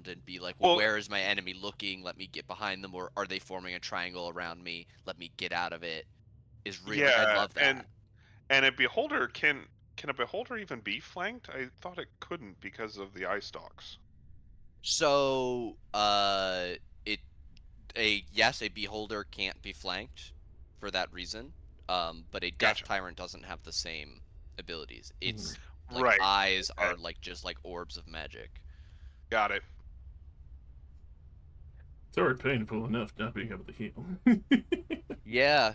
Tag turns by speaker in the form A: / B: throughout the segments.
A: around and be like, well,
B: Well,
A: where is my enemy looking? Let me get behind them, or are they forming a triangle around me? Let me get out of it. I
B: yeah,
A: love that.
B: and a beholder can a beholder even be flanked? I thought it couldn't because of the eye stalks.
A: So, it yes, a beholder can't be flanked for that reason. But a death
B: Gotcha.
A: tyrant doesn't have the same abilities. Its like
B: Right.
A: eyes
B: Okay.
A: are like just like orbs of magic.
B: Got it.
C: It's already painful enough not being able to heal.
A: Yeah,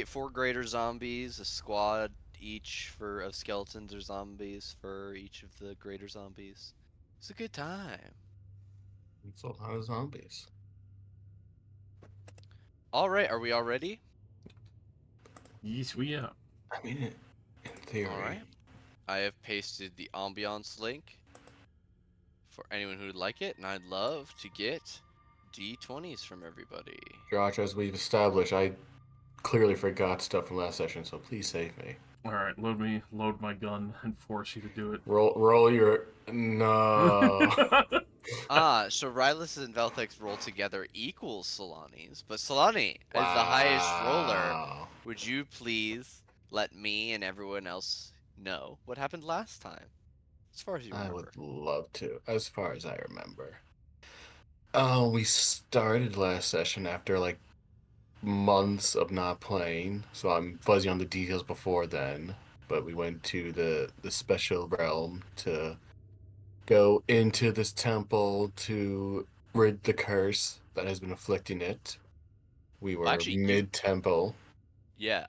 A: four greater zombies, a squad each for of skeletons or zombies for each of the greater zombies. It's a good time.
D: It's a lot of zombies.
A: All right, are we all ready?
C: Yes, we are.
D: I mean, in theory.
A: All right. I have pasted the ambiance link for anyone who would like it, and I'd love to get D20s from everybody.
D: Josh, as we've established, I clearly forgot stuff from last session, so please save me.
C: All right, load my gun, and force you to do it.
D: Roll your no.
A: So Rylus and Velthex roll together equals Solani's, but Solani, as the highest roller,
D: Wow.
A: would you please let me and everyone else know what happened last time? As far as you
D: I
A: remember.
D: would love to, as far as I remember. We started last session after like months of not playing, so I'm fuzzy on the details before then. But we went to the special realm to go into this temple to rid the curse that has been afflicting it. We were
A: Actually,
D: mid-temple.
A: Yeah.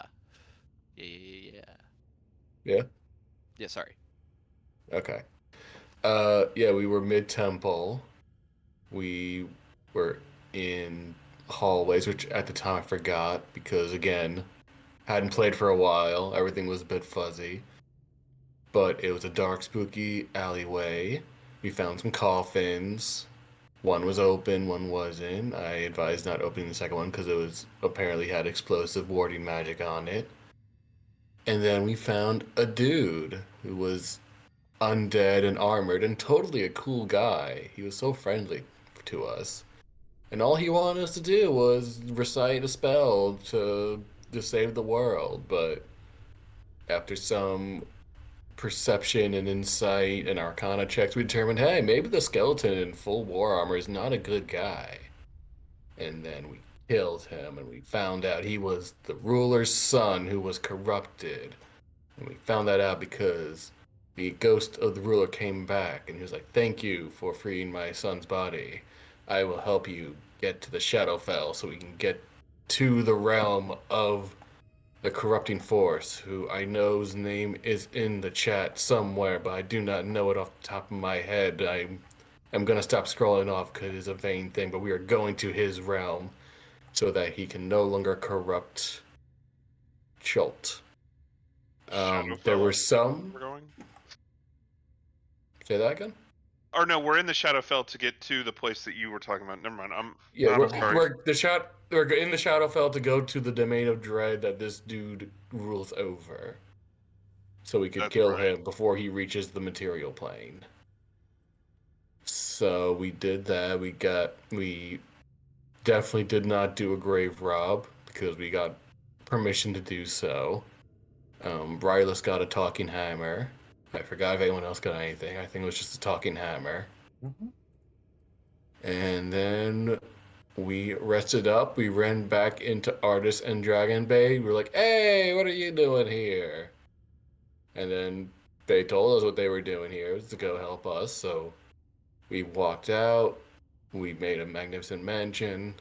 A: Yeah.
D: Yeah?
A: Yeah, sorry.
D: Okay. Yeah, we were mid-temple. We were in hallways, which at the time I forgot because, again, hadn't played for a while. Everything was a bit fuzzy. But it was a dark, spooky alleyway. We found some coffins. One was open, one wasn't. I advised not opening the second one because it was apparently had explosive warding magic on it. And then we found a dude who was undead and armored and totally a cool guy. He was so friendly to us. And all he wanted us to do was recite a spell to save the world. But after some perception and insight and arcana checks, we determined, hey, maybe the skeleton in full war armor is not a good guy. And then we killed him, and we found out he was the ruler's son who was corrupted. And we found that out because the ghost of the ruler came back, and he was like, thank you for freeing my son's body. I will help you get to the Shadowfell so we can get to the realm of the corrupting force, who I know's name is in the chat somewhere, but I do not know it off the top of my head. I'm gonna stop scrolling off because it's a vain thing, but we are going to his realm so that he can no longer corrupt Chult. There were some.
B: We're going.
D: Say that again.
B: Or no, we're in the Shadowfell to get to the place that you were talking about. Never mind.
D: Yeah,
B: I'm sorry.
D: we're in the Shadowfell to go to the domain of dread that this dude rules over, so we could
B: That's
D: kill
B: right.
D: him before he reaches the material plane. So we did that. We definitely did not do a grave rob because we got permission to do so. Rylus got a talking hammer. I forgot if anyone else got anything. I think it was just a talking hammer.
C: Mm-hmm.
D: And then we rested up. We ran back into Artis and Dragon Bay. We were like, hey, what are you doing here? And then they told us what they were doing here was to go help us. So we walked out. We made a magnificent mansion.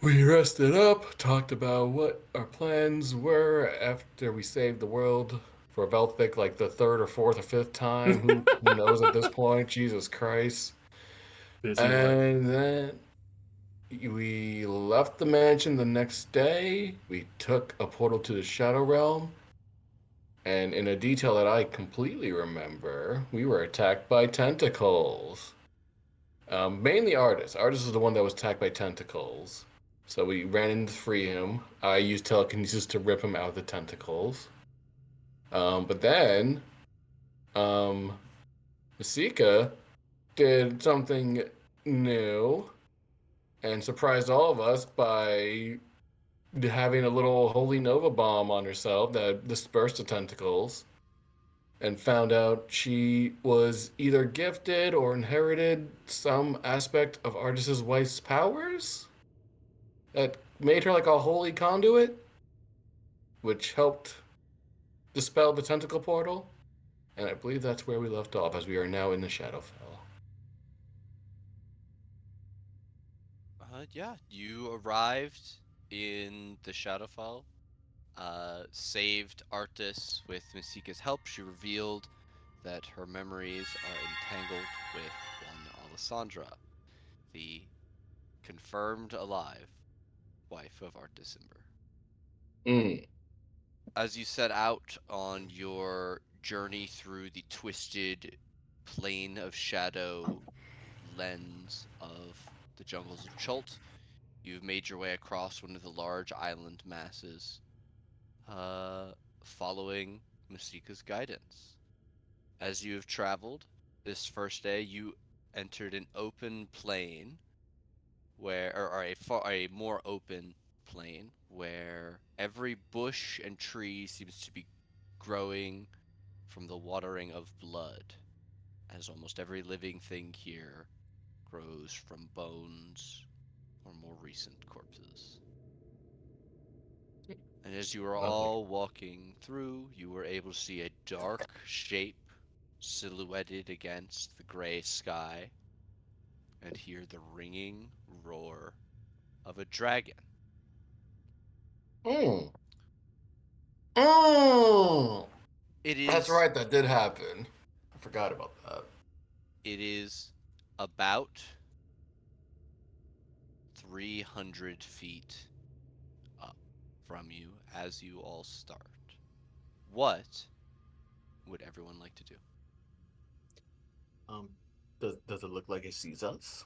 D: We rested up, talked about what our plans were after we saved the world for Belthic like the third or fourth or fifth time. Who knows at this point? Jesus Christ. And then we left the mansion the next day. We took a portal to the Shadow Realm. And in a detail that I completely remember, we were attacked by tentacles. Mainly Artis. Artis is the one that was attacked by tentacles. So we ran in to free him. I used telekinesis to rip him out of the tentacles. But then, Masika did something new and surprised all of us by having a little holy nova bomb on herself that dispersed the tentacles, and found out she was either gifted or inherited some aspect of Artus's wife's powers that made her like a holy conduit, which helped dispel the tentacle portal. And I believe that's where we left off, as we are now in the Shadowfell.
A: Yeah, you arrived in the Shadowfell, saved Arctis with Masika's help. She revealed that her memories are entangled with one Alessandra, the confirmed alive wife of Arctis Ember.
D: Mm.
A: As you set out on your journey through the twisted plane of shadow lens of the jungles of Chult, you've made your way across one of the large island masses, following Masika's guidance. As you have traveled this first day, you entered an open plain or a more open plain where every bush and tree seems to be growing from the watering of blood, as almost every living thing here grows from bones or more recent corpses. And as you were
D: Lovely.
A: all walking through, you were able to see a dark shape silhouetted against the gray sky and hear the ringing roar of a dragon.
D: Mm. Mm.
A: It
D: That's
A: is
D: right, that did happen. I forgot about that.
A: it is about 300 feet up from you as you all start. What would everyone like to do?
D: Does it look like it sees us?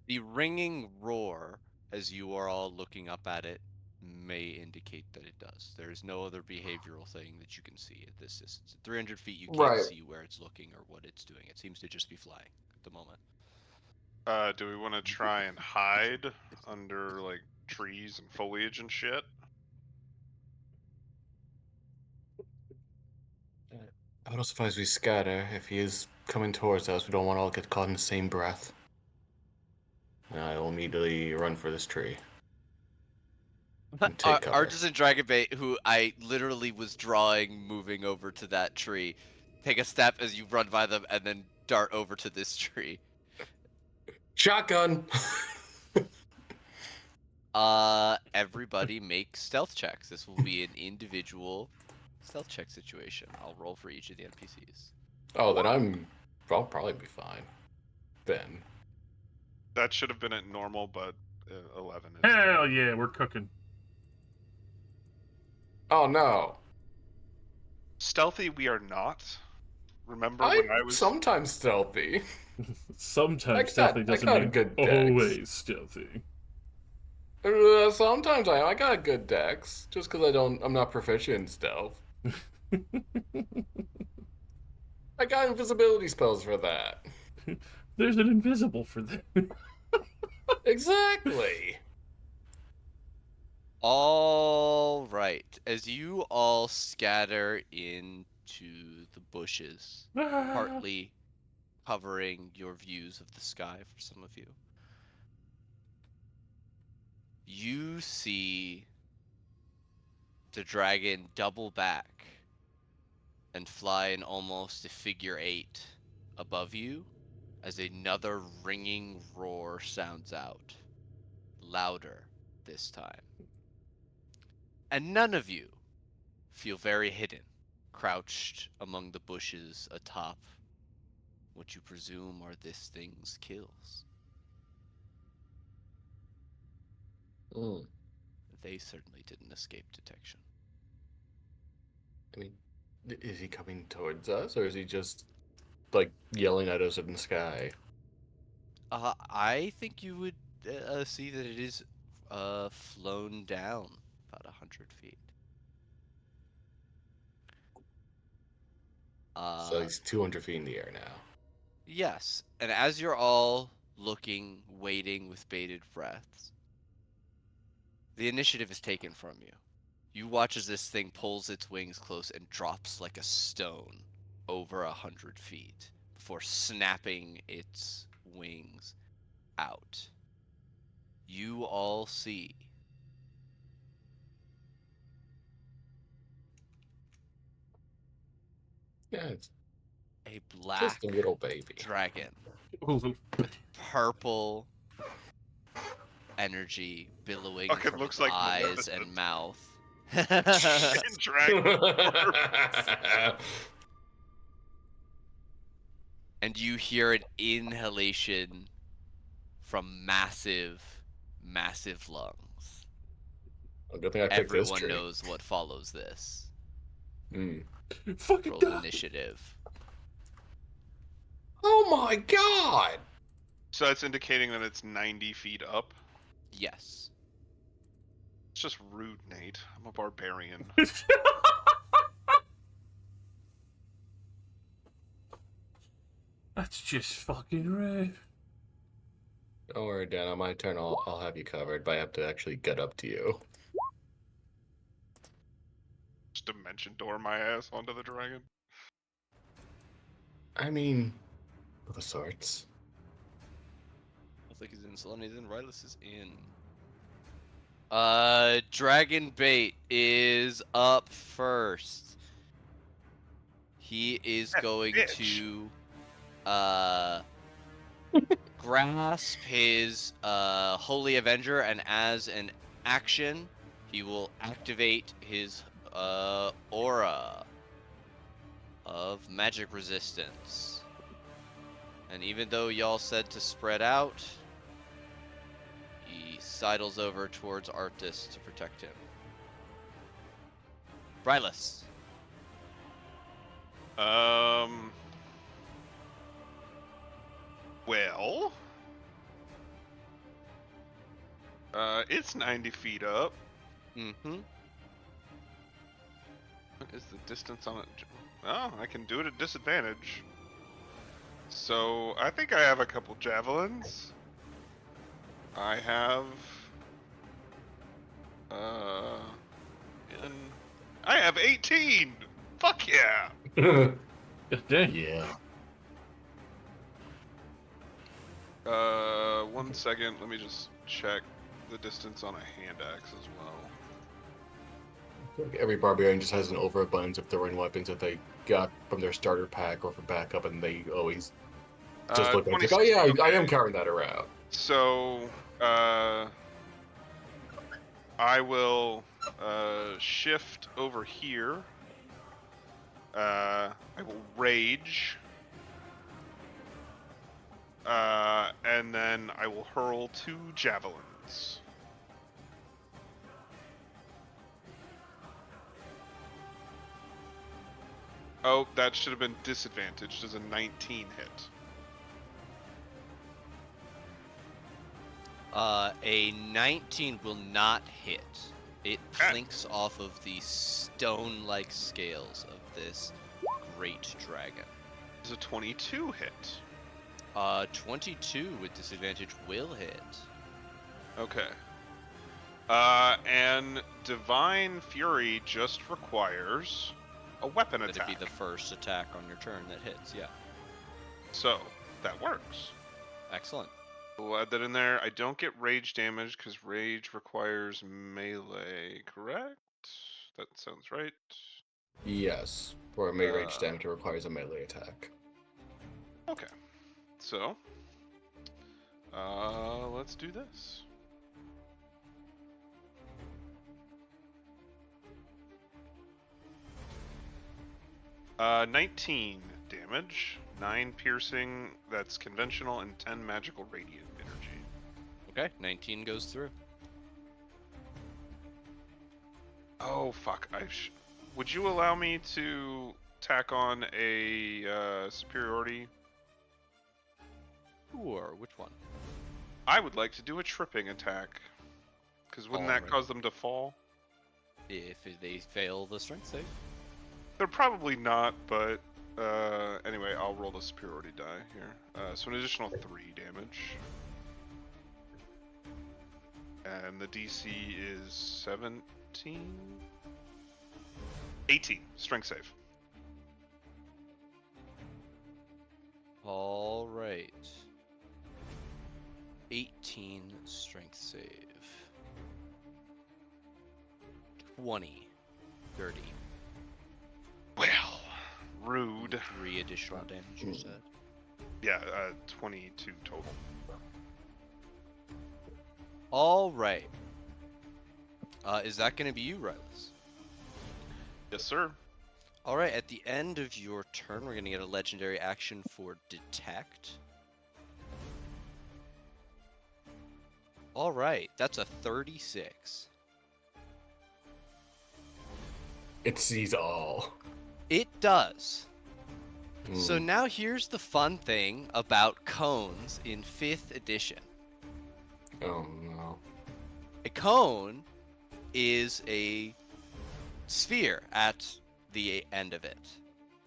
A: The ringing roar, as you are all looking up at it, may indicate that it does. There is no other behavioral thing that you can see at this distance. At 300 feet, you can't
D: Right.
A: see where it's looking or what it's doing. It seems to just be flying at the moment.
B: Do we want to try and hide under like trees and foliage and shit?
D: I would also advise we scatter. If he is coming towards us, we don't want to all get caught in the same breath. And I will immediately run for this tree and take cover.
A: Artisan Dragonbait, who I literally was drawing moving over to that tree, take a step as you run by them and then dart over to this tree.
D: Shotgun!
A: Everybody make stealth checks. This will be an individual stealth check situation. I'll roll for each of the NPCs.
D: Oh, then I'll probably be fine. Then.
B: That should have been at normal, but 11 is.
C: Hell yeah, we're cooking.
D: Oh no.
B: Stealthy, we are not. Remember
D: I'm
B: when I was.
D: sometimes stealthy.
C: Sometimes stealthy
D: I
C: doesn't
D: got a
C: mean
D: good dex.
C: always stealthy.
D: Sometimes I got a good dex, just because I'm not proficient in stealth. I got invisibility spells for that.
C: There's an invisible for that.
D: Exactly.
A: All right. As you all scatter into the bushes, partly covering your views of the sky for some of you, you see the dragon double back and fly in almost a figure eight above you as another ringing roar sounds out, louder this time. And none of you feel very hidden, crouched among the bushes atop what you presume are this thing's kills.
D: Mm.
A: They certainly didn't escape detection.
D: I mean, is he coming towards us, or is he just like yelling at us in the sky?
A: I think you would see that it is flown down about 100 feet.
D: So he's 200 feet in the air now.
A: Yes, and as you're all looking, waiting with bated breaths, the initiative is taken from you. You watch as this thing pulls its wings close and drops like a stone over 100 feet before snapping its wings out. You all see
D: Yeah, it's
A: a
D: just a
A: black
D: little baby.
A: dragon
C: Ooh.
A: with purple energy billowing
B: Fucking
A: from
B: looks
A: its
B: like
A: eyes and
B: Maleficent
A: mouth.
B: in dragon form.
A: And you hear an inhalation from massive, massive lungs.
D: Good thing I picked this
A: Everyone
D: tree.
A: knows what follows this.
D: Mm.
C: Fucking
A: Roll
C: die.
A: initiative.
D: Oh my god!
B: So that's indicating that it's 90 feet up.
A: Yes.
B: It's just rude, Nate. I'm a barbarian.
C: That's just fucking rude.
D: Don't worry, Dan. On my turn, I'll have you covered, but I have to actually get up to you.
B: Just dimension door my ass onto the dragon.
D: I mean, of sorts.
A: I think he's in Solemnity's in. Rylus is in. Dragon Bait is up first. He is
B: That
A: going
B: bitch.
A: to grasp his Holy Avenger, and as an action, he will activate his aura of magic resistance. And even though y'all said to spread out, he sidles over towards Arctis to protect him. Rylus.
B: Um. Well. It's 90 feet up.
A: Mm-hmm.
B: What is the distance on it? Oh, I can do it at disadvantage. So I think I have a couple javelins. I have. Uh. And I have 18. Fuck yeah.
C: God damn.
D: Yeah.
B: 1 second. Let me just check the distance on a hand axe as well.
D: I feel like every barbarian just has an overabundance of throwing weapons that they got from their starter pack or from backup, and they always just look at it like,
B: 26.
D: oh yeah, I
B: Okay.
D: am carrying that around.
B: So, I will shift over here. I will rage. And then I will hurl 2 javelins. Oh, that should have been disadvantaged as a 19 hit.
A: A 19 will not hit. It
B: Ah.
A: plinks off of the stone-like scales of this great dragon.
B: Is a 22 hit.
A: 22 with disadvantage will hit.
B: Okay. And Divine Fury just requires a weapon
A: That'd
B: attack.
A: be the first attack on your turn that hits, yeah.
B: So, that works.
A: Excellent.
B: We'll add that in there. I don't get rage damage because rage requires melee, correct? That sounds right.
D: Yes. For a melee range damage, it requires a melee attack.
B: Okay. So, let's do this. Uh, 19 damage, 9 piercing, that's conventional, and 10 magical radiant energy.
A: Okay, 19 goes through.
B: Oh, fuck. Would you allow me to tack on a superiority?
A: Sure, which one?
B: I would like to do a tripping attack. Because wouldn't that
A: Alright.
B: cause them to fall?
A: If they fail the strength save.
B: They're probably not, but Anyway, I'll roll the superiority die here. So an additional 3 damage. And the DC is 17? 18. Strength save.
A: All right. 18 strength save. 20. 30.
B: Well, rude.
A: 3 additional damage, you said?
B: Yeah, 22 total.
A: All right. Is that going to be you, Rylas?
B: Yes, sir.
A: All right, at the end of your turn, we're going to get a legendary action for Detect. All right, that's a 36.
D: It sees all.
A: It does. So
D: Hmm.
A: now here's the fun thing about cones in 5th edition.
D: Oh no.
A: A cone is a sphere at the end of it,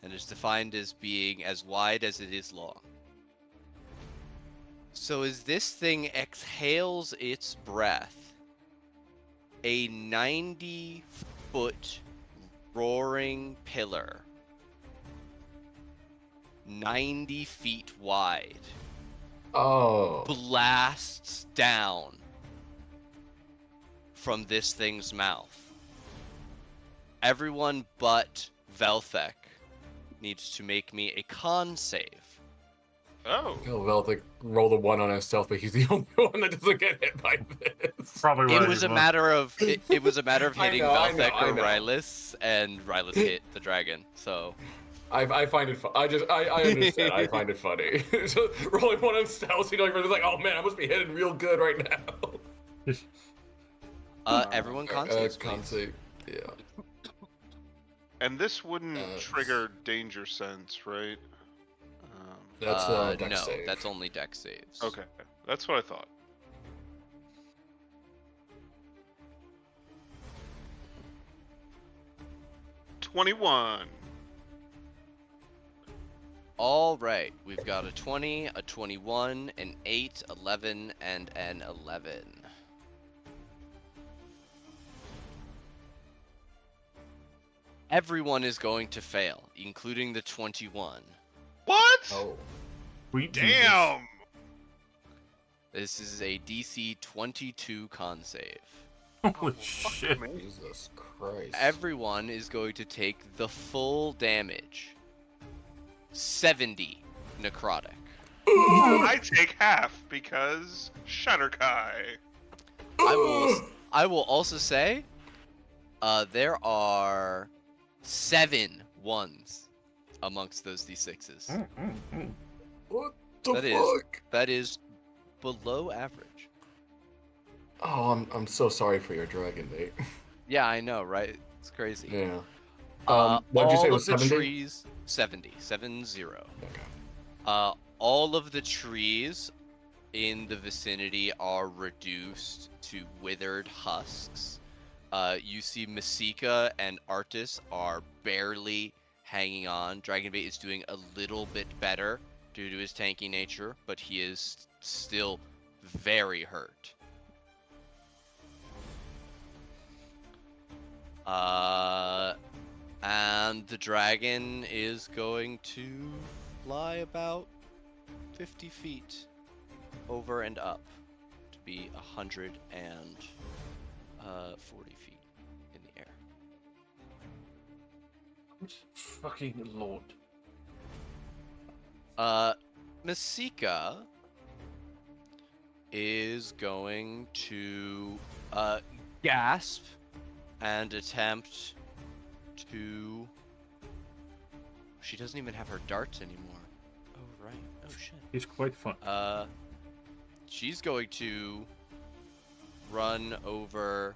A: and is defined as being as wide as it is long. So as this thing exhales its breath, a 90-foot roaring pillar, 90 feet wide,
D: Oh.
A: blasts down from this thing's mouth. Everyone but Velthek needs to make me a con save.
B: Oh.
D: Oh, Velvic rolled a 1 on himself, but he's the only one that doesn't get hit by this.
C: Probably right.
A: It was a matter of it was a matter of
D: I
A: hitting
D: know, I
A: Velthek
D: know, I
A: or
D: know.
A: Rylus, and Rylus hit the dragon. So
D: I find it. I understand. I find it funny. So, rolling 1 on stealth, you know, you're like, oh man, I must be hitting real good right now.
A: everyone con saves,
D: Con
A: please.
D: save. Yeah.
B: And this wouldn't
D: Uh,
B: trigger danger sense, right?
D: That's dex
A: No,
D: save.
A: that's only dex saves.
B: Okay, that's what I thought. $21.
A: All right, we've got a 20, a 21, an 8, 11, and an 11. Everyone is going to fail, including the 21.
B: What?
D: Oh.
C: Sweet Jesus.
B: Damn!
A: This is a DC 22 con save.
C: Holy
B: fuck
C: shit.
B: me.
D: Jesus Christ.
A: Everyone is going to take the full damage. 70 necrotic.
B: I take half because Shadowkai.
A: I will also say, there are 7 ones amongst those d6s.
D: What the
A: That is-
D: fuck?
A: That is below average.
D: Oh, I'm so sorry for your dragon, mate.
A: Yeah, I know, right? It's crazy.
D: Yeah. What'd you say
A: All
D: was
A: of the
D: 70?
A: trees, 70.
D: Okay.
A: All of the trees in the vicinity are reduced to withered husks. You see Masika and Artis are barely hanging on. Dragonbait is doing a little bit better due to his tanky nature, but he is still very hurt. And the dragon is going to fly about 50 feet over and up to be 140 feet in the air.
C: Fucking lord.
A: Masika is going to gasp and attempt to. She doesn't even have her darts anymore. Oh right. Oh shit.
C: He's quite fun.
A: She's going to run over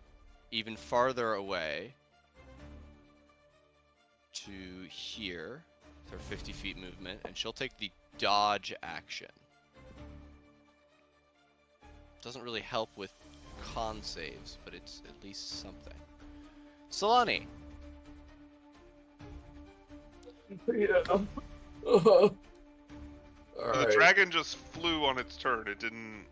A: even farther away to here with her 50 feet movement, and she'll take the dodge action. Doesn't really help with con saves, but it's at least something. Solani.
D: Yeah. All
B: The
D: right.
B: dragon just flew on its turn. It didn't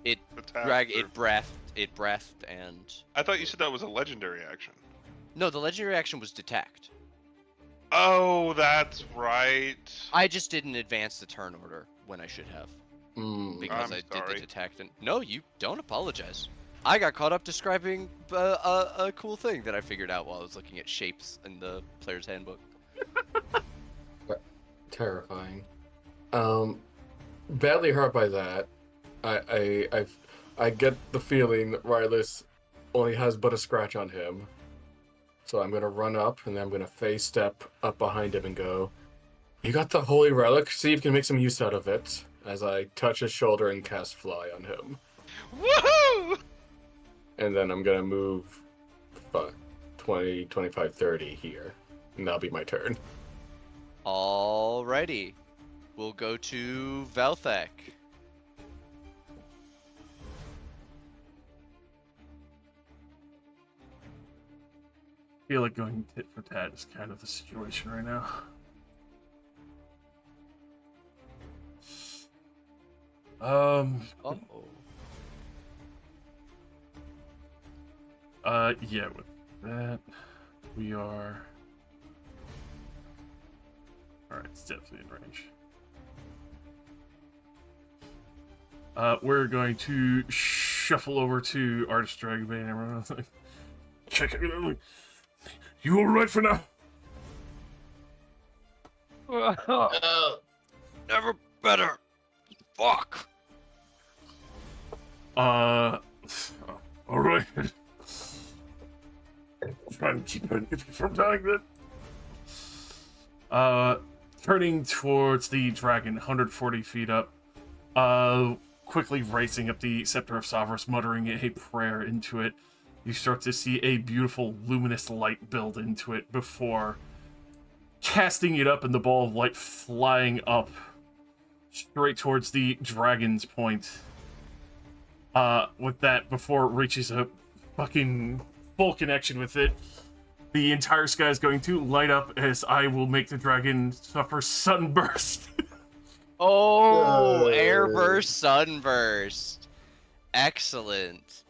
A: It
B: attack.
A: it breathed, and
B: I thought you said that was a legendary action.
A: no, the legendary action was detect.
B: Oh, that's right.
A: I just didn't advance the turn order when I should have, because
B: I'm
A: I did the
B: sorry.
A: detect. And no, you don't apologize. I got caught up describing a cool thing that I figured out while I was looking at shapes in the player's handbook.
D: Terrifying. Badly hurt by that. I get the feeling that Rylus only has but a scratch on him. So I'm gonna run up and then I'm gonna phase step up behind him and go, "You got the holy relic? See if you can make some use out of it." As I touch his shoulder and cast fly on him.
B: Woohoo!
D: And then I'm gonna move 20, 25, 30 here. And that'll be my turn.
A: Alrighty, we'll go to Velthek.
C: I feel like going tit for tat is kind of the situation right now.
A: Oh.
C: Yeah, with that, we are. Alright, it's definitely in range. We're going to shuffle over to Artist Dragonbane and we're gonna check it out. You alright for now?
A: Never better. Fuck.
C: Alright. Try and keep it from dying then. Turning towards the dragon, 140 feet up. Quickly racing up the Scepter of Savras, muttering a prayer into it. You start to see a beautiful luminous light build into it before casting it up and the ball of light flying up straight towards the dragon's point. With that, before it reaches a fucking full connection with it, the entire sky is going to light up as I will make the dragon suffer sunburst.
A: Oh, airburst, sunburst. Excellent.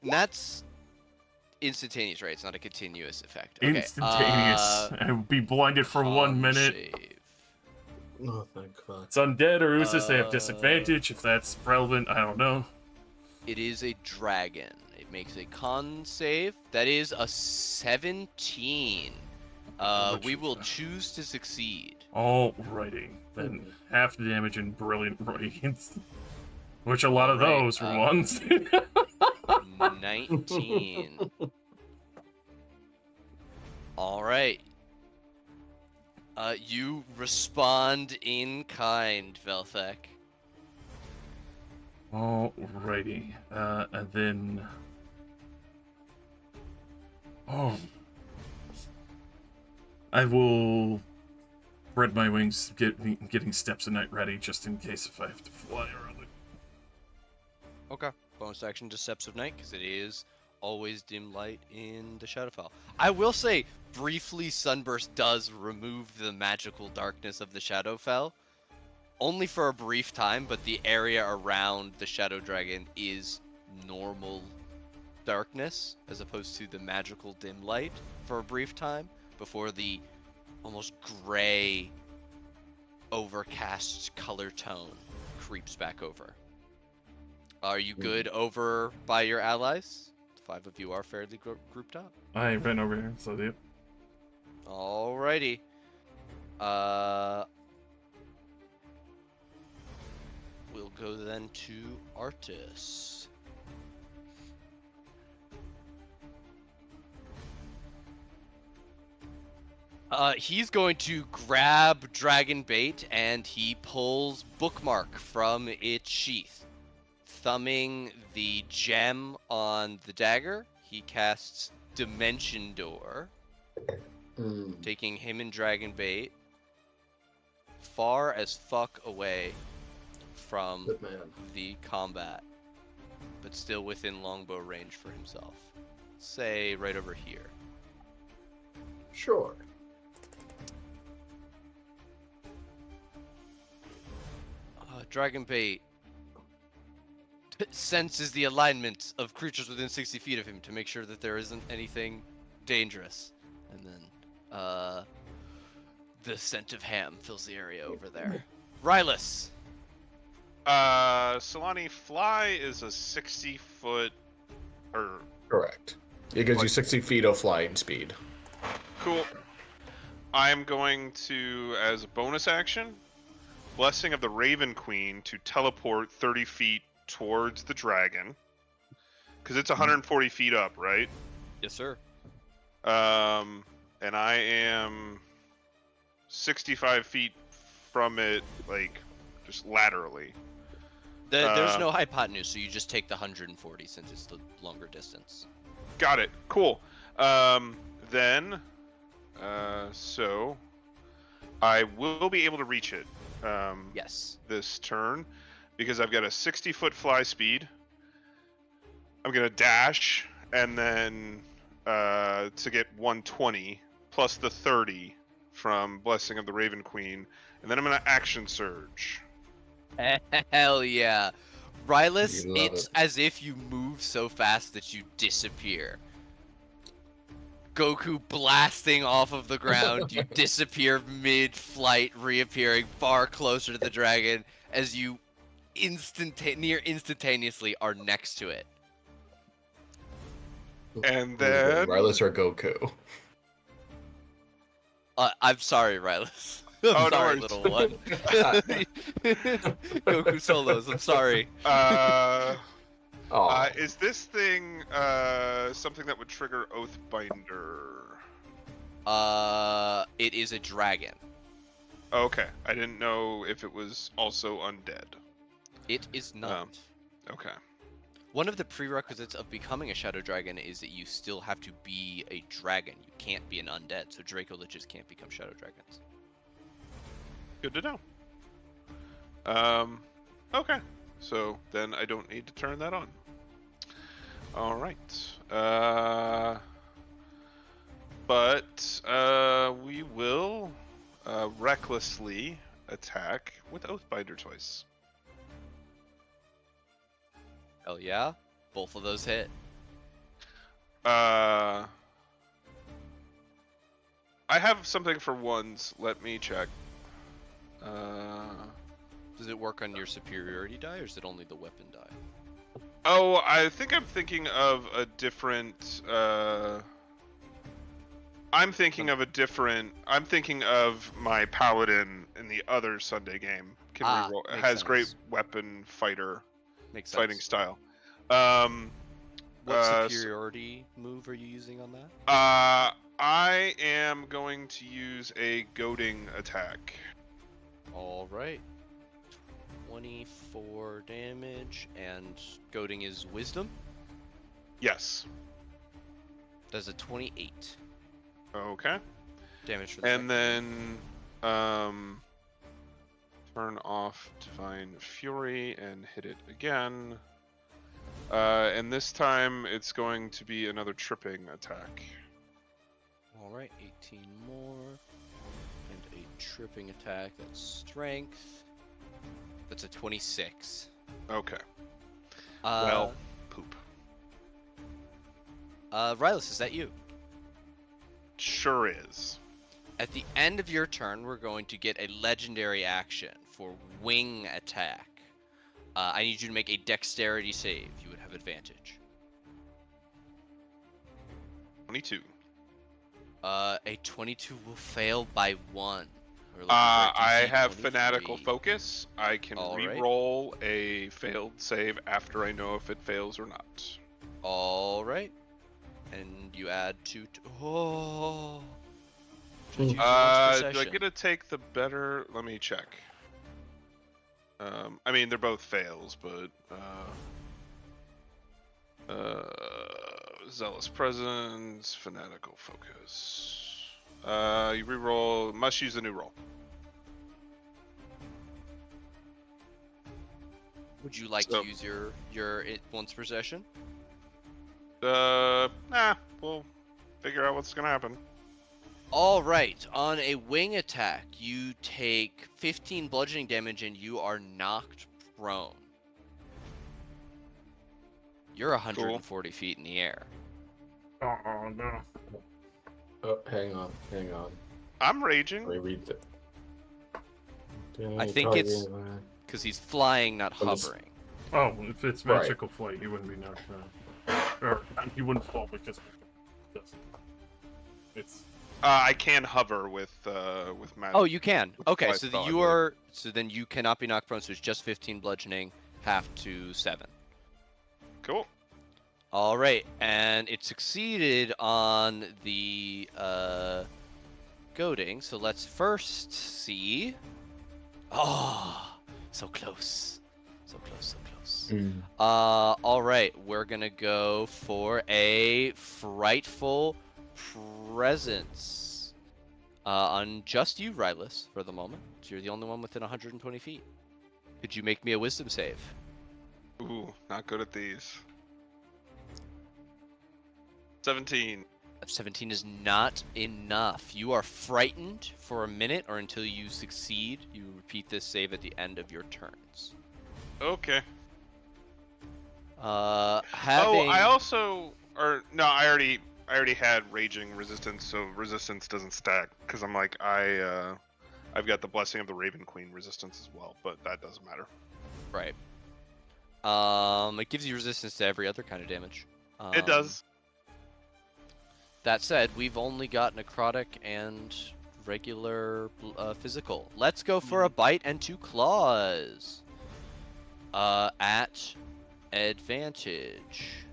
A: And that's instantaneous, right? It's not a continuous effect. Okay.
C: Instantaneous. I will be blinded for 1 minute.
A: Save.
D: Oh, thank God.
C: It's undead or Oozes, they have disadvantage. If that's relevant, I don't know.
A: It is a dragon. It makes a con save. That is a 17. We will choose to succeed.
C: Alrighty. Then half the damage and Brilliant Radiance. Which a lot of
A: Alright,
C: those were ones.
A: 19. Alright. You respond in kind, Velthek.
C: Alrighty. And then... Oh. I will spread my wings, getting Steps of Night ready, just in case if I have to fly around it.
A: Okay. Bonus action to Steps of Night, because it is always dim light in the Shadowfell. I will say, briefly, Sunburst does remove the magical darkness of the Shadowfell. Only for a brief time, but the area around the Shadow Dragon is normal darkness, as opposed to the magical dim light for a brief time, before the almost gray, overcast color tone creeps back over. Are you good over by your allies? The 5 of you are fairly grouped up.
C: I ran over here, so yep.
A: Alrighty. We'll go then to Artis. He's going to grab Dragon Bait and he pulls Bookmark from its sheath. Thumbing the gem on the dagger, he casts Dimension Door, taking him and Dragon Bait far as fuck away from the combat, but still within longbow range for himself. Say right over here.
D: Sure.
A: Dragon Bait senses the alignment of creatures within 60 feet of him to make sure that there isn't anything dangerous. And then, the scent of ham fills the area over there. Rylus.
B: Solani, fly is a 60-foot, or
D: Correct. It gives you
B: Like-
D: 60 feet of flying speed.
B: cool. I'm going to, as a bonus action, Blessing of the Raven Queen to teleport 30 feet towards the dragon. Because it's 140 feet up, right?
A: Yes, sir.
B: And I am 65 feet from it, like, just laterally.
A: There's no hypotenuse, so you just take the 140 since it's the longer distance.
B: Got it. Cool. Then, so I will be able to reach it.
A: Yes.
B: This turn because I've got a 60-foot fly speed. I'm gonna dash and then to get 120 plus the 30 from Blessing of the Raven Queen, and then I'm gonna action surge.
A: Hell yeah. Rylus,
D: You love
A: it's
D: it.
A: as if you move so fast that you disappear. Goku blasting off of the ground, you disappear mid-flight, reappearing far closer to the dragon as you near instantaneously are next to it.
B: And then
D: Rylus or Goku?
A: I'm sorry, Rylus. I'm
B: Oh, no
A: sorry,
B: worries.
A: little one. Goku solos, I'm sorry.
D: Aw.
B: Is this thing something that would trigger Oathbinder?
A: It is a dragon.
B: Okay, I didn't know if it was also undead.
A: It is not.
B: Okay.
A: One of the prerequisites of becoming a shadow dragon is that you still have to be a dragon. You can't be an undead, so Draco Liches can't become shadow dragons.
B: Good to know. Okay. So then I don't need to turn that on. All right. But we will recklessly attack with Oathbinder twice.
A: Hell yeah. Both of those hit.
B: I have something for ones. Let me check.
A: Does it work on your superiority die, or is it only the weapon die?
B: Oh, I think I'm thinking of a different. I'm thinking of my paladin in the other Sunday game. Can reroll. It
A: makes
B: has great
A: sense.
B: weapon
A: Makes sense.
B: fighting style.
A: What superiority move are you using on that?
B: I am going to use a goading attack.
A: All right. 24 damage, and goading is wisdom.
B: Yes.
A: Does a 28
B: Okay.
A: damage for the
B: And
A: second
B: then turn off Divine Fury and hit it again. And this time it's going to be another tripping attack.
A: one. All right, 18 more, and a tripping attack. That's strength. That's a 26.
B: Okay.
A: Uh,
B: Well, poop.
A: Rylus, is that you?
B: Sure is.
A: At the end of your turn, we're going to get a legendary action for wing attack. I need you to make a dexterity save. You would have advantage.
B: 22.
A: A 22 will fail by 1. We're looking for a
B: I
A: DC
B: have
A: 23.
B: Fanatical Focus. I can
A: All right.
B: re-roll a failed save after I know if it fails or not.
A: All right. And you add 2 to... Oh.
D: Hmm.
A: Choose your once per
B: Do I
A: session.
B: get to take the better? Let me check. I mean, they're both fails, but Zealous Presence, Fanatical Focus. You re-roll. Must use a new roll.
A: Would you like
B: So-
A: to use your once per session?
B: Nah. We'll figure out what's gonna happen.
A: All right, on a wing attack, you take 15 bludgeoning damage and you are knocked prone. You're 140 feet in the air.
C: Oh no.
D: Oh, hang on.
B: I'm
D: Let
B: raging.
D: me read that.
A: I think it's because he's flying, not
D: I'm just-
A: hovering.
C: Oh, if it's
D: Right.
C: magical flight, he wouldn't be knocked down. Or he wouldn't fall because it's
B: I can hover with magic.
A: Oh, you can. Okay,
B: fly
A: so
B: spell, I
A: you
B: believe.
A: are. So then you cannot be knocked prone. So it's just 15 bludgeoning, half to 7.
B: Cool.
A: All right, and it succeeded on the goading. So let's first see. Oh, so close, so close, so close.
D: Mm.
A: All right, we're gonna go for a frightful presence. On just you, Rylus, for the moment. So you're the only one within 120 feet. Could you make me a wisdom save?
B: Ooh, not good at these. 17.
A: 17 is not enough. You are frightened for a minute or until you succeed. You repeat this save at the end of your turns.
B: Okay.
A: Having...
B: Oh, I also, or no, I already had raging resistance, so resistance doesn't stack because I'm like I've got the blessing of the Raven Queen resistance as well, but that doesn't matter.
A: Right. It gives you resistance to every other kind of damage.
B: It does.
A: That said, we've only got necrotic and regular physical. Let's go for a bite and 2 claws. At advantage.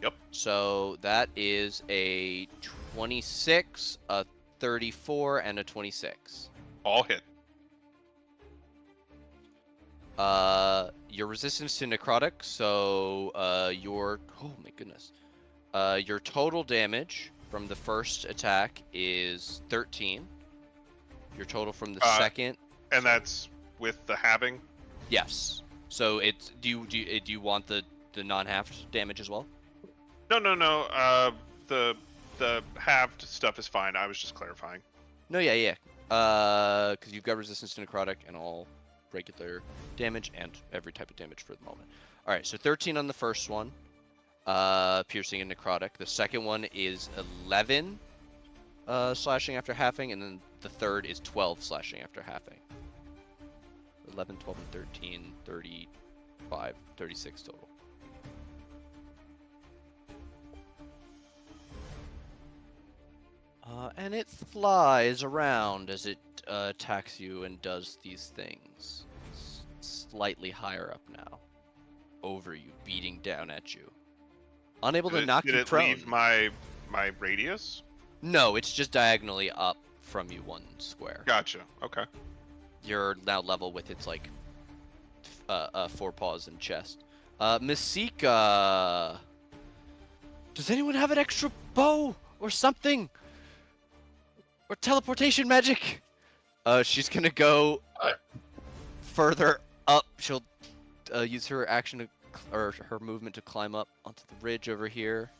B: Yep.
A: So that is a 26, a 34, and a 26.
B: All hit.
A: Your resistance to necrotic, so your oh my goodness. Your total damage from the first attack is 13. Your total from the second,
B: and that's with the halving.
A: yes. So it's do you want the non-halved damage as well?
B: No. The halved stuff is fine. I was just clarifying.
A: No, yeah. Because you've got resistance to necrotic and all regular damage and every type of damage for the moment. All right, so 13 on the first one, piercing and necrotic. The second one is 11 slashing after halving, and then the third is 12 slashing after halving. 11, 12, and 13, 35, 36 total. And it flies around as it attacks you and does these things. It's slightly higher up now. Over you, beating down at you. Unable to knock
B: Did
A: you
B: it
A: prone.
B: leave my radius?
A: No, it's just diagonally up from you 1 square.
B: Gotcha. Okay.
A: You're now level with its like 4 paws and chest. Masika, does anyone have an extra bow or something? Or teleportation magic? She's gonna go further up. She'll use her action to, or her movement to climb up onto the ridge over here.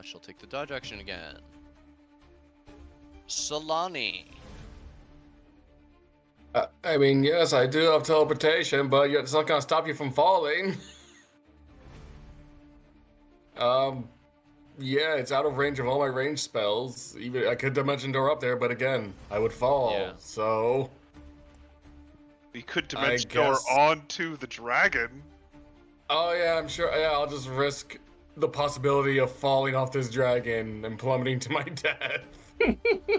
A: She'll take the dodge action again. Solani.
D: I mean, yes, I do have teleportation, but it's not gonna stop you from falling. Yeah, it's out of range of all my range spells. Even I could dimension door up there, but again, I would fall.
A: Yeah.
D: So
B: We could
D: I
B: dimension door
D: guess-
B: onto the dragon.
D: Oh yeah, I'm sure. Yeah, I'll just risk the possibility of falling off this dragon and plummeting to my death.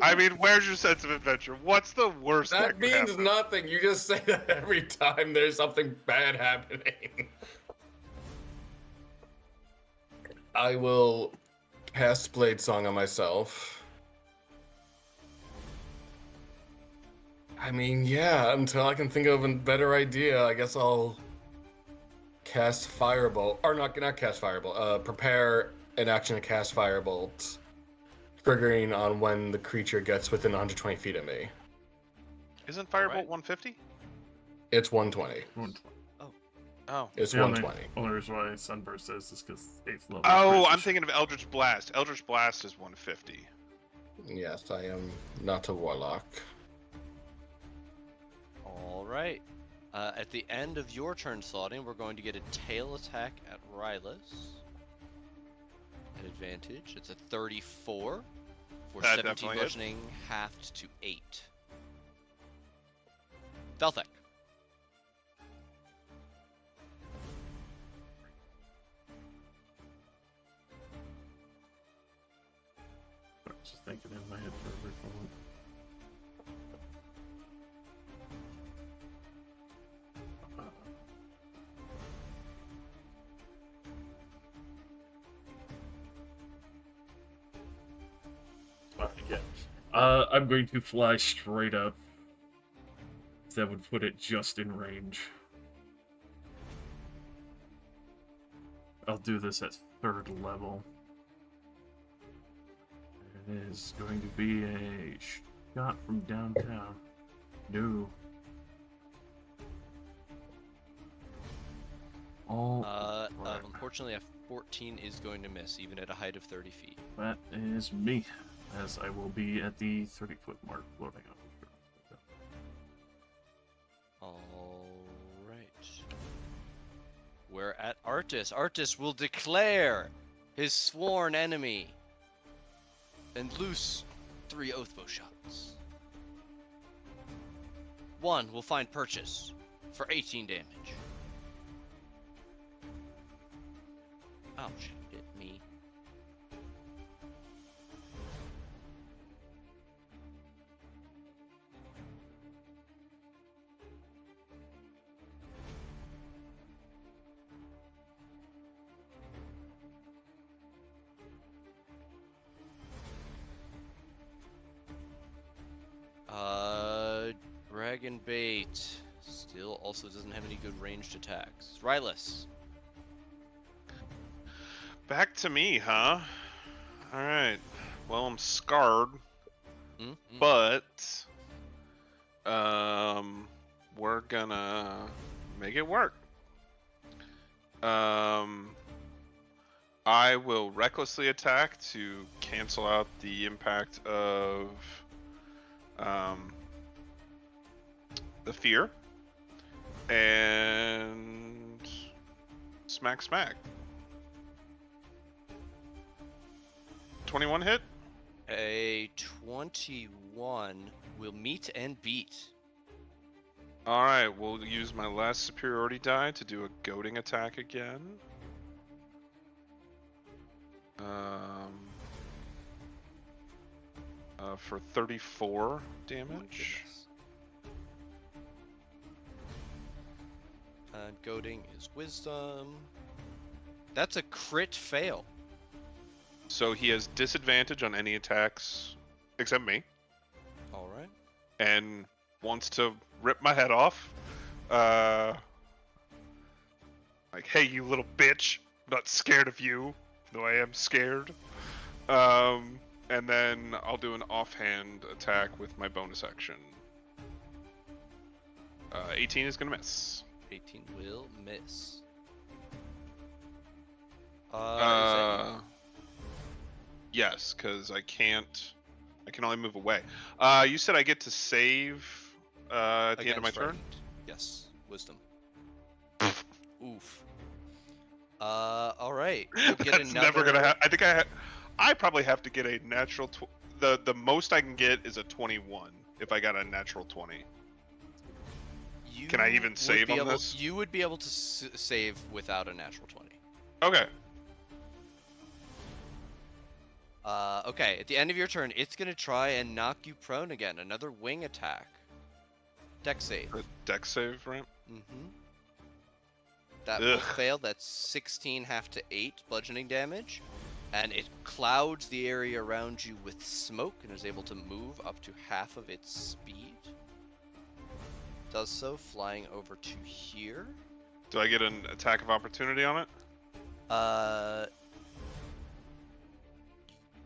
B: I mean, where's your sense of adventure? What's the worst
D: That
B: could
D: means
B: happen?
D: nothing. You just say that every time there's something bad happening. I will cast Blade Song on myself. I mean, yeah, until I can think of a better idea, I guess I'll cast Firebolt. Or not cast Firebolt. Prepare an action to cast Firebolt, triggering on when the creature gets within 120 feet of me.
B: Isn't Firebolt
A: Alright.
B: 150?
D: It's 120.
C: 120.
B: Oh.
D: It's
C: The only
D: 120.
C: reason why Sunburst says is because 8th level.
B: Oh, I'm
C: precision.
B: thinking of Eldritch Blast. Eldritch Blast is 150.
D: Yes, I am not a warlock.
A: All right. At the end of your turn slotting, we're going to get a tail attack at Rylus. An advantage. It's a 34 for
B: That
A: 17
B: definitely hits.
A: bludgeoning, halved to 8. Velthek.
C: I was just thinking in my head for a brief moment. Again, I'm going to fly straight up. That would put it just in range. I'll do this at 3rd level. It is going to be a shot from downtown. No. Oh, crap.
A: Unfortunately, a 14 is going to miss, even at a height of 30 feet.
C: That is me, as I will be at the 30-foot mark floating up.
A: All right. We're at Artis. Artis will declare his sworn enemy and loose 3 Oathbow shots. 1 will find purchase for 18 damage. Ouch, hit me. Dragon Bait still also doesn't have any good ranged attacks. Rylus.
B: Back to me, huh? Alright. Well, I'm scarred, but we're gonna make it work. I will recklessly attack to cancel out the impact of the fear, and smack. 21 hit.
A: A 21 will meet and beat.
B: Alright, we'll use my last superiority die to do a goading attack again. For 34 damage.
A: And goading is wisdom. That's a crit fail.
B: So he has disadvantage on any attacks except me,
A: All right.
B: and wants to rip my head off. Like, hey, you little bitch! I'm not scared of you, though I am scared. And then I'll do an offhand attack with my bonus action. 18 is gonna miss.
A: 18 will miss. Is that you?
B: Yes, because I can only move away. You said I get to save at the end of my
A: Against
B: turn?
A: frightened. Yes. Wisdom. Oof. All right. You'll get
B: That's never gonna
A: another.
B: happen. I think I probably have to get a natural. The most I can get is a 21 if I got a natural 20. Can I even save on this?
A: You would be able to save without a natural 20.
B: Okay.
A: Okay. At the end of your turn, it's gonna try and knock you prone again. Another wing attack. Dex save.
B: Dex save, right?
A: Mm-hmm. That will fail. That's 16 half to 8 bludgeoning damage. And it clouds the area around you with smoke and is able to move up to half of its speed. Does so, flying over to here.
B: Do I get an attack of opportunity on it?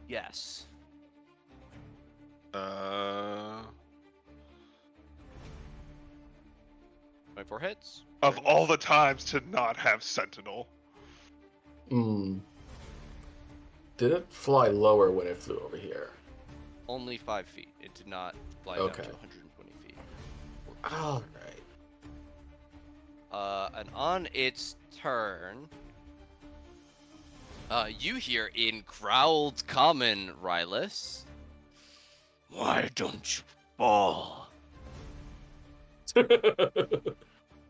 A: Yes. 24 hits.
B: Of
A: Very
B: all
A: nice.
B: the times to not have Sentinel.
D: Hmm. Did it fly lower when it flew over here?
A: Only 5 feet. It did not fly down
D: Okay.
A: to 120 feet.
D: All right.
A: And on its turn, you hear in growled common, Rylus. Why don't you fall?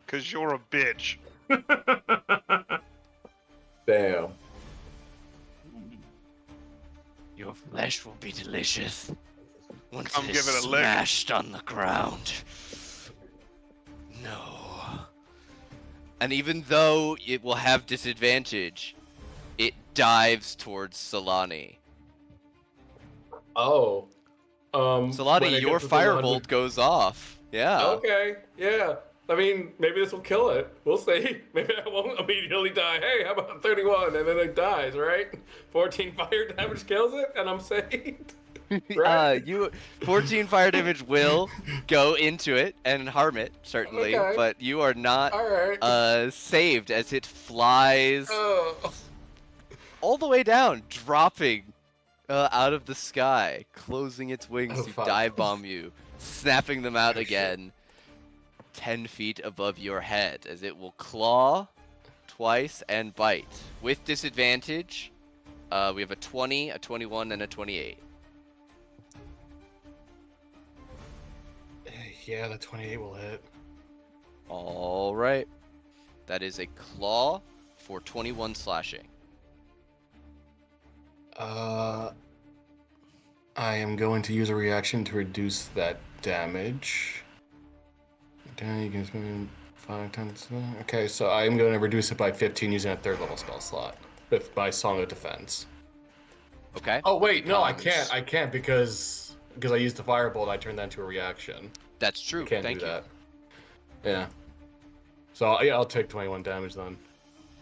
B: Cause you're a bitch.
D: Damn.
A: Your flesh will be delicious once
B: Come
A: it is
B: give it a lick.
A: smashed on the ground. No. And even though it will have disadvantage, it dives towards Solani.
D: Oh. When
A: Solani,
D: it
A: your
D: gets within
A: firebolt goes off. Yeah.
D: Okay, yeah. I mean, maybe this will kill it. We'll see. Maybe I won't immediately die. Hey, how about 31? And then it dies, right? 14 fire damage kills it, and I'm saved. Right?
A: You 14 fire damage will go into it and harm it, certainly,
D: Okay.
A: but you are not
D: All right.
A: saved as it flies
D: Oh.
A: all the way down, dropping out of the sky, closing its wings
D: Oh,
A: to
D: fuck.
A: dive bomb you, snapping them out
D: Oh, shit.
A: again, 10 feet above your head, as it will claw twice and bite. With disadvantage, we have a 20, a 21, and a 28.
D: Yeah, the 28 will hit.
A: All right. That is a claw for 21 slashing.
D: I am going to use a reaction to reduce that damage. Then you can spend 5 times. Okay, so I am going to reduce it by 15 using a 3rd level spell slot by Song of Defense.
A: Okay.
D: Oh wait, no, I
A: Becomes-
D: can't. I can't because I used the firebolt. I turned that into a reaction.
A: That's true.
D: I can't
A: Thank
D: do
A: you.
D: that. Yeah. So yeah, I'll take 21 damage then.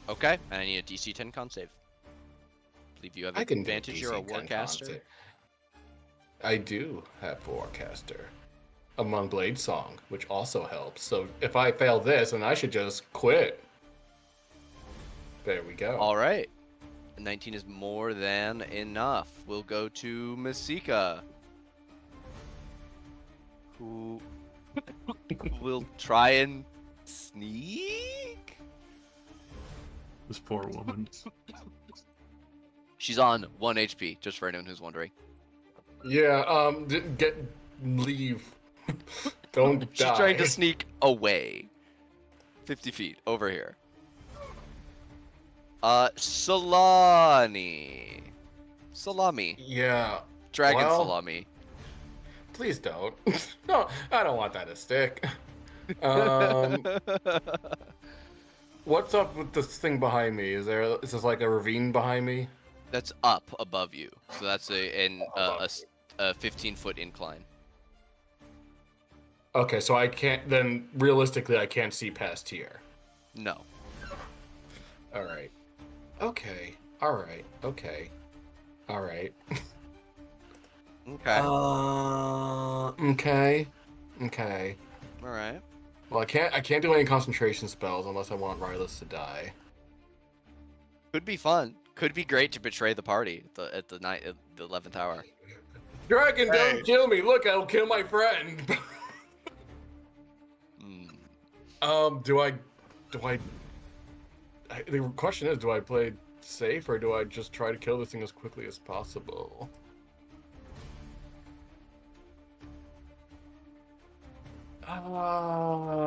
A: Okay. And I need a DC 10 con save. Believe you have
D: I can do
A: advantage. You're a
D: DC 10
A: warcaster.
D: con save. I do have Warcaster among Blade Song, which also helps. So if I fail this, then I should just quit. There we go.
A: All right. 19 is more than enough. We'll go to Masika, who will try and sneak.
C: This poor woman.
A: She's on 1 HP, just for anyone who's wondering.
D: Yeah. Leave. Don't
A: She's
D: die.
A: trying to sneak away. 50 feet over here. Salami. Salami.
D: Yeah.
A: Dragon
D: Well,
A: salami.
D: Please don't. No, I don't want that to stick. What's up with this thing behind me? Is this like a ravine behind me?
A: That's up above you. So that's a 15-foot incline.
D: Okay, so I can't. Then realistically, I can't see past here.
A: No.
D: All right. Okay. All right. Okay. All right.
A: Okay.
D: Okay. Okay.
A: All right.
D: Well, I can't do any concentration spells unless I want Rylus to die.
A: Could be fun. Could be great to betray the party at the 11th hour.
D: Dragon,
B: Hey.
D: don't kill me! Look, I'll kill my friend. Do I? The question is, do I play it safe or do I just try to kill this thing as quickly as possible?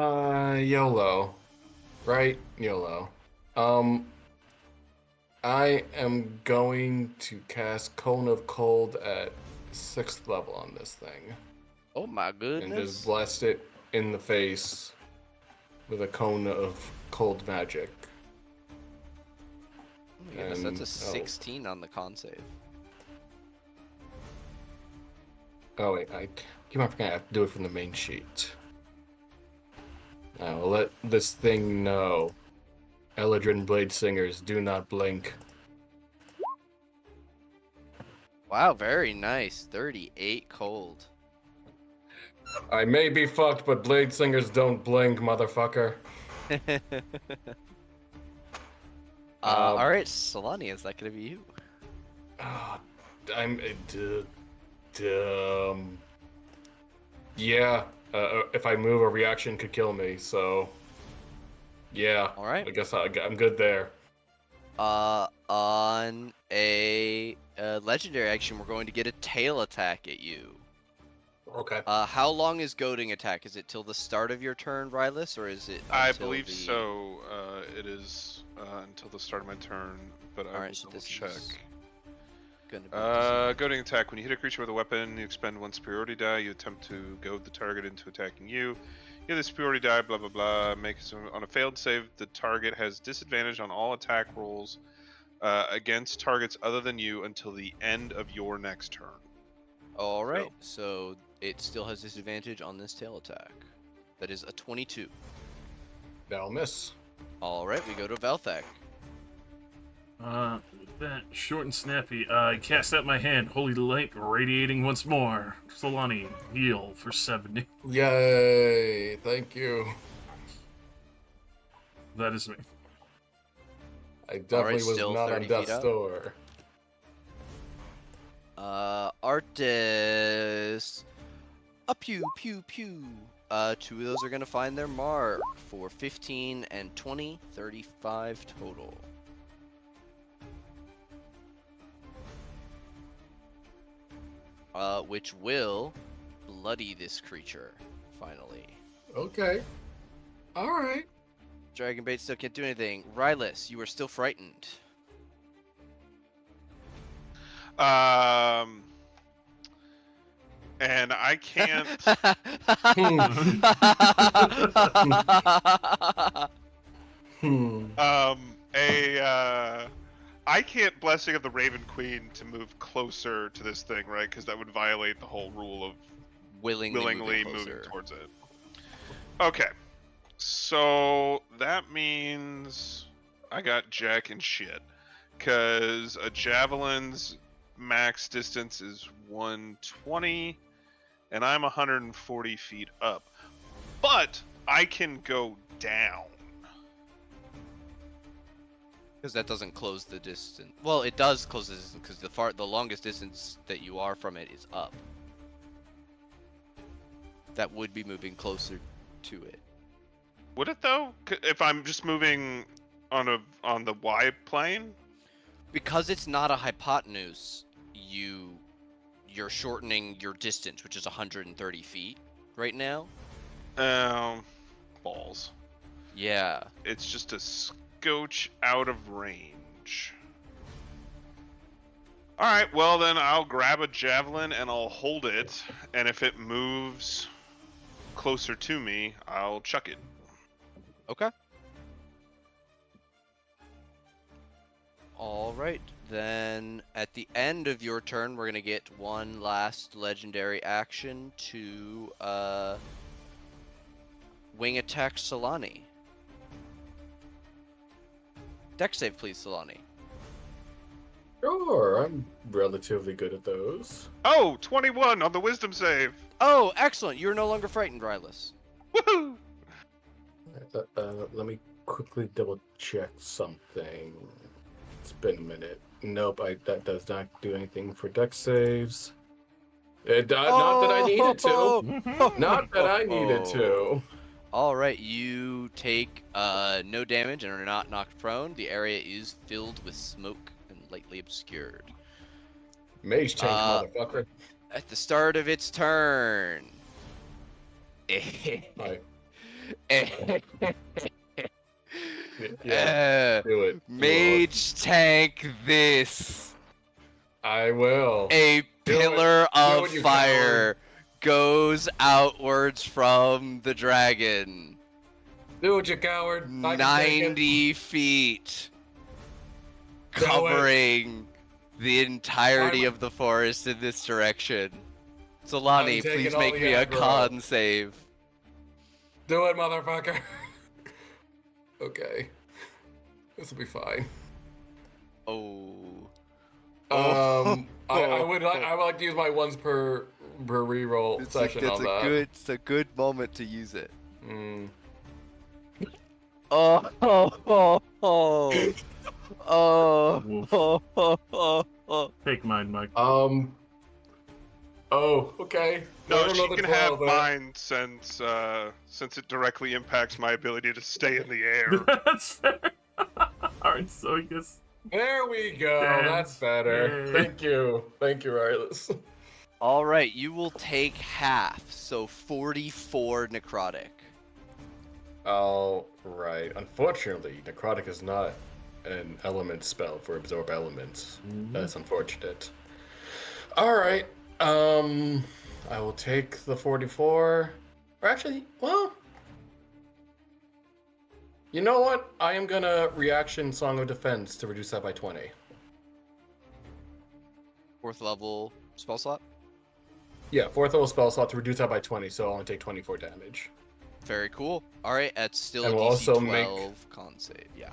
D: YOLO. Right? YOLO. I am going to cast Cone of Cold at 6th level on this thing.
A: Oh my
D: And
A: goodness.
D: just blast it in the face with a cone of cold magic.
A: Oh my goodness, that's a
D: and-
A: 16 on the con save.
D: Oh wait, I keep on forgetting I have to do it from the main sheet. I will let this thing know. Eladrin Blade Singers, do not blink.
A: Wow, very nice. 38 cold.
D: I may be fucked, but blade singers don't blink, motherfucker.
A: All right, Solani, is that gonna be you?
D: Ah, I'm. Um, yeah. If I move, a reaction could kill me. So, yeah.
A: All right.
D: I guess I'm good there.
A: On a legendary action, we're going to get a tail attack at you.
D: Okay.
A: How long is goading attack? Is it till the start of your turn, Rylus, or is it
B: I
A: until
B: believe
A: the...
B: so. It is until the start of my turn, but I will
A: Alright, so
B: double
A: this
B: check.
A: is gonna be disadvantage.
B: Goading attack. When you hit a creature with a weapon, you expend 1 superiority die. You attempt to goad the target into attacking you. You have the superiority die, blah blah blah. On a failed save, the target has disadvantage on all attack rolls against targets other than you until the end of your next turn.
A: Alright, so it still has disadvantage on this tail attack. That is a 22.
D: That'll miss.
A: Alright, we go to Velthak.
C: That short and snappy. I cast out my hand, holy light radiating once more. Solani, heal for 70.
D: Yay! Thank you.
C: That is me.
D: I definitely was
A: still
D: not
A: 30
D: on death's
A: feet up.
D: door.
A: Artis. A pew pew pew. 2 of those are gonna find their mark for 15 and 20, 35 total. Which will bloody this creature, finally.
D: Okay. Alright.
A: Dragonbait still can't do anything. Rylus, you are still frightened.
B: And I can't.
D: Hmm.
B: I can't Blessing of the Raven Queen to move closer to this thing, right? Because that would violate the whole rule of
A: willingly
B: moving
A: closer.
B: towards it. Okay, so that means I got jack and shit. Because a javelin's max distance is 120, and I'm 140 feet up. But I can go down.
A: Because that doesn't close the distance. Well, it does close the distance because the longest distance that you are from it is up. That would be moving closer to it.
B: Would it though? If I'm just moving on the Y plane?
A: Because it's not a hypotenuse, you're shortening your distance, which is 130 feet right now.
B: Balls.
A: Yeah.
B: It's just a scotch out of range. Alright, well then I'll grab a javelin and I'll hold it, and if it moves closer to me, I'll chuck it.
A: Okay. Alright, then at the end of your turn, we're gonna get one last legendary action to wing attack Solani. Dex save, please, Solani.
D: Sure, I'm relatively good at those.
B: Oh, 21 on the wisdom save.
A: Oh, excellent! You're no longer frightened, Rylus.
B: Woohoo!
D: Let me quickly double check something. It's been a minute. Nope, that does not do anything for dex saves. Not that I needed to. Not that I needed to.
A: Alright, you take no damage and are not knocked prone. The area is filled with smoke and lightly obscured.
D: Mage tank, motherfucker.
A: At the start of its turn.
D: Hi.
A: Yeah,
D: do it.
A: Mage tank this.
D: I will.
A: A pillar of
D: you
A: fire goes outwards from the dragon.
D: Do it, you coward.
A: 90 feet. Covering the entirety of the forest in this direction. Solani, please make me a con save.
D: Do it, motherfucker. Okay. This will be fine.
A: Oh.
D: I would like to use my once per reroll session on that.
A: It's a good moment to use it.
D: Mm.
A: Oh, oh, oh, oh,
C: Woof.
A: oh, oh, oh, oh.
C: Take mine, Mike.
D: Oh, okay.
B: No,
D: Roll
B: she
D: another
B: can
D: 12,
B: have mine since it directly impacts my ability to stay in the air.
C: That's fair. Alright, so I guess.
D: There we go.
C: Damn.
D: That's better.
C: Yay.
D: Thank you, Rilus.
A: All right, you will take half, so 44 necrotic.
D: All right. Unfortunately, necrotic is not an element spell for absorb elements. That's unfortunate. All right. I will take the 44. Or actually, well, you know what? I am gonna reaction Song of Defense to reduce that by 20.
A: 4th level spell slot.
D: Yeah, 4th level spell slot to reduce that by 20, so I'll only take 24 damage.
A: Very cool. All right, that's still
D: And
A: a
D: we'll
A: DC
D: also
A: 12 con save. Yeah.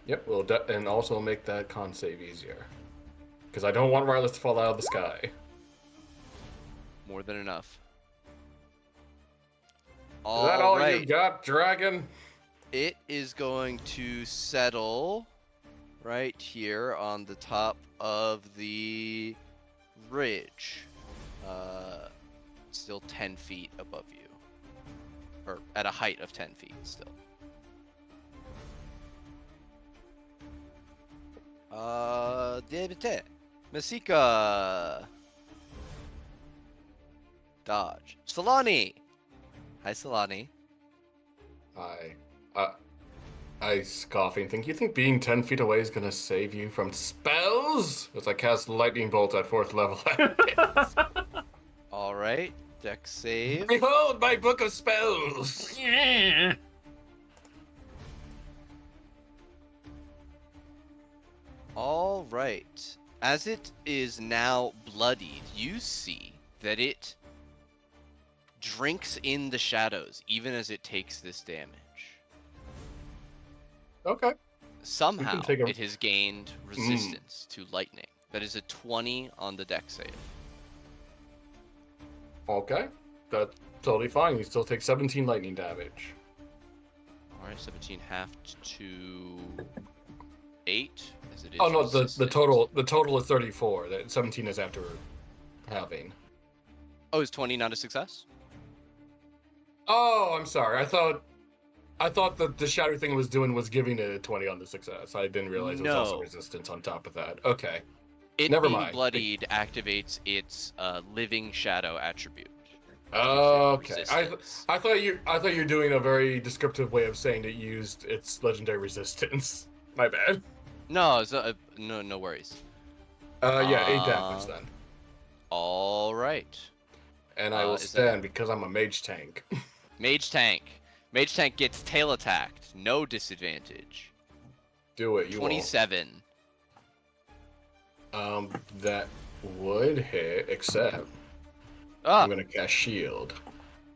D: Yep, and also make that con save easier. Because I don't want Rilus to fall out of the sky.
A: More than enough.
D: Is that all
A: right.
D: you got, Dragon?
A: It is going to settle right here on the top of the ridge. Still 10 feet above you. Or at a height of 10 feet still. Debite. Masika. Dodge. Solani. Hi, Solani.
D: I scoff and think, you think being 10 feet away is gonna save you from spells? As I cast lightning bolt at 4th level.
A: All right. Dex save.
D: Behold my book of spells!
C: Yeah.
A: All right. As it is now bloodied, you see that it drinks in the shadows, even as it takes this damage.
D: Okay.
A: Somehow,
D: take a-
A: it has gained resistance to lightning. That is a 20 on the dex save.
D: Okay. That's totally fine. You still take 17 lightning damage.
A: All right, 17 halved to 8, as it is
D: Oh no,
A: resistant.
D: the total is 34. That 17 is after halving.
A: Oh, is 20 not a success?
D: Oh, I'm sorry. I thought that the shadow thing it was doing was giving it a 20 on the success. I didn't realize it was also
A: No.
D: resistance on top of that. Okay.
A: It
D: Never
A: being
D: mind.
A: bloodied activates its living shadow attribute.
D: Okay.
A: Resistance.
D: I thought you were doing a very descriptive way of saying it used its legendary resistance. My bad.
A: No, no worries.
D: Yeah, 8 damage then.
A: All right.
D: And I will
A: is that-
D: stand because I'm a mage tank.
A: Mage Tank. Mage Tank gets tail attacked. No disadvantage.
D: Do it, you
A: 27.
D: won't. That would hit, except
A: Ah,
D: I'm gonna cast shield.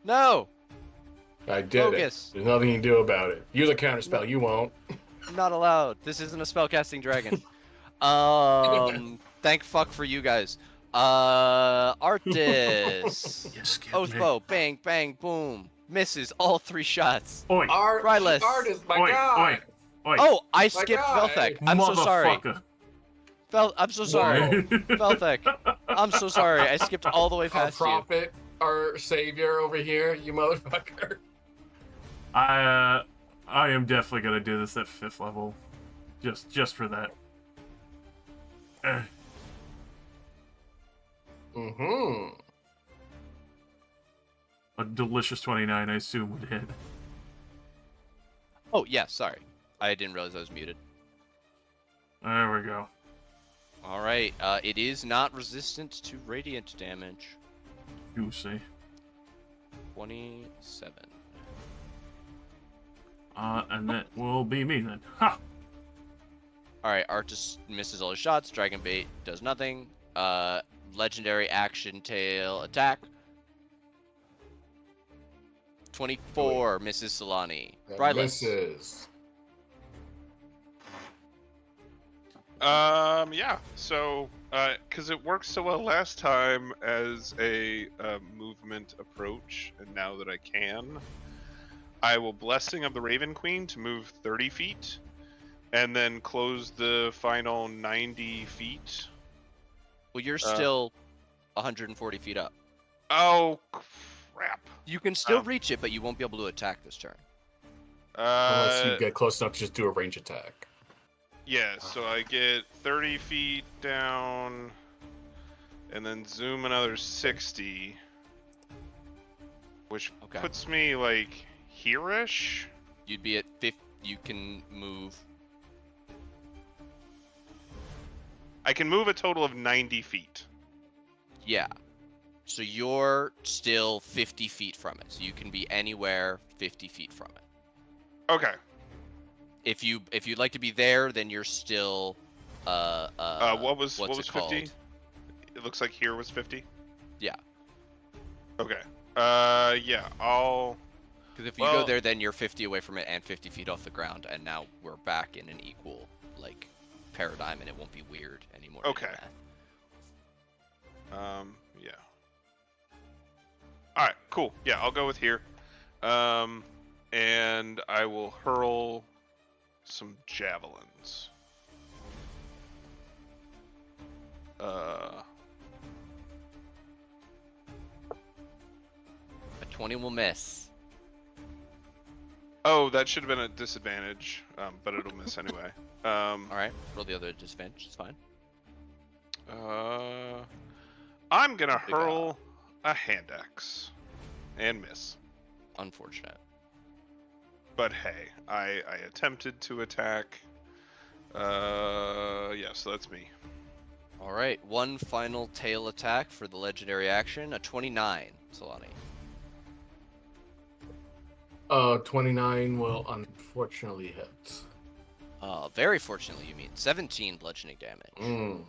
A: no!
D: I did
A: Focus.
D: it. There's nothing you can do about it. Use a counter spell. You won't.
A: I'm not allowed. This isn't a spellcasting dragon. Thank fuck for you guys. Artis.
C: You skipped
A: Oath
C: me.
A: bow. Bang, bang, boom. Misses all 3 shots.
C: Oi,
A: Rylus.
D: Artist, my
C: oi,
D: guy.
C: oi, oi.
A: Oh, I skipped
D: guy.
A: Velthek. I'm so sorry.
C: Motherfucker.
A: I'm so sorry.
D: Whoa.
A: Velthek. I'm so sorry. I skipped all the way
D: Our
A: past you.
D: prophet, our savior over here, you motherfucker.
C: I am definitely gonna do this at 5th level, just for that.
D: Mm-hmm.
C: A delicious 29, I assume, would hit.
A: Oh, yeah, sorry. I didn't realize I was muted.
C: There we go.
A: All right. It is not resistant to radiant damage.
C: You see.
A: 27.
C: And that will be me then. Ha!
A: All right. Artis misses all his shots. Dragon Bait does nothing. Legendary action tail attack. 24 misses Solani.
D: That
A: Rylus.
D: misses.
B: Yeah. So, because it worked so well last time as a movement approach, and now that I can, I will Blessing of the Raven Queen to move 30 feet, and then close the final 90 feet.
A: Well, you're
B: Uh,
A: still 140 feet up.
B: oh crap.
A: You can still reach it, but you won't be able to attack this turn.
D: Unless you
B: Uh,
D: get close enough to just do a range attack.
B: yeah. So I get 30 feet down, and then zoom another 60, which
A: Okay.
B: puts me like here-ish.
A: You'd be at 50. You can move.
B: I can move a total of 90 feet.
A: Yeah. So you're still 50 feet from it. So you can be anywhere 50 feet from it.
B: Okay.
A: If you'd like to be there, then you're still
B: What was
A: what's it
B: 50?
A: called?
B: It looks like here was 50.
A: Yeah.
B: Okay. Yeah. I'll.
A: Because if you go
B: Well,
A: there, then you're 50 away from it and 50 feet off the ground, and now we're back in an equal like paradigm, and it won't be weird anymore. to do
B: Okay.
A: math.
B: Yeah. All right. Cool. Yeah, I'll go with here. And I will hurl some javelins.
A: A 20 will miss.
B: Oh, that should have been a disadvantage, but it'll miss anyway.
A: All right. Roll the other disadvantage. It's fine.
B: I'm gonna
A: Big
B: hurl a hand axe and miss.
A: Unfortunate.
B: But hey, I attempted to attack. Yeah, so that's me.
A: All right. One final tail attack for the legendary action. A 29, Solani.
D: 29 will unfortunately hit.
A: Very fortunately, you mean 17 bludgeoning damage.
D: Mm.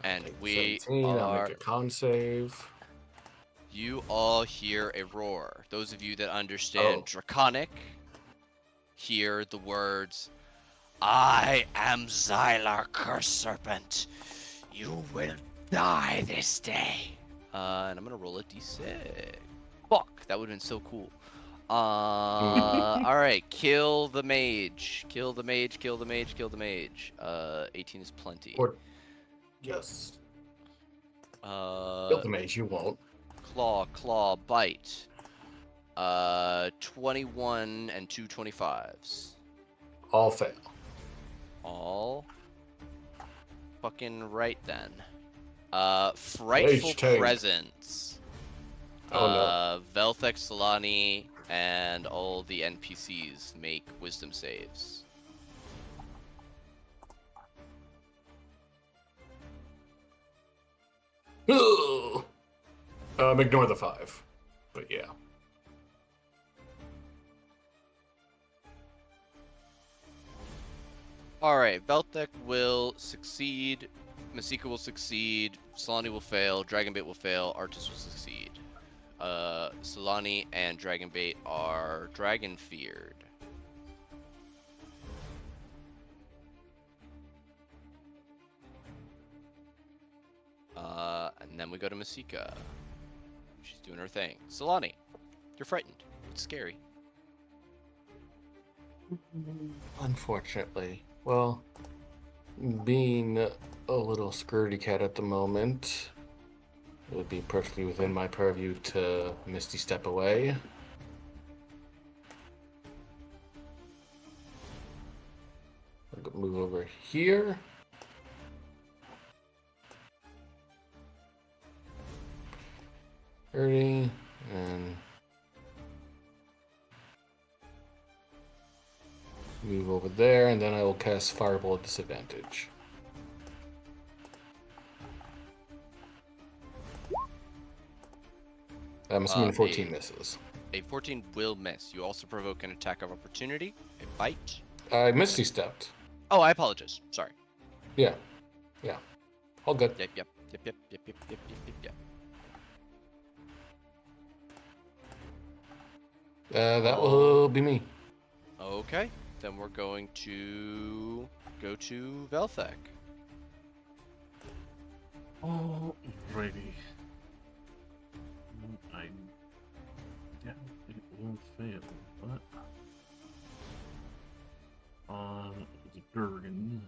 A: And
D: Take
A: we
D: 17, I'll
A: are.
D: make a con save.
A: You all hear a roar. Those of you that understand
D: Oh.
A: Draconic hear the words, I am Xylar, Cursed Serpent. You will die this day. And I'm going to roll a d6. Fuck, that would have been so cool. All right, kill the mage. Kill the mage, kill the mage, kill the mage. 18 is plenty.
D: Yes.
A: Uh,
D: Kill the mage, you won't.
A: claw, bite. 21 and 2 25s.
D: All fail.
A: All fucking right then. Frightful
D: Mage tank.
A: Presence.
D: Oh no.
A: Velthek, Solani, and all the NPCs make wisdom saves.
D: Ugh. Ignore the 5. But yeah.
A: Alright, Velthek will succeed, Masika will succeed, Solani will fail, Dragonbait will fail, Artis will succeed. Solani and Dragonbait are dragon feared. And then we go to Masika. She's doing her thing. Solani, you're frightened. It's scary.
D: Unfortunately. Well, being a little scaredy cat at the moment, it would be perfectly within my purview to Misty Step away. I'll move over here. And move over there, and then I will cast Fireball at disadvantage. I'm assuming 14 misses.
A: A 14 will miss. You also provoke an attack of opportunity, a bite.
D: I Misty Stepped.
A: Oh, I apologize. Sorry.
D: Yeah. All good.
A: Yep.
D: That will be me.
A: Okay. Then we're going to go to Velthek.
C: Alrighty. I doubt it will fail, but on the Durgan.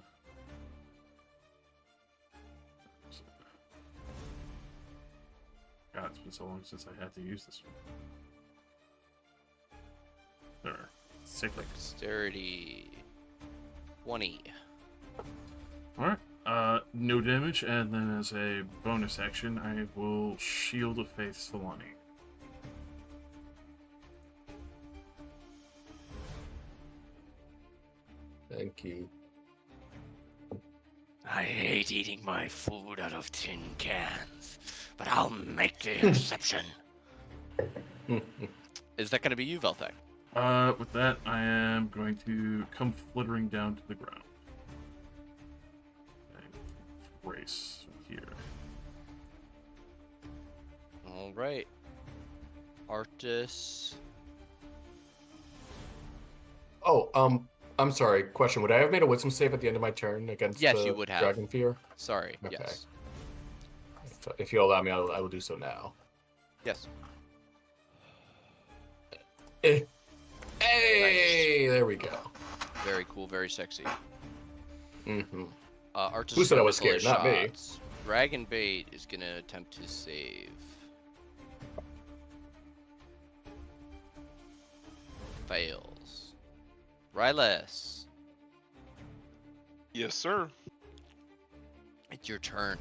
C: God, it's been so long since I had to use this one. There. Sickly.
A: Dexterity 20.
C: Alright. No damage, and then as a bonus action, I will Shield of Faith Solani.
D: Thank you.
A: I hate eating my food out of tin cans, but I'll make the exception. Is that going to be you, Velthek?
C: With that, I am going to come fluttering down to the ground. And race here.
A: All right. Arctis.
D: Oh, I'm sorry. Question: would I have made a Wisdom save at the end of my turn against
A: Yes,
D: the
A: you would have.
D: Dragon Fear?
A: Sorry.
D: Okay.
A: Yes.
D: If you allow me, I will do so now.
A: Yes.
D: Eh. Hey, there we go.
A: Very cool. Very sexy.
D: Mm-hmm.
A: Arctis
D: Who
A: is
D: said I
A: gonna
D: was
A: whistle his
D: scared? Not me.
A: shots. Dragon Bait is going to attempt to save. Fails. Rylas,
B: Yes, sir.
A: it's your turn.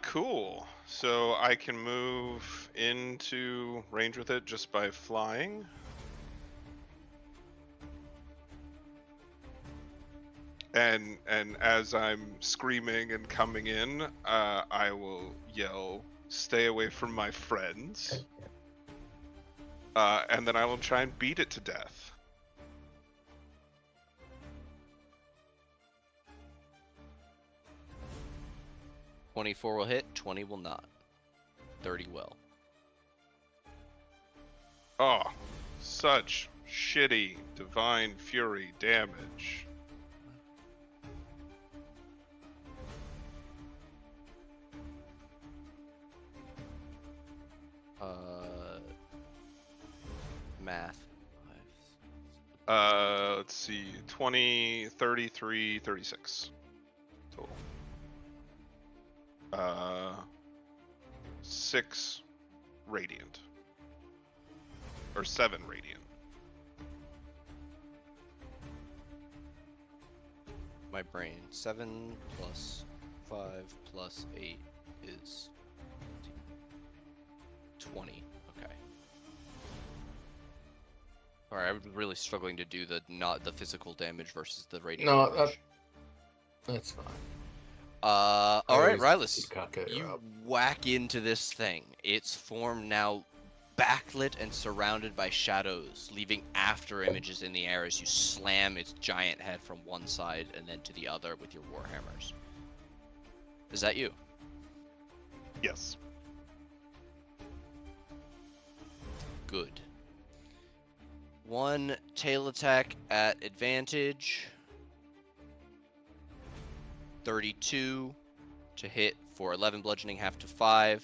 B: Cool. So I can move into range with it just by flying. And as I'm screaming and coming in, I will yell, "Stay away from my friends!" And then I will try and beat it to death.
A: "24 will hit, 20 will not. 30 will.
B: Oh, such shitty divine fury damage.
A: Math.
B: Let's see, 20, 33, 36 total. 6 radiant. Or 7 radiant.
A: My brain. 7 plus 5 plus 8 is 20. Okay. Alright, I'm really struggling to do not the physical damage versus the radiant
D: No,
A: damage.
D: that's fine.
A: Alright, Rylas.
D: You
A: You whack into this thing. Its form now backlit and surrounded by shadows, leaving after images in the air as you slam its giant head from one side and then to the other with your warhammers. Is that you?
B: Yes.
A: Good. One tail attack at advantage. 32 to hit for 11 bludgeoning, half to 5.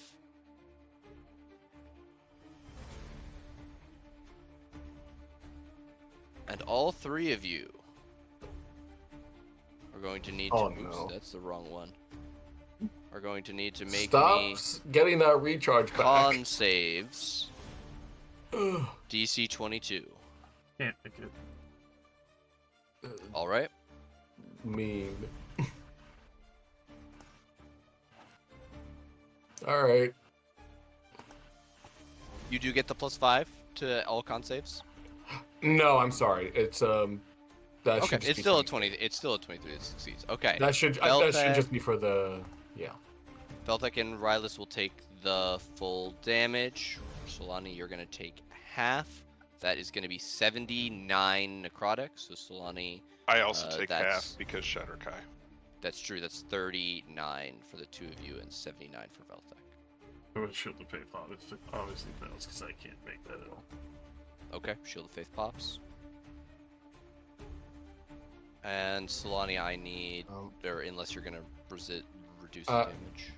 A: And all three of you are going to need to...
D: Oh,
A: Oops,
D: no.
A: that's the wrong one. Are going to need to make
D: Stop
A: me
D: getting that recharge back.
A: con saves. DC 22.
C: Can't make it.
A: All right.
D: Mean. All right.
A: You do get the +5 to all con saves.
D: No, I'm sorry. It's that
A: Okay,
D: should just
A: it's
D: be
A: still a
D: 23.
A: 20. It's still a 23 that succeeds. Okay.
D: That should
A: Velthek-
D: just be for the
A: Velthek and Rylas will take the full damage. Solani, you're going to take half. That is going to be 79 necrotic. So Solani,
B: I also take
A: that's-
B: half because Shatterkai.
A: that's true. That's 39 for the two of you and 79 for Velthek.
C: I would Shield of Faith obviously fails because I can't make that at all.
A: Okay, Shield of Faith pops. And Solani, I need,
D: Um,
A: or unless you're gonna reduce the
D: uh,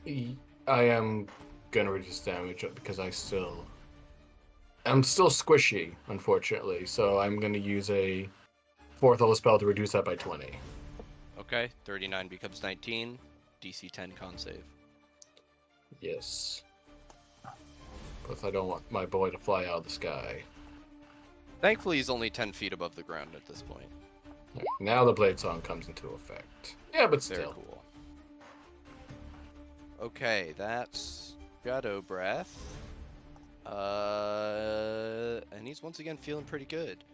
A: damage.
D: I am gonna reduce damage because I'm still squishy, unfortunately. So I'm gonna use a fourth level spell to reduce that by 20.
A: Okay, 39 becomes 19. DC 10 con save.
D: Yes. Plus, I don't want my boy to fly out of the sky.
A: Thankfully, he's only 10 feet above the ground at this point.
D: Right, now the blade song comes into effect. Yeah, but
A: Very
D: still.
A: cool. Okay, that's Shadow Breath. And he's once again feeling pretty good.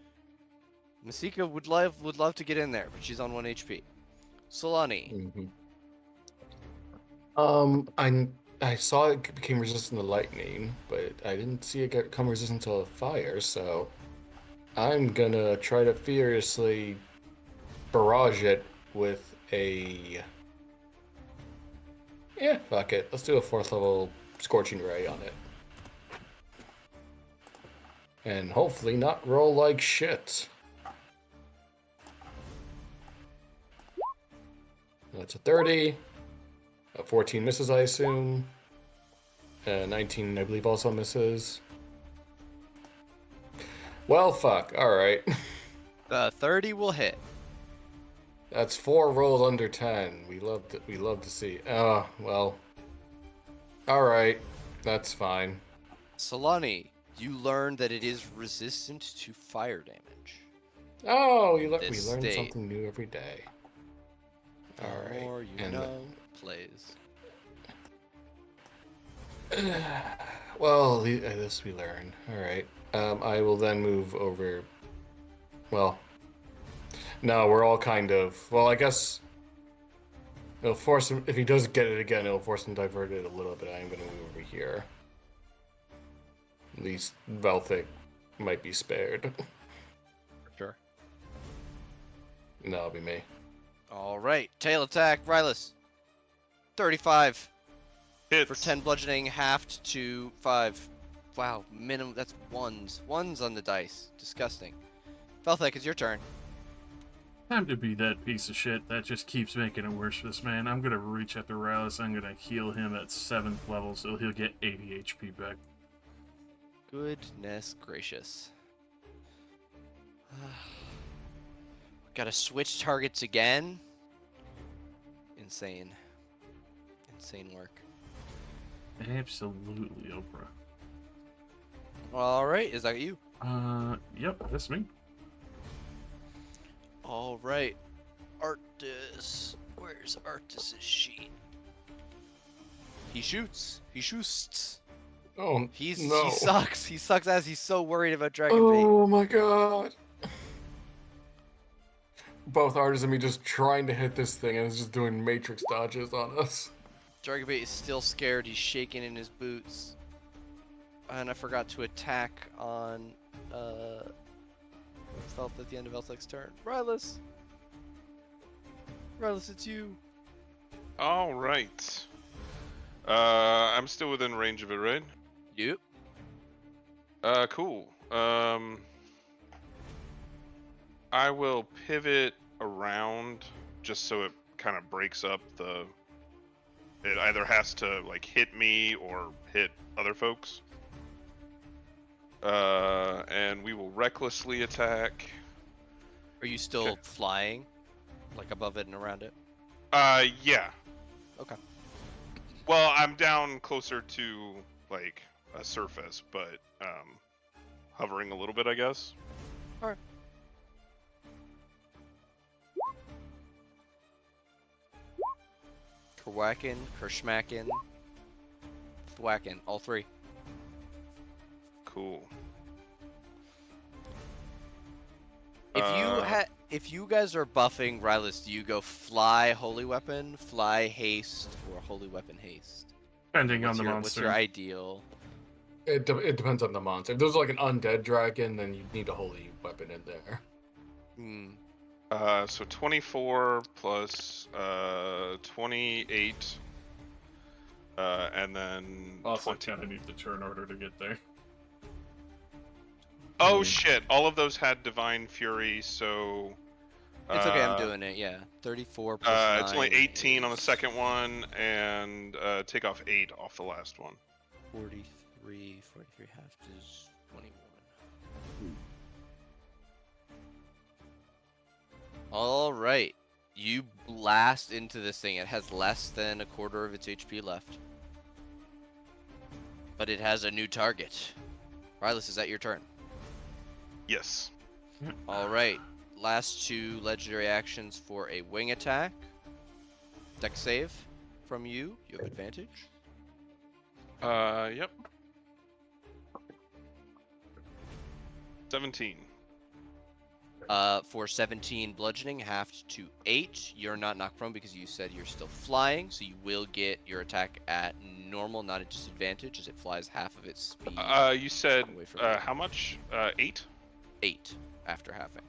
A: Masika would love to get in there, but she's on 1 HP. Solani.
D: Mm-hmm. I saw it became resistant to lightning, but I didn't see it become resistant to fire. So I'm gonna try to furiously barrage it with a. Yeah, fuck it. Let's do a fourth level scorching ray on it, and hopefully not roll like shit. That's a 30. A 14 misses, I assume. 19, I believe, also misses. Well, fuck. All right.
A: The 30 will hit.
D: That's 4 rolls under 10. We love to see. Well. All right. That's fine.
A: Solani, you learn that it is resistant to fire damage.
D: Oh, we
A: This
D: learn
A: state.
D: something new every day.
A: The
D: All right.
A: more you know, plays.
D: Well, this we learn. All right. I will then move over. Well, no, we're all kind of. Well, I guess it'll force him. If he does get it again, it'll force him to divert it a little bit. I'm going to move over here. At least Velthic might be spared.
A: Sure.
D: No, it'll be me.
A: All right, tail attack, Rylus. 35
B: Hits.
A: for 10 bludgeoning, halved to 5. Wow, minimum. That's ones. Ones on the dice. Disgusting. Velthek, it's your turn.
C: Time to be that piece of shit that just keeps making it worse for this man. I'm gonna reach at the Rallis. I'm gonna heal him at 7th level, so he'll get 80 HP back.
A: Goodness gracious. Gotta switch targets again. Insane. Insane work.
C: Absolutely, Oprah.
A: All right, is that you?
C: Yep, that's me.
A: All right, Arctis. Where's Arctis's sheet? He shoots. He shoots.
D: Oh, no.
A: He sucks. He sucks as he's so worried about Dragon Bait.
D: Oh my god. Both artists and me just trying to hit this thing, and it's just doing matrix dodges on us.
A: Dragon Bait is still scared. He's shaking in his boots. And I forgot to attack on Felth at the end of Elthek's turn. Rylus! Rylus, it's you.
B: All right. I'm still within range of it, right?
A: You?
B: Cool. I will pivot around just so it kind of breaks up the. It either has to like hit me or hit other folks. And we will recklessly attack.
A: Are you still flying? Like above it and around it?
B: Yeah.
A: Okay.
B: Well, I'm down closer to like a surface, but hovering a little bit, I guess.
A: Alright. Kerwhacken, Kerschmacken, Thwacken, all three.
B: Cool.
A: If you guys are buffing Rylus, do you go fly holy weapon, fly haste, or holy weapon haste?
C: Depending on the
A: What's
C: monster.
A: your ideal?
D: It depends on the monster. If there's like an undead dragon, then you need a holy weapon in there.
A: Hmm.
B: So 24 plus 28, and then
C: Also,
B: 20.
C: kind of need the turn order to get there.
B: Oh shit! All of those had divine fury, so
A: It's okay, I'm doing it, yeah. 34 plus 9
B: It's only 18 on the
A: is
B: second one, and take off 8 off the last one.
A: 43. 43 half is 21. All right. You blast into this thing. It has less than a quarter of its HP left. But it has a new target. Rylus, is that your turn?
B: Yes.
A: All right. Last 2 legendary actions for a wing attack. Dex save from you. You have advantage.
B: Yep. 17.
A: For 17 bludgeoning, halved to 8. You're not knocked prone because you said you're still flying, so you will get your attack at normal, not a disadvantage, as it flies half of its speed
B: You said
A: away from you.
B: how much? 8?
A: 8 after halving.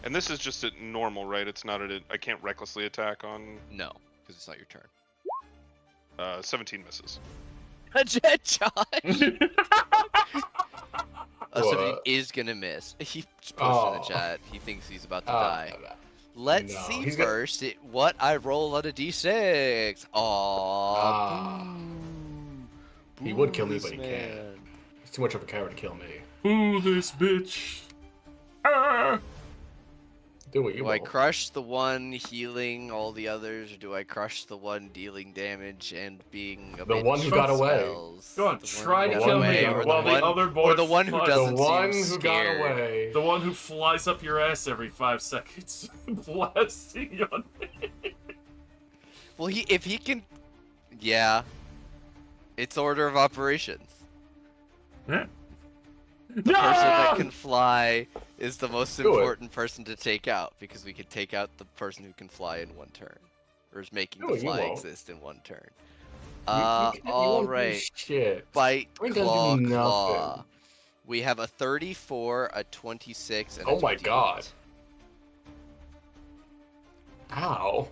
B: And this is just at normal, right? It's not at I can't recklessly attack on.
A: No, because it's not your turn.
B: 17 misses.
A: A jet Josh! So he
D: What?
A: is gonna miss. He just posted in the
D: Oh.
A: chat. He thinks he's about to die.
D: no.
A: Let's
D: No,
A: see
D: he's got-
A: first what I roll on a d6. Aww.
D: Ah. He would kill me,
A: this
D: but he can't.
A: man.
D: He's too much of a coward to kill me.
C: Ooh, this bitch. Ah!
D: Do what you
A: Do I
D: will.
A: crush the one healing all the others, or do I crush the one dealing damage and being a
D: The
A: bitch
D: one who
A: with
D: got away.
A: spells?
C: Go on,
A: The one
C: try
A: who
C: to
A: got
C: kill
A: away,
C: me
A: or
C: while
A: the
C: the
A: one,
C: other boy
A: or the one who
C: flies-
A: doesn't
D: the one
A: seem
D: who
A: scared.
D: got away.
C: The one who flies up your ass every 5 seconds, blasting on me.
A: Well, if he can, yeah, it's order of operations.
C: Yeah.
A: The person that can fly is the most
D: Do it.
A: important person to take out, because we could take out the person who can fly in one turn, or is making
D: No,
A: the
D: you
A: fly
D: won't.
A: exist in one turn.
D: You won't do
A: All right.
D: shit.
A: Bite,
D: You ain't gonna
A: claw,
D: do
A: claw.
D: nothing.
A: We have a 34, a 26, and a
D: Oh my
A: 28.
D: God. Ow.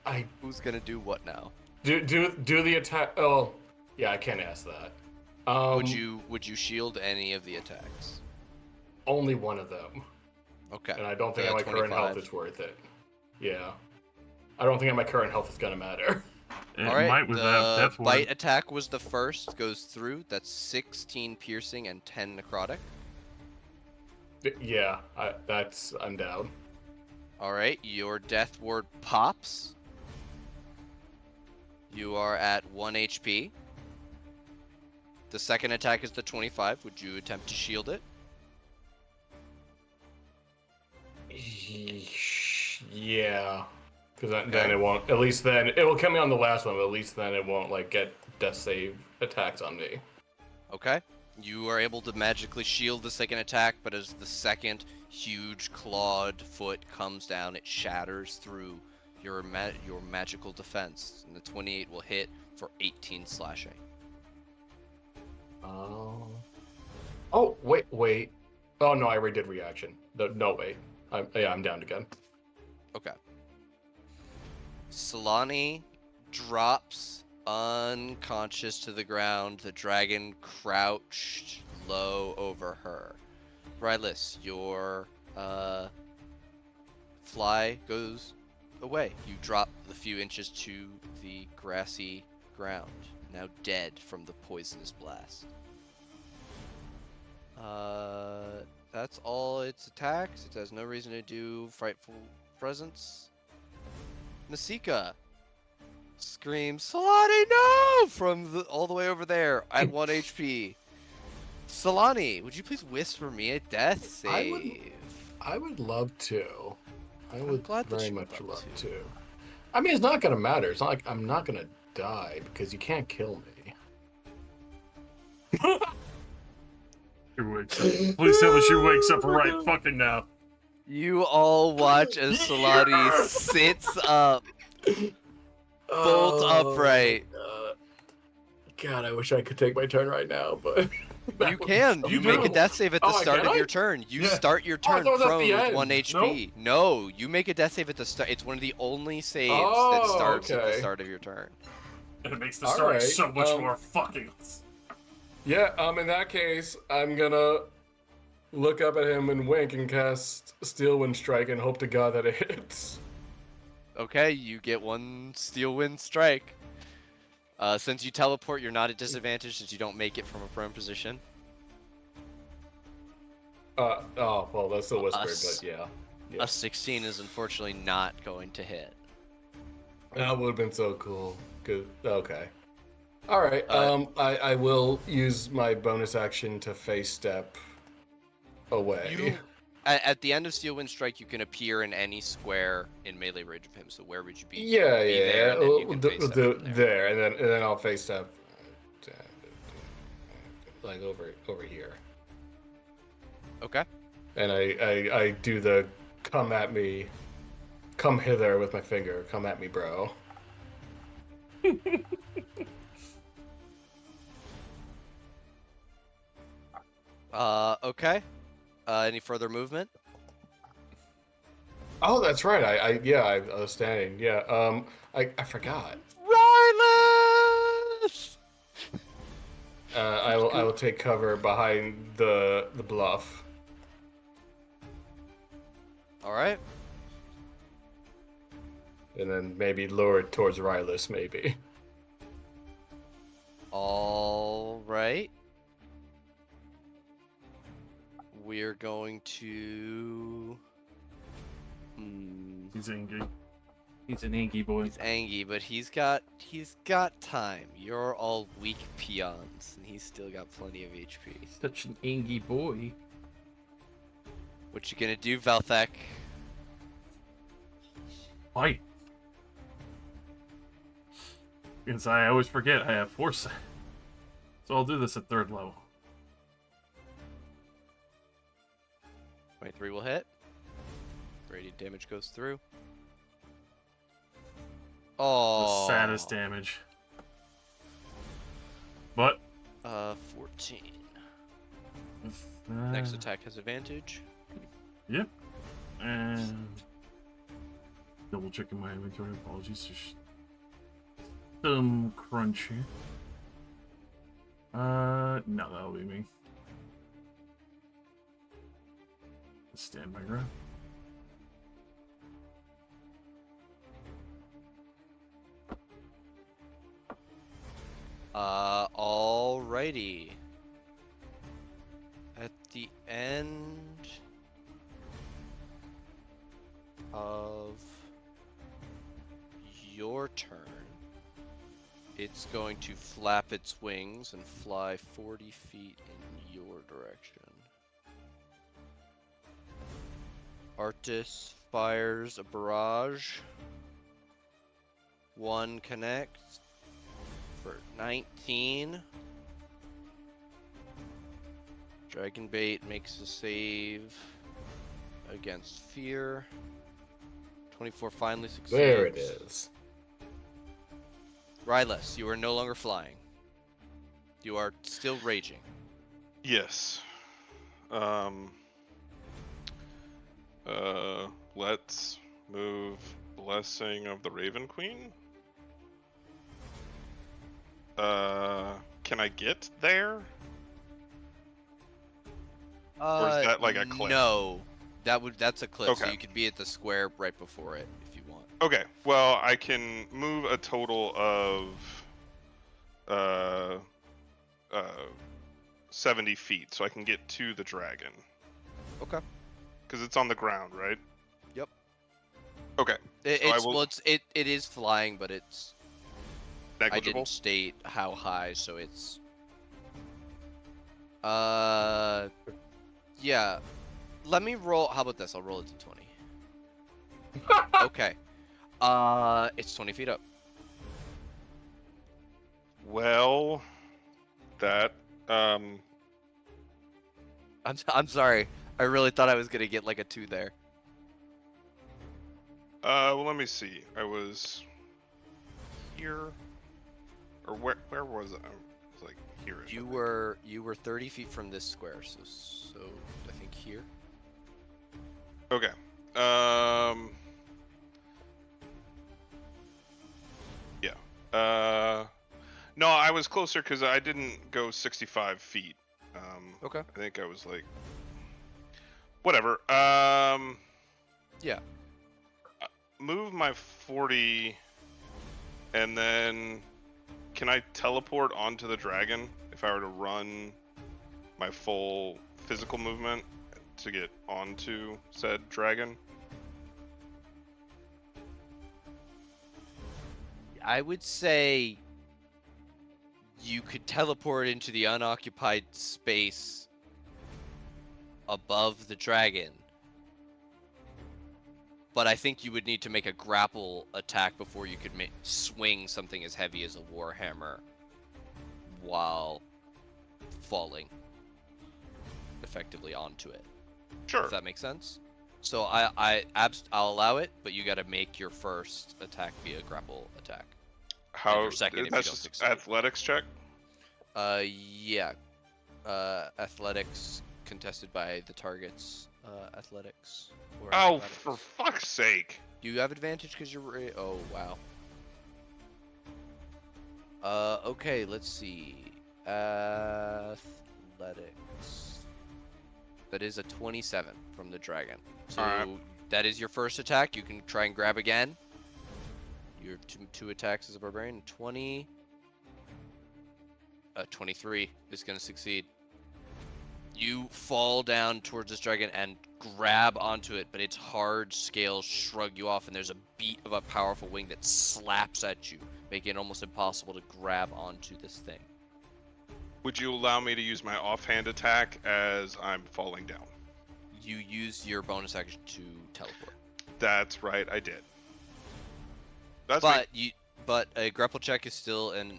D: I
A: Who's gonna do what now?
D: do the attack. Oh, yeah, I can't ask that.
A: Would you shield any of the attacks?
D: Only one of them,
A: Okay.
D: and I don't think
A: The
D: at my current health
A: 25.
D: it's worth it. Yeah, I don't think at my current health it's gonna matter.
C: It
A: All right.
C: might with that
A: The
C: death
A: bite
C: ward.
A: attack was the first. Goes through. That's 16 piercing and 10 necrotic.
D: Yeah, I'm down.
A: All right. Your death ward pops. You are at 1 HP. The second attack is the 25. Would you attempt to shield it?
D: Yeah, because then
A: Okay.
D: it won't. At least then it will come in on the last one. But at least then it won't like get death save attacks on me.
A: Okay. You are able to magically shield the second attack, but as the second huge clawed foot comes down, it shatters through your magical defense, and the 28 will hit for 18 slashing.
D: Oh. Oh wait. Oh no, I already did reaction. No way. I'm down again.
A: Okay. Solani drops unconscious to the ground, the dragon crouched low over her. Rylus, your fly goes away. You drop the few inches to the grassy ground, now dead from the poisonous blast. That's all its attacks. It has no reason to do Frightful Presence. Nasika screams, Solani, no! From all the way over there at 1 HP. Solani, would you please whisper me a death save?
D: I would love to. I
A: I'm
D: would
A: glad that
D: very
A: you would
D: much
A: love
D: love
A: to.
D: to. I mean, it's not gonna matter. It's not like I'm not gonna die because you can't kill me.
C: She wakes up. Please tell me she wakes up right fucking now.
A: You all watch as Solani sits up, bolt upright.
D: God, I wish I could take my turn right now, but that
A: You
D: would
A: can.
D: be
A: You
D: so
A: make a
D: cool.
A: death save at the
D: Oh,
A: start
D: can
A: of
D: I?
A: your turn. You
C: Yeah.
A: start your
D: Oh, I
A: turn
D: thought it was at
A: prone
D: the
A: with
D: end.
A: 1 HP. No, you make a death save at the start. It's one of the only saves that
D: Oh,
A: starts at the
D: okay.
A: start of your turn.
C: And it makes the
D: All
C: story
D: right,
C: so much more fucking.
D: Yeah, in that case, I'm gonna look up at him and wink and cast Steel Wind Strike and hope to God that it hits.
A: Okay, you get one Steel Wind Strike. Since you teleport, you're not at disadvantage since you don't make it from a prone position.
D: Oh, well, that's still
A: A,
D: whispered, but
A: s-
D: yeah.
A: a
D: Yeah.
A: 16 is unfortunately not going to hit.
D: That would have been so cool. Good. Okay. All right.
A: Uh,
D: I will use my bonus action to face step away.
A: you at the end of Steel Wind Strike, you can appear in any square in melee range of him. So where would you be?
D: Yeah,
A: Be there,
D: yeah.
A: and then you
D: We'll
A: can
D: do,
A: face
D: we'll
A: step
D: do
A: from there.
D: there, and then I'll face step like over here,
A: Okay.
D: and I do the come at me, come hither with my finger, come at me, bro.
A: Okay. Any further movement?
D: Oh, that's right. I was standing. Yeah. I forgot.
A: Rylus!
D: I will take cover behind the bluff.
A: All right.
D: And then maybe lure it towards Rylus, maybe.
A: All right. We're going to.
C: He's angry. He's an angry boy.
A: He's angry, but he's got time. You're all weak peons, and he's still got plenty of HP.
C: Such an angry boy.
A: What you gonna do, Valthek?
C: Fight. Because I always forget I have foresight. So I'll do this at 3rd level.
A: 23 will hit. Radiant damage goes through. Oh.
C: The saddest damage. But
A: 14.
C: uh,
A: Next attack has advantage.
C: Yep. And double checking my inventory. Apologies. There's some crunch here. No, that'll be me. Stand my ground.
A: Alrighty. At the end of your turn, it's going to flap its wings and fly 40 feet in your direction. Artis fires a barrage. One connects for 19. Dragonbait makes a save against fear. 24 finally succeeds.
D: There it is.
A: Rylus, you are no longer flying. You are still raging.
B: Yes. Let's move Blessing of the Raven Queen. Can I get there? Or is that like a cliff?
A: No. That's a cliff, so
B: Okay.
A: you could be at the square right before it if you want.
B: Okay, well, I can move a total of uh, uh, 70 feet, so I can get to the dragon.
A: Okay.
B: Because it's on the ground, right?
A: Yep.
B: Okay. So I will...
A: it is flying, but it's I
B: Negligible?
A: didn't state how high, so it's yeah. Let me roll. How about this? I'll roll a d20. Okay. It's 20 feet up.
B: Well, that
A: I'm sorry. I really thought I was gonna get like a 2 there.
B: well, let me see. I was here, or where was I? I was like here.
A: You were 30 feet from this square, so I think here.
B: Okay. Yeah. No, I was closer because I didn't go 65 feet.
A: Okay.
B: I think I was like, whatever.
A: Yeah.
B: Move my 40, and then can I teleport onto the dragon if I were to run my full physical movement to get onto said dragon?
A: I would say you could teleport into the unoccupied space above the dragon. But I think you would need to make a grapple attack before you could swing something as heavy as a warhammer while falling effectively onto it.
B: Sure.
A: If that makes sense. So I'll allow it, but you got to make your first attack be a grapple attack.
B: How?
A: your second if you
B: That's
A: don't
B: just
A: succeed.
B: athletics check.
A: Yeah. Athletics contested by the target's athletics. Or
B: Oh,
A: athletics.
B: for fuck's sake!
A: Do you have advantage because you're? Oh wow. Okay. Let's see. Athletics. That is a 27 from the dragon. So
B: Alright.
A: that is your first attack. You can try and grab again. Your two attacks as a barbarian. 23 is going to succeed. You fall down towards this dragon and grab onto it, but its hard scales shrug you off, and there's a beat of a powerful wing that slaps at you, making it almost impossible to grab onto this thing.
B: Would you allow me to use my offhand attack as I'm falling down?
A: You use your bonus action to teleport.
B: That's right, I did. That's
A: But a grapple check is still an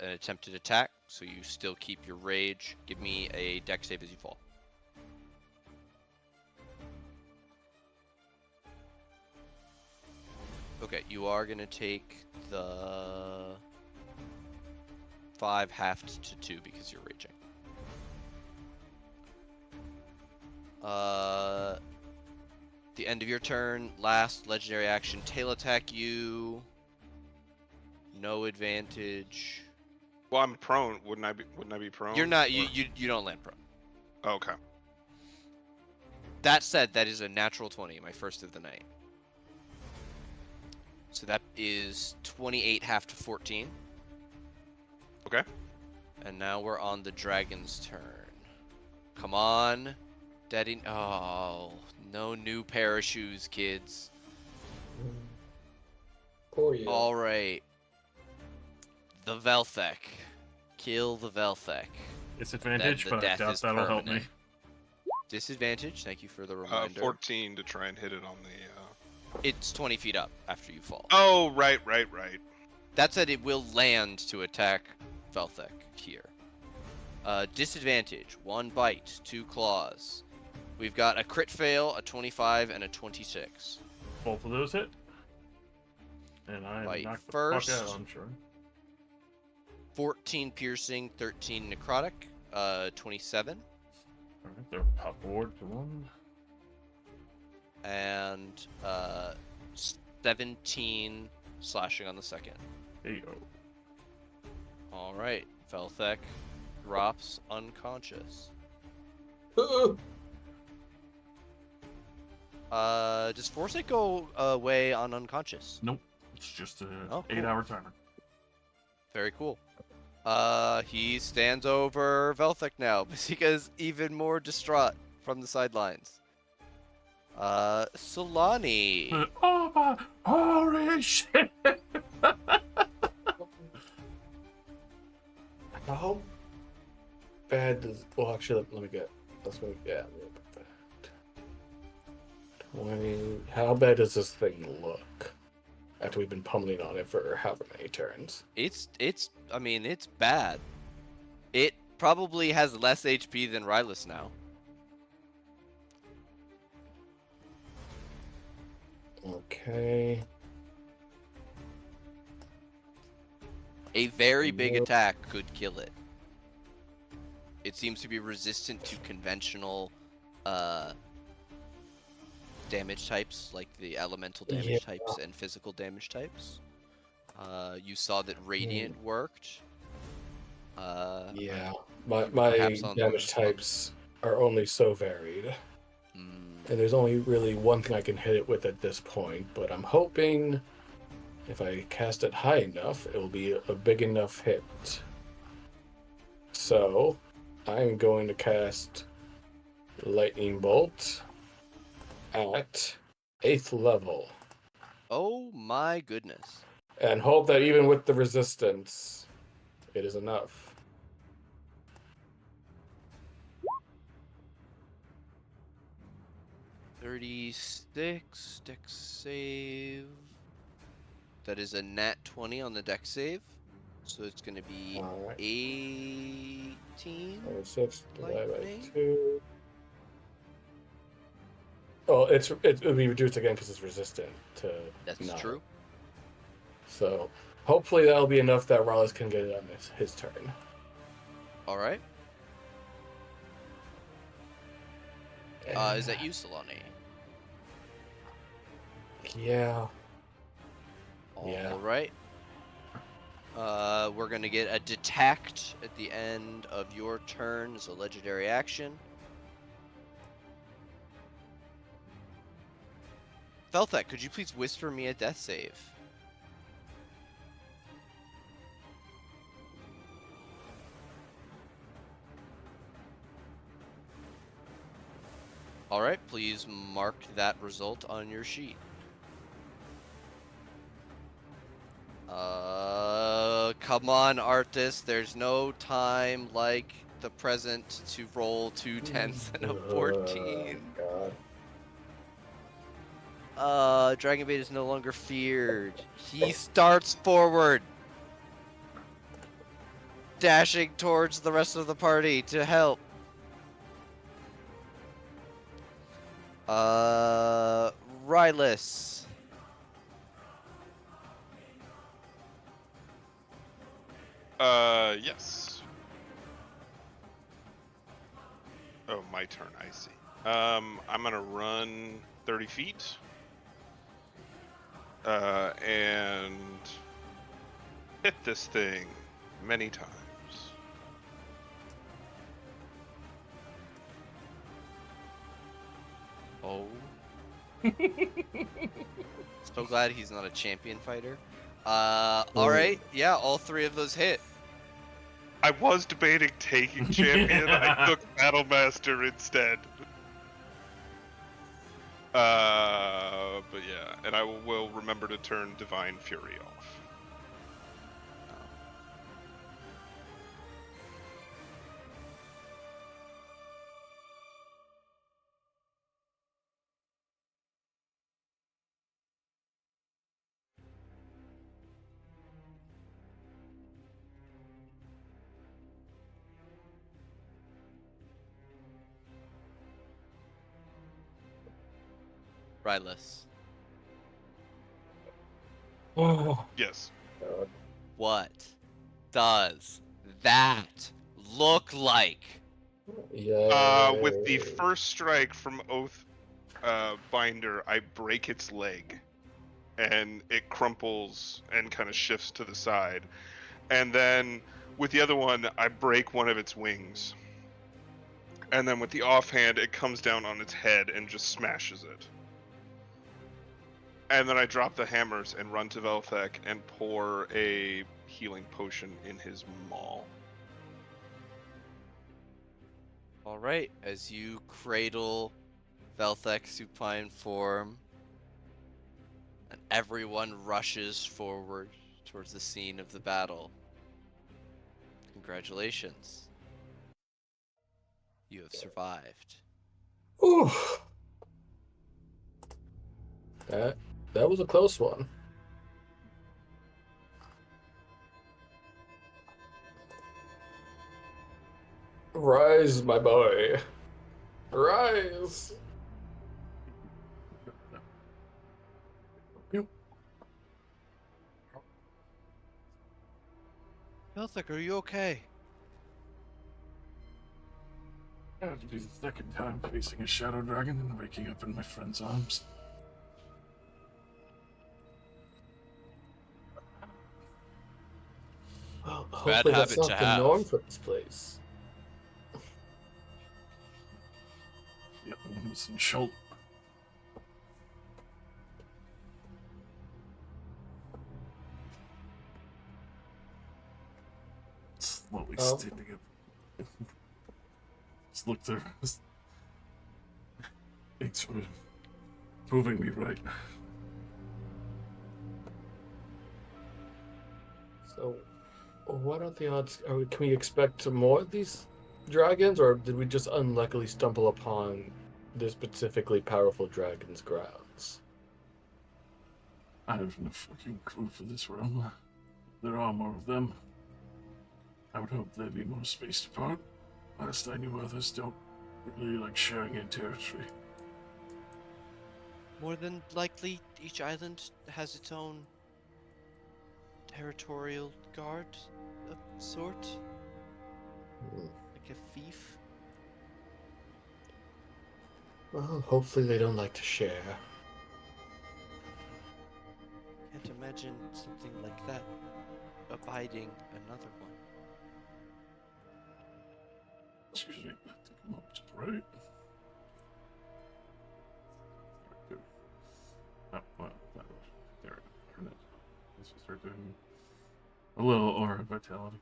A: attempted attack, so you still keep your rage. Give me a dex save as you fall. Okay, you are gonna take the 5 halved to 2 because you're raging. The end of your turn, last legendary action, tail attack you. No advantage.
B: Well, I'm prone. Wouldn't I be prone?
A: You're not.
B: Or-
A: You don't land prone.
B: Okay.
A: That said, that is a natural 20, my first of the night. So that is 28 half to 14.
B: Okay.
A: And now we're on the dragon's turn. Come on, Daddy. Oh, no new pair of shoes, kids.
E: Poor you.
A: All right. The Velthek. Kill the Velthek.
C: Disadvantage,
A: the
C: but I
A: death
C: doubt
A: is
C: that'll help me.
A: permanent. Disadvantage. Thank you for the reminder.
B: 14 to try and hit it on the.
A: It's 20 feet up after you fall.
B: Oh, right.
A: That said, it will land to attack Velthek here. Disadvantage. 1 bite, 2 claws. We've got a crit fail, a 25, and a 26.
C: Both of those hit. And I
A: Bite
C: knocked the
A: first.
C: fuck out, I'm sure.
A: 14 piercing, 13 necrotic, 27.
C: Alright, they're pop forward to 1.
A: And 17 slashing on the second.
C: Ayo.
A: All right, Velthek drops unconscious. Does Foresight go away on unconscious?
C: Nope. It's just a
A: Oh, cool.
C: 8-hour timer.
A: Very cool. He stands over Velthek now. Basika's even more distraught from the sidelines. Solani.
C: Oh my holy shit!
E: How bad does? Well, actually, let me get. Let's move. Yeah, let me put that. 20. How bad does this thing look? After we've been pummeling on it for however many turns.
A: I mean, it's bad. It probably has less HP than Rylus now.
E: Okay.
A: A very big
E: Nope.
A: attack could kill it. It seems to be resistant to conventional damage types, like the elemental damage
E: Yeah.
A: types and physical damage types. You saw that Radiant worked.
E: Yeah,
A: you
E: my
A: perhaps on
E: damage
A: the
E: types are only so varied,
A: mm,
E: and there's only really one thing I can hit it with at this point. But I'm hoping if I cast it high enough, it will be a big enough hit. So I'm going to cast Lightning Bolt at 8th level,
A: oh my goodness.
E: and hope that even with the resistance, it is enough.
A: 36 dex save. That is a nat 20 on the dex save. So it's going to be
E: All right.
A: 18
E: 26 divided by
A: lightning.
E: 2. Oh, it'll be reduced again because it's resistant to
A: That's
E: 9.
A: true.
E: So hopefully that'll be enough that Raleigh can get it on his turn.
A: All right. Is that
E: And-
A: you, Solani?
E: Yeah.
A: All
E: Yeah.
A: right. We're gonna get a detect at the end of your turn as a legendary action. Felthek, could you please whisper me a death save? All right, please mark that result on your sheet. Come on, artist. There's no time like the present to roll 2 10s and a 14.
E: God.
A: Dragonbait is no longer feared. He starts forward, dashing towards the rest of the party to help. Rylus.
B: Yes. Oh, my turn. I see. I'm gonna run 30 feet. And hit this thing many times.
A: Oh. So glad he's not a champion fighter. Alright. Yeah, all 3 of those hit.
B: I was debating taking champion. I took Battlemaster instead. But yeah, and I will remember to turn Divine Fury off.
A: Rylus.
E: Oh,
B: Yes.
E: God.
A: What does that look like?
E: Yeah.
B: With the first strike from Oath Binder, I break its leg, and it crumples and kind of shifts to the side. And then with the other one, I break one of its wings. And then with the offhand, it comes down on its head and just smashes it. And then I drop the hammers and run to Velthek and pour a healing potion in his maw.
A: Alright, as you cradle Velthek's supine form, and everyone rushes forward towards the scene of the battle. Congratulations. You have survived.
E: Ooh. That was a close one. Rise, my boy. Rise.
A: Velthek, are you okay?
C: That would be the second time facing a shadow dragon and waking up in my friend's arms.
A: bad
E: hopefully that's
A: habit to
E: not the norm
A: have.
E: for this place.
C: Yep, I'm missing shoulder. Slowly
E: Um,
C: standing up. Just look there. Thanks for proving me right.
E: So, what are the odds? Can we expect more of these dragons, or did we just unluckily stumble upon this specifically powerful dragon's grounds?
C: I have no fucking clue for this realm. There are more of them. I would hope they'd be more spaced apart. Last I knew, others don't really like sharing in territory.
A: More than likely, each island has its own territorial guard of sort,
E: Hmm.
A: like a fief.
E: Well, hopefully they don't like to share.
A: Can't imagine something like that abiding another one.
C: Excuse me. Take a moment to pray. Good. Oh, well, that was there. Turn it. Let's just start doing a little aura of vitality.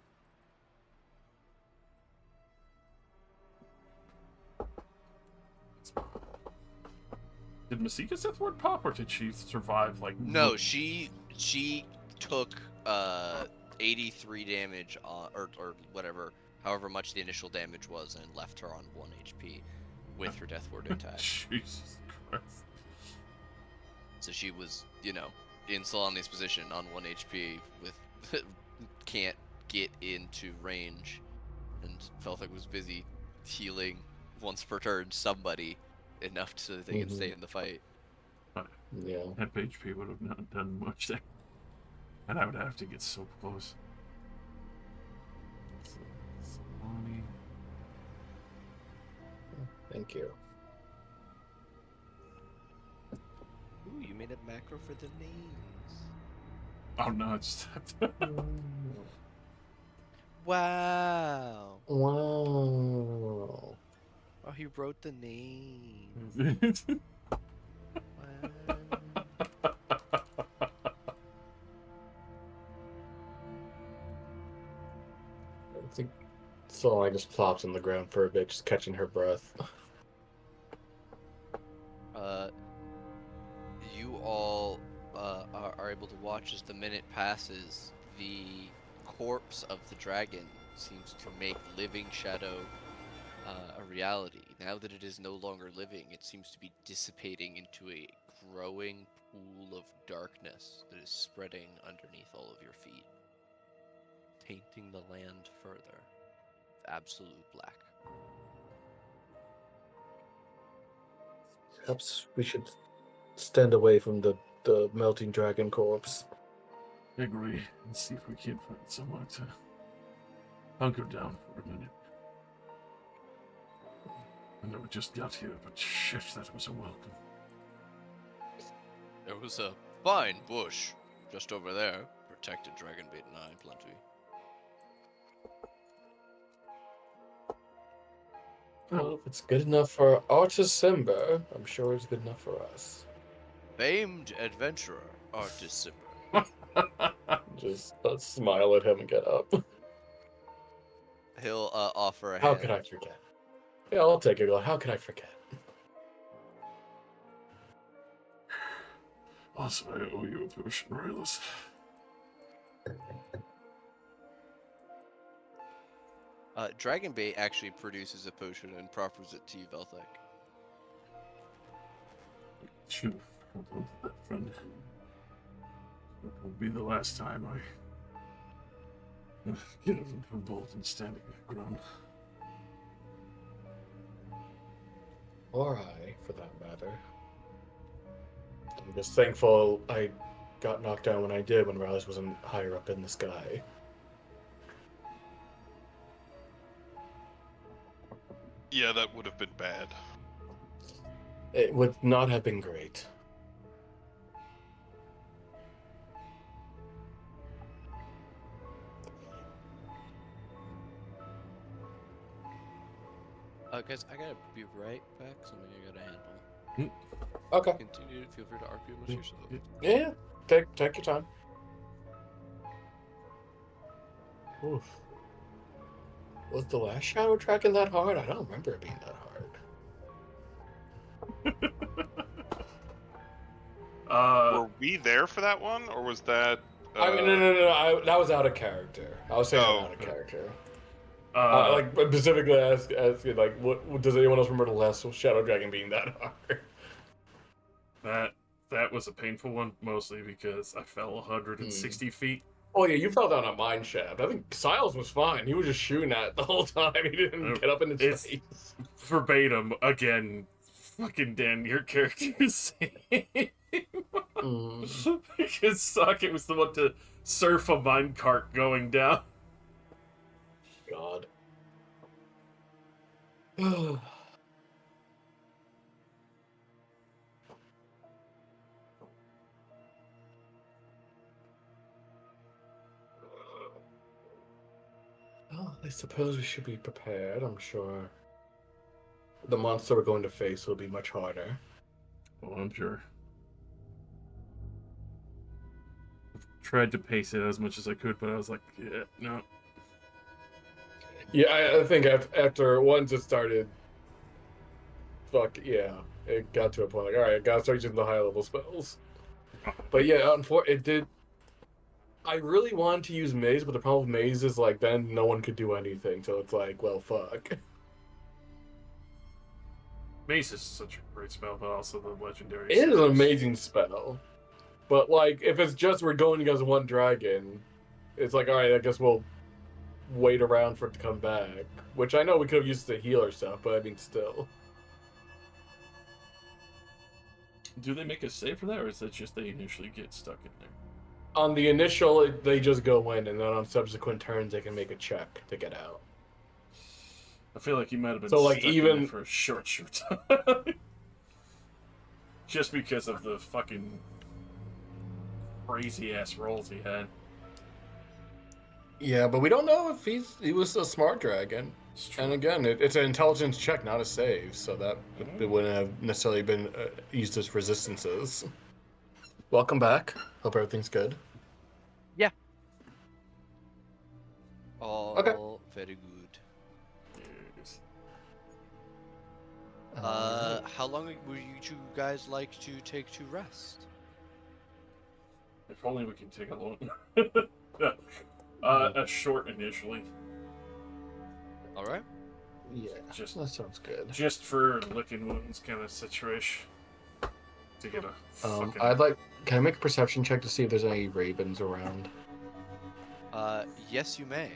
C: Did Masika's death ward pop, or did she survive? Like
A: No, she took 83 damage or whatever, however much the initial damage was, and left her on 1 HP with her death ward attack.
C: Jesus Christ.
A: So she was, in Solani's position on 1 HP with can't get into range, and felt like was busy healing once per turn somebody enough so that they can stay in the fight.
E: Yeah.
C: That HP would have not done much there. And I would have to get so close. Solani.
E: Thank you.
A: Ooh, you made a macro for the names.
C: Oh no, it's
A: Wow.
E: Wow.
A: Oh, he wrote the names. Wow.
E: I think Solai just plops on the ground for a bit, just catching her breath.
A: You all are able to watch as the minute passes. The corpse of the dragon seems to make living shadow a reality. Now that it is no longer living, it seems to be dissipating into a growing pool of darkness that is spreading underneath all of your feet, tainting the land further. Absolute black.
E: Perhaps we should stand away from the melting dragon corpse.
C: agree and see if we can't find somewhere to hunker down for a minute. I know we just got here, but shit, that was a welcome.
A: There was a fine bush just over there. Protected dragon bait and I plenty.
E: Well, if it's good enough for Artis Simba, I'm sure it's good enough for us.
A: Famed adventurer, Artis Simber.
E: Just smile at him and get up.
A: He'll offer a
E: How
A: hand.
E: could I forget? Yeah, I'll take it. How could I forget?
C: Also, I owe you a potion, Royalist.
A: Dragon bait actually produces a potion and proffers it to you, Velthek.
C: Should have held on to that, friend. That will be the last time I get up into a bolt and stand your ground.
E: Or I, for that matter. I'm just thankful I got knocked down when I did, when Riley wasn't higher up in the sky.
B: Yeah, that would have been bad.
E: It would not have been great.
A: Guys, I gotta be right back. Something I gotta handle.
E: Okay.
A: Continue. Feel free to RP amongst yourselves.
E: Yeah. Take your time. Oof. Was the last Shadow Dragon that hard? I don't remember it being that hard.
B: Were we there for that one, or was that?
E: I mean, no. That was out of character. I was saying
B: Oh,
E: out of character.
C: Uh,
E: Like specifically asking, like, what does anyone else remember the last Shadow Dragon being that hard?
C: that was a painful one, mostly because I fell 160 feet.
E: Oh yeah, you fell down a mine shaft. I think Siles was fine. He was just shooting at the whole time. He didn't get up in his
C: It's
E: face.
C: verbatim again. Fucking Dan, your character is because Socket was the one to surf a minecart going down.
E: God. Well, I suppose we should be prepared. I'm sure the monster we're going to face will be much harder.
C: Oh, I'm sure. Tried to pace it as much as I could, but I was like, yeah, no.
E: Yeah, I think after once it started, fuck yeah, it got to a point like, all right, I gotta start using the high level spells. But yeah, it did. I really wanted to use Maze, but the problem with Maze is like then no one could do anything, so it's like, well, fuck.
C: Mace is such a great spell, but also the legendary.
E: It is an
C: series.
E: amazing spell, but like if it's just we're going against one dragon, it's like, all right, I guess we'll wait around for it to come back. Which I know we could have used to heal or stuff, but I mean, still.
C: Do they make a save for that, or is it just they initially get stuck in there?
E: On the initial, they just go in, and then on subsequent turns, they can make a check to get out.
C: I feel like he might have been
E: So, like,
C: stuck in
E: even-
C: there for a short time. Just because of the fucking crazy ass rolls he had.
D: Yeah, but we don't know if he was a smart dragon.
C: It's true.
D: And again, it's an intelligence check, not a save, so that it wouldn't have necessarily been used as resistances. Welcome back. Hope everything's good.
A: All
D: Okay.
A: very good.
C: Yes.
A: How long would you two guys like to take to rest?
C: If only we can take a long. A short initially,
A: All right.
E: Yeah,
C: Just-
E: that sounds good.
C: just for licking wounds kind of situation. To get a fucking.
E: Can I make a perception check to see if there's any ravens around?
A: Yes, you may.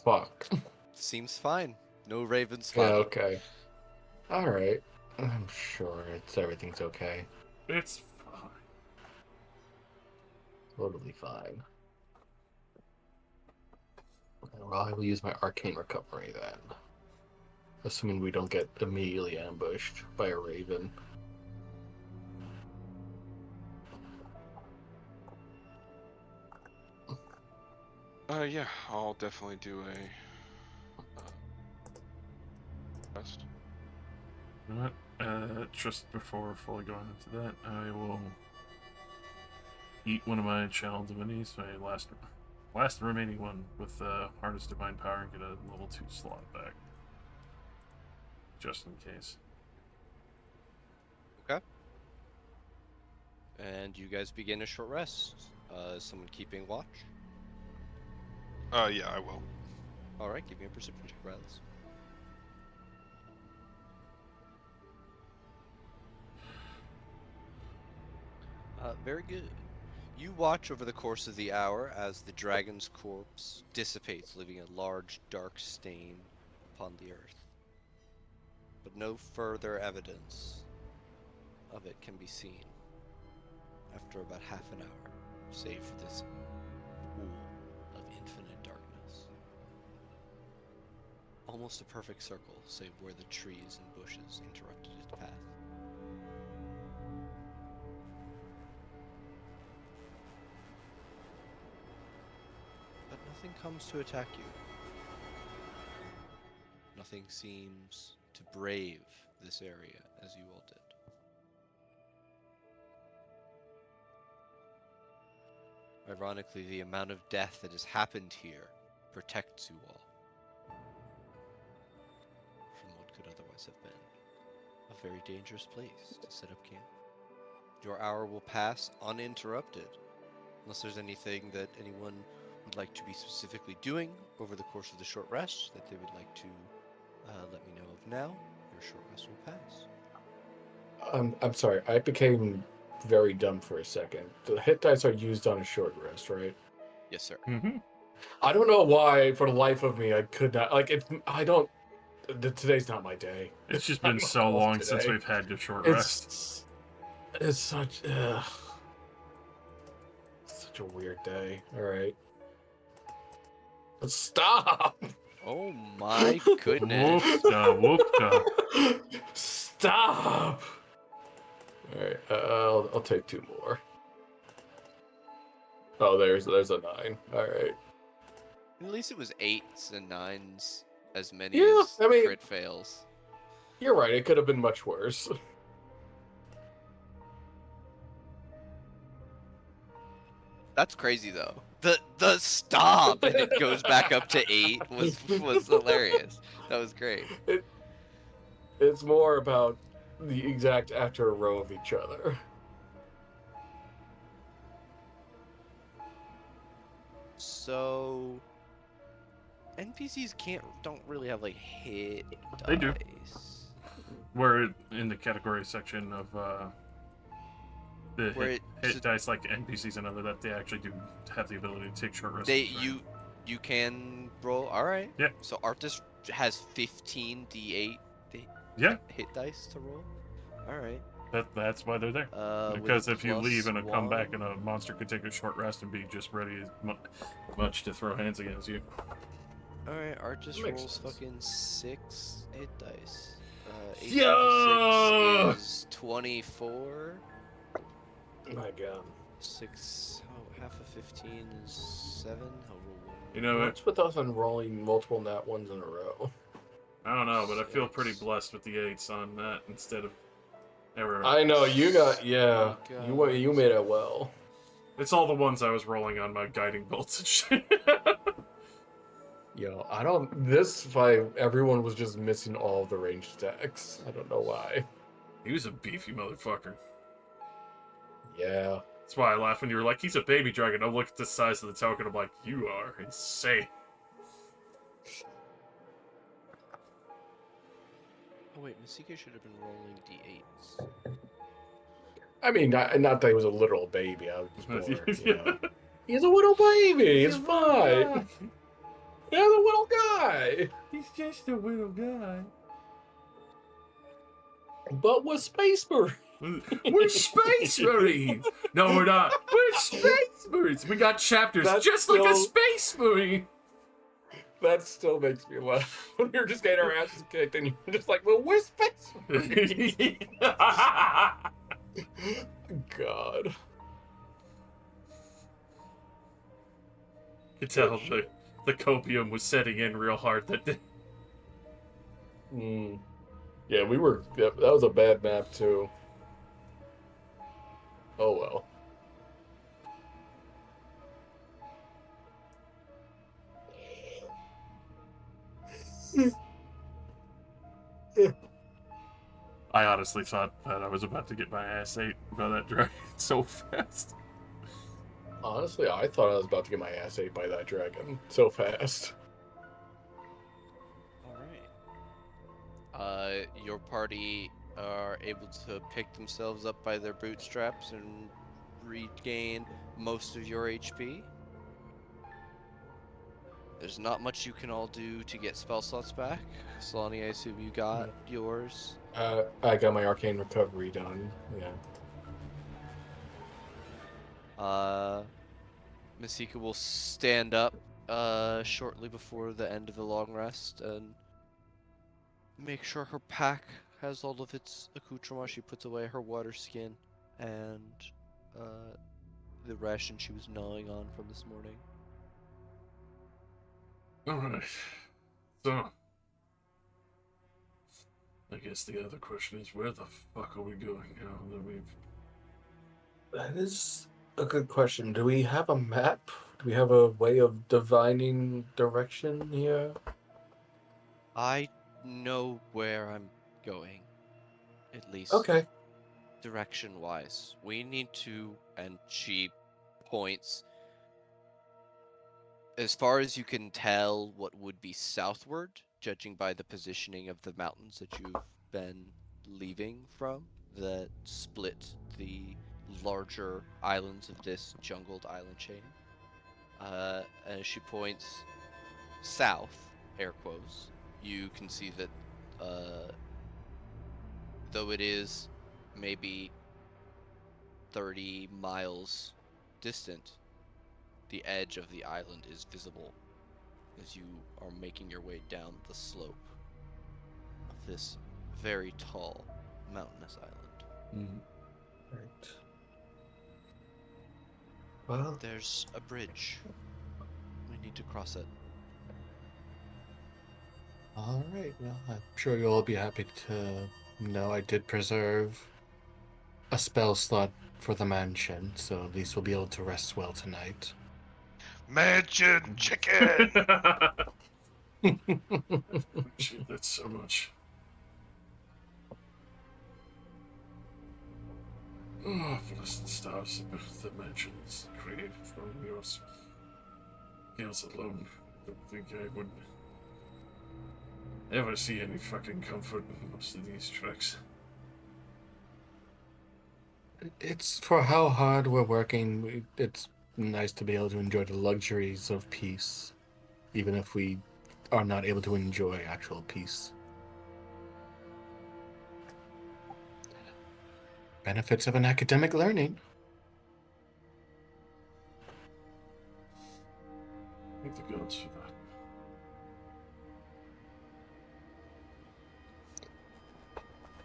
E: Fuck.
A: Seems fine. No ravens
E: Yeah,
A: spotted.
E: okay. Alright. I'm sure everything's okay.
C: It's fine.
E: Totally fine. Well, I will use my arcane recovery then. Assuming we don't get immediately ambushed by a raven.
B: Yeah, I'll definitely do a rest.
C: You know what? Just before fully going into that, I will eat one of my channel divinities, my last remaining one with Harness Divine Power, and get a level 2 slot back. Just in case.
A: And you guys begin a short rest. Is someone keeping watch?
B: Yeah, I will.
A: All right, give me a perception check, Riley. Very good. You watch over the course of the hour as the dragon's corpse dissipates, leaving a large dark stain upon the earth. But no further evidence of it can be seen after about half an hour, save for this pool of infinite darkness. Almost a perfect circle, save where the trees and bushes interrupted its path. But nothing comes to attack you. nothing seems to brave this area as you all did. Ironically, the amount of death that has happened here protects you all from what could otherwise have been a very dangerous place to set up camp. Your hour will pass uninterrupted, unless there's anything that anyone would like to be specifically doing over the course of the short rest that they would like to let me know of now. Your short rest will pass.
E: I'm sorry. I became very dumb for a second. The hit dice are used on a short rest, right?
A: Yes, sir.
C: Mm-hmm.
E: I don't know why, for the life of me, I could not. Like, it's. I don't. Today's not my day.
C: It's just
E: I'm
C: been so
E: off
C: long since
E: today.
C: we've had your short rest.
E: It's such. Such a weird day. All right. Stop.
A: Oh my goodness.
C: Woofda, woofda.
E: Stop. All right. I'll take 2 more. Oh, there's a 9. All right.
A: At least it was 8s and 9s, as many
E: Yeah,
A: as
E: I mean-
A: crit fails.
E: You're right. It could have been much worse.
A: That's crazy though. The stop and it goes back up to 8 was hilarious. That was great.
E: It's more about the exact after a row of each other.
A: So NPCs don't really have like hit
C: They do.
A: dice.
C: We're in the category section of the
A: Where
C: hit dice like NPCs and other that they actually do have the ability to take short rests.
A: You can roll. All right.
C: Yeah.
A: So Artis has 15 d8
C: Yeah.
A: hit dice to roll. All right.
C: That's why they're there.
A: With
C: Because if you
A: plus
C: leave and come back and
A: 1.
C: a monster could take a short rest and be just ready as much to throw hands against you.
A: All right, Artis
E: Makes
A: rolls
E: sense.
A: fucking 6 hit dice. 8
C: Yo!
A: times 6 is 24.
E: My God.
A: 6. Oh, half of 15 is 7. I'll roll 1.
C: You know,
E: What's with us unrolling multiple nat ones in a row?
C: I don't know, but I feel pretty
A: 6.
C: blessed with the 8s on that instead of everyone.
E: I know you got. Yeah,
A: Oh,
E: you made it well.
C: It's all the ones I was rolling on my guiding bolts and shit.
E: Yo, I don't. This fight, everyone was just missing all of the ranged attacks. I don't know why.
C: He was a beefy motherfucker.
E: Yeah.
C: That's why I laughed when you were like, he's a baby dragon. I look at the size of the token, I'm like, you are insane.
A: Oh wait, Masika should have been rolling d8s.
E: I mean, not that he was a literal baby. I was just more, you know.
C: Yeah.
E: He's a little baby. It's fine. He's a little guy.
C: He's just a little guy.
E: But with Space Marine.
C: We're Space Marines! No, we're not. We're Space Marines! We got chapters
E: That's
C: just like a
E: still-
C: Space Marine!
E: That still makes me laugh. When you're just getting our asses kicked and you're just like, well, we're Space Marines. God.
C: You could tell the copium was setting in real hard that day.
E: Mm. Yeah, we were. Yeah, that was a bad map, too. Oh, well.
C: I honestly thought that I was about to get my ass ate by that dragon so fast.
E: Honestly, I thought I was about to get my ass ate by that dragon so fast.
A: Alright. Your party are able to pick themselves up by their bootstraps and regain most of your HP. There's not much you can all do to get spell slots back. Solani, I assume you got yours.
E: I got my arcane recovery done. Yeah.
A: Masika will stand up shortly before the end of the long rest and make sure her pack has all of its accoutrements. She puts away her water skin and the ration she was gnawing on from this morning.
C: Alright. So, I guess the other question is, where the fuck are we going now that we've...
E: That is a good question. Do we have a map? Do we have a way of divining direction here?
A: I know where I'm going, at least
E: Okay.
A: direction-wise. We need to, and she points, as far as you can tell, what would be southward, judging by the positioning of the mountains that you've been leaving from, that split the larger islands of this jungled island chain. As she points south, air quotes, you can see that though it is maybe 30 miles distant, the edge of the island is visible as you are making your way down the slope of this very tall mountainous island.
E: Right. Well,
A: There's a bridge. We need to cross it.
D: All right. Well, I'm sure you'll all be happy to know I did preserve a spell slot for the mansion, so at least we'll be able to rest well tonight.
B: Mansion chicken.
C: Appreciate that so much. Oh, blessed stars, the mansions created from your skills alone. I don't think I would ever see any fucking comfort in most of these treks.
D: It's for how hard we're working. It's nice to be able to enjoy the luxuries of peace, even if we are not able to enjoy actual peace. Benefits of an academic learning.
C: Thank the gods for that.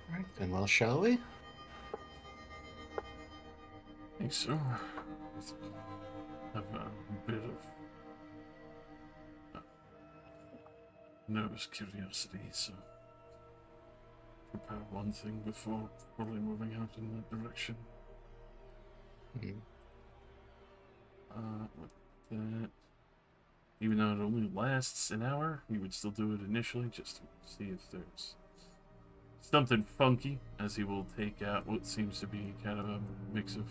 D: All right, then, well, shall we?
C: I think so. I have a bit of nervous curiosity, so prepare one thing before fully moving out in that direction. With that, even though it only lasts an hour, we would still do it initially just to see if there's something funky, as he will take out what seems to be kind of a mix of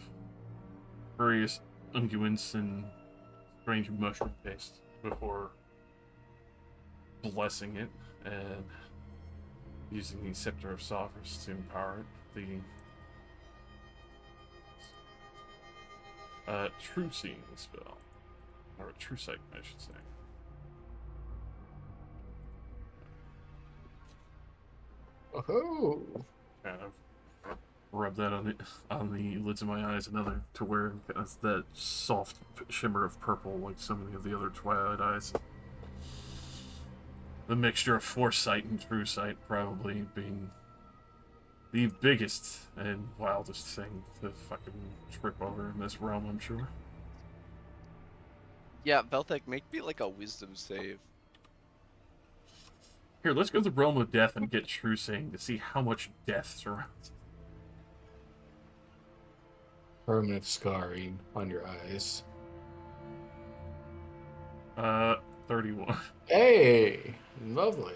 C: various unguents and strange mushroom paste before blessing it and using the Scepter of Sovereigns to empower it. The True Seeing spell, or True Sight, I should say.
D: Oh,
C: Kind of rub that on the lids of my eyes, another to where that soft shimmer of purple, like so many of the other Twilight eyes. The mixture of Foresight and True Sight probably being the biggest and wildest thing to fucking trip over in this realm, I'm sure.
A: Yeah, Velthek, make me like a wisdom save.
C: Here, let's go to the realm of death and get True Seeing to see how much death surrounds.
D: permanent scarring on your eyes.
C: 31.
D: Hey, lovely.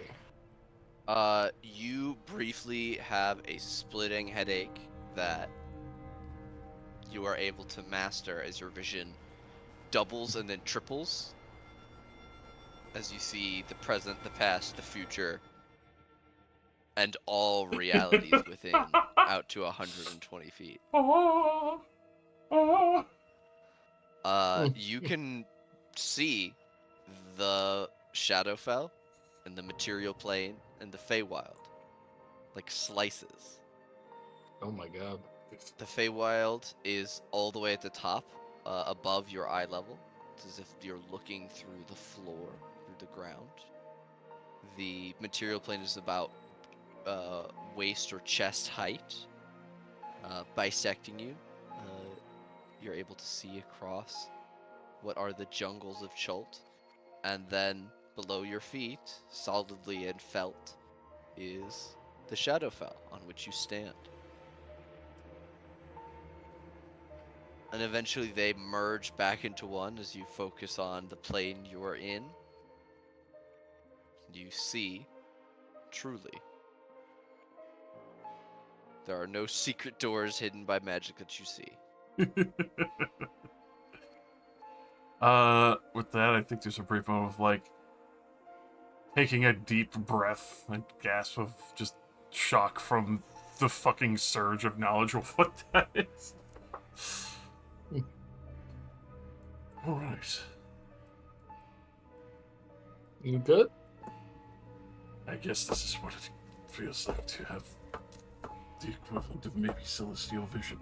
A: You briefly have a splitting headache that you are able to master as your vision doubles and then triples as you see the present, the past, the future, and all realities within out to 120 feet. You can see the Shadowfell and the material plane and the Feywild like slices.
D: Oh my god.
A: The Feywild is all the way at the top, above your eye level. It's as if you're looking through the floor, through the ground. The material plane is about waist or chest height, bisecting you. You're able to see across what are the jungles of Chult, and then below your feet, solidly and felt, is the Shadowfell on which you stand. And eventually they merge back into one as you focus on the plane you are in. You see, truly, there are no secret doors hidden by magic that you see.
C: With that, I think there's a brief moment of like taking a deep breath and gasp of just shock from the fucking surge of knowledge of what that is. All right.
E: You good?
C: I guess this is what it feels like to have the equivalent of maybe celestial vision.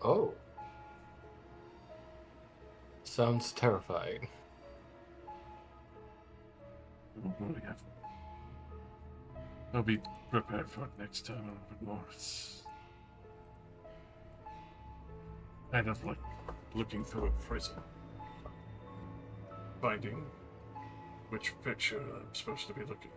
E: Oh. Sounds terrifying.
C: Oh, well, yeah. I'll be prepared for it next time a little bit more. It's kind of like looking through a prism, finding which picture I'm supposed to be looking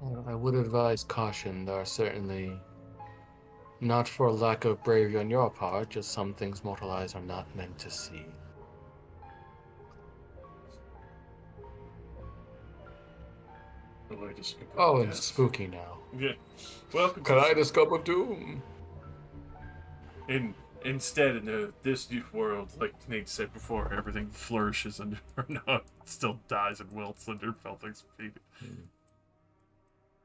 C: at.
D: I would advise caution. There are certainly, not for lack of bravery on your part, just some things mortal eyes are not meant to see.
C: Kaleidoscope of
D: Oh, and
C: death.
D: spooky now.
C: Yeah. Welcome to
D: Kaleidoscope of doom.
C: Instead, in this new world, like Nate said before, everything flourishes under no, it still dies and wilts under Felting's feet.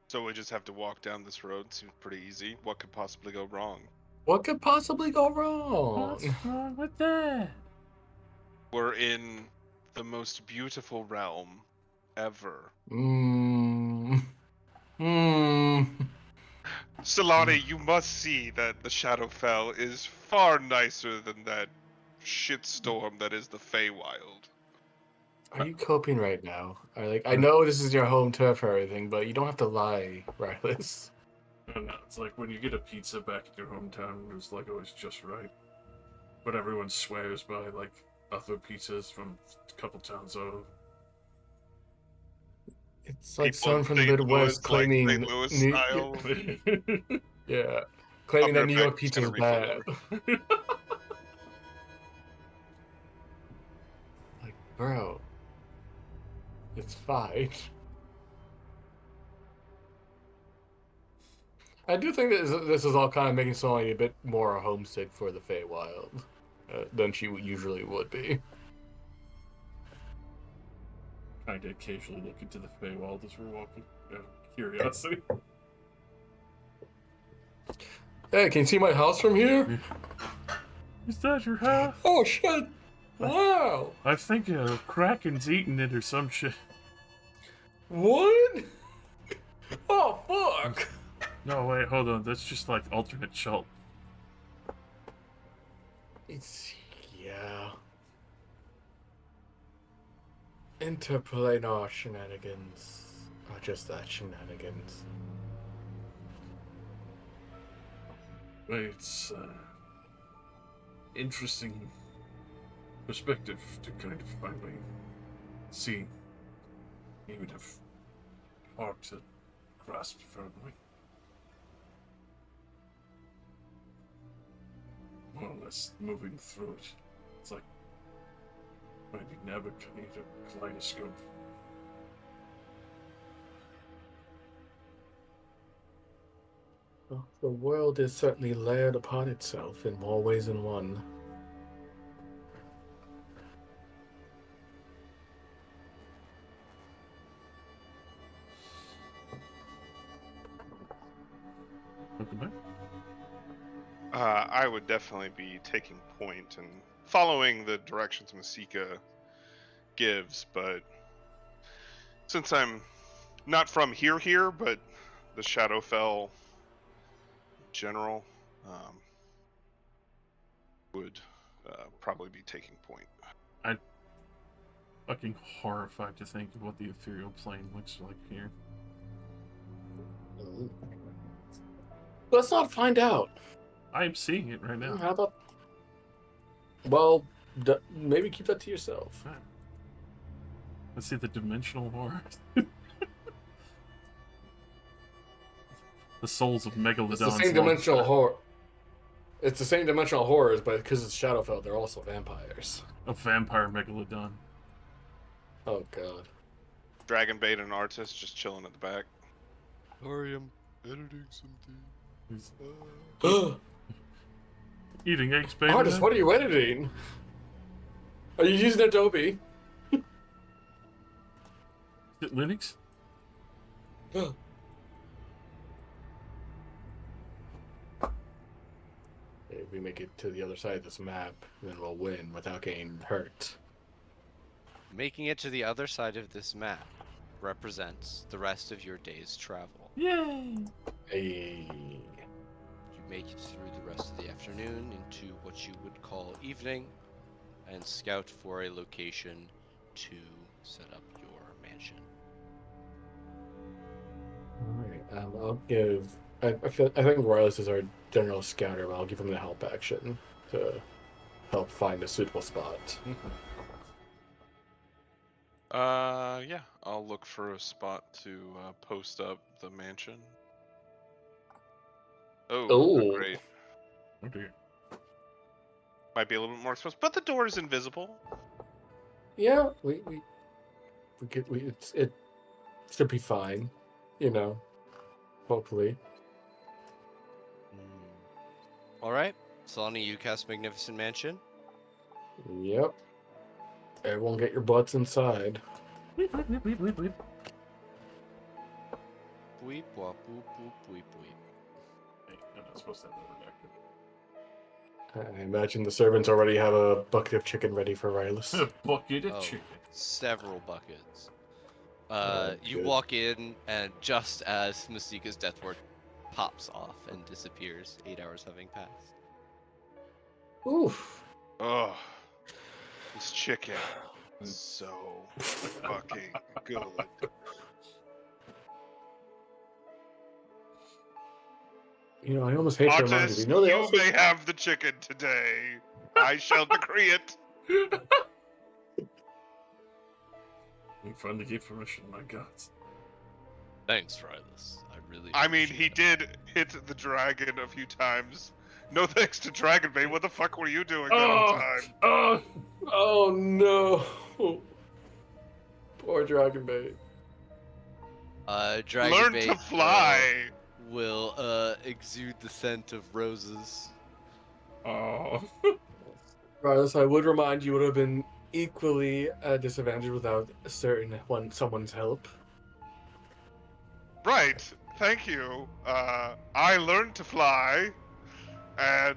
B: So we just have to walk down this road. Seems pretty easy. What could possibly go wrong?
D: What could possibly go wrong?
C: What's wrong with that?
B: We're in the most beautiful realm ever. Solani, you must see that the Shadowfell is far nicer than that shitstorm that is the Feywild.
D: Are you coping right now? I know this is your home turf or everything, but you don't have to lie, Rylas.
C: I don't know. It's like when you get a pizza back in your hometown, it's like always just right. But everyone swears by like other pizzas from a couple towns over.
D: It's like
B: People in
D: someone from the
B: St.
D: Midwest
B: Louis, like
D: claiming
B: St. Louis style.
D: yeah, claiming
B: I'll
D: that
B: be
D: New
B: right
D: York
B: back.
D: pizza
B: Just
D: is
B: gonna
D: bad.
B: refill
D: Like, bro, it's fine. I do think that this is all kind of making Sonali a bit more homesick for the Feywild than she usually would be.
C: Kind of occasionally look into the Feywild as we're walking. Curiosity.
D: Hey, can you see my house from here?
C: Is that your house?
D: Oh shit! Wow!
C: I think a Kraken's eating it or some shit.
D: What? Oh fuck!
C: No, wait, hold on. That's just like alternate shelf.
D: It's yeah. Interplanar shenanigans. Not just that shenanigans.
C: It's interesting perspective to kind of finally see, even if hard to grasp firmly. More or less moving through it. It's like finding navigating a kaleidoscope.
D: Well, the world is certainly layered upon itself in more ways than one.
C: Welcome back.
B: I would definitely be taking point and following the directions Masika gives, but since I'm not from here, but the Shadowfell general, would probably be taking point.
C: I'm fucking horrified to think of what the ethereal plane looks like here.
D: Let's not find out.
C: I'm seeing it right now.
D: How about? Well, maybe keep that to yourself.
C: Right. Let's see the dimensional horror. The souls of Megalodons.
E: It's the same dimensional horror. It's the same dimensional horrors, but because it's Shadowfell, they're also vampires.
C: A vampire Megalodon.
E: Oh god.
B: Dragon bait and artist just chilling at the back.
A: Sorry, I'm editing something.
C: He's
E: Artist,
C: eating eggs, baby.
E: what are you editing? Are you using Adobe?
C: Is it Linux?
E: If we make it to the other side of this map, then we'll win without getting hurt.
A: Making it to the other side of this map represents the rest of your day's travel.
C: Yay!
E: Hey.
A: You make it through the rest of the afternoon into what you would call evening and scout for a location to set up your mansion.
E: Alright, I'll give... I think Wireless is our general scouter, but I'll give him the help action to help find a suitable spot.
B: Yeah, I'll look for a spot to post up the mansion. Oh,
E: Oh.
B: great.
C: Oh dear.
B: Might be a little bit more exposed, but the door is invisible.
E: Yeah, it should be fine, you know. Hopefully.
A: Alright, Solani, you cast Magnificent Mansion.
E: Yep. Everyone get your butts inside.
C: Weep, weep, weep, weep, weep, weep.
A: Weep, wop, boop, boop, weep, weep.
C: Hey, I'm not supposed to have that redacted.
E: I imagine the servants already have a bucket of chicken ready for Rylus.
C: A bucket of
A: Oh,
C: chicken.
A: several buckets.
E: Oh,
A: You
E: good.
A: walk in, and just as Masika's death ward pops off and disappears, 8 hours having passed.
E: Oof.
B: Oh, this chicken is so fucking good.
E: You know, I almost hate to remind you.
B: Artist,
E: You know they
B: you
E: also...
B: may have the chicken today. I shall decree it.
C: We finally gave permission, my god.
A: Thanks, Rylus. I really
B: I mean,
A: appreciate
B: he
A: that.
B: did hit the dragon a few times. No thanks to Dragonbait. What the fuck were you doing that
C: Oh,
B: whole time?
E: Oh no. Poor Dragonbait.
A: Dragon
B: Learn
A: bait,
B: to fly.
A: will exude the scent of roses.
C: oh.
E: Rylus, I would remind you would have been equally disadvantaged without someone's help.
B: Right. Thank you. I learned to fly, and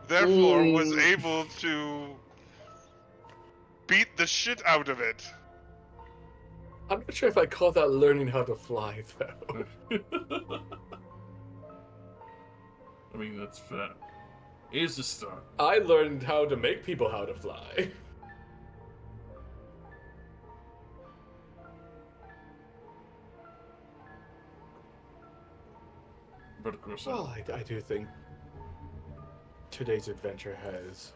B: therefore was able to beat the shit out of it.
E: I'm not sure if I call that learning how to fly, though.
C: I mean, that's fair. Here's the start.
E: I learned how to make people how to fly.
C: But of course,
E: Well, I do think today's adventure has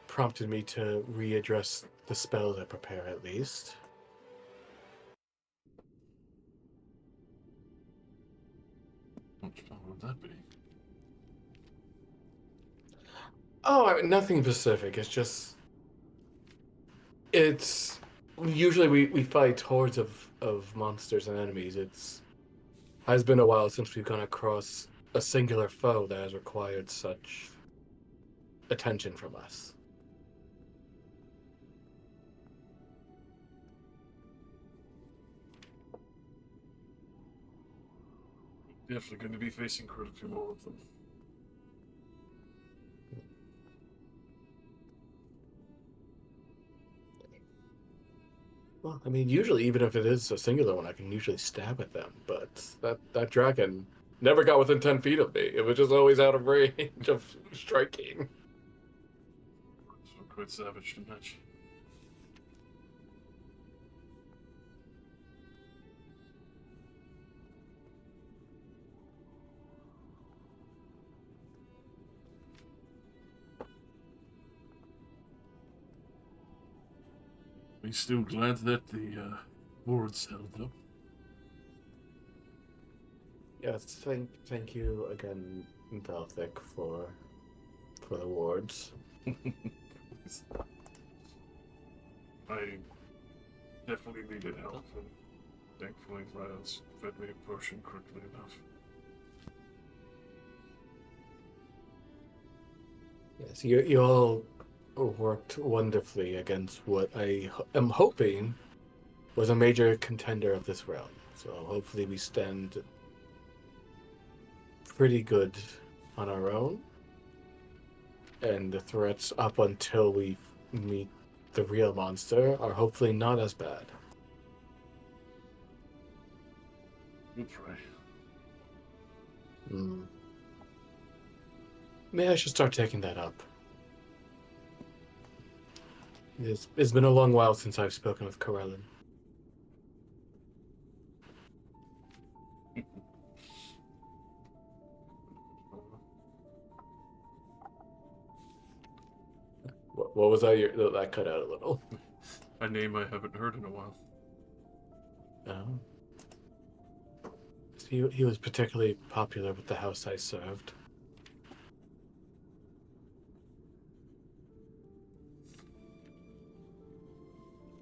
E: prompted me to readdress the spells I prepare, at least.
C: what would that be?
E: Oh, nothing specific. It's usually we fight hordes of monsters and enemies. Has been a while since we've gone across a singular foe that has required such attention from us.
C: Definitely going to be facing quite a few more of them.
E: Well, I mean, usually, even if it is a singular one, I can usually stab at them. But that dragon never got within 10 feet of me. It was just always out of range of striking.
C: So quite savage to match. I'm still glad that the wards held up.
D: Yes, thank you again, Velthic, for the wards.
C: I definitely needed help, and thankfully Miles fed me a potion quickly enough.
D: Yes, you all worked wonderfully against what I am hoping was a major contender of this realm. So hopefully we stand pretty good on our own. And the threats up until we meet the real monster are hopefully not as bad.
C: We'll try.
D: Maybe I should start taking that up. It's been a long while since I've spoken with Corellin. What was that? That cut out a little.
C: A name I haven't heard in a while.
D: Oh. He was particularly popular with the house I served.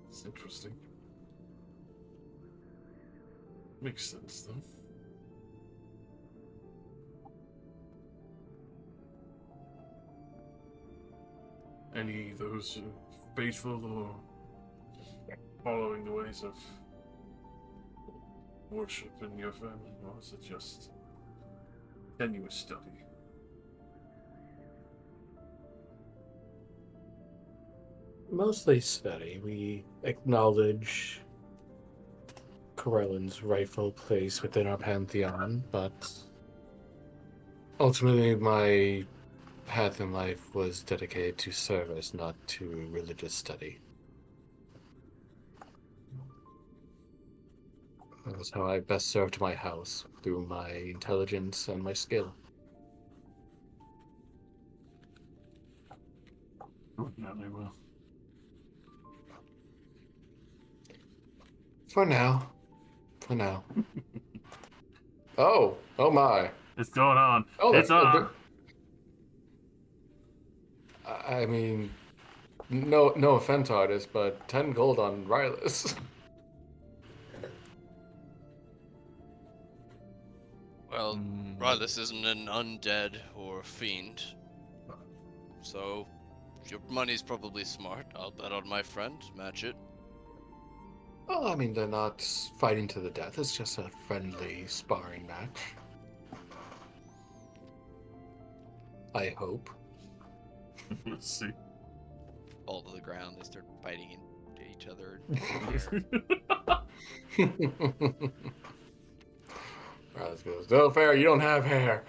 C: It's interesting. Makes sense, though. Any of those faithful or following the ways of worship in your family, or is it just tenuous study?
D: Mostly steady. We acknowledge Corellin's rightful place within our pantheon, but ultimately my path in life was dedicated to service, not to religious study. That was how I best served my house, through my intelligence and my skill.
C: Fortunately, well.
D: For now. Oh my.
C: It's going on.
D: Oh,
C: It's on.
D: I mean, no offense, artist, but 10 gold on Rylus.
A: Well, Rylus isn't an undead or a fiend. So, your money's probably smart. I'll bet on my friend. Match it.
D: Well, I mean, they're not fighting to the death. It's just a friendly sparring match. I hope.
C: Let's see.
A: Fall to the ground. They start biting into each other.
D: Rylus goes, no fair, you don't have hair.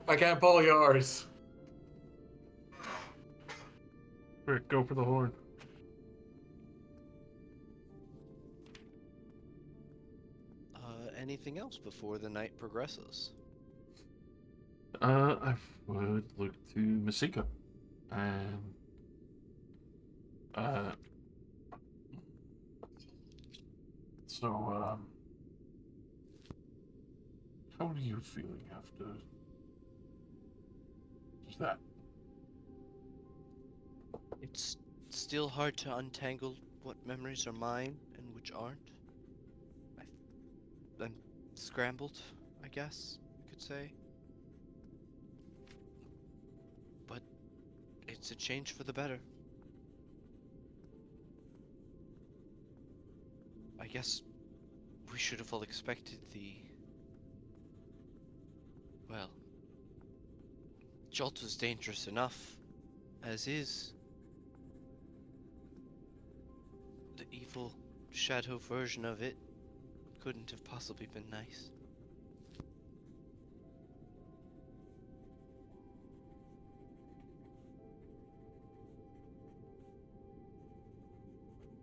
D: I can't pull yours.
C: Rick, go for the horn.
A: Anything else before the night progresses?
C: I would look to Masika. So, how are you feeling after that?
A: It's still hard to untangle what memories are mine and which aren't. I'm scrambled, I guess you could say. But it's a change for the better. I guess we should have all expected well, Jolt was dangerous enough, as is. The evil shadow version of it couldn't have possibly been nice.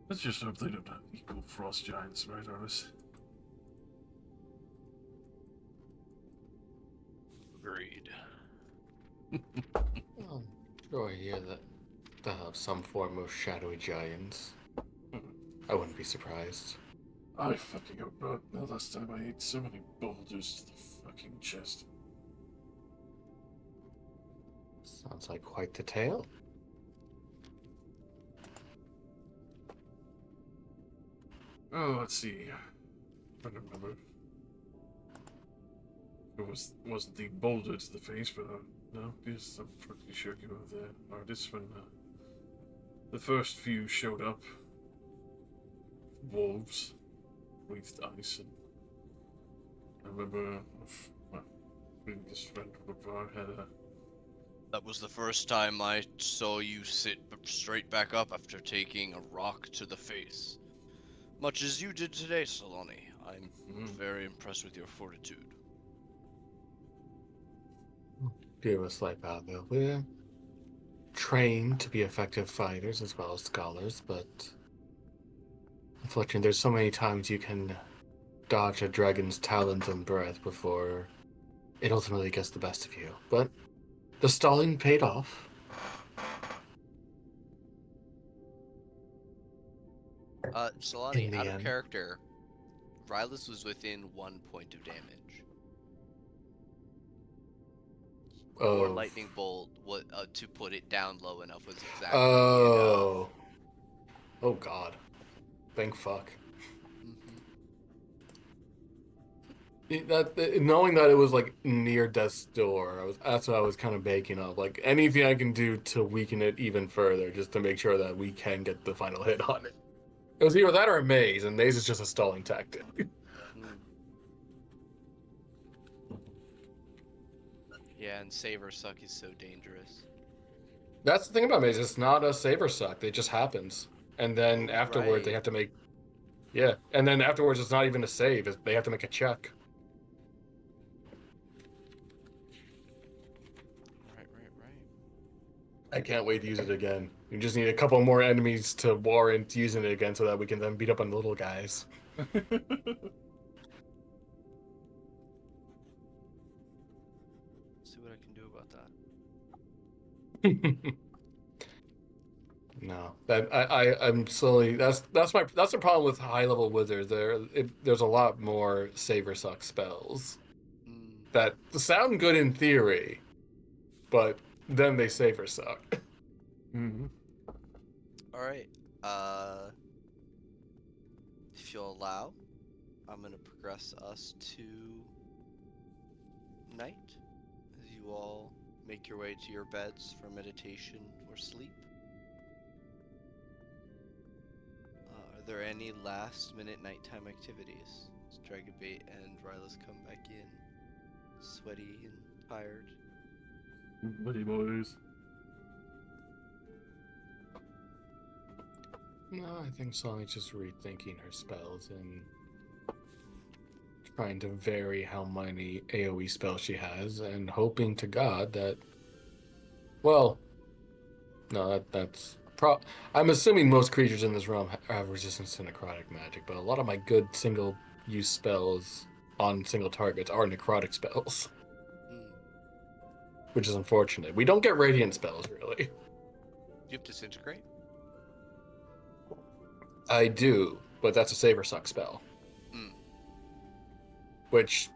C: Let's just hope they don't have equal frost giants, right, Artis?
A: Agreed.
D: Sure, I hear that they'll have some form of shadowy giants. I wouldn't be surprised.
C: I fucking hope not. The last time I ate so many boulders to the fucking chest.
D: Sounds like quite the tale.
C: Oh, let's see. I don't remember. It wasn't the boulder to the face, but no, yes, I'm pretty sure you were there, artist, when the first few showed up. Wolves, breathed ice, and I remember my previous friend Ravar had a.
A: That was the first time I saw you sit straight back up after taking a rock to the face. Much as you did today, Solani. I'm very impressed with your fortitude.
D: Give us like that, though. We're trained to be effective fighters as well as scholars, but unfortunately, there's so many times you can dodge a dragon's talons and breath before it ultimately gets the best of you. But the stalling paid off.
A: Solani,
D: In the
A: out of
D: end.
A: character, Rylus was within 1 point of damage. Your
D: Oh.
A: lightning bolt, to put it down low enough, was exactly enough.
D: Oh. Oh God. Thank fuck. Knowing that it was like near death's door, that's what I was kind of baking up. Like anything I can do to weaken it even further, just to make sure that we can get the final hit on it. It was either that or a maze, and maze is just a stalling tactic.
A: Yeah, and Saver Suck is so dangerous.
D: That's the thing about maze. It's not a saber suck. It just happens, and then afterward they
A: right.
D: have to make. Yeah, and then afterwards it's not even a save. They have to make a check.
A: Right.
D: I can't wait to use it again. You just need a couple more enemies to warrant using it again so that we can then beat up on the little guys.
A: See what I can do about that.
D: No, that I'm slowly. That's the problem with high level wizards. There's a lot more saver suck spells that sound good in theory, but then they saver suck.
C: Mm-hmm.
A: All right. If you'll allow, I'm gonna progress us to night as you all make your way to your beds for meditation or sleep. Are there any last-minute nighttime activities? As Dragobait and Rylus come back in, sweaty and tired.
C: Buddy boys.
D: No, I think Sonia's just rethinking her spells and trying to vary how many AoE spells she has, and hoping to God that. Well, no, that's. I'm assuming most creatures in this realm have resistance to necrotic magic, but a lot of my good single-use spells on single targets are necrotic spells, which is unfortunate. We don't get radiant spells, really.
A: Do you have Disintegrate?
D: I do, but that's a saber suck spell. Which,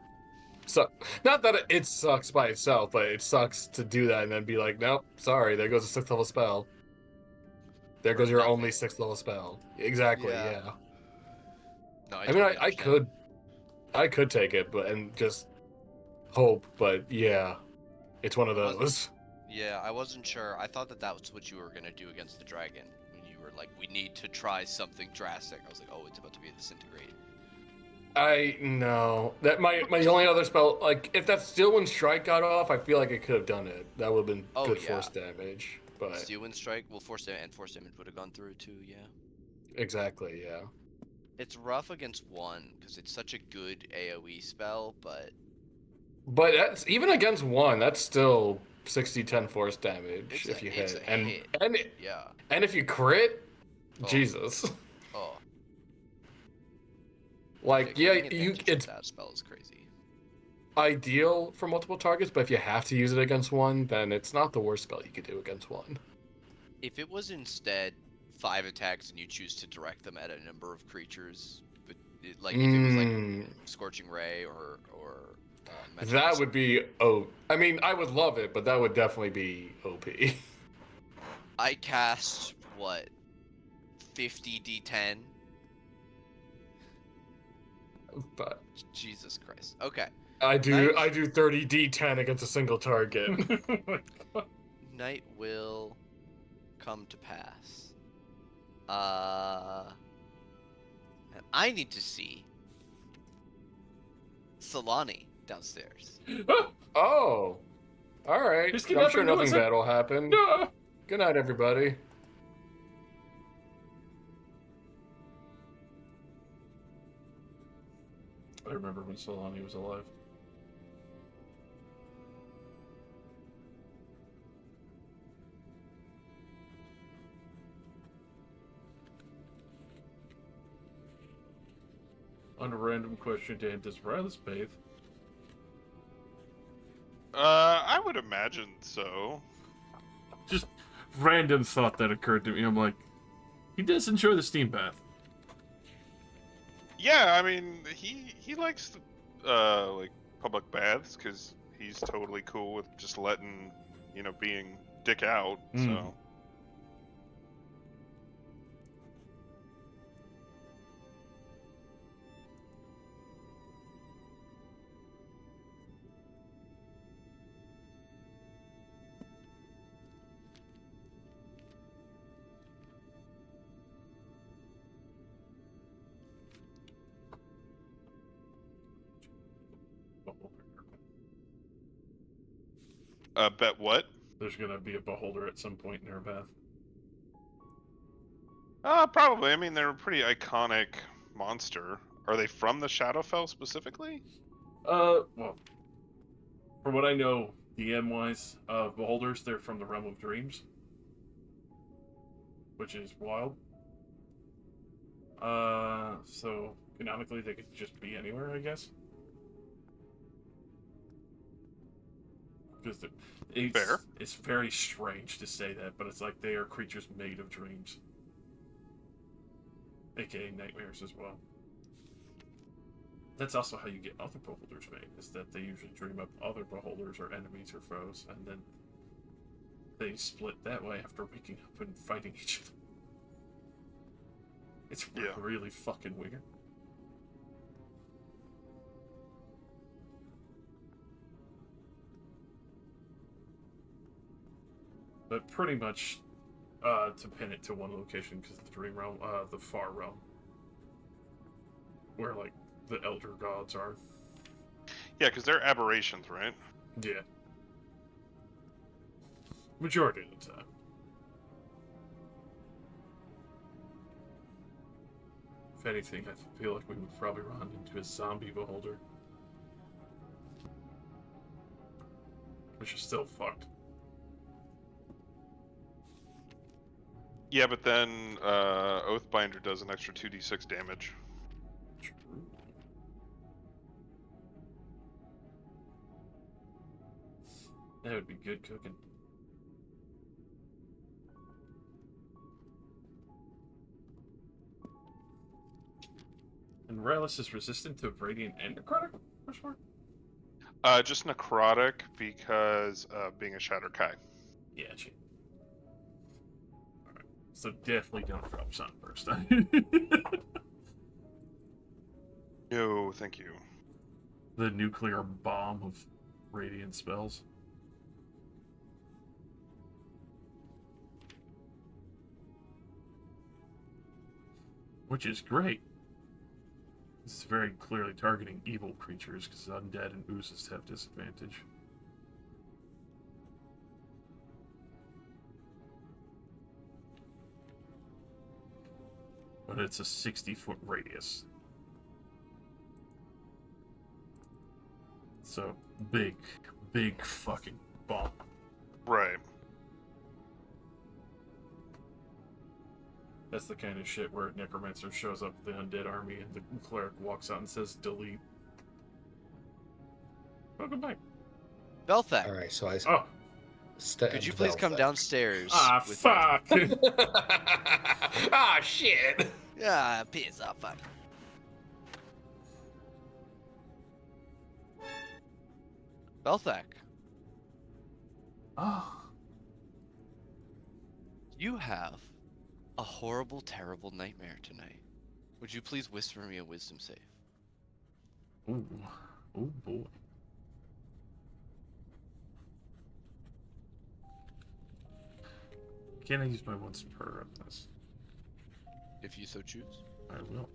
D: not that it sucks by itself, but it sucks to do that and then be like, nope, sorry, there goes a 6th level spell. There goes your only 6th level spell. Exactly, yeah.
A: No,
D: I mean, I could take it, and just hope, but yeah, it's one of those.
A: Yeah, I wasn't sure. I thought that was what you were gonna do against the dragon. When you were like, we need to try something drastic. I was like, oh, it's about to be a Disintegrate.
D: I know that my only other spell, like if that Steel Wind Strike got off, I feel like it could have done it. That would have been good force damage. But
A: Steel Wind Strike, well, force damage would have gone through too. Yeah.
D: Exactly. Yeah.
A: It's rough against one because it's such a good AOE spell, but
D: that's even against one. That's still 60-10 force damage if you hit. And if you crit, Jesus.
A: Oh.
D: Like it's
A: that spell is crazy.
D: Ideal for multiple targets, but if you have to use it against one, then it's not the worst spell you could do against one.
A: If it was instead 5 attacks and you choose to direct them at a number of creatures, but like if it was like Scorching Ray or Magic
D: That
A: Missile.
D: would be I mean, I would love it, but that would definitely be OP.
A: I cast what 50 D10.
D: But
A: Jesus Christ. Okay.
D: I do
A: Night,
D: 30 D10 against a single target.
C: Oh my God.
A: night will come to pass. And I need to see Solani downstairs.
D: Oh, all right.
C: Just
D: I'm
C: get up
D: sure
C: and
D: nothing
C: listen.
D: bad will happen.
C: No.
D: Good night, everybody.
C: I remember when Solani was alive. On a random question, Dan, does Rylas bathe?
B: I would imagine so.
C: Just random thought that occurred to me. I'm like, he does enjoy the steam bath.
B: Yeah, I mean, he likes like public baths because he's totally cool with just letting, being dick out. So bet what?
C: There's gonna be a beholder at some point in her bath.
B: Probably. I mean, they're a pretty iconic monster. Are they from the Shadowfell specifically?
C: Well, from what I know, DM-wise, beholders, they're from the realm of dreams, which is wild. So canonically, they could just be anywhere, I guess. Because
B: Fair.
C: it's very strange to say that, but it's like they are creatures made of dreams, aka nightmares as well. That's also how you get other beholders made, is that they usually dream up other beholders or enemies or foes, and then they split that way after waking up and fighting each other. It's
B: Yeah.
C: really fucking weird. But pretty much, to pin it to one location, because the dream realm, the far realm, where like the elder gods are.
B: Yeah, because they're aberrations, right?
C: Yeah. Majority of the time. If anything, I feel like we would probably run into a zombie beholder. Which is still fucked.
B: Yeah, but then Oathbinder does an extra 2d6 damage.
C: True. That would be good cooking. And Relish is resistant to radiant and necrotic? Question mark?
B: Just necrotic because being a Shatter Kai.
C: Yeah, she. Alright. So definitely don't drop Sunburst.
B: No, thank you.
C: The nuclear bomb of radiant spells. Which is great. This is very clearly targeting evil creatures, because undead and oozes have disadvantage. But it's a 60-foot radius. So, big fucking bomb.
B: Right.
C: That's the kind of shit where Necromancer shows up with the undead army and the cleric walks out and says, delete. Welcome back.
A: Belthak.
D: All right,
C: Oh,
A: Could you please come downstairs
C: Ah,
A: with
C: fuck!
D: Ah, shit.
A: me? Yeah, piss off. Fuck. Belthak,
C: Oh,
A: you have a horrible, terrible nightmare tonight. Would you please whisper me a wisdom save?
C: ooh, oh boy. Can I use my once per on this?
A: If you so choose.
C: I will.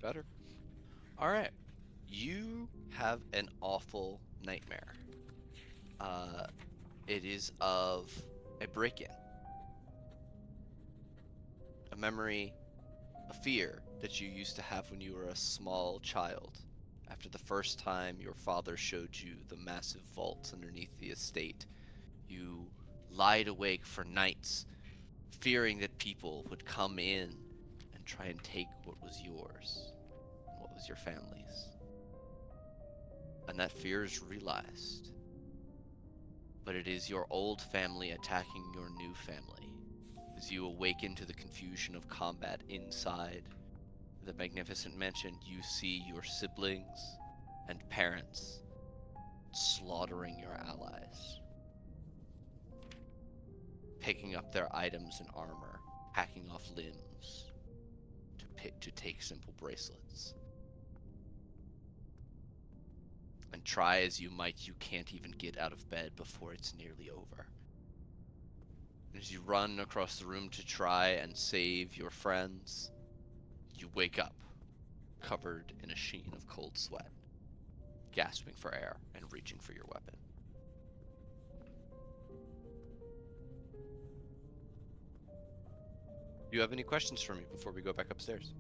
A: Better. All right. You have an awful nightmare. It is of a break-in. A memory, a fear that you used to have when you were a small child. After the first time your father showed you the massive vaults underneath the estate, you lied awake for nights, fearing that people would come in and try and take what was yours, and what was your family's. And that fear is realized. But it is your old family attacking your new family. As you awaken to the confusion of combat inside the magnificent mansion, you see your siblings and parents slaughtering your allies, picking up their items and armor, hacking off limbs to take simple bracelets. And try as you might, you can't even get out of bed before it's nearly over. As you run across the room to try and save your friends, you wake up, covered in a sheen of cold sweat, gasping for air and reaching for your weapon. Do you have any questions for me before we go back upstairs?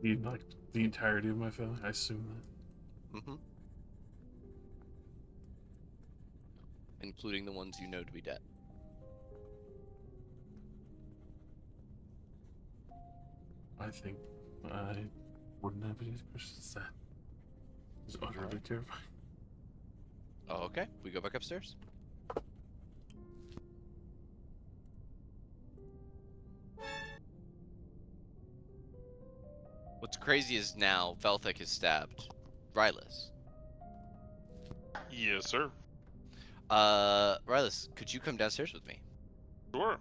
C: Like the entirety of my family? I assume that.
A: Mm-hmm. Including the ones you know to be dead.
C: I think I wouldn't have any questions. That is utterly terrifying.
A: Oh, okay. We go back upstairs. What's crazy is now Velthek is stabbed Rylus.
B: Yes, sir.
A: Rylus, could you come downstairs with me?
B: Sure.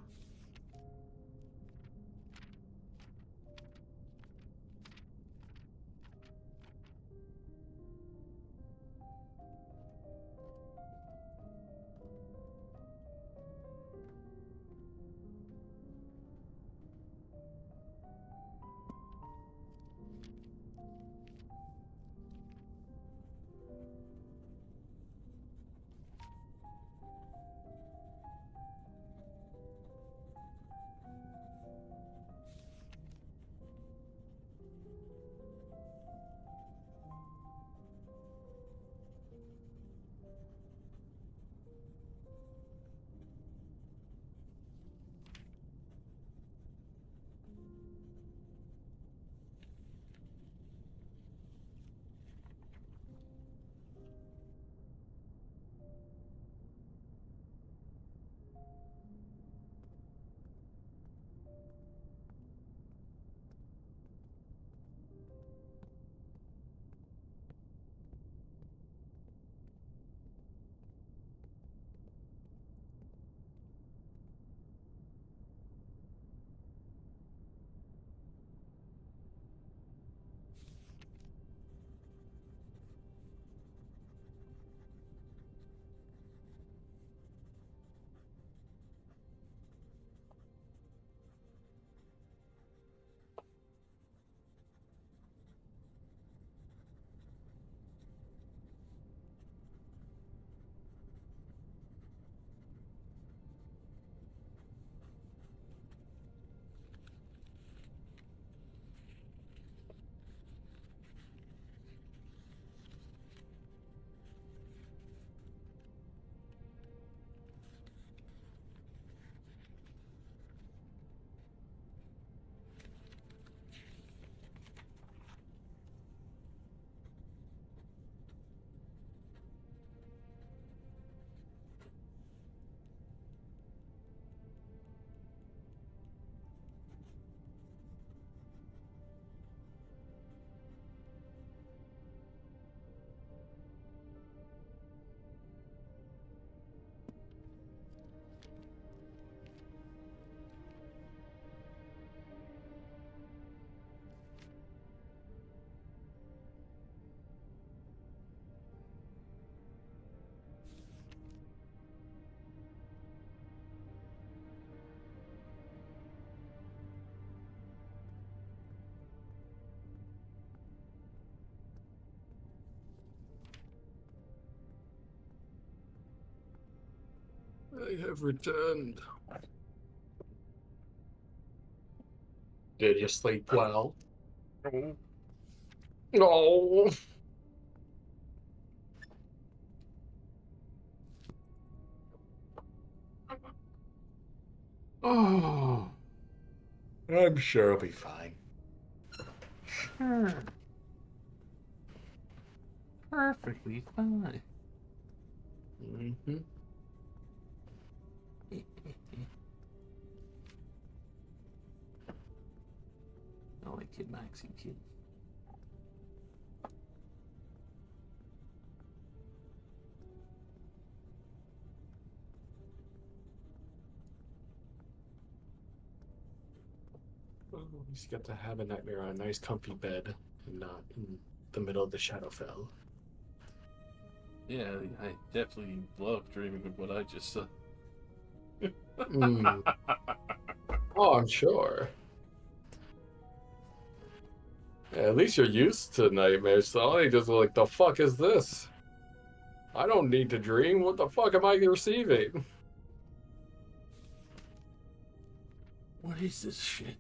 E: I have returned. Did you sleep well?
C: Oh,
E: No.
C: oh,
D: I'm sure it'll be fine.
C: sure. Perfectly fine.
E: Mm-hmm.
C: I like Kid Maxie Kid.
E: Oh, we just got to have a nightmare on a nice comfy bed and not in the middle of the Shadowfell.
C: Yeah, I definitely love dreaming of what I just said.
E: Mm. Oh, I'm sure. Yeah, at least you're used to nightmares, so I just like, the fuck is this? I don't need to dream. What the fuck am I receiving?
C: What is this shit?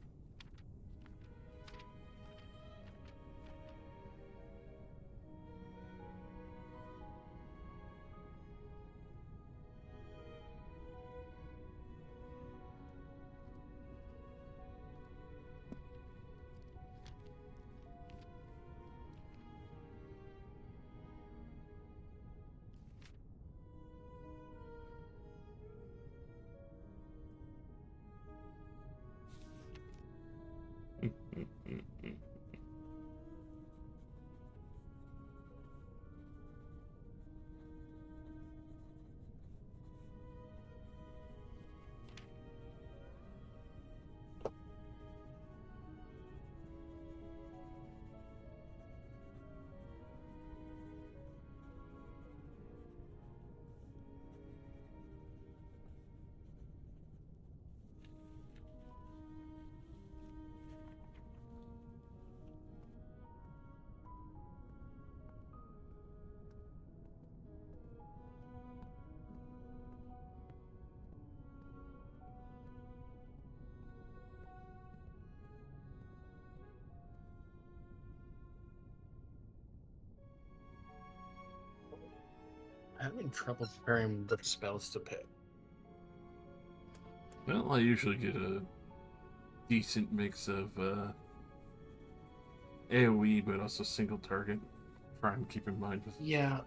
E: I'm having trouble preparing what spells to pick.
C: Well, I usually get a decent mix of AoE, but also single target. Try and keep in mind with.
E: Yeah.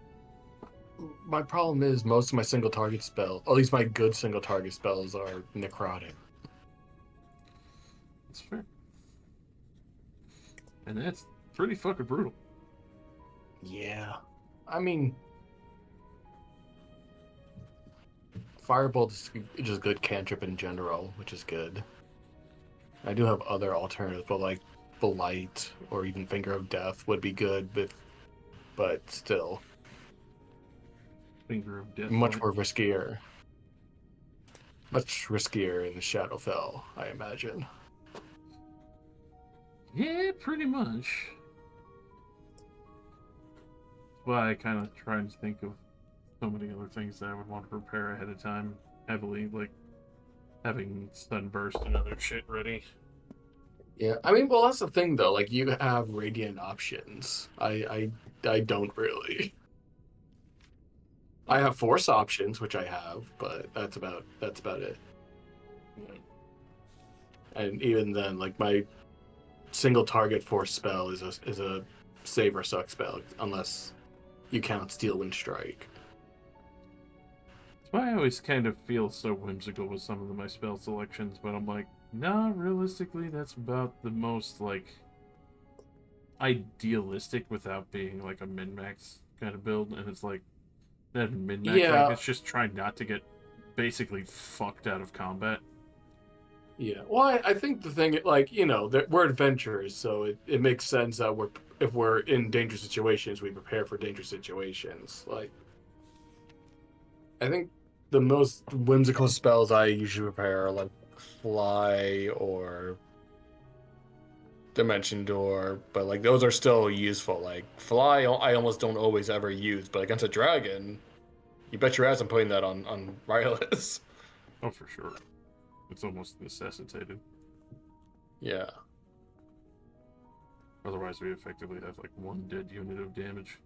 E: My problem is most of my single target spell, at least my good single target spells, are necrotic.
C: That's fair. And that's pretty fucking brutal.
E: Yeah. I mean, Firebolt is just good cantrip in general, which is good. I do have other alternatives, but like Blight or even Finger of Death would be good, but still
C: Finger of Death.
E: much more riskier. Much riskier in the Shadowfell, I imagine.
C: Yeah, pretty much. That's why I kind of try and think of so many other things that I would want to prepare ahead of time heavily, like having Sunburst and other shit ready.
E: Yeah, I mean, well, that's the thing though. Like, you have Radiant options. I don't really. I have Force options, which I have, but that's about it.
C: Yeah.
E: And even then, like my single target Force spell is a save or suck spell, unless you count Steel Wind Strike.
C: That's why I always kind of feel so whimsical with some of my spell selections, but I'm like, nah, realistically, that's about the most, like, idealistic without being, like, a min-max kind of build, and it's like, that min-max, like,
E: Yeah,
C: it's just trying not to get basically fucked out of combat.
E: yeah. Well, I think the thing, like, you know, that we're adventurers, so it makes sense that if we're in dangerous situations, we prepare for dangerous situations. Like, I think the most whimsical spells I usually prepare are like Fly or Dimension Door, but like those are still useful. Like Fly, I almost don't always ever use, but against a dragon, you bet your ass I'm putting that on Rylus.
C: Oh, for sure. It's almost necessitated.
D: Yeah.
C: Otherwise, we effectively have like one dead unit of damage.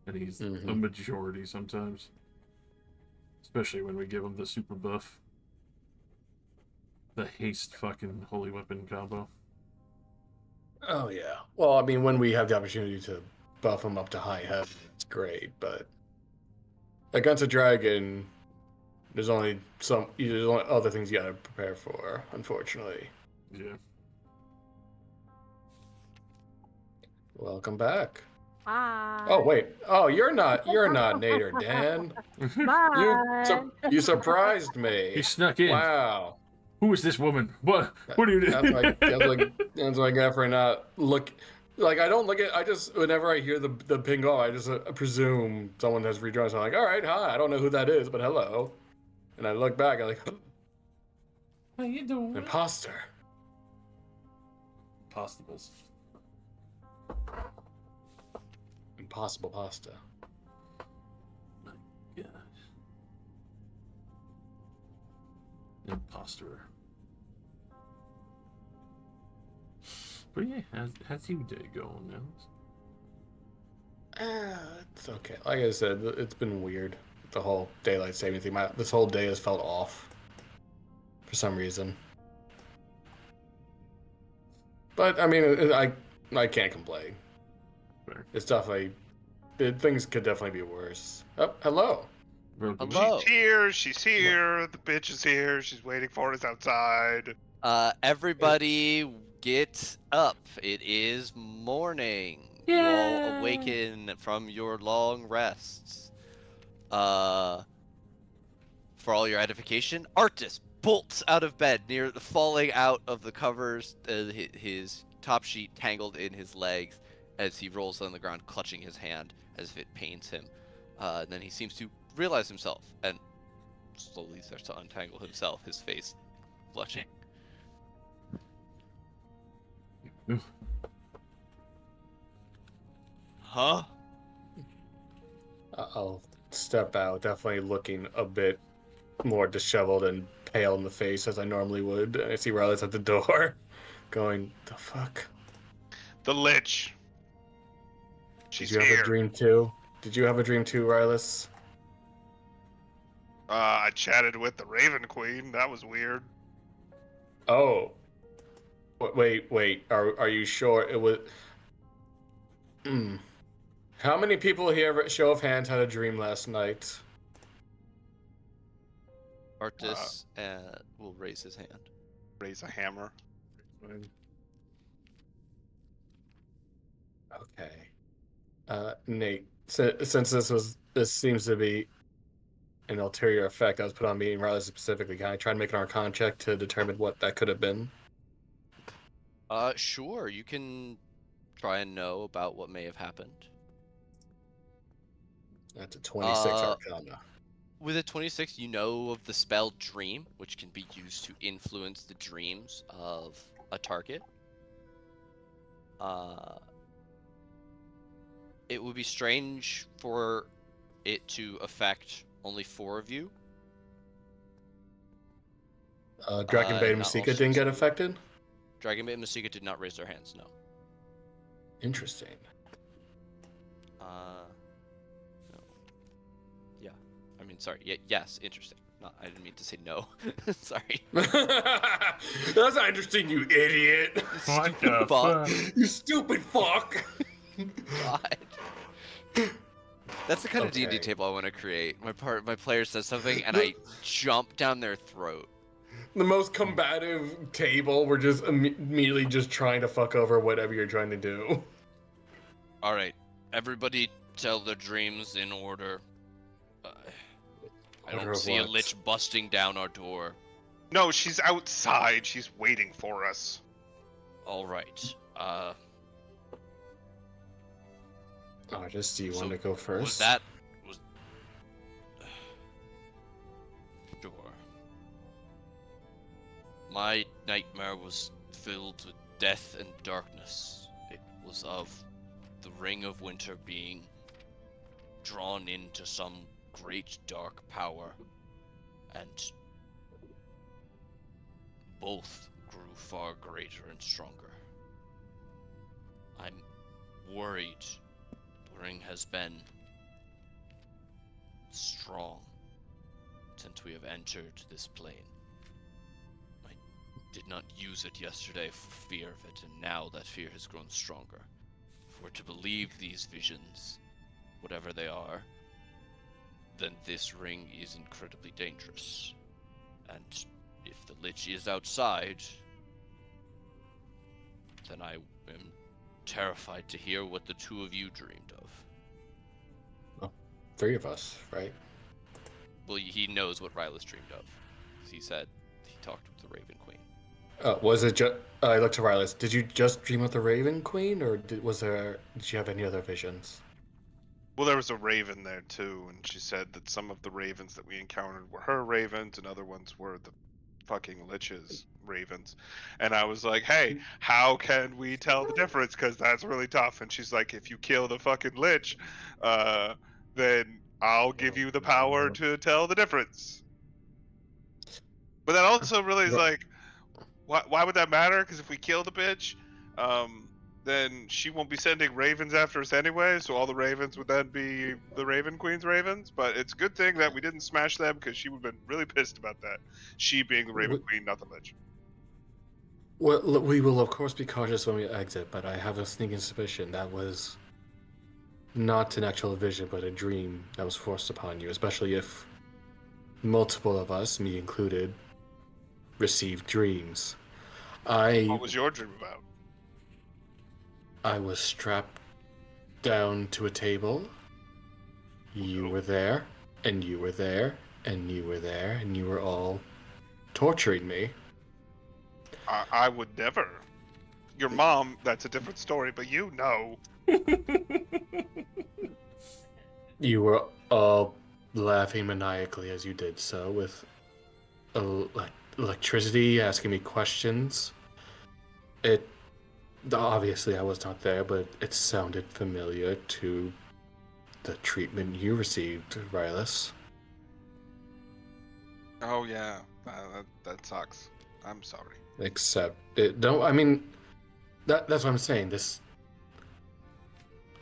C: And he's a
D: Mhm.
C: majority sometimes. Especially when we give him the super buff. The haste fucking holy weapon combo.
D: Oh yeah. Well, I mean, when we have the opportunity to buff him up to high heaven, it's great. But against a dragon, there's only other things you gotta prepare for. Unfortunately.
C: Yeah.
D: Welcome back.
F: Hi.
D: Oh wait. Oh, you're not Nate or Dan.
F: Bye.
D: You surprised me.
C: He snuck in.
D: Wow.
C: Who is this woman? What are you doing?
D: That's like after not look. Like I don't look at. I just whenever I hear the ping off, I just presume someone has rejoined. So I'm like, all right, hi. I don't know who that is, but hello. And I look back. I'm like,
C: How you doing?
D: imposter.
C: Impossibles.
D: Impossible pasta.
C: My gosh. Imposter. But yeah, how's your day going now?
D: It's okay. Like I said, it's been weird. The whole daylight saving thing. This whole day has felt off for some reason. But I mean, I can't complain.
C: Fair.
D: It's definitely things could definitely be worse. Oh, hello.
A: Hello.
B: She's here. The bitch is here. She's waiting for us outside.
A: Everybody get up. It is morning. You all awaken from your long rests. For all your edification, Arctis bolts out of bed, near falling out of the covers, his top sheet tangled in his legs as he rolls on the ground, clutching his hand as if it pains him. Then he seems to realize himself and slowly starts to untangle himself, his face flushing. Huh?
D: I'll step out, definitely looking a bit more disheveled and pale in the face as I normally would. I see Riley's at the door, going, "The fuck."
B: The Lich.
D: Did
B: She's
D: you
B: here.
D: have a dream too? Did you have a dream too, Rylus?
B: I chatted with the Raven Queen. That was weird.
D: Oh. Wait. Are you sure it was? How many people here, show of hands, had a dream last night?
A: Arctis will raise his hand.
B: Raise a hammer.
D: Okay. Nate, since this seems to be an ulterior effect that was put on me and Riley specifically, can I try and make an Arcana check to determine what that could have been?
A: Sure. You can try and know about what may have happened.
D: That's a 26 Arcana.
A: With a 26, you know of the spell Dream, which can be used to influence the dreams of a target. It would be strange for it to affect only 4 of you.
D: Dragonbait and
A: not
D: Masika
A: all
D: didn't
A: 6
D: get
A: of you.
D: affected?
A: Dragonbait and Masika did not raise their hands, no.
D: Interesting.
A: No. Yeah. I mean, sorry. Yes, interesting. No, I didn't mean to say no. Sorry.
D: That's not interesting, you idiot.
C: What the fuck?
D: You stupid fuck.
A: God. That's the kind of D&D
D: Okay.
A: table I want to create. My player says something and I jump down their throat.
D: The most combative table, we're just immediately just trying to fuck over whatever you're trying to do.
A: All right, everybody tell their dreams in order. I
D: Order
A: don't
D: of
A: see a
D: what?
A: lich busting down our door.
B: No, she's outside. She's waiting for us.
A: All right.
D: Artist, do you
A: So
D: want to go first?
A: Was sure. My nightmare was filled with death and darkness. It was of the Ring of Winter being drawn into some great dark power, and both grew far greater and stronger. I'm worried the ring has been strong since we have entered this plane. I did not use it yesterday for fear of it, and now that fear has grown stronger. If we're to believe these visions, whatever they are, then this ring is incredibly dangerous. And if the Lich is outside, then I am terrified to hear what the two of you dreamed of.
D: Well, 3 of us, right?
A: Well, he knows what Rylus dreamed of. He said he talked with the Raven Queen.
D: Was it just? I looked to Rylus. Did you just dream of the Raven Queen, or did you have any other visions?
B: Well, there was a raven there too, and she said that some of the ravens that we encountered were her ravens, and other ones were the fucking Lich's ravens. And I was like, hey, how can we tell the difference? Because that's really tough. And she's like, if you kill the fucking Lich, then I'll give you the power to tell the difference. But that also really is like, why would that matter? Because if we kill the bitch, then she won't be sending ravens after us anyway, so all the ravens would then be the Raven Queen's ravens. But it's a good thing that we didn't smash them, because she would have been really pissed about that. She being the Raven Queen, not the Lich.
D: Well, we will of course be cautious when we exit, but I have a sneaking suspicion that was not an actual vision, but a dream that was forced upon you, especially if multiple of us, me included, received dreams.
B: What was your dream about?
D: I was strapped down to a table. You were there, and you were there, and you were there, and you were all torturing me.
B: I would never. Your mom, that's a different story, but you know.
D: You were all laughing maniacally as you did so, with electricity, asking me questions. Obviously I was not there, but it sounded familiar to the treatment you received, Rylus.
B: Oh yeah, that sucks. I'm sorry.
D: Except it don't. I mean, that's what I'm saying.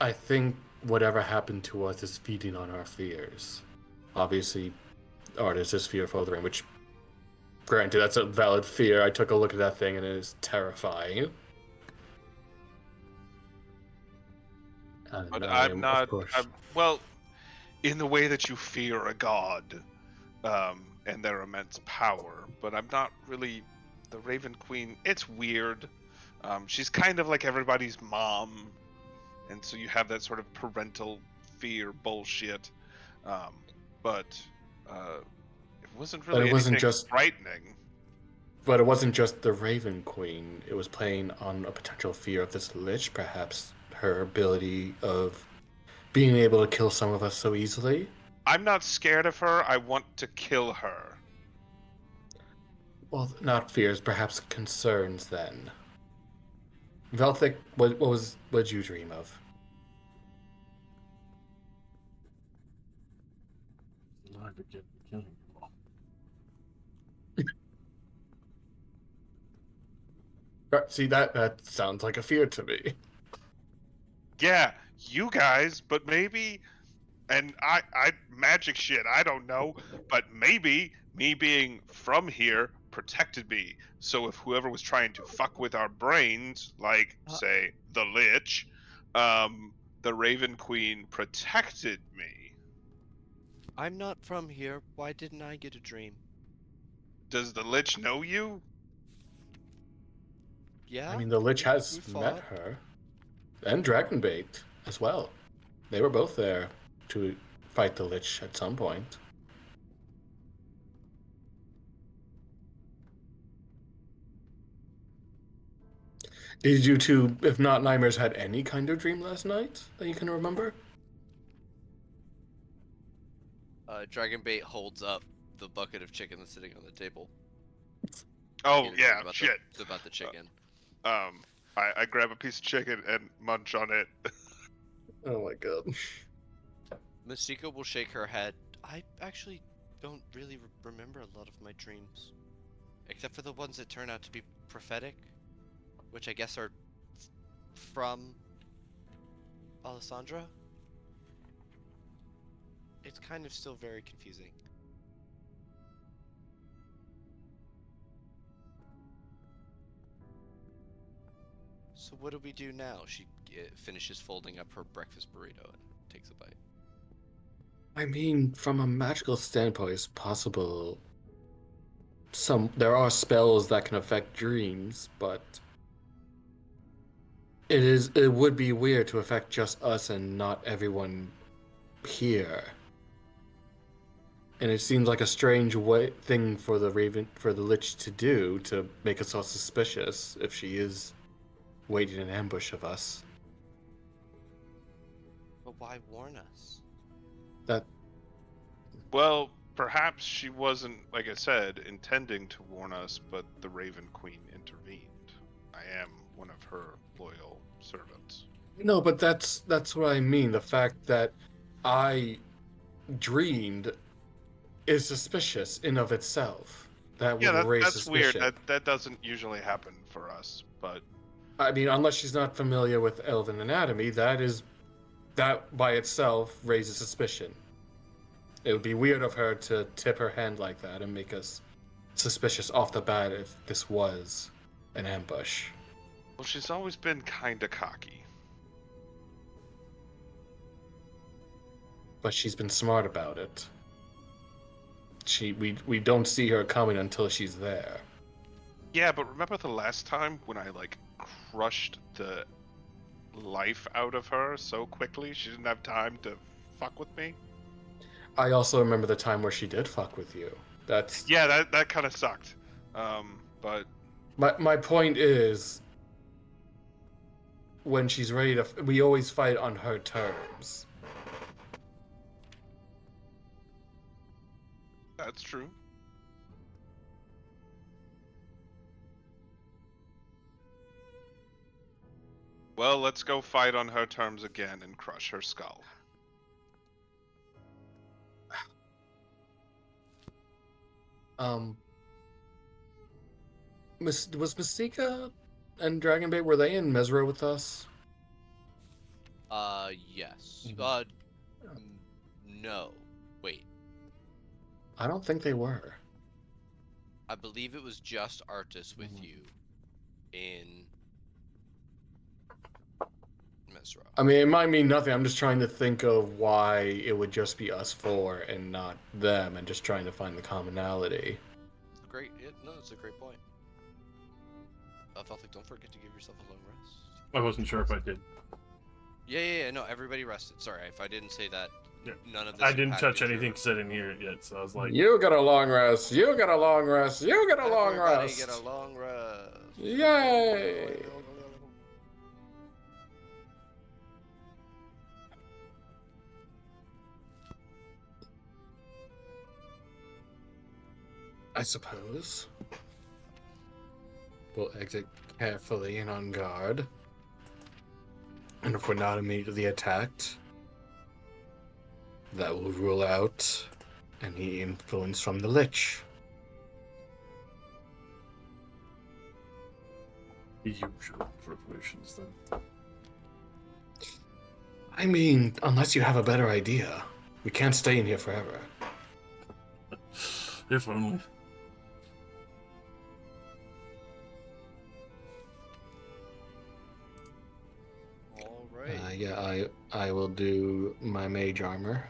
D: I think whatever happened to us is feeding on our fears. Obviously, Artis is fearful of the ring, which, granted, that's a valid fear. I took a look at that thing and it is terrifying.
B: But
D: I
B: I'm
D: am,
B: not.
D: of course.
B: Well, in the way that you fear a god, and their immense power. But I'm not really the Raven Queen. It's weird. She's kind of like everybody's mom, and so you have that sort of parental fear bullshit. But it wasn't really anything frightening.
D: But it wasn't just the Raven Queen. It was playing on a potential fear of this Lich, perhaps her ability of being able to kill some of us so easily.
B: I'm not scared of her. I want to kill her.
D: Well, not fears, perhaps concerns then. Velthic, what did you dream of?
C: I begin killing you all.
D: See, that sounds like a fear to me.
B: Yeah, you guys, but maybe, and I magic shit, I don't know, but maybe me being from here protected me. So if whoever was trying to fuck with our brains, like say the Lich, the Raven Queen protected me.
A: I'm not from here. Why didn't I get a dream?
B: Does the Lich know you?
A: Yeah?
D: I mean, the Lich has
A: we
D: met
A: fought.
D: her. And Dragonbait as well. They were both there to fight the Lich at some point. Did you two, if not nightmares, had any kind of dream last night that you can remember?
A: Dragonbait holds up the bucket of chicken that's sitting on the table.
B: Oh yeah,
A: about
B: shit.
A: About the chicken.
B: I grab a piece of chicken and munch on it.
D: Oh my god.
A: Masika will shake her head. I actually don't really remember a lot of my dreams. Except for the ones that turn out to be prophetic, which I guess are from Alessandra. It's kind of still very confusing. So what do we do now? She finishes folding up her breakfast burrito and takes a bite.
D: I mean, from a magical standpoint, it's possible. There are spells that can affect dreams, but it would be weird to affect just us and not everyone here. And it seems like a strange thing for the Lich to do, to make us all suspicious if she is waiting in ambush of us.
A: But why warn us?
B: Well, perhaps she wasn't, like I said, intending to warn us, but the Raven Queen intervened. I am one of her loyal servants.
D: No, but that's what I mean. The fact that I dreamed is suspicious in of itself. That would raise
B: that's
D: suspicion.
B: weird. That doesn't usually happen for us, but
D: I mean, unless she's not familiar with elven anatomy, that by itself raises suspicion. It would be weird of her to tip her hand like that and make us suspicious off the bat if this was an ambush.
B: well, she's always been kinda cocky.
D: But she's been smart about it. We don't see her coming until she's there.
B: Yeah, but remember the last time when I crushed the life out of her so quickly she didn't have time to fuck with me?
D: I also remember the time where she did fuck with you.
B: Yeah, that kind of sucked. But
D: my point is, when she's ready to, we always fight on her terms.
B: that's true. Well, let's go fight on her terms again and crush her skull.
D: Was Mystica and Dragonbait, were they in Mesra with us?
A: Yes.
D: Mhm.
A: No. Wait.
D: I don't think they were.
A: I believe it was just Artis with
D: Mhm.
A: you in Mesra.
D: I mean, it might mean nothing. I'm just trying to think of why it would just be us four and not them, and just trying to find the commonality.
A: Great. No, it's a great point. Feltic, don't forget to give yourself a long rest.
C: I wasn't sure if I did.
A: Yeah. No, everybody rested. Sorry, if I didn't say that.
C: Yeah.
A: None of this.
C: I didn't touch
A: impacted
C: anything
A: your-
C: because I didn't hear it yet, so I was like,
D: You got a long rest. You got a long rest. You got a long
A: Everybody
D: rest.
A: get a long rest.
D: Yay! I suppose. We'll exit carefully and on guard. And if we're not immediately attacked, that will rule out any influence from the Lich.
C: the usual preparations then.
D: I mean, unless you have a better idea. We can't stay in here forever.
C: If only.
A: All right.
D: Yeah, I will do my mage armor.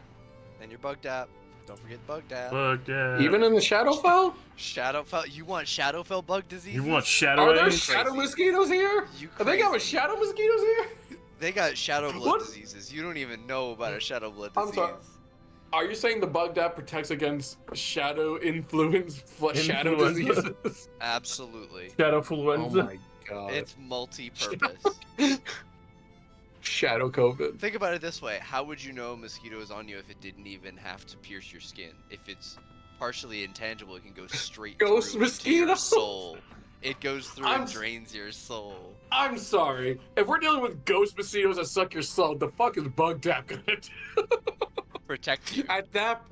A: And you're bugged out. Don't forget bugged out.
C: But yeah.
D: Even in the Shadowfell?
A: Shadowfell. You want Shadowfell bug disease?
C: You want shadow
D: Are there
C: eggs?
D: shadow
A: Crazy.
D: mosquitoes here?
A: You
D: Are they got
A: crazy.
D: shadow mosquitoes here?
A: They got shadow blood
E: What?
A: diseases. You don't even know about a shadow blood
E: I'm
A: disease.
E: sorry. Are you saying the bug that protects against shadow influence, shadow
C: Influenza.
E: diseases?
A: Absolutely.
C: Shadow
D: Oh
C: influenza.
D: my god.
A: It's multi-purpose.
E: Shadow COVID.
A: Think about it this way. How would you know a mosquito is on you if it didn't even have to pierce your skin? If it's partially intangible, it can go straight
E: Ghost
A: through into
E: mosquito?
A: your soul. It goes through
E: I'm
A: and
E: s-
A: drains your soul.
E: I'm sorry. If we're dealing with ghost mosquitoes that suck your soul, the fuck is bug tap gonna do?
A: Protect you.
E: At that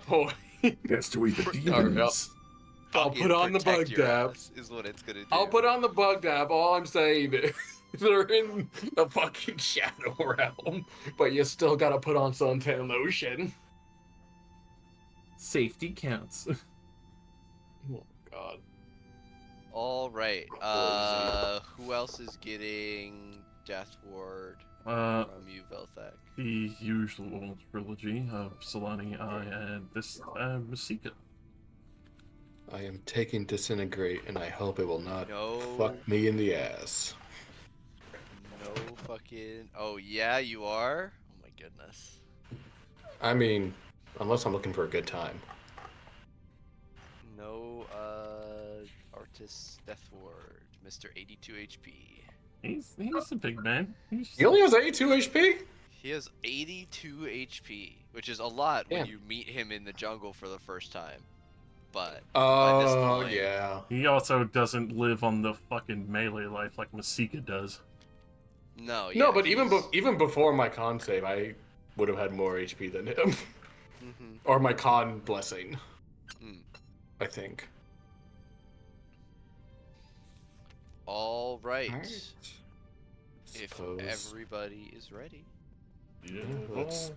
E: point,
C: Yes, to eat the
E: Alright,
C: demons.
E: I'll
A: fucking
E: put on the
A: protect
E: bug
A: your
E: dab.
A: ass is what it's gonna do.
E: I'll put on the bug dab. All I'm saying is they're in the fucking shadow realm, but you still gotta put on suntan lotion.
C: Safety counts.
E: Oh God.
A: All right.
E: Crazy.
A: Who else is getting Death Ward from you, Velthak?
C: The usual trilogy of Solani, I, and this Masika.
D: I am taking Disintegrate, and I hope it will not
A: No.
D: fuck me in the ass.
A: No fucking. Oh yeah, you are. Oh my goodness.
D: I mean, unless I'm looking for a good time.
A: No. Artist Death Ward, Mr. 82 HP.
C: He's a big man.
D: He only has 82 HP?
A: He has 82 HP, which is a lot when
D: Damn.
A: you meet him in the jungle for the first time. But by
D: Oh,
A: this point,
D: yeah.
C: He also doesn't live on the fucking melee life like Masika does.
A: no, yeah,
D: No, but even
A: he's-
D: even before my con save, I would have had more HP than him.
A: Mhm.
D: Or my con blessing,
A: Mm.
D: I think.
A: All right.
D: Alright.
A: If
D: Suppose
A: everybody is ready.
D: let's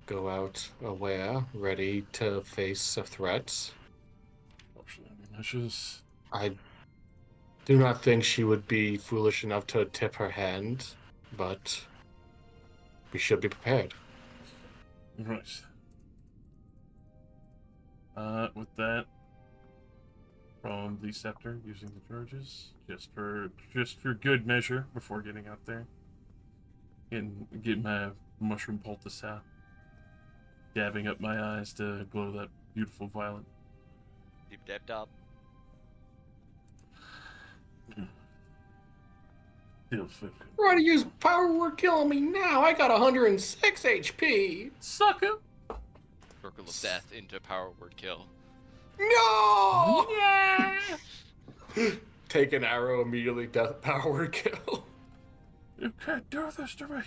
D: go out aware, ready to face a threat. I do not think she would be foolish enough to tip her hand, but we should be prepared.
C: Right. With that, from the scepter, using the charges, just for good measure before getting out there, and get my mushroom poultice out, dabbing up my eyes to glow that beautiful violet.
A: Deep dab dab.
D: Try to use power word killing me now. I got 106 HP.
C: Sucker!
A: Circle of death into power word kill.
D: No!
C: Yeah!
D: Take an arrow immediately. Death power word kill.
C: You can't do this to me.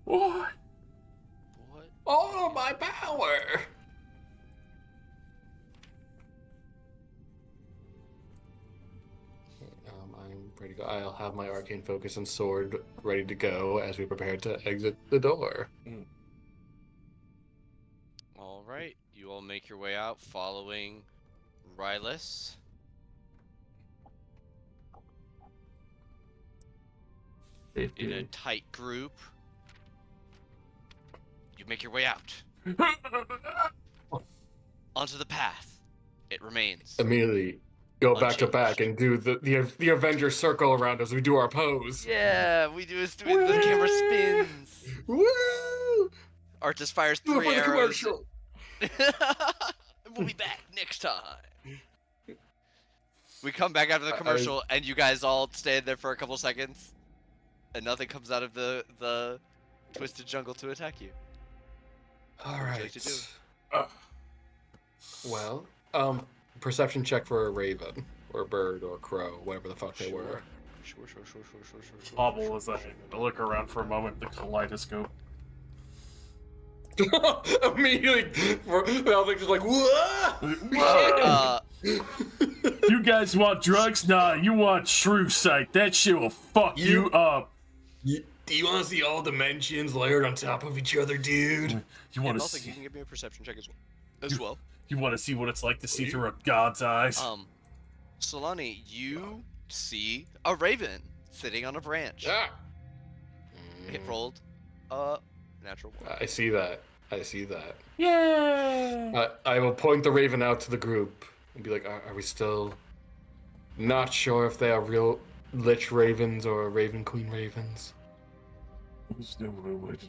C: Why?
A: What?
D: All my power. I'm ready to go. I'll have my arcane focus and sword ready to go as we prepare to exit the door.
A: All right, you all make your way out following Rylus. In a tight group. You make your way out onto the path. It remains.
D: Immediately go back to
A: Unchanged.
D: back and do the Avenger circle around as we do our pose.
A: Yeah, we do this. The camera spins.
D: Woo!
A: Artist fires
D: Do it
A: 3
D: for the
A: arrows.
D: commercial.
A: We'll be back next time. We come back after the commercial, and you guys all stand there for a couple seconds, and nothing comes out of the twisted jungle to attack you.
D: All
A: What would you
D: right.
A: like to do?
D: Well, perception check for a raven or a bird or a crow, whatever the fuck they were.
A: Sure.
C: Hobble as I look around for a moment, the kaleidoscope.
D: Immediately, Valvik just like, whoa!
C: You guys want drugs? Nah, you want shrew sight. That shit will fuck you up.
D: Do you want to see all dimensions layered on top of each other, dude?
C: You want to
A: Also, you
C: see?
A: can give me a perception check as well.
C: You want to see what it's like to see through a god's eyes?
A: Solani, you see a raven sitting on a branch.
D: Ah.
A: It rolled natural one.
D: I see that.
C: Yeah.
D: I will point the raven out to the group and be like, are we still not sure if they are real Lich ravens or Raven Queen ravens?
C: There's no way to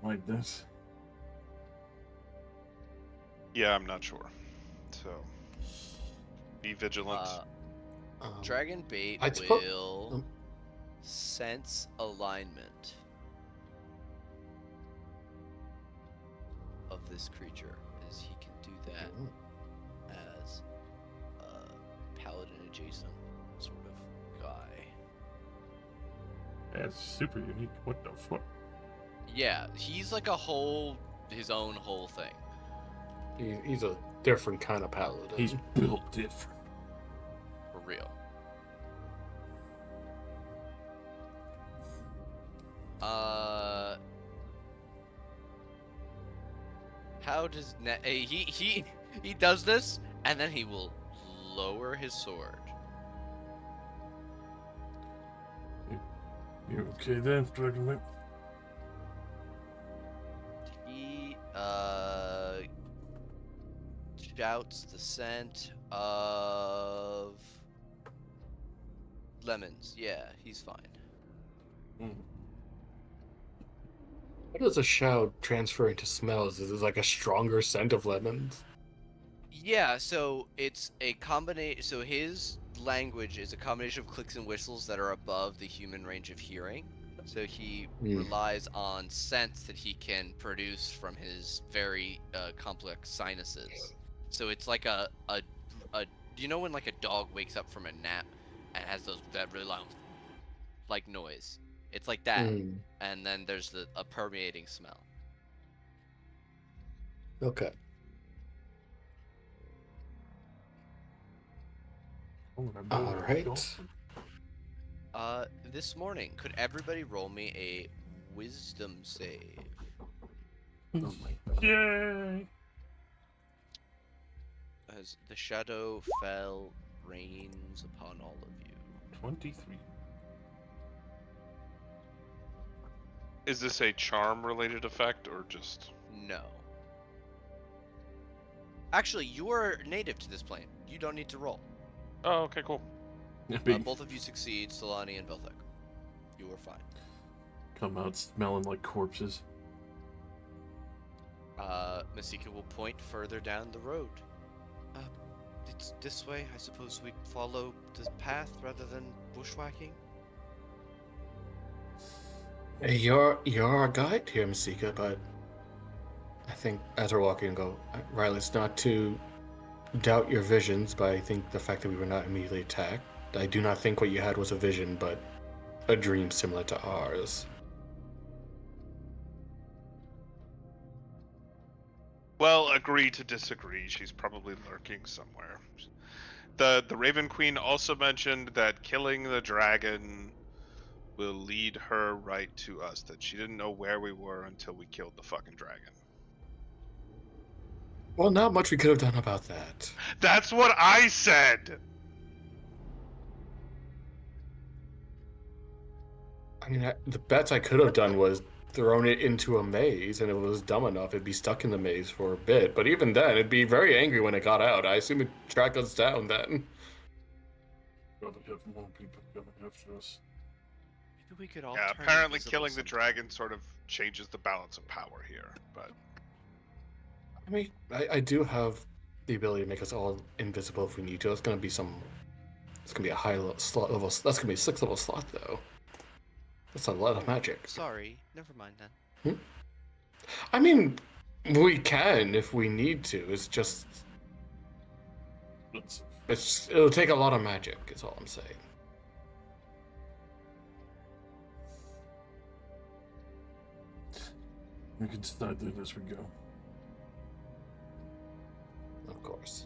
C: like this.
B: Yeah, I'm not sure. So, be vigilant.
A: Dragon Bait
D: I'd suppo-
A: will sense alignment of this creature, as he can do that as a paladin adjacent sort of guy.
C: That's super unique. What the fuck?
A: Yeah, he's like his own whole thing.
D: He's a different kind of paladin.
C: He's built different.
A: For real. How does he does this, and then he will lower his sword.
C: You okay then, Dragonmate?
A: He shouts the scent of lemons. Yeah, he's fine.
D: How does a shout transfer into smells? Is it like a stronger scent of lemons?
A: Yeah, so it's a combination. So his language is a combination of clicks and whistles that are above the human range of hearing. So he relies on scents that he can produce from his very complex sinuses. So it's like a you know when like a dog wakes up from a nap and has that really loud like noise. It's like that. And then there's a permeating smell.
D: Okay. All right.
A: This morning, could everybody roll me a wisdom save?
D: Oh my.
C: Yay!
A: As the shadow fell rains upon all of you.
C: 23.
B: Is this a charm-related effect or just?
A: No. Actually, you are native to this plane. You don't need to roll.
B: Oh, okay, cool.
A: Both of you succeed, Solani and Belthek. You are fine.
C: Come out smelling like corpses.
A: Masika will point further down the road. It's this way. I suppose we follow the path rather than bushwhacking.
D: Hey, you're our guide here, Masika, but I think as we're walking, Riley, it's not to doubt your visions, but I think the fact that we were not immediately attacked, I do not think what you had was a vision, but a dream similar to ours.
B: Well, agree to disagree. She's probably lurking somewhere. The Raven Queen also mentioned that killing the dragon will lead her right to us. That she didn't know where we were until we killed the fucking dragon.
D: Well, not much we could have done about that.
B: That's what I said!
D: I mean, the best I could have done was thrown it into a maze, and if it was dumb enough, it'd be stuck in the maze for a bit. But even then, it'd be very angry when it got out. I assume it'd track us down then.
C: Probably have more people coming after us.
A: Maybe we could all
B: Yeah,
A: turn
B: apparently
A: invisible
B: killing the
A: sometime.
B: dragon sort of changes the balance of power here, but...
D: I mean, I do have the ability to make us all invisible if we need to. It's gonna be it's gonna be a high slot level. That's gonna be a 6th level slot, though. That's a lot of magic.
A: Sorry, never mind then.
D: I mean, we can if we need to. It's just... It'll take a lot of magic, is all I'm saying.
C: We can decide that as we go.
D: Of course.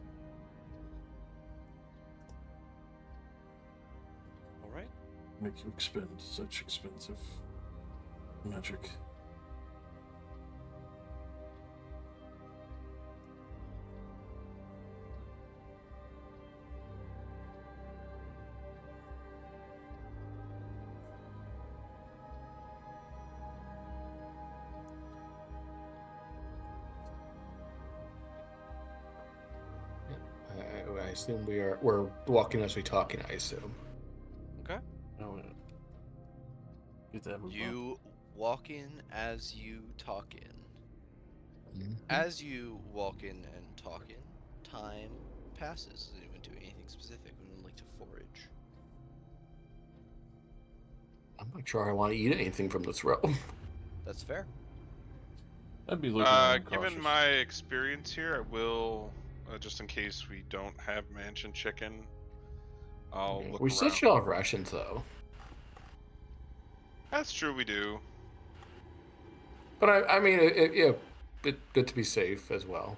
A: Alright.
C: Make you expend such expensive magic.
D: I assume we're walking as we talking, I assume.
A: Okay.
C: Oh, yeah. Get that move
A: You walk in as you talk in.
D: Mm-hmm.
A: As you walk in and talk in, time passes. Does anyone do anything specific? Would like to forage?
D: I'm not sure I want to eat anything from this realm.
A: That's fair.
C: I'd be looking around
B: Given
C: cautious.
B: my experience here, I will, just in case we don't have mansion chicken, I'll look
D: We
B: around.
D: still shall have rations, though.
B: That's true, we do.
D: But I mean, yeah, good to be safe as well.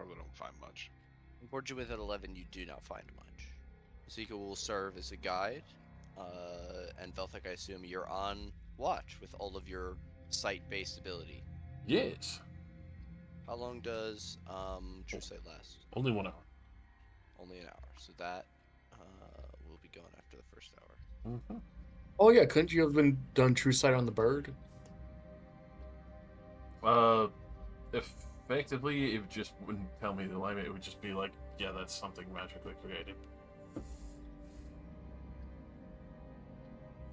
B: probably don't find much.
A: Board you with at 11, you do not find much. Zika will serve as a guide, and Velthek, I assume you're on watch with all of your sight-based ability.
C: Yes.
A: How long does True Sight last?
C: Only 1 hour.
A: Only an hour. So that will be going after the first hour.
C: Mm-hmm.
D: Oh yeah, couldn't you have been done true sight on the bird?
C: Effectively, it just wouldn't tell me the limit. It would just be like, yeah, that's something magically created.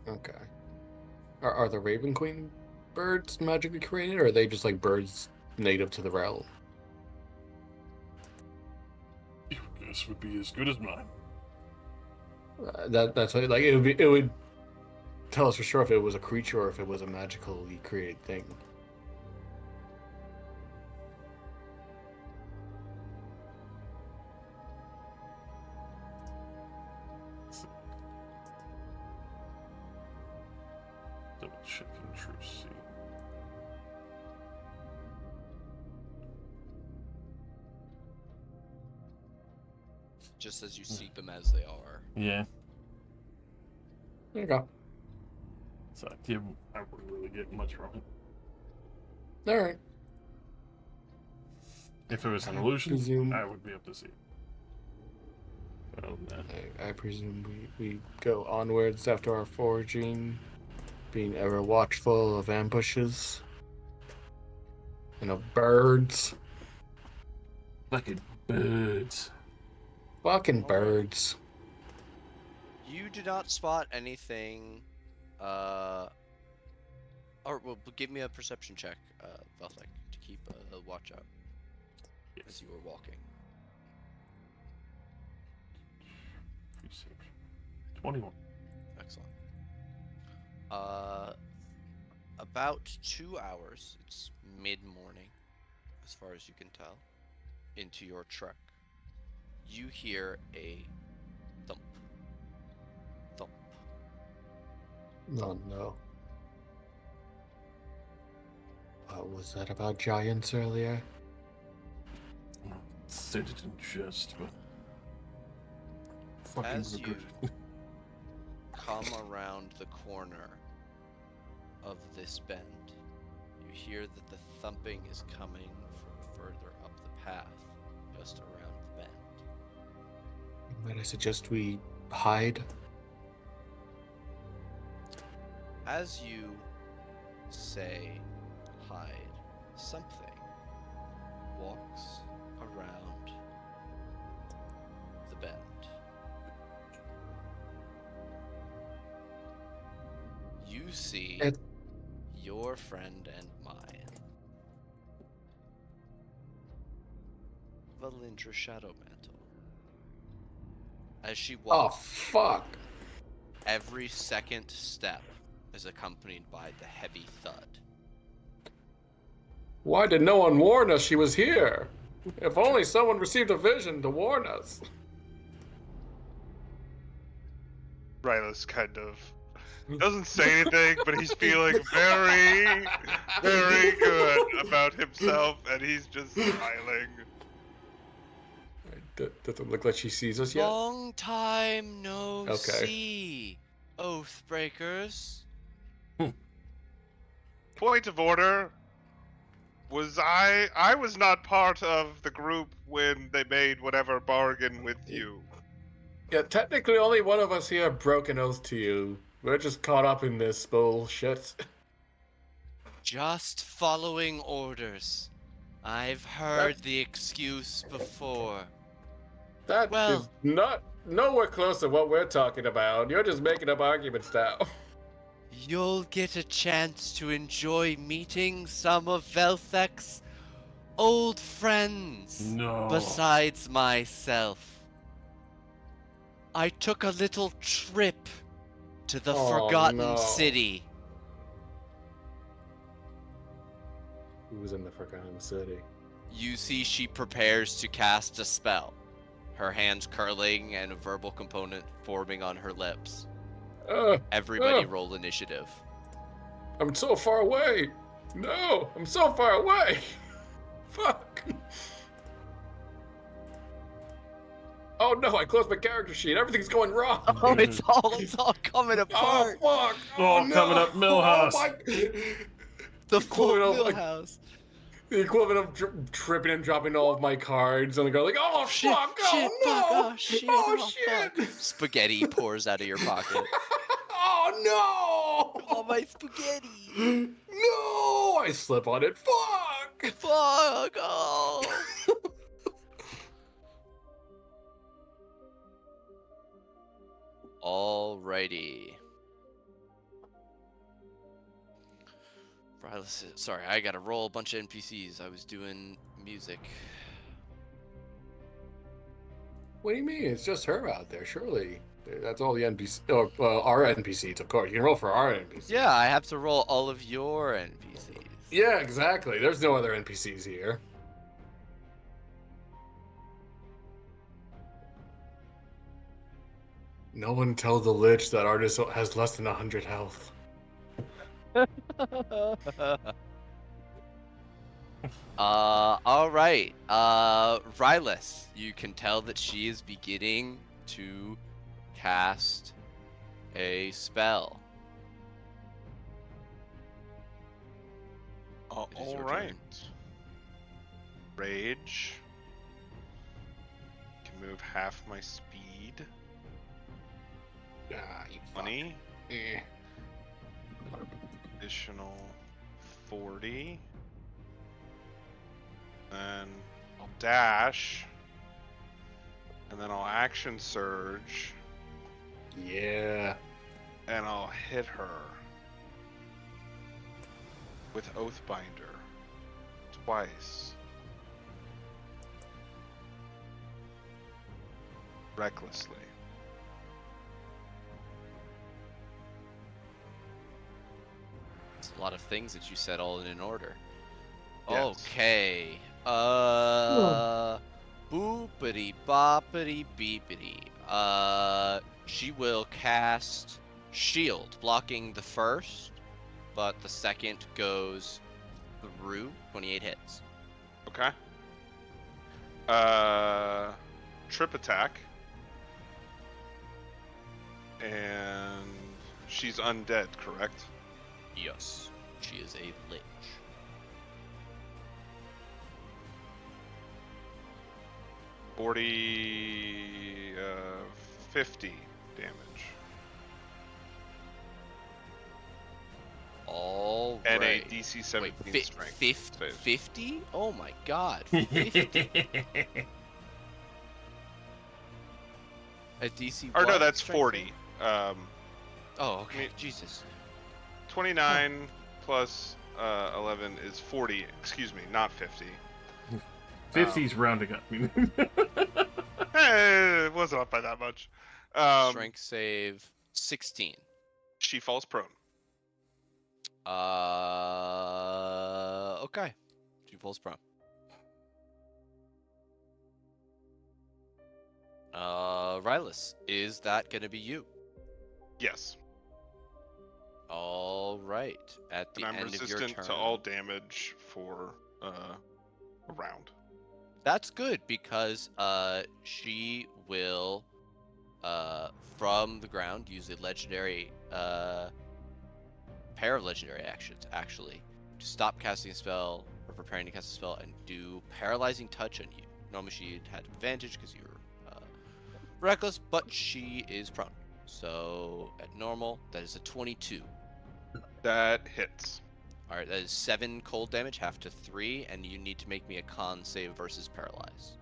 D: Okay. Are the Raven Queen birds magically created, or are they just like birds native to the realm?
C: Your guess would be as good as mine.
D: That's what, like it would tell us for sure if it was a creature or if it was a magically created thing.
C: Double checking True Sight.
A: Just as you see them as they are.
C: Yeah.
D: There you go.
C: So I wouldn't really get much from it.
D: All right.
C: If it was an
D: I
C: illusion,
D: presume-
C: I would be able to see it. Well, no.
D: I presume we go onwards after our foraging, being ever watchful of ambushes and of birds.
C: Fucking birds.
D: Fucking
A: Alright.
D: birds.
A: You do not spot anything. Or well, give me a perception check, Velthek, to keep a watch out as you were walking.
C: Perception. 21.
A: Excellent. About 2 hours. It's mid-morning, as far as you can tell, into your trek. You hear a thump. Thump.
D: Oh no. What was that about giants earlier?
C: Said it in jest, but fucking
A: As you
C: regret.
A: come around the corner of this bend, you hear that the thumping is coming from further up the path, just around the bend.
D: Might I suggest we hide?
A: As you say hide, something walks around the bend. You see
D: It-
A: your friend and mine, Valindra Shadowmantle. As she
D: Oh
A: walks,
D: fuck!
A: every second step is accompanied by the heavy thud.
D: Why did no one warn us she was here? If only someone received a vision to warn us.
B: Rylas kind of doesn't say anything, but he's feeling very, very good about himself, and he's just smiling.
D: Doesn't look like she sees us yet.
A: Long time no
D: Okay.
A: see, Oathbreakers.
B: Point of order. I was not part of the group when they made whatever bargain with you.
D: Yeah, technically only one of us here broke an oath to you. We're just caught up in this bullshit.
A: Just following orders. I've heard the excuse before.
D: That
A: Well-
D: is not nowhere close to what we're talking about. You're just making up arguments now.
A: You'll get a chance to enjoy meeting some of Velthek's old friends.
C: No.
A: Besides myself. I took a little trip to the
D: Oh,
A: Forgotten
D: no.
A: City.
D: Who's in the Forgotten City?
A: You see she prepares to cast a spell. Her hands curling and a verbal component forming on her lips. Everybody roll initiative.
D: I'm so far away. No, I'm so far away. Fuck.
E: Oh no! I closed my character sheet. Everything's going wrong.
A: Oh, it's all coming
E: Oh
A: apart.
E: fuck!
C: Oh,
E: no!
C: coming up, Millhouse.
E: Oh my!
A: The full
E: equivalent of,
A: Millhouse.
E: the equivalent of tripping and dropping all of my cards on the ground. Like, oh
A: Shit,
E: fuck!
A: shit, fuck,
E: Oh
A: oh shit,
E: no!
A: oh
E: Oh
A: fuck.
E: shit!
A: Spaghetti pours out of your pocket.
E: Oh
A: Oh,
E: no!
A: my spaghetti.
E: No! I slip on it. Fuck!
A: Fuck, oh. Alrighty. Right, sorry, I gotta roll a bunch of NPCs. I was doing music.
E: What do you mean? It's just her out there, surely. That's all the NPCs. Oh, well, our NPCs, of course. You can roll for our NPCs.
A: Yeah, I have to roll all of your NPCs.
E: Yeah, exactly. There's no other NPCs here. No one tell the Lich that Artis has less than 100 health.
A: All right. Rylus, you can tell that she is beginning to cast a spell. It is
B: All
A: your
B: right.
A: turn.
B: Rage. Can move half my speed.
E: Ah, you fuck.
B: 20.
E: Eh.
B: Additional 40. Then I'll dash. And then I'll action surge.
E: Yeah.
B: And I'll hit her with Oathbinder twice. Recklessly.
A: It's a lot of things that you said all in an order.
B: Yes.
A: Okay. Boopity boppity beepity. She will cast shield, blocking the first, but the second goes through. 28 hits.
B: Okay. Trip attack. And she's undead, correct?
A: Yes. She is a lich.
B: 50 damage.
A: All
B: And
A: right.
B: a DC
A: Wait,
B: 17 strength.
A: 50?
B: save.
A: 50? Oh my god. 50. A DC
B: Or no,
A: what?
B: that's
A: Strength
B: 40.
A: save?
B: Um,
A: Oh, okay.
B: me-
A: Jesus.
B: 29 plus 11 is 40. Excuse me, not 50.
C: 50's rounding up.
B: It wasn't up by that much.
A: Strength save 16.
B: She falls prone.
A: Okay. She falls prone. Rylus, is that gonna be you?
B: Yes.
A: All right. At the
B: And I'm
A: end of your
B: resistant
A: turn.
B: to all damage for a round.
A: That's good because she will from the ground use a legendary pair of legendary actions actually to stop casting a spell or preparing to cast a spell and do paralyzing touch on you. Normally she'd had advantage because you were reckless, but she is prone. So at normal, that is a 22.
B: That hits.
A: All right, that is 7 cold damage, half to 3, and you need to make me a con save versus paralyze.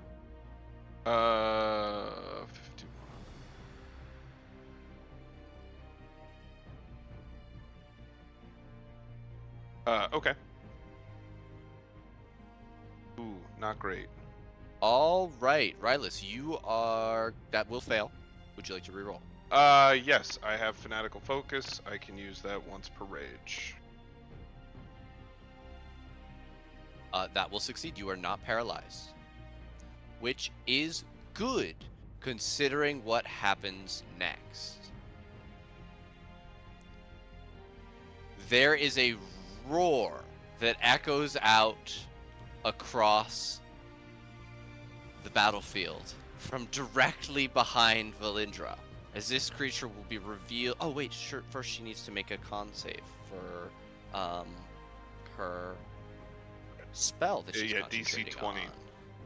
B: 51. Okay. Ooh, not great.
A: All right, Rylus, that will fail. Would you like to reroll?
B: Yes, I have fanatical focus. I can use that once per rage.
A: That will succeed. You are not paralyzed, which is good considering what happens next. There is a roar that echoes out across the battlefield from directly behind Valindra. As this creature will be revealed. Oh wait, sure. First, she needs to make a con save for her spell that she's
B: Yeah, DC
A: concentrating
B: 20.
A: on.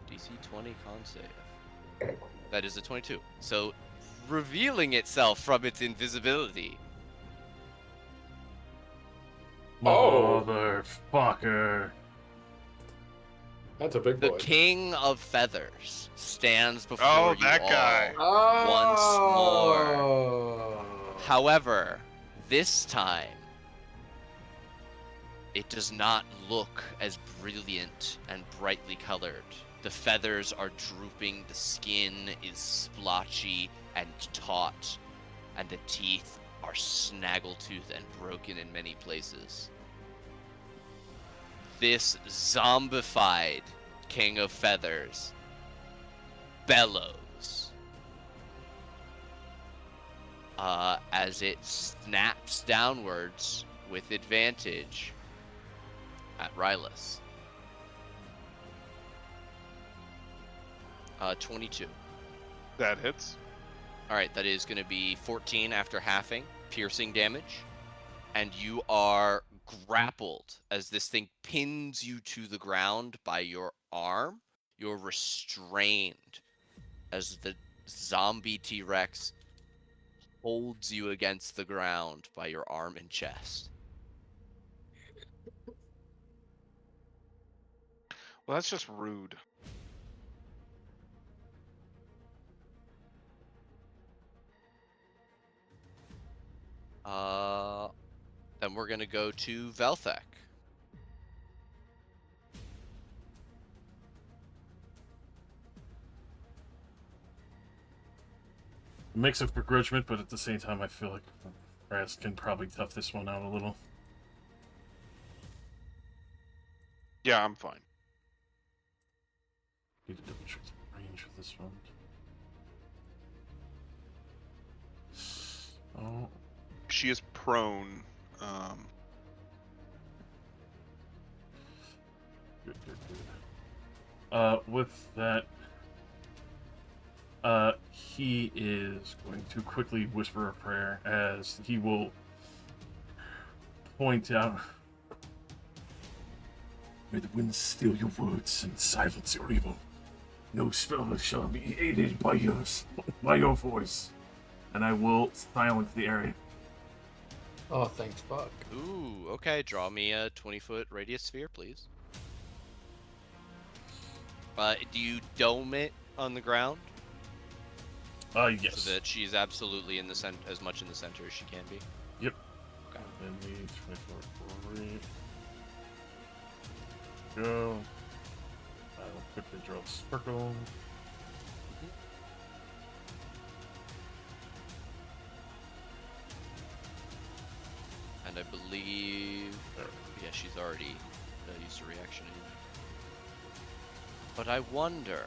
A: DC 20 con save. That is a 22. So, revealing itself from its invisibility.
E: Oh.
C: Motherfucker.
E: That's a big
A: The
E: boy.
A: King of Feathers stands before
B: Oh,
A: you
B: that
A: all
B: guy.
A: once more.
E: Oh.
A: However, this time, it does not look as brilliant and brightly colored. The feathers are drooping, the skin is splotchy and taut, and the teeth are snaggletooth and broken in many places. This zombified King of Feathers bellows as it snaps downwards with advantage at Rylus. 22.
B: That hits.
A: Alright, that is going to be 14 after halving, piercing damage. And you are grappled as this thing pins you to the ground by your arm. You're restrained as the zombie T-Rex holds you against the ground by your arm and chest.
B: Well, that's just rude.
A: Then we're gonna go to Velthek.
C: Mix of begrudgment, but at the same time, I feel like Raz can probably tough this one out a little.
B: Yeah, I'm fine.
C: Need to double check the range of this one. Oh,
B: She is prone.
C: good, good, good. With that, he is going to quickly whisper a prayer as he will point out. May the winds steal your words and silence your evil. No spell shall be aided by your voice. And I will silence the area.
D: Oh, thanks, fuck.
A: Ooh, okay. Draw me a 20-foot radius sphere, please. Do you dome it on the ground?
C: Yes.
A: So that she's absolutely in the center, as much in the center as she can be.
C: Yep.
A: Okay.
C: And then the 24 go. I will quickly draw a circle.
A: And I believe, yeah, she's already used a reaction anyway. But I wonder.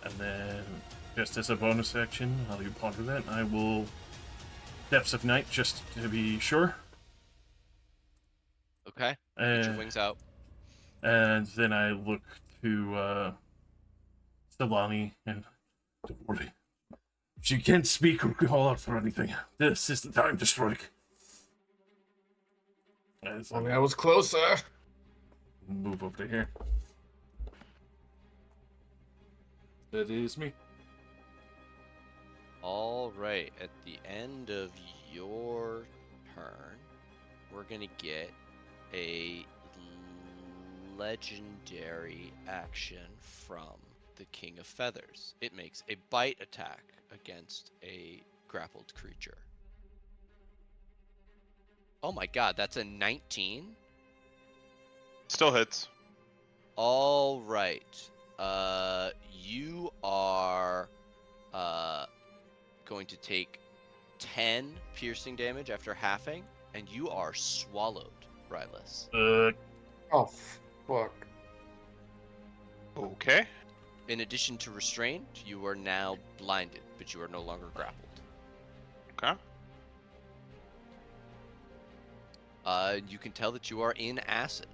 C: And then, just as a bonus action, I'll you ponder that. I will Depths of Night just to be sure.
A: Okay. Get your wings out.
C: And then I look to Stilani and don't worry. She can't speak or call out for anything. This is the time to strike. As
D: I mean, I was closer.
C: move over to here. That is me.
A: All right. At the end of your turn, we're gonna get a legendary action from the King of Feathers. It makes a bite attack against a grappled creature. Oh my god, that's a 19?
B: Still hits.
A: All right. You are going to take 10 piercing damage after halving, and you are swallowed, Rylus.
D: Oh, fuck.
B: Okay.
A: In addition to restrained, you are now blinded, but you are no longer grappled.
B: Okay.
A: You can tell that you are in acid.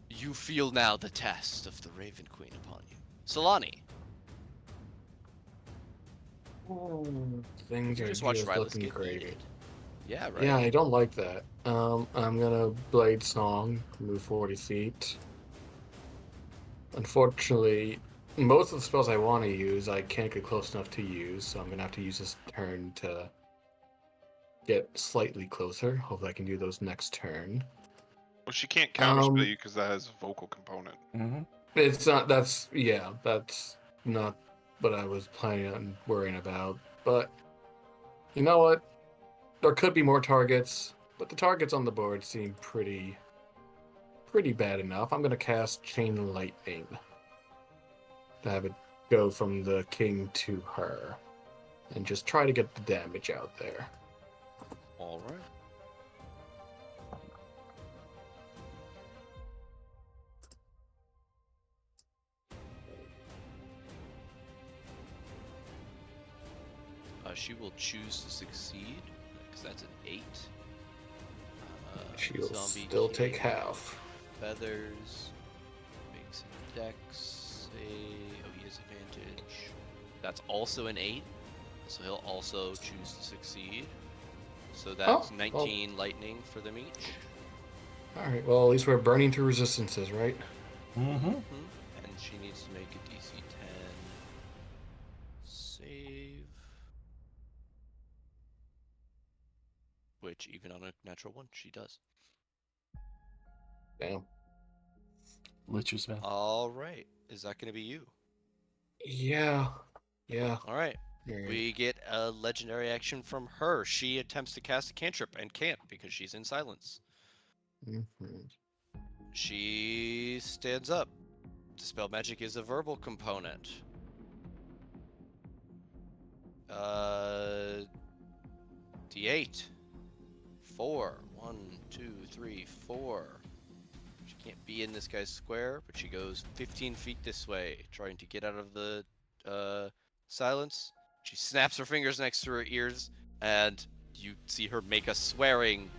A: You feel now the test of the Raven Queen upon you. Solani,
D: Things
A: you
D: are
A: just watched
D: just
A: Rylus
D: looking
A: get
D: great.
A: yeeted. Yeah, right?
D: Yeah, I don't like that. I'm gonna Blade Song, move 40 feet. Unfortunately, most of the spells I want to use, I can't get close enough to use, so I'm gonna have to use this turn to get slightly closer. Hopefully I can do those next turn.
B: Well, she can't counterspell
D: Um,
B: you because that has a vocal component.
C: Mm-hmm.
D: It's not, that's not what I was planning on worrying about. But, you know what? There could be more targets, but the targets on the board seem pretty bad enough. I'm gonna cast Chain Lightning to have it go from the king to her, and just try to get the damage out there.
A: All right. She will choose to succeed, because that's an 8.
D: She'll
A: Zombie
D: still
A: King,
D: take half.
A: feathers, makes a dex save. Oh, he has advantage. That's also an 8, so he'll also choose to succeed. So that's 19 lightning for them each.
D: All right. Well, at least we're burning through resistances, right?
C: Mm-hmm.
A: And she needs to make a DC 10 save. Which, even on a natural one, she does.
D: Damn.
C: Lich's man.
A: All right. Is that going to be you?
D: Yeah. Yeah.
A: All right.
D: Right.
A: We get a legendary action from her. She attempts to cast a cantrip and can't because she's in silence.
D: Mhm.
A: She stands up. Dispel magic is a verbal component. D8. 4. 1, 2, 3, 4. She can't be in this guy's square, but she goes 15 feet this way, trying to get out of the silence. She snaps her fingers next to her ears, and you see her make a swearing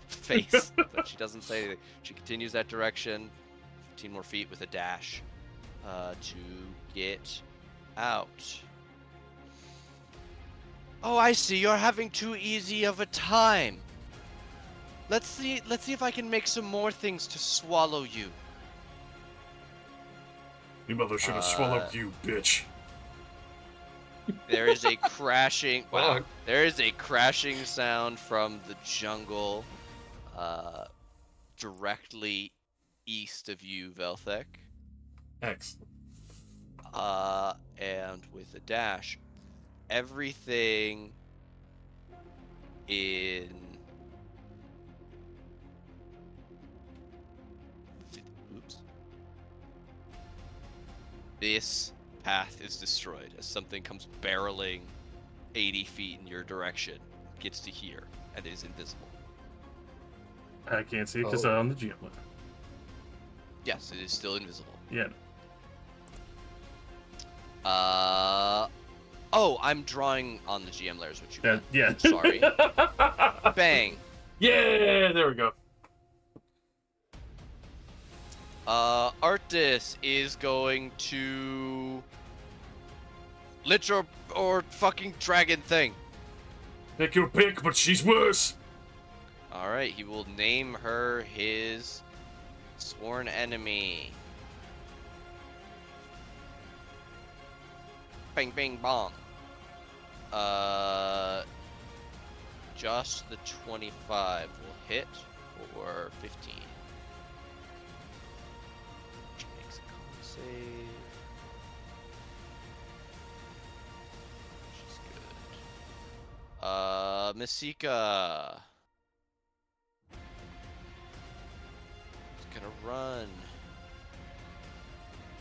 A: face, but she doesn't say anything. She continues that direction, 15 more feet with a dash to get out. Oh, I see. You're having too easy of a time. Let's see if I can make some more things to swallow you.
C: Your mother should have swallowed you, bitch.
A: There is a crashing. Wow.
D: Fuck.
A: There is a crashing sound from the jungle, directly east of you, Velthek.
C: X.
A: And with a dash, everything in. Oops. This path is destroyed as something comes barreling 80 feet in your direction, gets to here, and is invisible.
C: I can't see it because
D: Oh.
C: I'm on the GM list.
A: Yes, it is still invisible.
C: Yeah.
A: Oh, I'm drawing on the GM layers, which you
C: Yeah. Yeah.
A: Sorry. Bang.
C: Yeah. There we go.
A: Artis is going to lich or fucking dragon thing.
C: Pick your pick, but she's worse.
A: All right, he will name her his sworn enemy. Bang, bang, bong. Just the 25 will hit for 15. She makes a con save. She's good. Masika. He's gonna run.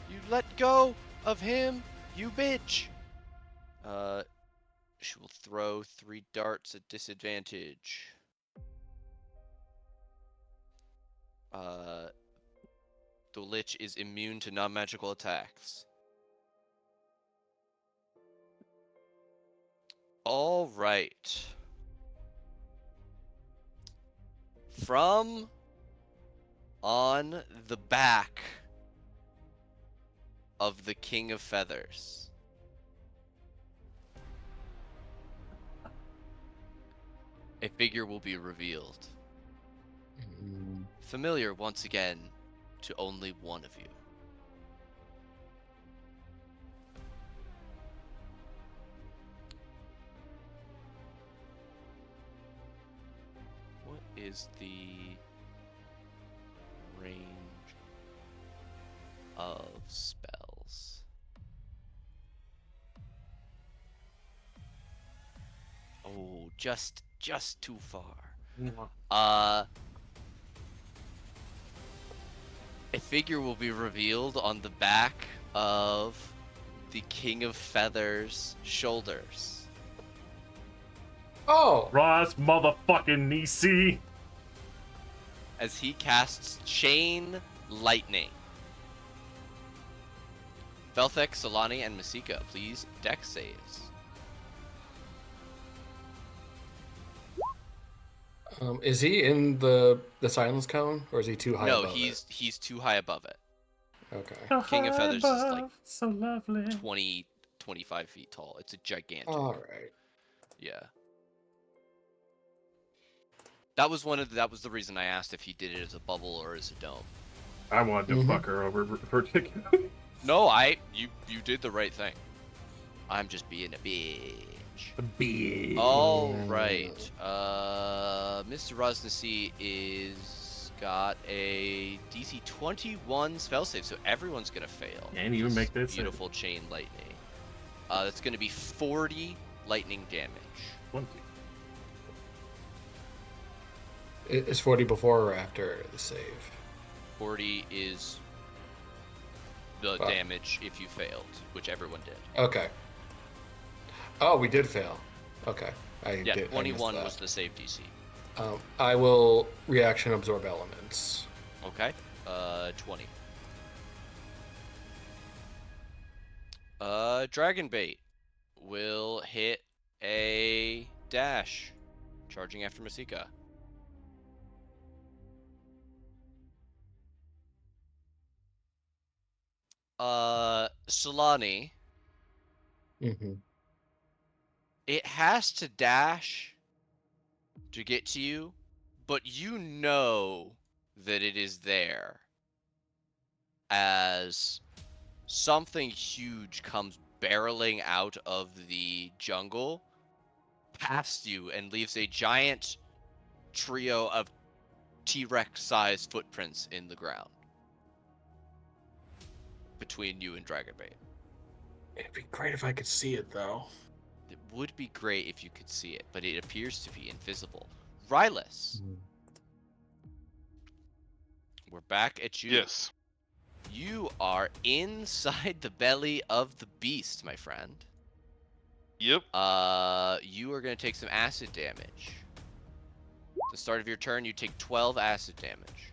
A: You let go of him, you bitch. She will throw 3 darts at disadvantage. The Lich is immune to non-magical attacks. All right. From on the back of the King of Feathers, a figure will be revealed. Familiar once again to only one of you. What is the range of spells? Oh, just too far. A figure will be revealed on the back of the King of Feathers' shoulders.
E: Oh!
C: Ross motherfucking Nisi.
A: As he casts Chain Lightning. Velthek, Solani, and Masika, please dex saves.
D: Is he in the silence cone, or is he too high
A: No,
D: above
A: he's too high above it.
D: it? Okay.
C: So
A: King of
C: high
A: Feathers is like
C: above, so lovely.
A: 20, 25 feet tall. It's a gigantic.
D: All right.
A: Yeah. That was the reason I asked if he did it as a bubble or as a dome.
C: I wanted to
D: Mhm.
C: fuck her over particularly.
A: No, you did the right thing. I'm just being a bitch.
C: Big.
A: All right. Mr. Rosnasi is got a DC 21 spell save, so everyone's gonna fail.
C: And even
A: This
C: make that save.
A: beautiful chain lightning. That's gonna be 40 lightning damage.
C: 20.
D: Is 40 before or after the save?
A: 40 is the
D: Wow.
A: damage if you failed, which everyone did.
D: Okay. Oh, we did fail. Okay.
A: Yeah,
D: I
A: 21
D: missed
A: was the save DC.
D: that. I will reaction absorb elements.
A: Okay. 20. Dragon Bait will hit a dash, charging after Masika. Solani,
D: Mm-hmm.
A: it has to dash to get to you, but you know that it is there as something huge comes barreling out of the jungle past you and leaves a giant trio of T-Rex sized footprints in the ground between you and Dragonbait.
E: It'd be great if I could see it, though.
A: It would be great if you could see it, but it appears to be invisible. Rylus, we're back at you.
B: Yes.
A: You are inside the belly of the beast, my friend.
B: Yep.
A: You are going to take some acid damage. At the start of your turn, you take 12 acid damage.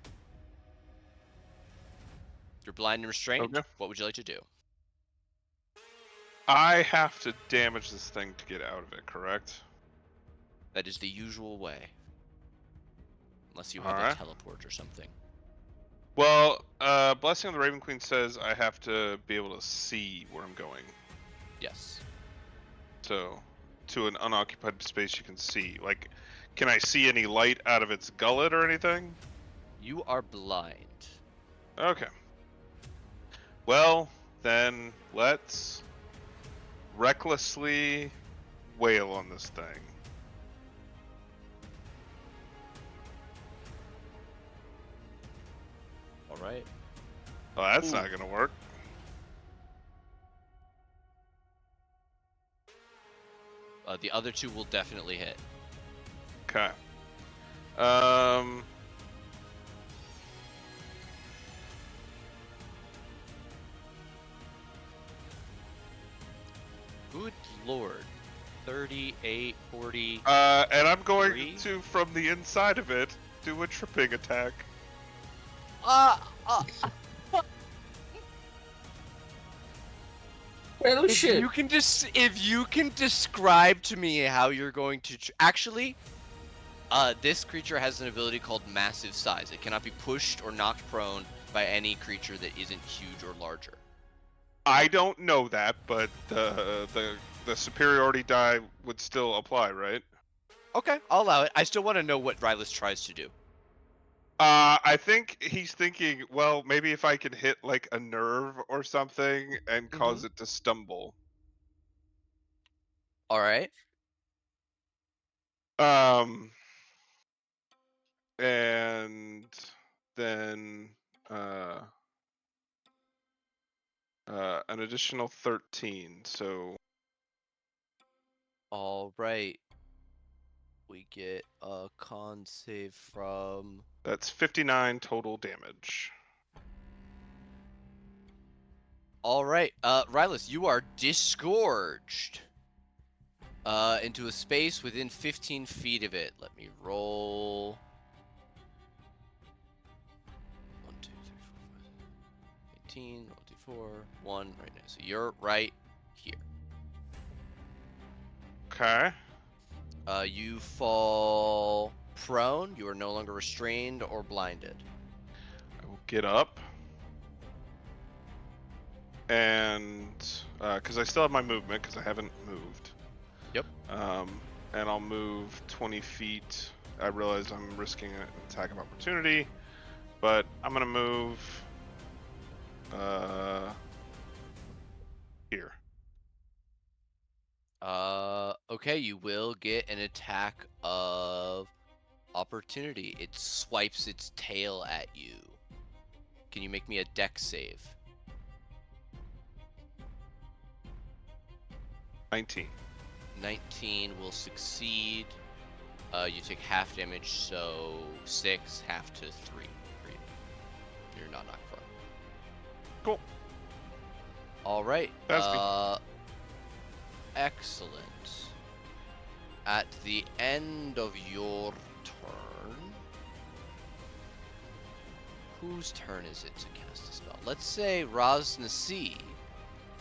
A: You're blind and restrained.
B: Okay.
A: What would you like to do?
B: I have to damage this thing to get out of it, correct?
A: That is the usual way. Unless you have a
B: Alright.
A: teleport or something.
B: Well, Blessing of the Raven Queen says I have to be able to see where I'm going.
A: Yes.
B: So, to an unoccupied space you can see. Like, can I see any light out of its gullet or anything?
A: You are blind.
B: Okay. Well, then let's recklessly wail on this thing.
A: Alright.
B: Well, that's
A: Ooh.
B: not gonna work.
A: The other two will definitely hit.
B: Okay.
A: Good lord. 38, 40.
B: And I'm going
A: Three?
B: to, from the inside of it, do a tripping attack.
D: Man, oh
A: If
D: shit.
A: if you can describe to me how you're going to actually, this creature has an ability called Massive Size. It cannot be pushed or knocked prone by any creature that isn't huge or larger.
B: I don't know that, but the superiority die would still apply, right?
A: Okay, I'll allow it. I still want to know what Rylus tries to do.
B: I think he's thinking, well, maybe if I could hit like a nerve or something and cause it to stumble.
A: All right.
B: Um, and then uh, an additional 13. So
A: All right. We get a con save from.
B: that's 59 total damage.
A: All right, Rylus, you are disgorged into a space within 15 feet of it. Let me roll. 1, 2, 3, 4, 5, 18, 1, 2, 4, 1 right now. So you're right here.
B: Okay.
A: You fall prone. You are no longer restrained or blinded.
B: I will get up. And because I still have my movement, because I haven't moved.
A: Yep.
B: And I'll move 20 feet. I realize I'm risking an attack of opportunity, but I'm gonna move here.
A: Okay, you will get an attack of opportunity. It swipes its tail at you. Can you make me a dex save?
B: 19.
A: 19 will succeed. You take half damage, so 6, half to 3. You're not knocked prone.
B: Cool.
A: All right.
B: That's me.
A: Excellent. At the end of your turn, whose turn is it to cast a spell? Let's say Raz Nasi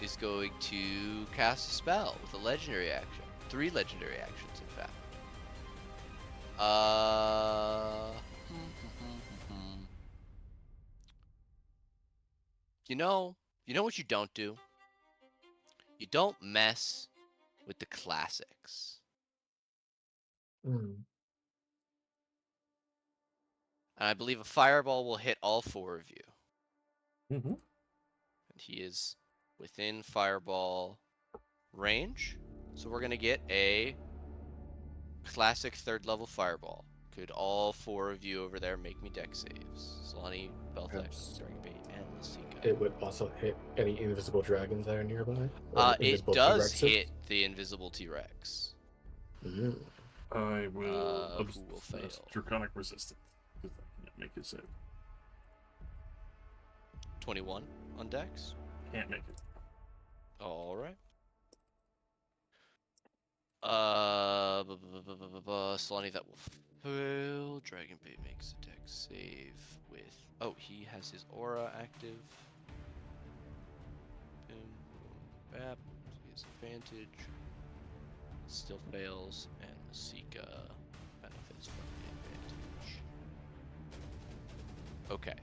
A: is going to cast a spell with a legendary action. 3 legendary actions, in fact. You know what you don't do? You don't mess with the classics.
E: Hmm.
A: And I believe a fireball will hit all 4 of you.
C: Mm-hmm.
A: And he is within fireball range. So we're going to get a classic 3rd level fireball. Could all 4 of you over there make me dex saves? Solani, Belthek,
E: Yes.
A: Dragonbait, and Masika.
E: It would also hit any invisible dragons that are nearby. Or
A: It
E: invisible
A: does
E: T-Rexes.
A: hit the invisible T-Rex.
E: Mm.
C: I will
A: Who will fail?
C: draconic resistance. Because I can't make it save.
A: 21 on dex.
C: Can't make it.
A: All right. Solani, that will fail. Dragonbait makes a dex save with. Oh, he has his aura active. Boom, boom, bap. So he has advantage. Still fails, and Masika benefits from the advantage. Okay.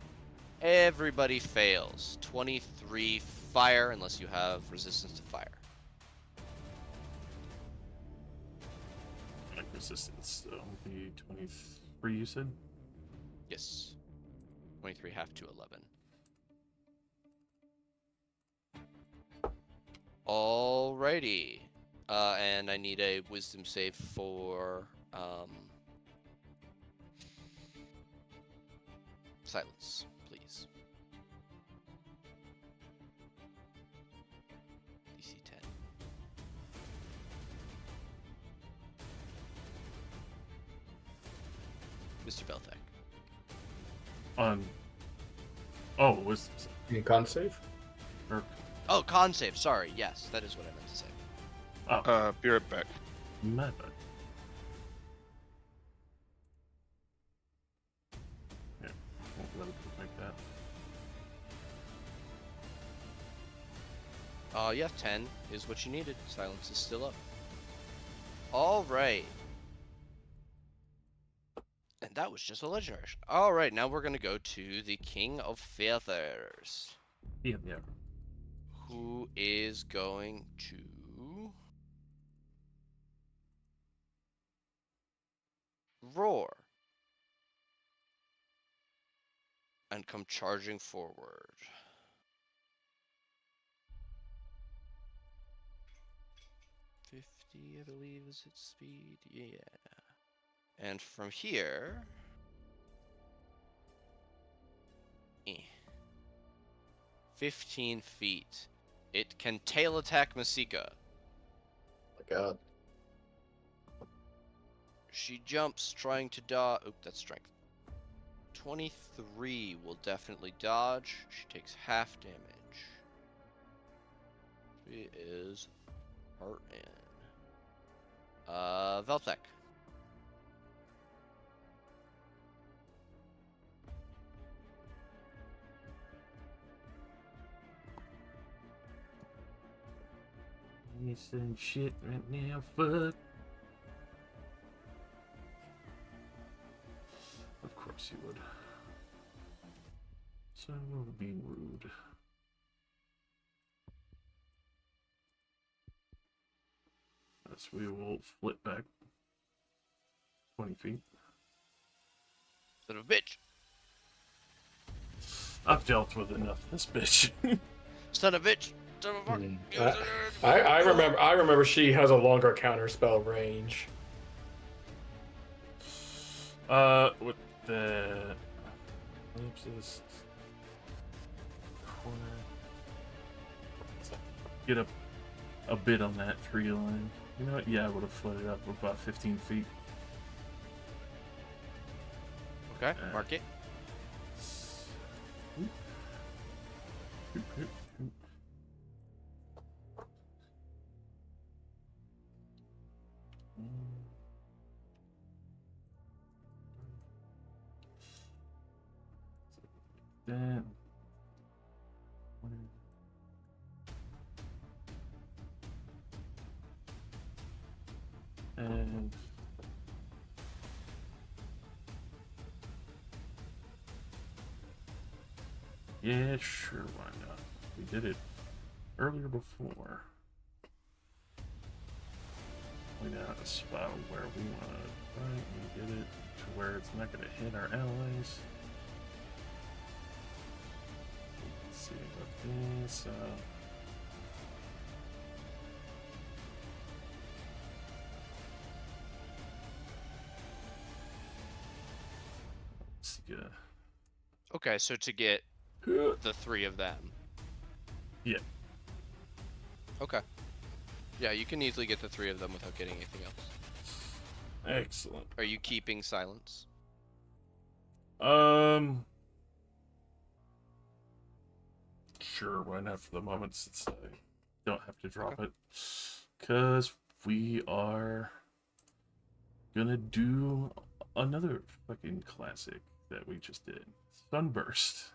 A: Everybody fails. 23 fire, unless you have resistance to fire.
C: Draconic resistance. So the 23 you said?
A: Yes. 23 half to 11. Alrighty. And I need a wisdom save for silence, please. DC 10. Mr. Belthek.
C: Oh, wisdom save.
E: You con save?
C: Or,
A: Oh, con save. Sorry. Yes, that is what I meant to say.
C: oh,
B: Be right back.
C: my bad. Yeah, won't let it like that.
A: Yeah, 10 is what you needed. Silence is still up. All right. And that was just a legendary. All right, now we're gonna go to the King of Feathers,
C: Yeah.
A: who is going to roar and come charging forward. 50, I believe, is its speed. Yeah. And from here, 15 feet, it can tail attack Masika.
E: My God.
A: She jumps, trying to dodge. Oop, that's strength. 23 will definitely dodge. She takes half damage. She is hurting. Veltec.
C: You saying shit right now, fuck. Of course you would. So being rude. Yes, we will flip back 20 feet.
A: Son of a bitch.
C: I've dealt with enough of this bitch.
A: Son of a bitch. Son of a fuck.
E: I remember she has a longer counter spell range.
C: With the ellipsis corner, get a bit on that tree line. You know what? Yeah, I would have floated up about 15 feet.
A: Okay, mark it.
C: Oop. Oop, oop, oop. That. And yeah, sure, why not? We did it earlier before. Point out a spot where we want to right and get it to where it's not going to hit our allies. Let's see about this. Let's see.
A: Okay, so to get the 3 of them.
C: Yeah.
A: Okay. Yeah, you can easily get the 3 of them without getting anything else.
C: Excellent.
A: Are you keeping silence?
C: Sure, why not for the moment since I don't have to drop it. Because we are gonna do another fucking classic that we just did. Sunburst.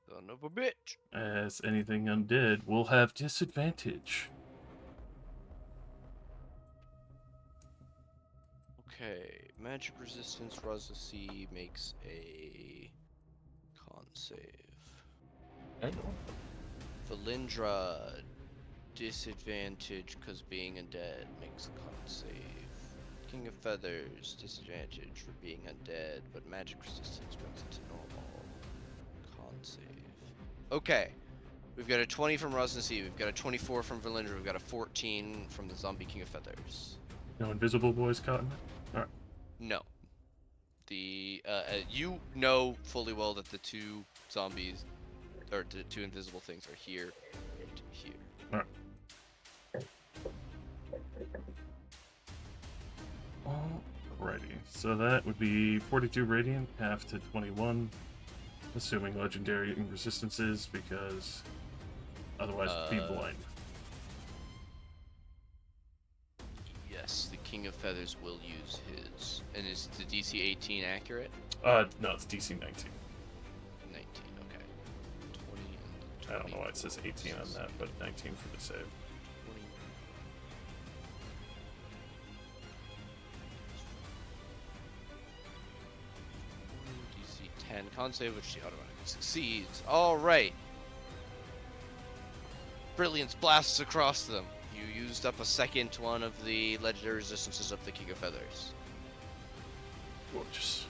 A: Son of a bitch.
C: As anything undead will have disadvantage.
A: Okay, magic resistance Razasi makes a con save.
D: I know.
A: Valindra, disadvantage because being undead makes a con save. King of Feathers, disadvantage for being undead, but magic resistance brings it to normal. Con save. Okay, we've got a 20 from Razasi, we've got a 24 from Valindra, we've got a 14 from the zombie King of Feathers.
C: No invisible boys caught in it? Alright.
A: No. The you know fully well that the 2 zombies, or the 2 invisible things, are here and here.
C: Alright. Alrighty. So that would be 42 radiant, half to 21. Assuming legendary resistances, because otherwise be blind.
A: Yes, the King of Feathers will use his. And is the DC 18 accurate?
C: No, it's DC 19.
A: 19, okay. 20 and
C: I don't know why it says 18 on that, but 19 for the save.
A: 20. DC 10 con save, which she automatically succeeds. All right. Brilliance blasts across them. You used up a second one of the legendary resistances of the King of Feathers.
C: Gorgeous.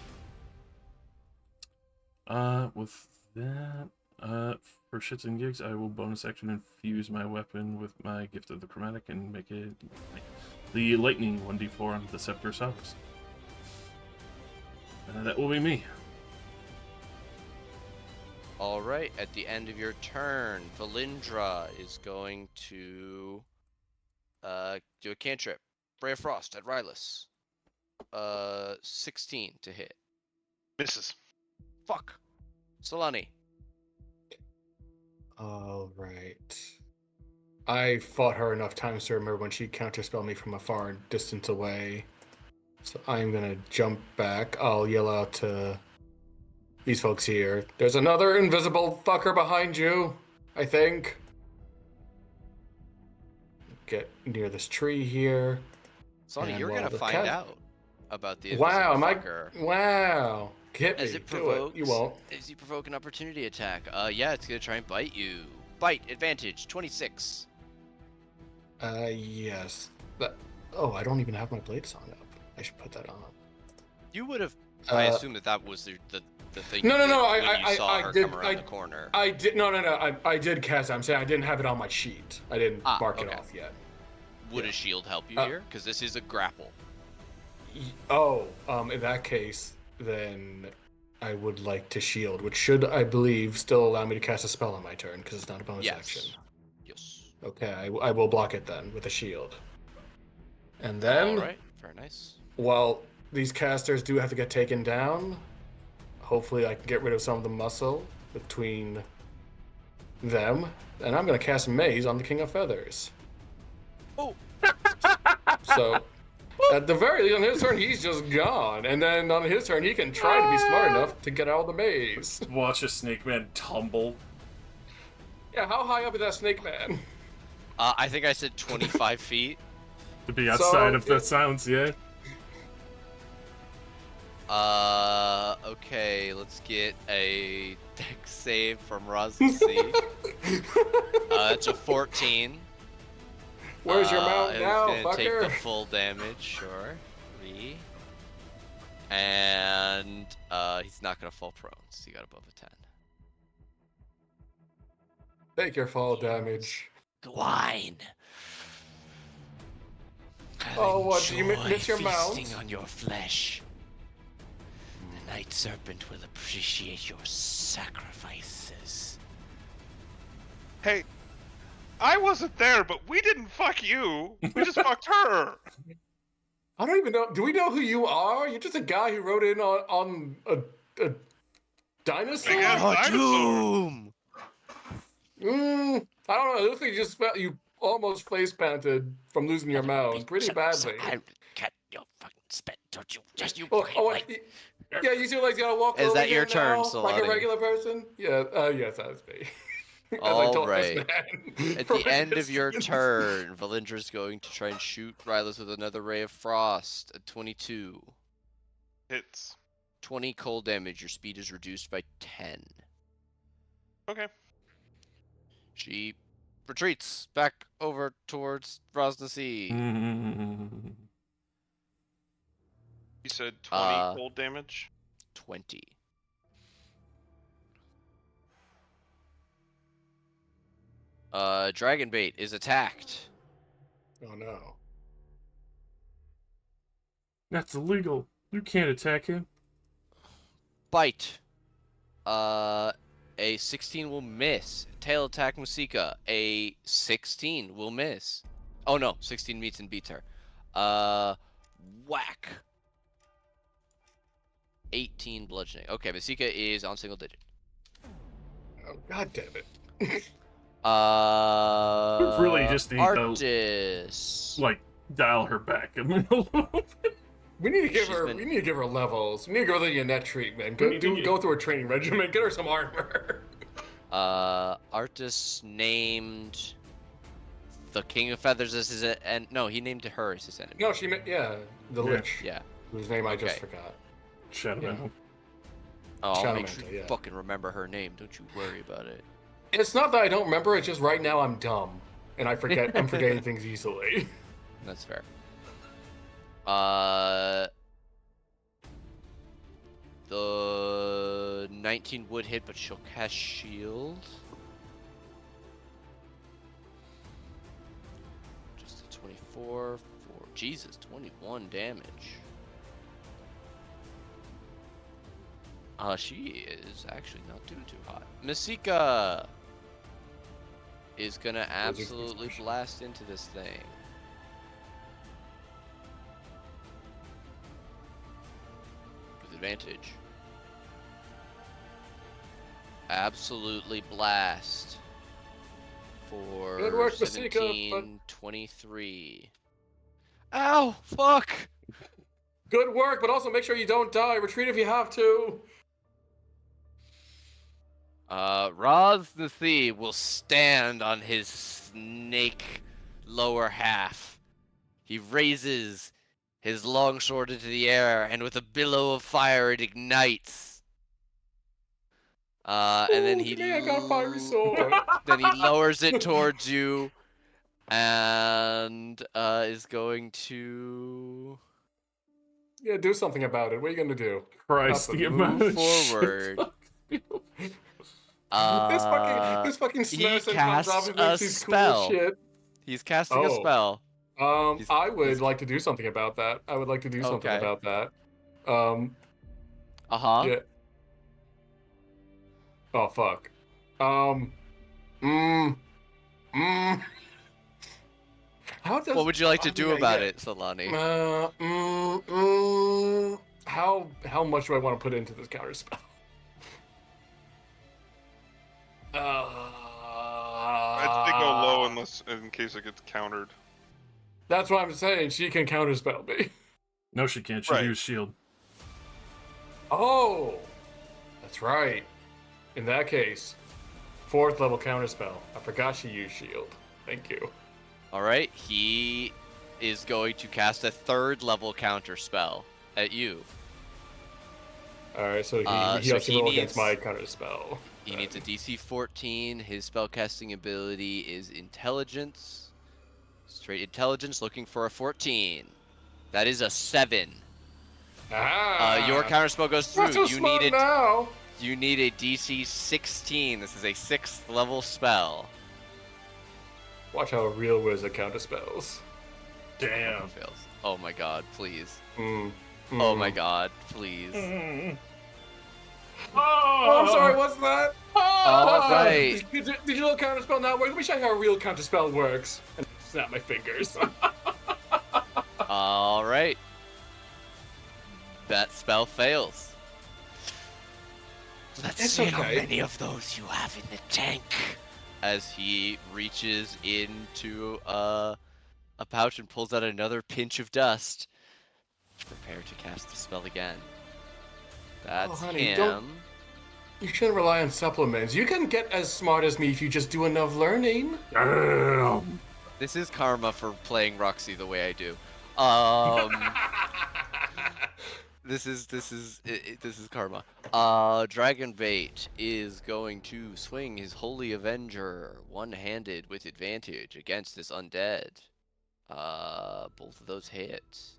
C: With that, for shits and gigs, I will bonus action infuse my weapon with my Gift of the Chromatic and make it the lightning 1d4 on the Scepter of Solace. That will be me.
A: All right, at the end of your turn, Valindra is going to do a cantrip. Ray of Frost at Rylus. 16 to hit.
B: Misses.
A: Fuck. Solani.
D: All right. I fought her enough times to remember when she counterspelled me from a far distance away. So I'm gonna jump back. I'll yell out to these folks here. There's another invisible fucker behind you, I think. Get near this tree here.
A: Solani,
D: And
A: you're
D: while
A: gonna
D: the
A: find
D: cat-
A: out about the
D: Wow,
A: invisible
D: am
A: fucker.
D: Wow. Hit me.
A: As it
D: Do
A: provokes,
D: it. You won't.
A: as you provoke an opportunity attack. Yeah, it's gonna try and bite you. Bite advantage 26.
D: Yes. Oh, I don't even have my blade song up. I should put that on.
A: You would have. I
D: Uh,
A: assume that was the thing.
D: No,
A: you
D: no, no,
A: did when you saw
D: I
A: her
D: did-
A: come around the corner.
D: I did no. I did cast it. I'm saying I didn't have it on my sheet. I didn't mark it
A: okay.
D: off yet.
A: Would
D: yeah.
A: a shield help you
D: Uh,
A: here? Because this is a grapple.
D: Oh, in that case, then I would like to shield, which should, I believe, still allow me to cast a spell on my turn because it's not a bonus
A: Yes.
D: action.
A: Yes.
D: Okay, I will block it then with a shield. And then,
A: All right. Very nice.
D: while these casters do have to get taken down, hopefully I can get rid of some of the muscle between them, and I'm going to cast Maze on the King of Feathers.
A: Oh.
D: So, at the very least, on his turn, he's just gone. And then on his turn, he can try to be smart enough to get out of the maze.
C: Watch a snake man tumble.
D: Yeah, how high up is that snake man?
A: I think I said 25 feet.
C: To be outside of the
D: it-
C: sounds, yeah.
A: Okay, let's get a dex save from Razasi. It's a 14.
D: Where's your mount
A: Who's
D: now,
A: gonna take the
D: fucker?
A: full damage, sure. 3. And he's not gonna fall prone, so he got above a 10.
D: Take your fall damage.
A: Wine.
D: Oh, what, did you miss your mount?
A: Feasting on your flesh. The night serpent will appreciate your sacrifices.
B: Hey, I wasn't there, but we didn't fuck you. We just fucked her.
D: I don't even know. Do we know who you are? You're just a guy who wrote in on a dinosaur?
B: I guess. Dinosaur.
A: Doom!
D: I don't know. It looks like you just felt you almost face planted from losing your mount pretty badly.
A: I cut your fucking spit, don't you? Just you
D: Oh,
A: fucking
D: oh,
A: like.
D: yeah, you feel like you gotta walk
A: Is
D: over
A: that your
D: here
A: turn,
D: now, like a
A: Solani?
D: regular person? Yeah, yes, that's me. As I
A: All
D: told this
A: right.
D: man
A: At
D: from
A: the
D: a
A: end of your
D: distance.
A: turn, Valindra's going to try and shoot Rylus with another Ray of Frost at 22.
B: Hits.
A: 20 cold damage. Your speed is reduced by 10.
B: Okay.
A: She retreats back over towards Rosnasi.
C: Mm.
B: You said 20
A: Uh,
B: cold damage?
A: 20. Dragonbait is attacked.
D: Oh no.
C: That's illegal. You can't attack him.
A: Bite. A 16 will miss. Tail attack Musika. A 16 will miss. Oh no, 16 meets and beats her. Whack. 18 bludgeoning. Okay, Musika is on single digit.
D: Oh, God damn it.
C: really just need to,
A: Artis.
C: Like, dial her back a little bit.
D: We need to give
A: She's
D: her.
A: been-
D: We need to give her levels. We need to go to the net treatment.
C: We
D: Go
C: need to get-
D: go through a training regimen. Get her some armor.
A: Artus named the King of Feathers as his and no, he named her as his enemy.
D: No, the
C: Yeah.
D: Lich,
A: Yeah.
D: whose name I just
A: Okay.
D: forgot.
C: Shadow
D: Yeah.
C: Mantle.
A: Oh, I'll
D: Shadow
A: make
D: Mantle,
A: sure you
D: yeah.
A: fucking remember her name. Don't you worry about it.
D: It's not that I don't remember. It's just right now I'm dumb and I forget. I'm forgetting things easily.
A: That's fair. The 19 would hit, but she'll cast shield. Just a 24 for Jesus, 21 damage. She is actually not doing too hot. Masika is gonna absolutely blast into this thing. With advantage. Absolutely blast. For
D: Good work, Masika,
A: 17, 23. Ow! Fuck!
D: Good work, but also make sure you don't die. Retreat if you have to.
A: Raz the Sea will stand on his snake lower half. He raises his longsword into the air, and with a billow of fire, it ignites. And then he
D: I got a fiery sword.
A: then he lowers it towards you, and is going to
D: Yeah, do something about it. What are you gonna do?
C: Christ, the
D: Nothing.
C: amount
A: move
C: of shit
A: forward.
D: This fucking
A: He
D: Smerson comes up
A: casts
D: and
A: a
D: makes these cool
A: spell.
D: shit.
A: He's casting a
D: Oh.
A: spell.
D: I would
A: he's-
D: like to do something about that. I would like to do something
A: Okay.
D: about that.
A: Uh-huh.
D: Yeah. Oh fuck. Mm. How does?
A: What would you like to do
D: yeah,
A: about
D: yeah.
A: it, Solani?
D: How much do I want to put into this counter spell?
B: I'd say go low unless in case it gets countered.
D: That's what I'm saying. She can counterspell me.
C: No, she can't. She
B: Right.
C: used shield.
D: Oh, that's right. In that case, 4th level counterspell. I forgot she used shield. Thank you.
A: Alright, he is going to cast a 3rd level counter spell at you.
D: All right, so he
A: So
D: has to
A: he
D: roll
A: needs-
D: against my counterspell.
A: He needs a DC 14. His spellcasting ability is Intelligence. Straight Intelligence, looking for a 14. That is a 7. Your counterspell goes
D: Not
A: through.
D: so smart now.
A: You need a DC 16. This is a 6th level spell.
D: Watch how a real wizard counterspells.
C: Damn.
A: Fails. Oh my god, please.
D: Mm.
A: Oh my god, please.
D: Oh, I'm sorry. What's that?
A: Alright.
D: Did your little counterspell not work? Let me show you how a real counterspell works. And snap my fingers.
A: Alright. That spell fails. Let's
D: It's
A: see how
D: okay.
A: many of those you have in the tank. As he reaches into a pouch and pulls out another pinch of dust. Prepare to cast the spell again. That's
D: honey,
A: him.
D: don't- You shouldn't rely on supplements. You can get as smart as me if you just do enough learning.
C: Damn.
A: This is karma for playing Roxy the way I do. This is karma. Dragonbait is going to swing his Holy Avenger one-handed with advantage against this undead. Both of those hits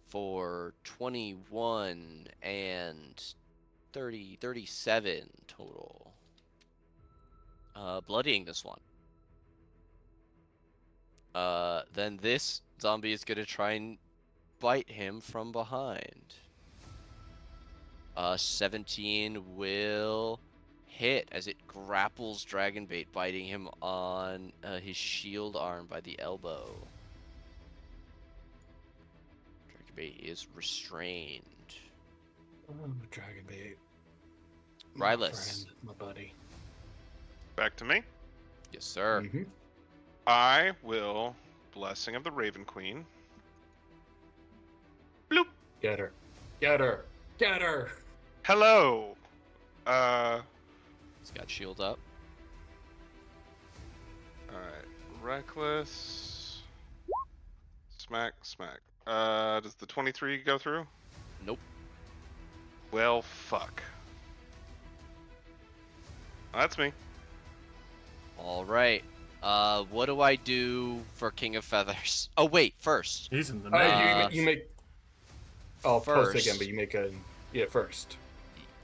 A: for 21 and 37 total. Bloodying this one. Then this zombie is gonna try and bite him from behind. 17 will hit as it grapples Dragonbait, biting him on his shield arm by the elbow. Dragonbait is restrained.
D: Oh, Dragonbait.
A: Rylus.
D: My buddy.
B: Back to me.
A: Yes, sir.
D: Mm-hmm.
B: I will Blessing of the Raven Queen. Bloop.
D: Get her. Get her. Get her.
B: Hello.
A: He's got shield up.
B: Alright. Reckless. Smack. Does the 23 go through?
A: Nope.
B: Well, fuck. That's me.
A: All right. What do I do for King of Feathers? Oh wait, first.
C: He's in the
D: Oh,
C: net.
D: you make. I'll post it again,
A: First.
D: but you make a first.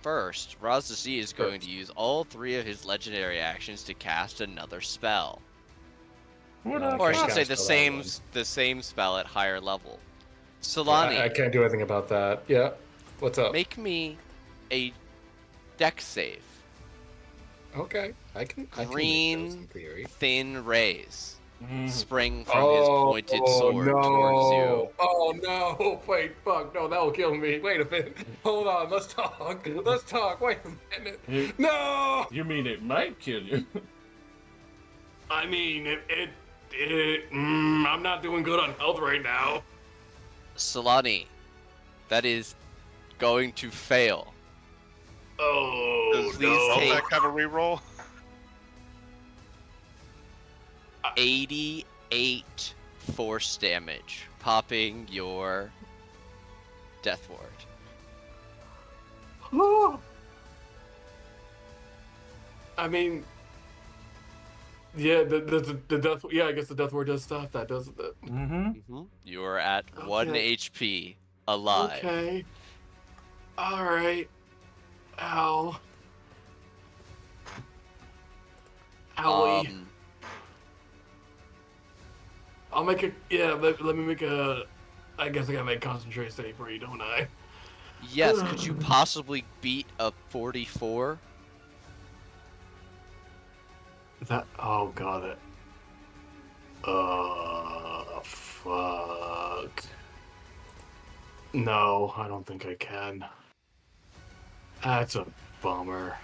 A: First, Razasi is going
D: First.
A: to use all 3 of his legendary actions to cast another spell.
C: What
D: I
C: up?
A: Or I
D: can't
A: should say
D: cast
A: the
D: that one.
A: same spell at higher level.
D: I
A: Solani,
D: can't do anything about that. Yeah. What's up?
A: make me a dex save.
D: Okay. I can make those in
A: Green
D: theory.
A: thin rays
C: Mm.
A: spring from his pointed sword towards you.
D: Oh no! Wait, fuck! No, that will kill me. Wait a minute. Hold on. Let's talk. Let's talk. Wait a minute.
C: You,
D: No.
C: you mean it might kill you?
E: I mean, I'm not doing good on health right now.
A: Solani, that is going to fail.
E: Oh,
B: Does
A: please
B: the
A: take-
B: spell have a reroll?
A: 88 force damage, popping your death ward.
E: I mean, yeah, the death. Yeah, I guess the death ward does stop that, doesn't it?
C: Mm-hmm.
A: You are at 1
E: Okay.
A: HP alive.
E: Okay. All right. Ow. Owie. I'll make a. Yeah, let me make a. I guess I gotta make concentration save for you, don't I?
A: Yes, could you possibly beat a 44?
E: That. Oh god. It. Fuck. No, I don't think I can. That's a bummer.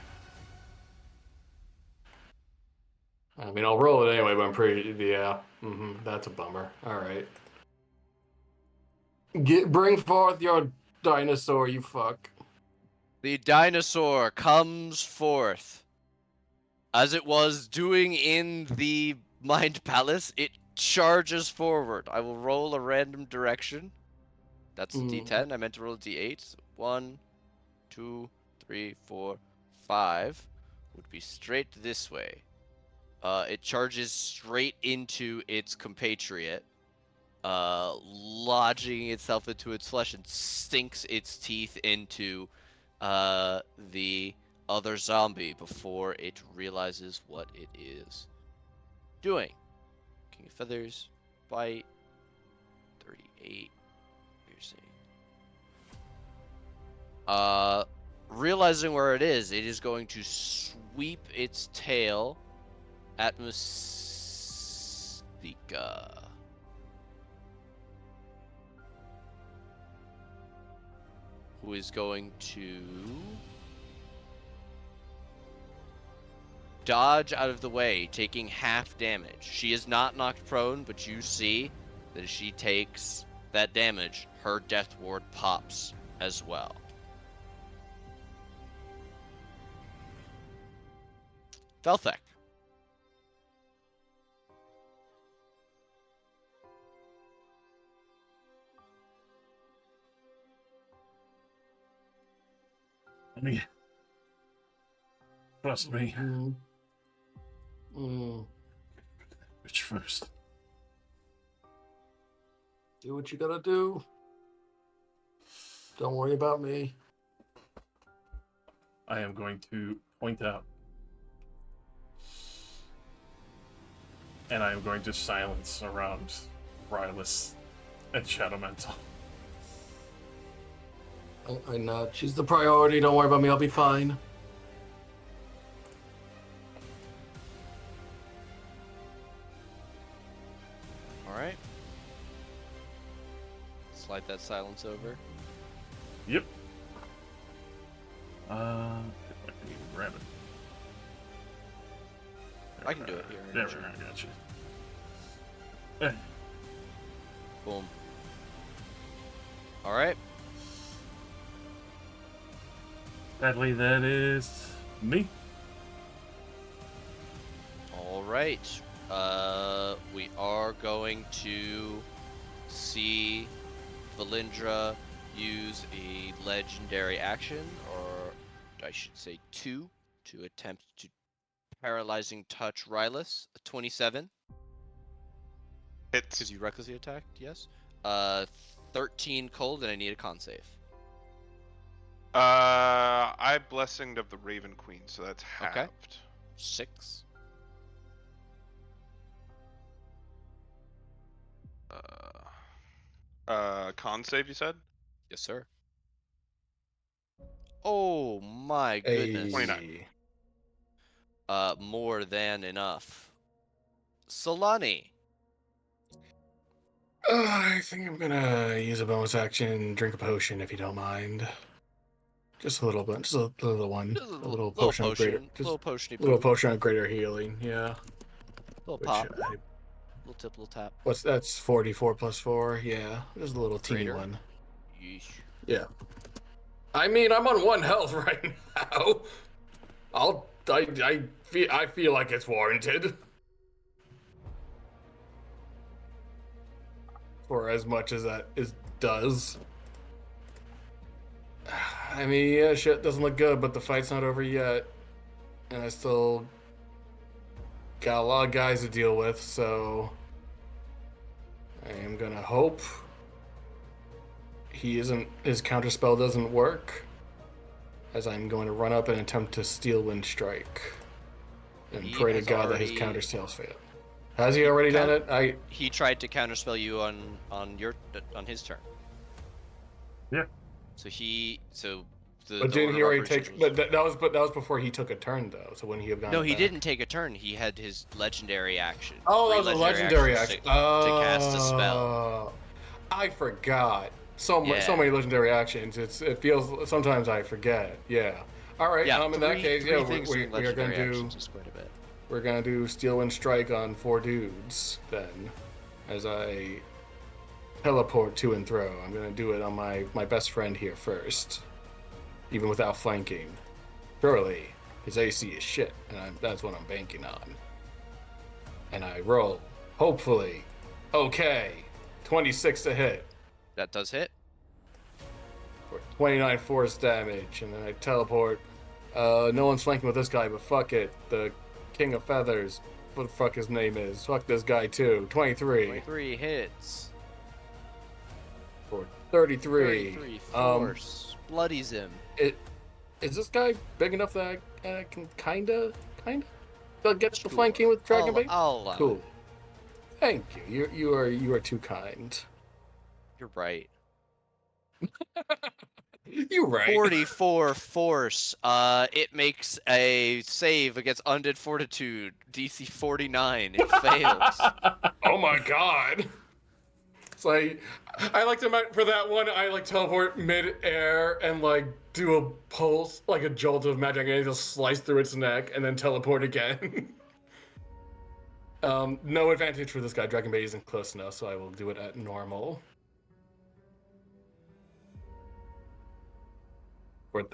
E: I mean, I'll roll it anyway, but I'm pretty. Yeah. That's a bummer. All right. Bring forth your dinosaur, you fuck.
A: The dinosaur comes forth. As it was doing in the Mind Palace, it charges forward. I will roll a random direction. That's a D10. I meant to roll a D8. 1, 2, 3, 4, 5. Would be straight this way. It charges straight into its compatriot, lodging itself into its flesh and sinks its teeth into the other zombie before it realizes what it is doing. King of Feathers, bite, 38, piercing. Realizing where it is going to sweep its tail at Mystica. Who is going to dodge out of the way, taking half damage. She is not knocked prone, but you see that as she takes that damage, her death ward pops as well. Velthek.
C: I mean, trust me. Which first?
E: Do what you gotta do. Don't worry about me.
C: I am going to point out. And I am going to silence around Rylus and Shadow Mental.
E: I know. She's the priority. Don't worry about me. I'll be fine.
A: Alright. Slide that silence over.
C: Yep. If I can even grab it.
A: I can do it here.
C: There we go. I got you. Eh,
A: Boom. Alright.
C: sadly, that is me.
A: right. We are going to see Valindra use a legendary action, or I should say 2, to attempt to paralyzing touch Rylus. A 27,
B: Hits.
A: because you recklessly attacked. Yes. 13 cold, and I need a con save.
B: I blessinged of the Raven Queen, so that's
A: Okay.
B: halved.
A: 6.
B: Con save, you said?
A: Yes, sir. Oh my goodness.
B: 29.
D: Hey.
A: More than enough. Solani.
D: I think I'm gonna use a bonus action, drink a potion if you don't mind. Just a little bit, just a little one.
A: Just a
D: A little
A: little
D: potion of greater,
A: potion.
D: just
A: Little potiony
D: a little
A: poo.
D: potion of greater healing, yeah.
A: Little
D: Which
A: pop.
D: I,
A: Little tip, little tap.
D: that's 44 plus 4, yeah. Just a little teeny
A: Greater.
D: one.
A: Yeesh.
D: Yeah. I mean, I'm on 1 health right now. I feel like it's warranted. For as much as that does. I mean, yeah, shit doesn't look good, but the fight's not over yet. And I still got a lot of guys to deal with, so I am gonna hope his counterspell doesn't work, as I'm going to run up and attempt to Steel Wind Strike. And
A: He
D: pray to
A: has
D: God that his
A: already-
D: counterspells fail. Has he already done it?
A: He tried to counterspell you on his turn.
C: Yeah.
A: So the
D: But didn't he
A: order of
D: already take?
A: operations
D: But that was before he took a turn, though. So wouldn't he have gone?
A: No, he
D: back?
A: didn't take a turn. He had his legendary action.
D: Oh, that
A: Three
D: was a legendary
A: actions
D: action.
A: to cast a spell.
D: I forgot. So
A: Yeah.
D: many legendary actions. It feels sometimes I forget. Yeah. All right.
A: Yeah,
D: in that case,
A: three
D: yeah,
A: things
D: we
A: doing
D: are gonna
A: legendary
D: do
A: actions is quite a bit.
D: we're gonna do Steel Wind Strike on 4 dudes then, as I teleport to and fro. I'm gonna do it on my best friend here first, even without flanking. Surely his AC is shit, and that's what I'm banking on. And I roll, hopefully, okay, 26 to hit
A: That does hit.
D: for 29 force damage, and then I teleport. No one's flanking with this guy, but fuck it. The King of Feathers, what the fuck his name is? Fuck this guy too. 23
A: 23 hits.
D: for 33.
A: 33 force. Bloodies him.
D: Is this guy big enough that I can kinda get the
A: Sure.
D: flanking with Dragon Bait?
A: I'll allow
D: Cool.
A: it.
D: Thank you. You are too kind.
A: You're right.
D: You right.
A: 44 force. It makes a save against Undead Fortitude. DC 49. It fails.
D: Oh my god. It's like I like to for that one. I like teleport mid-air and like do a pulse, like a jolt of magic, and just slice through its neck, and then teleport again. No advantage for this guy. Dragon Bait isn't close enough, so I will do it at normal.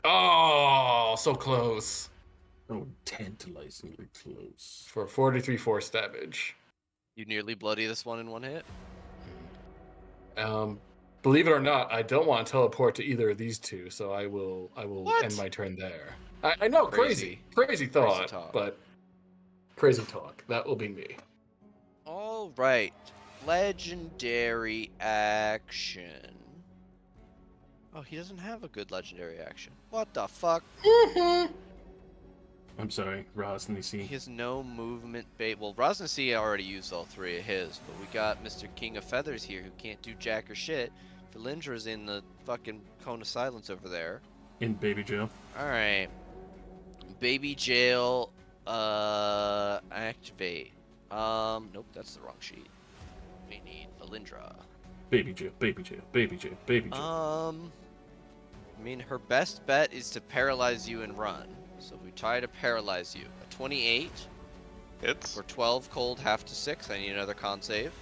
D: Oh, so close.
C: Oh, tantalizingly close.
D: For 43 force damage.
A: You nearly bloody this one in one hit.
D: Believe it or not, I don't want to teleport to either of these two, so I will
A: What?
D: end my turn there. I know,
A: Crazy.
D: crazy thought,
A: talk.
D: but crazy talk. That will be me.
A: All right. Legendary action. Oh, he doesn't have a good legendary action. What the fuck?
C: I'm sorry, Rosnisi.
A: He has no movement bait. Well, Rosnasi already used all 3 of his, but we got Mr. King of Feathers here who can't do jack or shit. Valindra's in the fucking cone of silence over there.
C: In baby jail.
A: Alright. Baby jail, activate. Nope, that's the wrong sheet. We need Valindra.
C: Baby jail, baby jail, baby jail, baby jail.
A: I mean, her best bet is to paralyze you and run. So we try to paralyze you. A 28
B: Hits.
A: for 12 cold, half to 6. I need another con save.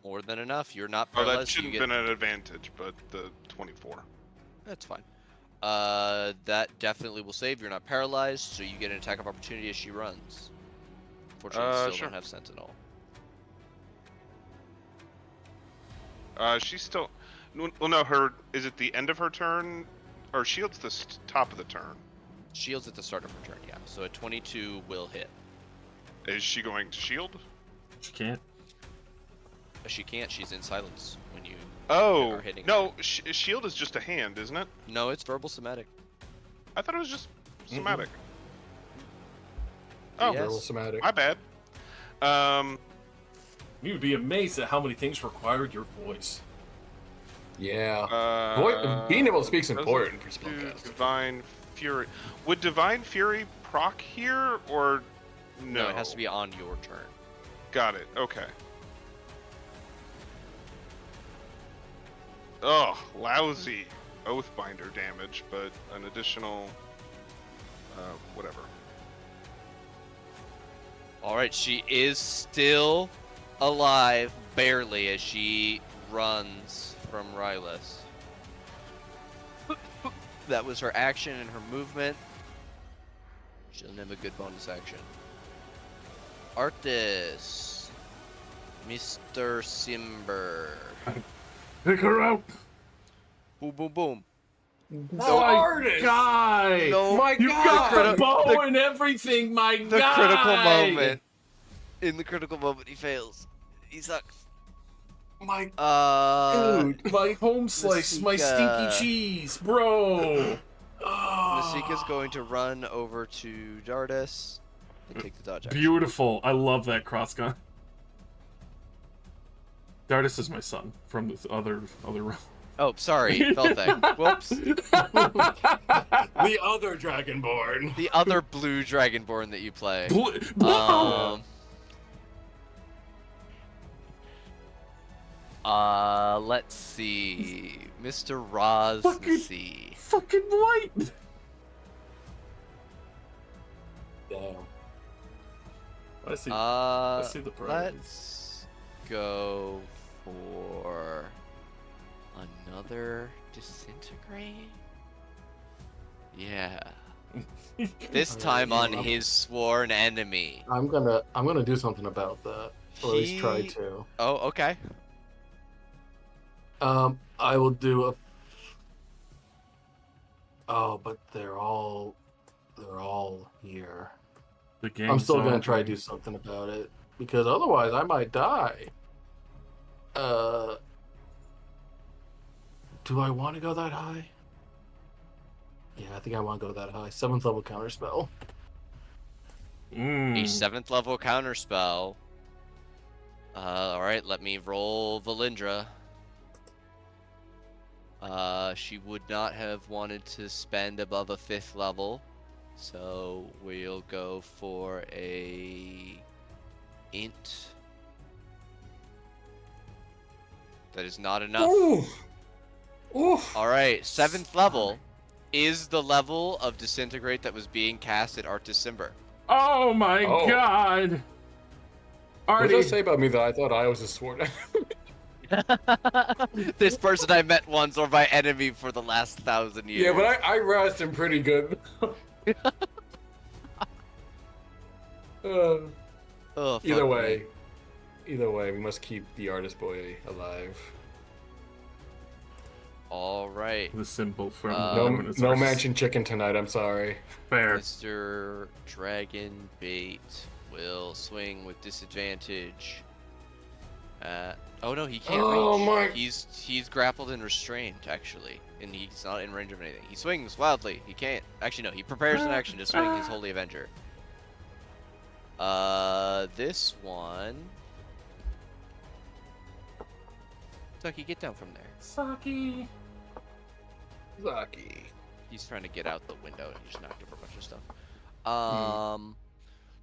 A: More than enough. You're not
B: Oh, that
A: paralyzed, so you
B: shouldn't
A: get.
B: have been an advantage, but the 24.
A: That's fine. That definitely will save. You're not paralyzed, so you get an attack of opportunity as she runs. Fortunately, you still
B: Sure.
A: don't have Sentinel.
B: She's still. Well, no, her. Is it the end of her turn? Or shield's the top of the turn?
A: Shields at the start of her turn, yeah. So a 22 will hit.
B: Is she going to shield?
C: She can't.
A: She can't. She's in silence when you
B: Oh,
A: are hitting.
B: no. Shield is just a hand, isn't it?
A: No, it's verbal somatic.
B: I thought it was just somatic. Oh,
A: Yes.
D: Verbal somatic.
B: my bad.
C: You'd be amazed at how many things required your voice.
D: Yeah. Being able to speak is
B: doesn't
D: important for
B: do
D: spellcasting.
B: Divine Fury. Would Divine Fury proc here, or no?
A: No, it has to be on your turn.
B: Got it. Okay. Oh, lousy Oathbinder damage, but an additional, whatever.
A: All right, she is still alive, barely, as she runs from Rylus. That was her action and her movement. She doesn't have a good bonus action. Artis. Mr. Simber.
C: Pick her out!
A: Boom, boom, boom.
C: No,
D: Artist!
C: guy!
A: No,
D: My
C: You got
D: God!
C: the bow and everything, my
A: the
C: guy!
A: critical moment. In the critical moment, he fails. He sucks.
D: My
C: Dude, my home slice, my stinky
A: Masika.
C: cheese, bro!
A: Masika's going to run over to Dardis and take the dodge action.
C: Beautiful. I love that cross gun. Dardis is my son from the other realm.
A: Oh, sorry, Velthek. Whoops.
D: the other Dragonborn.
A: The other blue Dragonborn that you play. Let's see. Mr. Roz C.
C: Fucking white!
D: Damn.
C: I see. The priorities.
A: Let's go for another disintegrate. Yeah. This time on his sworn enemy.
E: I'm gonna do something about that, or at least try to.
A: Oh, okay.
E: I will do a. Oh, but they're all here.
C: The game's
E: I'm still gonna
C: over.
E: try to do something about it because otherwise I might die. Do I want to go that high? Yeah, I think I want to go that high. 7th level counterspell.
A: A
C: Mm.
A: 7th level counterspell. Alright, let me roll Valindra. She would not have wanted to spend above a 5th level. So we'll go for a int. That is not enough. Alright, 7th level is the level of disintegrate that was being cast at Artis Simber.
C: Oh my
D: Oh.
C: god!
D: What
C: Artie,
D: does that say about me that I thought I was a sword?
A: This person I met once or my enemy for the last 1,000 years.
D: Yeah, but I razzed him pretty good.
A: Oh,
D: Either
A: fuck
D: way,
A: me.
D: we must keep the artist boy alive.
A: All right,
C: the symbol for
D: No mention chicken tonight. I'm sorry.
C: Fair.
A: Mr. Dragon Bait will swing with disadvantage. Oh no, he can't
D: Oh,
A: reach.
D: my-
A: He's grappled and restrained actually, and he's not in range of anything. He swings wildly. He can't. Actually, no. He prepares an action to swing his Holy Avenger. This one. Tucky, get down from there.
C: Saki.
D: Lucky.
A: He's trying to get out the window and he just knocked over a bunch of stuff.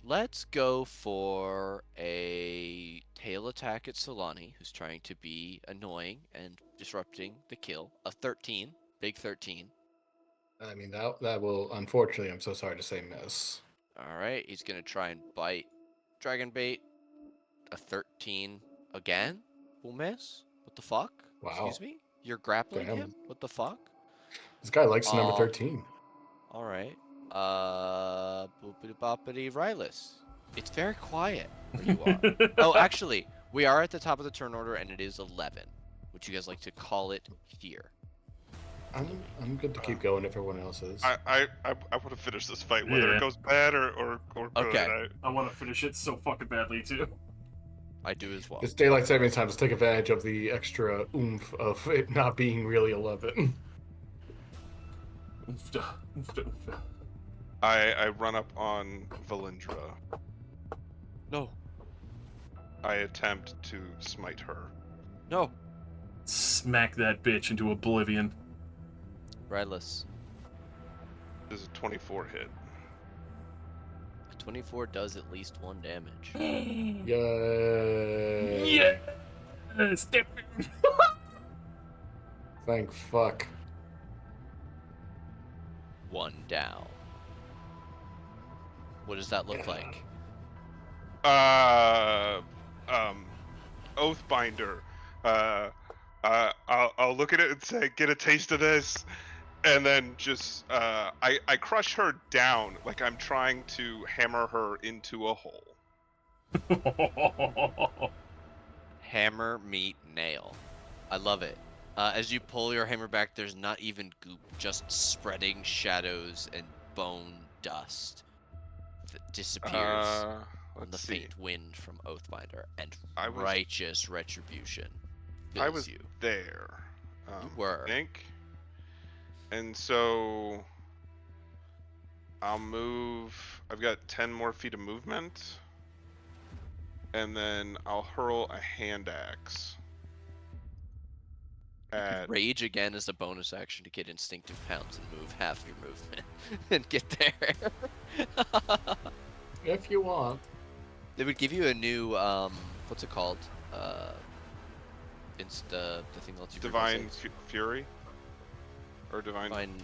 A: Let's go for a tail attack at Solani, who's trying to be annoying and disrupting the kill. A 13, big 13.
D: I mean that will unfortunately. I'm so sorry to say miss.
A: All right, he's gonna try and bite Dragon Bait. A 13 again. Umes? What the fuck?
D: Wow.
A: Excuse me? You're grappling
D: Damn.
A: him? What the fuck?
D: This guy likes number
A: Aw.
D: 13.
A: Alright. Boopity boppity Rylus. It's very quiet where you are. Oh, actually, we are at the top of the turn order and it is 11. Would you guys like to call it here?
D: I'm good to keep going if everyone else is.
B: I want to finish this fight, whether
C: Yeah.
B: it goes bad or good.
A: Okay.
C: I want to finish it so fucking badly too.
A: I do as well.
D: This daylight saving time, just take advantage of the extra oomph of it not being really 11.
B: I run up on Valindra.
A: No.
B: I attempt to smite her.
A: No.
C: Smack that bitch into oblivion.
A: Rylus.
B: This is a 24 hit.
A: A 24 does at least 1 damage.
D: Yay!
C: Yes!
D: Thank fuck.
A: 1 down. What does that look like?
B: Oathbinder. I'll look at it and say, "Get a taste of this," and then just I crush her down like I'm trying to hammer her into a hole.
A: Hammer, meet, nail. I love it. As you pull your hammer back, there's not even goop, just spreading shadows and bone dust that disappears on the
B: Let's see.
A: faint wind from Oathbinder, and
B: I was-
A: righteous retribution
B: I
A: fills
B: was
A: you.
B: there.
A: You were.
B: I think. And so I'll move. I've got 10 more feet of movement. And then I'll hurl a hand axe.
A: You
B: At,
A: could rage again as a bonus action to get instinctive pounce and move half your movement and get there.
D: If you want.
A: They would give you a new what's it called? The thing that lets you reroll
B: Divine
A: saves.
B: Fury? Or Divine...
A: Divine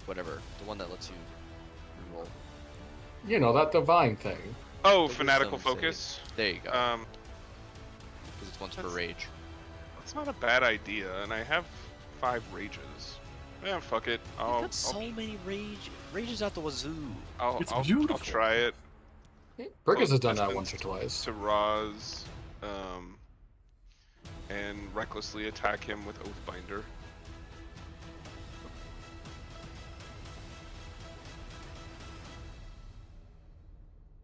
A: whatever. The one that lets you roll.
D: You know, that divine thing.
B: Oh,
A: The
B: Fanatical
A: wisdom save.
B: Focus?
A: There you go. Because it's once for
B: that's-
A: rage.
B: That's not a bad idea, and I have 5 rages. Yeah, fuck it.
A: You've got so many rages out the wazoo.
C: It's
B: I'll
C: beautiful.
B: try it
D: Burgess has done
B: Close
D: that once or
B: distance
D: twice.
B: to Roz, and recklessly attack him with Oathbinder.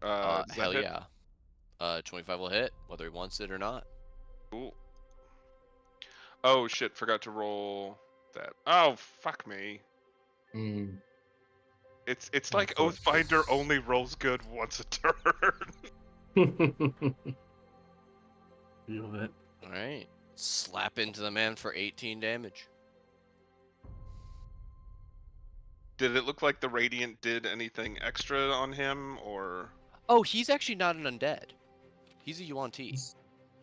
B: Does that
A: Hell
B: hit?
A: yeah. 25 will hit, whether he wants it or not.
B: Cool. Oh shit, forgot to roll that. Oh, fuck me.
D: Hmm.
B: It's like Oathbinder only rolls good once a turn.
C: Feel that.
A: Alright. Slap into the man for 18 damage.
B: Did it look like the Radiant did anything extra on him, or...
A: Oh, he's actually not an undead. He's a UNT.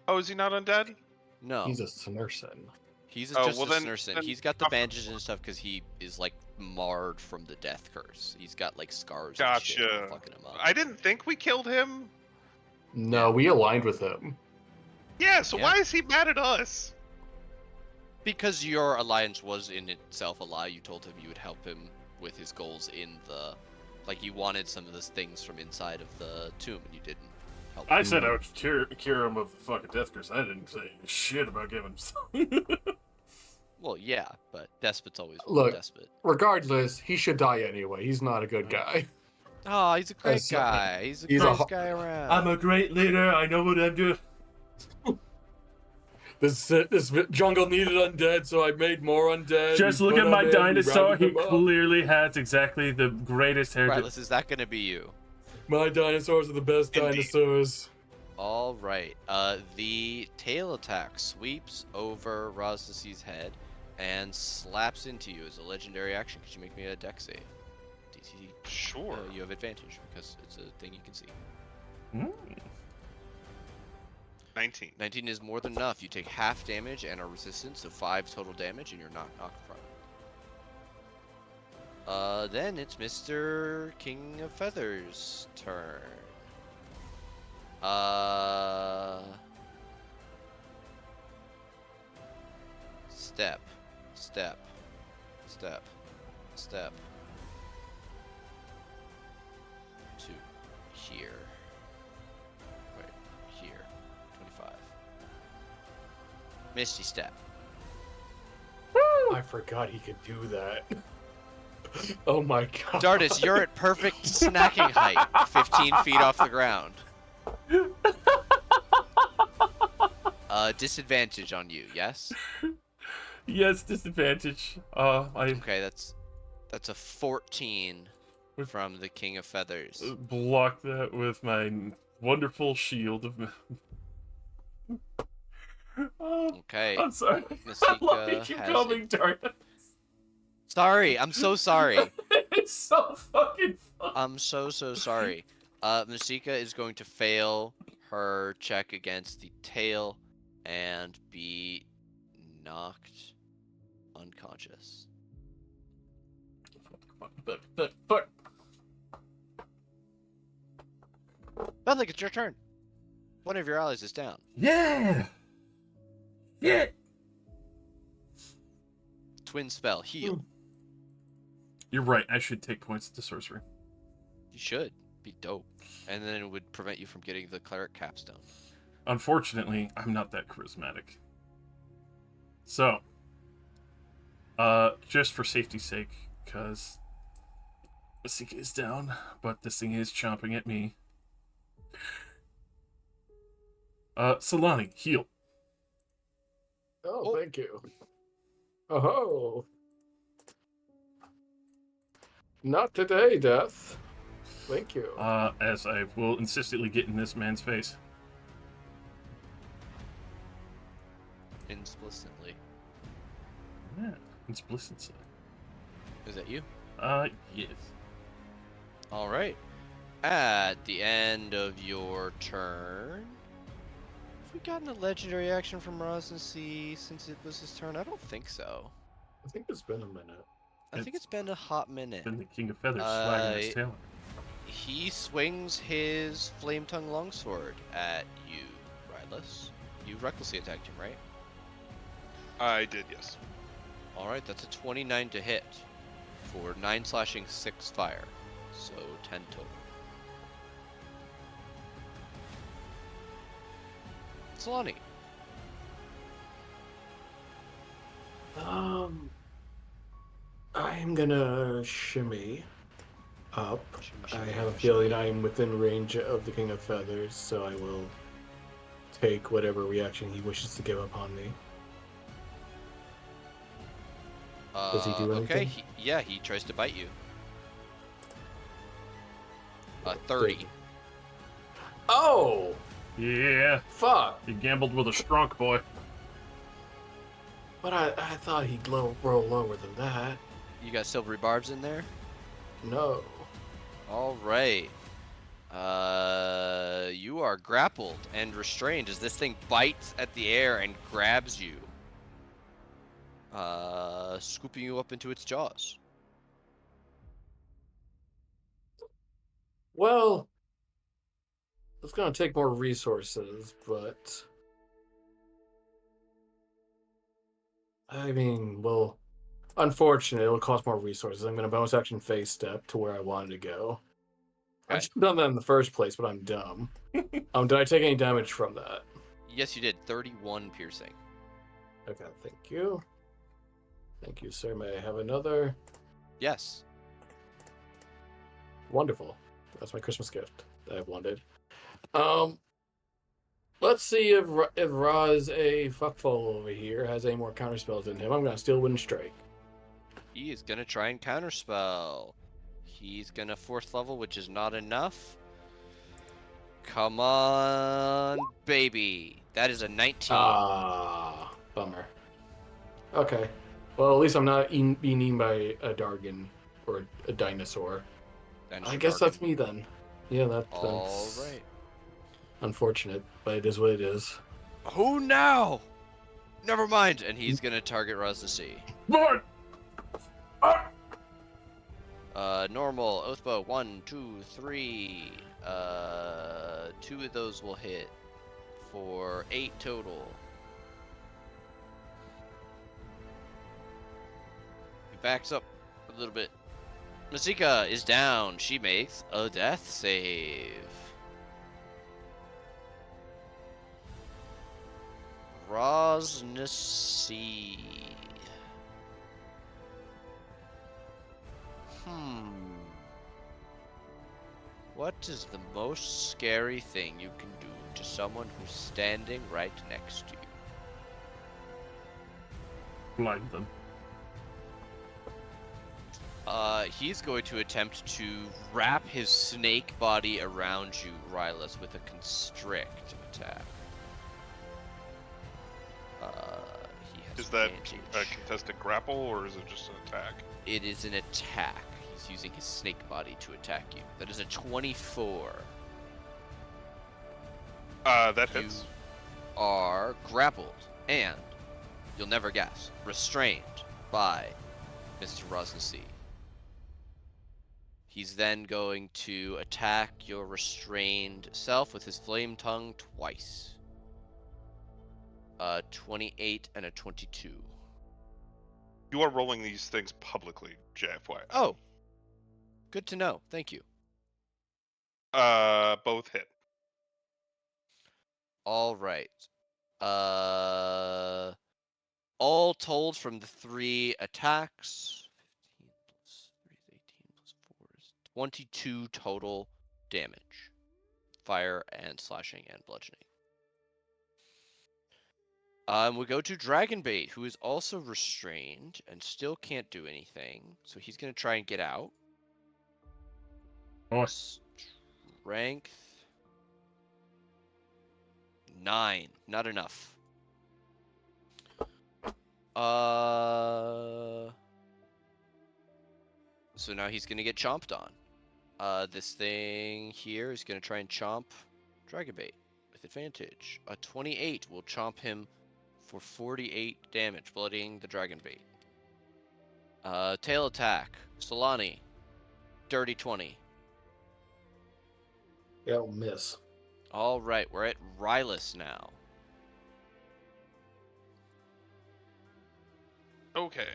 B: Oh, is he not undead?
A: No.
D: He's a Snurson.
A: He's
B: Oh,
A: just
B: well
A: a
B: then-
A: Snurson.
B: then
A: He's got the
B: I'll-
A: bandages and stuff because he is like marred from the death curse. He's got like scars and shit
B: Gotcha.
A: from fucking him up.
B: I didn't think we killed him.
D: No,
A: Yeah.
D: we aligned with him.
B: Yeah, so
A: Yeah.
B: why is he mad at us?
A: Because your alliance was in itself a lie. You told him you would help him with his goals in the... Like, you wanted some of those things from inside of the tomb, and you didn't help
C: I
A: him.
C: said I would cure him of the fucking death curse. I didn't say shit about giving him
A: Well, yeah, but Despot's always
D: Look.
A: a despot.
D: Regardless, he should die anyway. He's not a good guy.
A: Oh, he's a great
D: That's-
A: guy. He's the
D: he's a
A: greatest
D: ho-
A: guy around.
C: I'm a great leader. I know what I'm doing.
E: This jungle needed undead, so I made more undead.
C: Just
E: We
C: look
E: put
C: at my
E: 'em in, we
C: dinosaur.
E: rounded
C: He
E: them up.
C: clearly has exactly the greatest hair.
A: Right, is that gonna be you?
E: My dinosaurs are the best
B: Indeed.
E: dinosaurs.
A: All right. The tail attack sweeps over Rosnesi's head and slaps into you as a legendary action. Could you make me a dex save? DC,
B: Sure.
A: you have advantage because it's a thing you can see.
B: 19.
A: 19 is more than enough. You take half damage and are resistant, so 5 total damage, and you're not knocked prone. Then it's Mr. King of Feathers' turn. step, step, step, step to here. Wait, here. 25. Misty step.
E: I forgot he could do that. Oh my god.
A: Dardis, you're at perfect snacking height, 15 feet off the ground. Disadvantage on you, yes?
C: Yes, disadvantage. I
A: Okay, that's a 14 from the King of Feathers.
C: block that with my wonderful shield of. Oh,
A: Okay,
C: I'm sorry.
A: Masika
C: Why did you
A: has
C: call me
A: it.
C: Dardis?
A: Sorry, I'm so sorry.
C: It's so fucking fun.
A: I'm so sorry. Masika is going to fail her check against the tail and be knocked unconscious.
C: Fuck.
A: Benlick, it's your turn. One of your allies is down.
C: Yeah. Yeah.
A: Twin spell, heal.
C: You're right. I should take points to sorcery.
A: You should. Be dope. And then it would prevent you from getting the cleric capstone.
C: Unfortunately, I'm not that charismatic. So, just for safety's sake, because Masika is down, but this thing is chomping at me. Solani, heal.
E: Oh, thank you. Oh. Not today, Death. Thank you.
C: As I will insistently get in this man's face.
A: Explicitly.
C: Yeah, explicitly.
A: Is that you?
C: Yes.
A: Alright. At the end of your turn. Have we gotten a legendary action from Rosin C since it was his turn? I don't think so.
E: I think it's been a minute.
A: I think it's been a hot minute.
C: Been the King of Feathers slagging his tail.
A: He swings his Flame Tongue Longsword at you, Rylus. You recklessly attacked him, right?
B: I did, yes.
A: Alright, that's a 29 to hit for 9 slashing, 6 fire. So 10 total. Solani.
E: I'm gonna shimmy up.
A: Shimmy,
E: I have a
A: shimmy,
E: feeling
A: shimmy.
E: I'm within range of the King of Feathers, so I will take whatever reaction he wishes to give upon me. Does he do
A: Okay,
E: anything?
A: he tries to bite you. 30.
E: Oh!
C: Yeah,
E: Fuck!
C: you gambled with a strong boy.
E: But I thought he'd roll lower than that.
A: You got silvery barbs in there?
E: No.
A: Alright. You are grappled and restrained as this thing bites at the air and grabs you. Scooping you up into its jaws.
E: Well, it's gonna take more resources, but I mean, well, unfortunately, it'll cost more resources. I'm gonna bonus action phase step to where I wanted to go. I
A: Okay.
E: should have done that in the first place, but I'm dumb. Did I take any damage from that?
A: Yes, you did. 31 piercing.
E: Okay, thank you. Thank you, sir. May I have another?
A: Yes.
E: Wonderful. That's my Christmas gift that I've wanted. Let's see if Raz a fuckful over here has any more counterspells in him. I'm gonna steal Wind Strike.
A: He is gonna try and counterspell. He's gonna 4th level, which is not enough. Come on, baby. That is a 19.
E: Ah, bummer. Okay. Well, at least I'm not being eaten by a Dargan or a dinosaur.
A: Dinosaur
E: I guess that's
A: Dargan.
E: me then. Yeah, that's
A: Alright.
E: unfortunate, but it is what it is.
A: Who now? Never mind. And he's gonna target Raz to see.
C: Lord!
A: Normal, Oathbow, 1, 2, 3. 2 of those will hit for 8 total. backs up a little bit. Masika is down. She makes a death save. Rosnasi. What is the most scary thing you can do to someone who's standing right next to you?
C: Blind them.
A: He's going to attempt to wrap his snake body around you, Rylus, with a constrict attack. He has
B: Is that
A: advantage.
B: a contested grapple or is it just an attack?
A: It is an attack. He's using his snake body to attack you. That is a 24.
B: That hits.
A: You are grappled and, you'll never guess, restrained by Mr. Rosnasi. He's then going to attack your restrained self with his flame tongue twice. 28 and a 22.
B: You are rolling these things publicly, JFY.
A: Oh, good to know. Thank you.
B: Both hit.
A: All right. All told from the 3 attacks, 15 plus 3 is 18 plus 4 is 22 total damage. Fire and slashing and bludgeoning. We go to Dragonbait, who is also restrained and still can't do anything. So he's going to try and get out.
C: Oh,
A: Strength 9. Not enough. So now he's gonna get chomped on. This thing here is gonna try and chomp Dragonbait with advantage. A 28 will chomp him for 48 damage, bloodying the Dragonbait. Tail attack, Solani, dirty 20.
E: Yeah, it'll miss.
A: All right, we're at Rylus now.
B: Okay.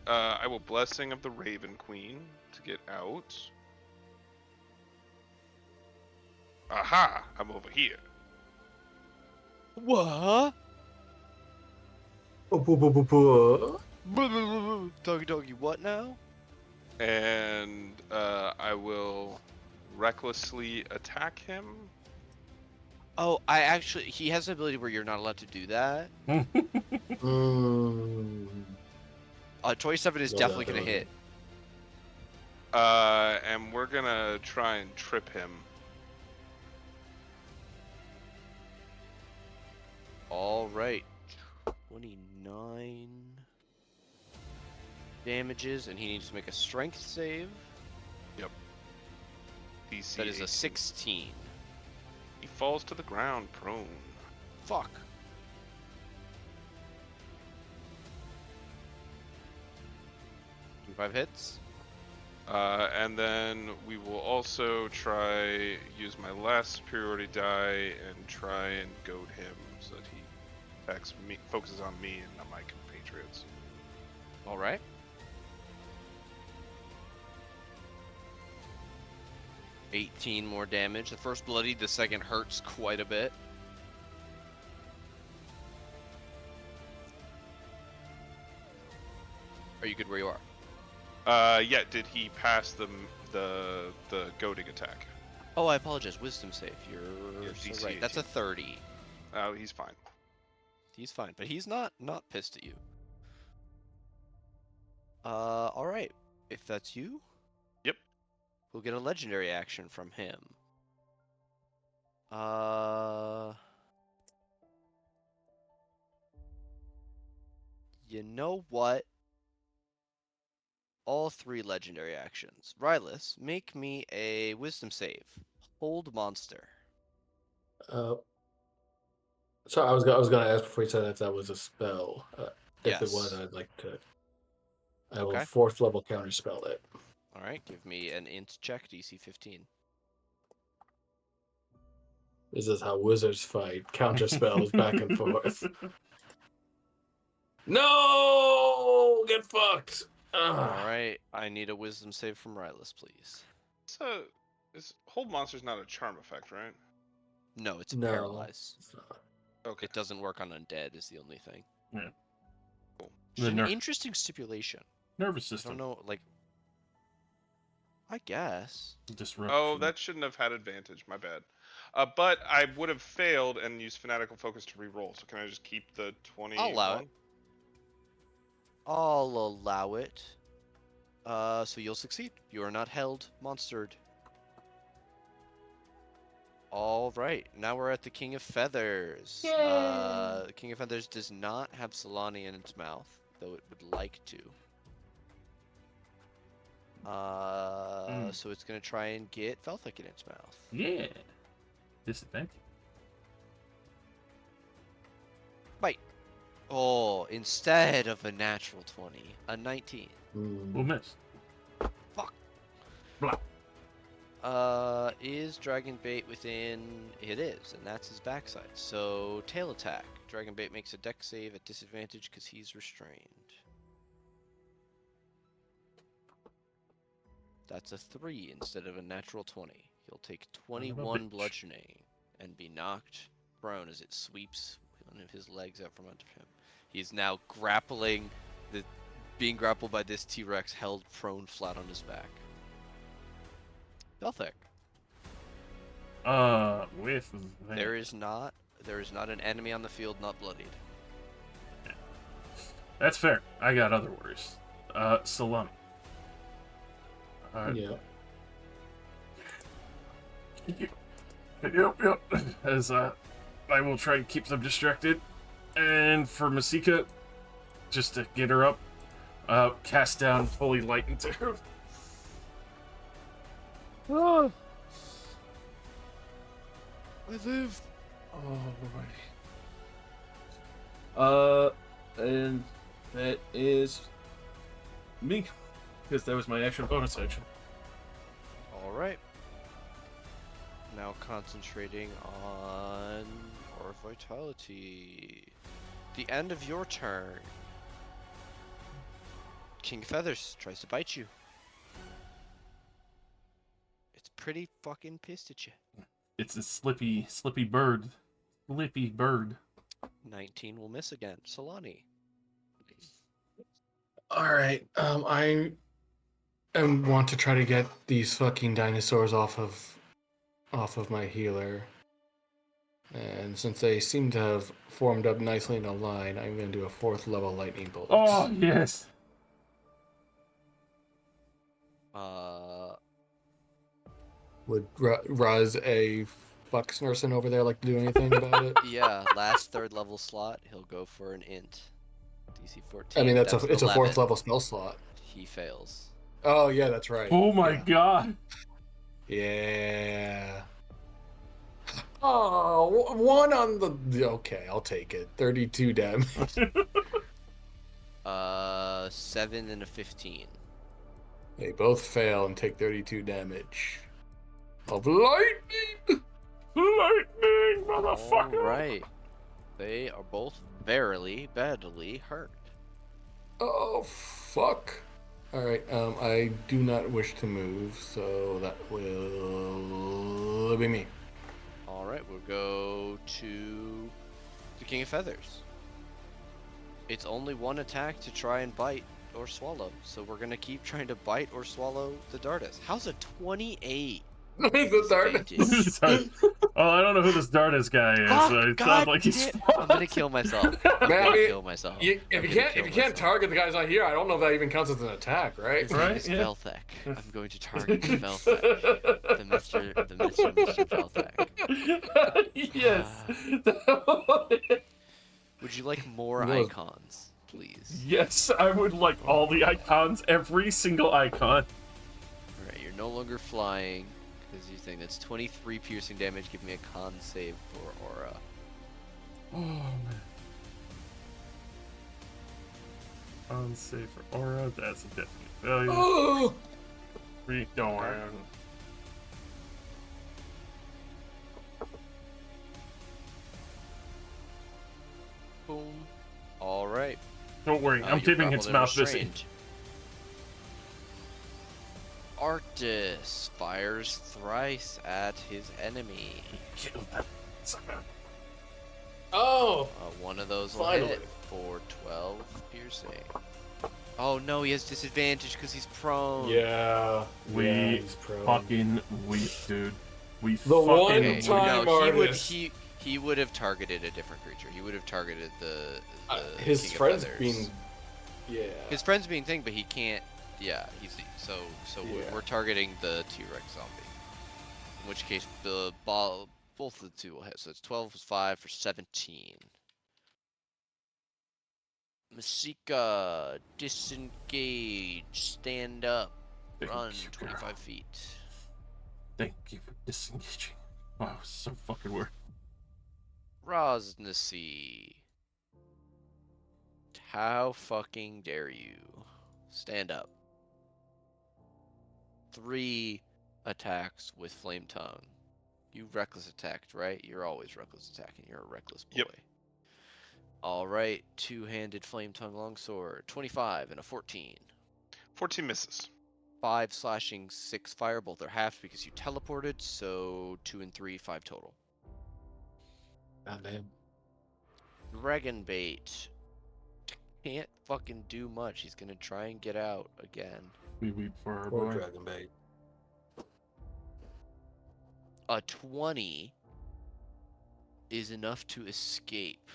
B: I will Blessing of the Raven Queen to get out. Aha! I'm over here.
A: What? Doggy doggy, what now?
B: And I will recklessly attack him.
A: Oh, he has an ability where you're not allowed to do that. 27 is
E: Love
A: definitely
E: that
A: gonna hit.
B: And we're gonna try and trip him.
A: All right, 29 damages, and he needs to make a strength save.
B: Yep. DC
A: That is a
B: 18.
A: 16.
B: He falls to the ground prone.
A: Fuck. Five hits.
B: And then we will also use my last superiority die and try and goad him so that he attacks me, focuses on me and not my compatriots.
A: All right. $18 more damage. The first bloodied, the second hurts quite a bit. Are you good where you are?
B: Yeah. Did he pass the goading attack?
A: Oh, I apologize. Wisdom save. You're
B: Yeah,
A: so
B: DC
A: right. That's a
B: 18.
A: 30.
B: Oh, he's fine.
A: He's fine, but he's not pissed at you. All right. If that's you,
B: Yep.
A: we'll get a legendary action from him. You know what? All 3 legendary actions. Rylus, make me a wisdom save. Hold monster.
E: So I was gonna ask before you said if that was a spell. If it was,
A: Yes.
E: I'd like to. I will
A: Okay.
E: 4th level counterspell it.
A: All right, give me an int check, DC 15.
E: This is how wizards fight. Counterspells back and forth. No, get fucked.
A: All right, I need a wisdom save from Rylus, please.
B: So, hold monster's not a charm effect, right?
A: No, it's a
E: No.
A: paralyze.
E: It's not.
B: Okay.
A: It doesn't work on undead, is the only thing.
C: Yeah.
B: Cool.
A: It's an
C: The
A: interesting stipulation.
C: nervous
A: I
C: system.
A: don't know, like. I guess.
C: Disruption.
B: Oh, that shouldn't have had advantage. My bad. But I would have failed and used fanatical focus to re-roll. So can I just keep the 21?
A: I'll allow it. I'll allow it. So you'll succeed. You are not held monstered. All right, now we're at the King of Feathers. The King of Feathers does not have Solani in its mouth, though it would like to. So it's gonna try and get Velthic in its mouth.
C: Yeah. Disadvantage.
A: Bite. Oh, instead of a natural 20, a 19.
C: We'll miss.
A: Fuck.
C: Blah.
A: Is Dragon Bait within? It is, and that's his backside. So tail attack. Dragon Bait makes a dex save at disadvantage because he's restrained. That's a 3 instead of a natural 20. He'll take 21
C: bitch.
A: bludgeoning and be knocked prone as it sweeps one of his legs out from under him. He's now being grappled by this T-Rex held prone flat on his back. Velthic.
C: With that.
A: There is not an enemy on the field not bloodied.
C: That's fair. I got other worries. Salami.
E: Yeah.
C: Yep. As I will try to keep them distracted. And for Masika, just to get her up, cast down Holy Light into her. Oh.
A: I live.
C: Alrighty. And that is me. Because that was my action bonus action.
A: All right. Now concentrating on our vitality. The end of your turn. King Feathers tries to bite you. It's pretty fucking pissed at you.
C: It's a slippy bird. Slippy bird.
A: 19 will miss again. Solani.
D: All right. I want to try to get these fucking dinosaurs off of my healer. And since they seem to have formed up nicely in a line, I'm going to do a 4th level lightning bolt.
C: Oh, yes.
D: Would Raz a Bucksnerson over there like to do anything about it?
A: Yeah, last 3rd level slot, he'll go for an int. DC 14.
D: I mean, it's a
A: 11.
D: 4th level spell slot.
A: He fails.
D: Oh, yeah, that's right.
C: Oh my
D: Yeah.
C: god.
D: Yeah. Oh, one on the... Okay, I'll take it. 32 damage.
A: 7 and a 15.
D: They both fail and take 32 damage. Of lightning!
C: Lightning, motherfucker.
A: Alright. They are both verily, badly hurt.
D: Oh, fuck. Alright, I do not wish to move, so that will be me.
A: Alright, we'll go to the King of Feathers. It's only one attack to try and bite or swallow, so we're gonna keep trying to bite or swallow the Dardas. How's a 28?
D: The dart.
A: Disadvantage?
C: Oh, I don't know who this Dardas guy is.
A: Fuck,
C: So it
A: God
C: sounds like he's.
A: I'm gonna kill myself. I'm
D: Man, I
A: gonna
D: mean,
A: kill myself.
D: If
A: I'm
D: you
A: gonna
D: can't
A: kill
D: target
A: myself.
D: the guys on here, I don't know if that even counts as an attack, right?
A: His name
C: Right,
A: is
C: yeah.
A: Velthek. I'm going to target Velthek. The Mr. Velthek.
C: Yes.
A: Would you like more
D: No.
A: icons, please?
C: Yes, I would like all the icons, every single icon.
A: Alright, you're no longer flying. Because you think that's 23 piercing damage. Give me a con save for aura.
C: Oh man. Unsafe for aura, that's a definite failure.
D: Oh!
C: Don't worry.
A: Boom. Alright.
C: Don't worry, I'm keeping its mouth busy.
A: Arctis fires thrice at his enemy.
C: Kill that sucker.
E: Oh,
A: One of those will
E: Finally.
A: hit for 12 piercing. Oh no, he has disadvantage because he's prone.
E: yeah.
C: We
E: yeah, he's prone.
C: fucking weep, dude. We
E: The
C: fucking
E: one
A: Okay,
C: weep.
E: time
A: no,
E: artist.
A: he would have targeted a different creature. He would have targeted the
E: His
A: King of
E: friends
A: Feathers.
E: being, yeah.
A: His friends being thing, but he can't. Yeah, he's so
E: Yeah.
A: we're targeting the T-Rex zombie. In which case, the ball, both of the two will hit. So it's 12 plus 5 for 17. Masika, disengage, stand up,
C: Thank
A: run
C: you,
A: 25
C: girl.
A: feet.
C: Thank you for disengaging. Wow, so fucking weird.
A: Rosnessy. How fucking dare you? Stand up. 3 attacks with Flame Tongue. You reckless attacked, right? You're always reckless attacking. You're a reckless boy.
B: Yep.
A: Alright, two-handed Flame Tongue Longsword. 25 and a 14.
B: 14 misses.
A: 5 slashing, 6 firebolt. They're halved because you teleported, so 2 and 3, 5 total.
E: Goddamn.
A: Dragon Bait. Can't fucking do much. He's gonna try and get out again.
C: We weep for our
E: Poor
C: boy.
E: Dragon Bait.
A: A 20 is enough to escape.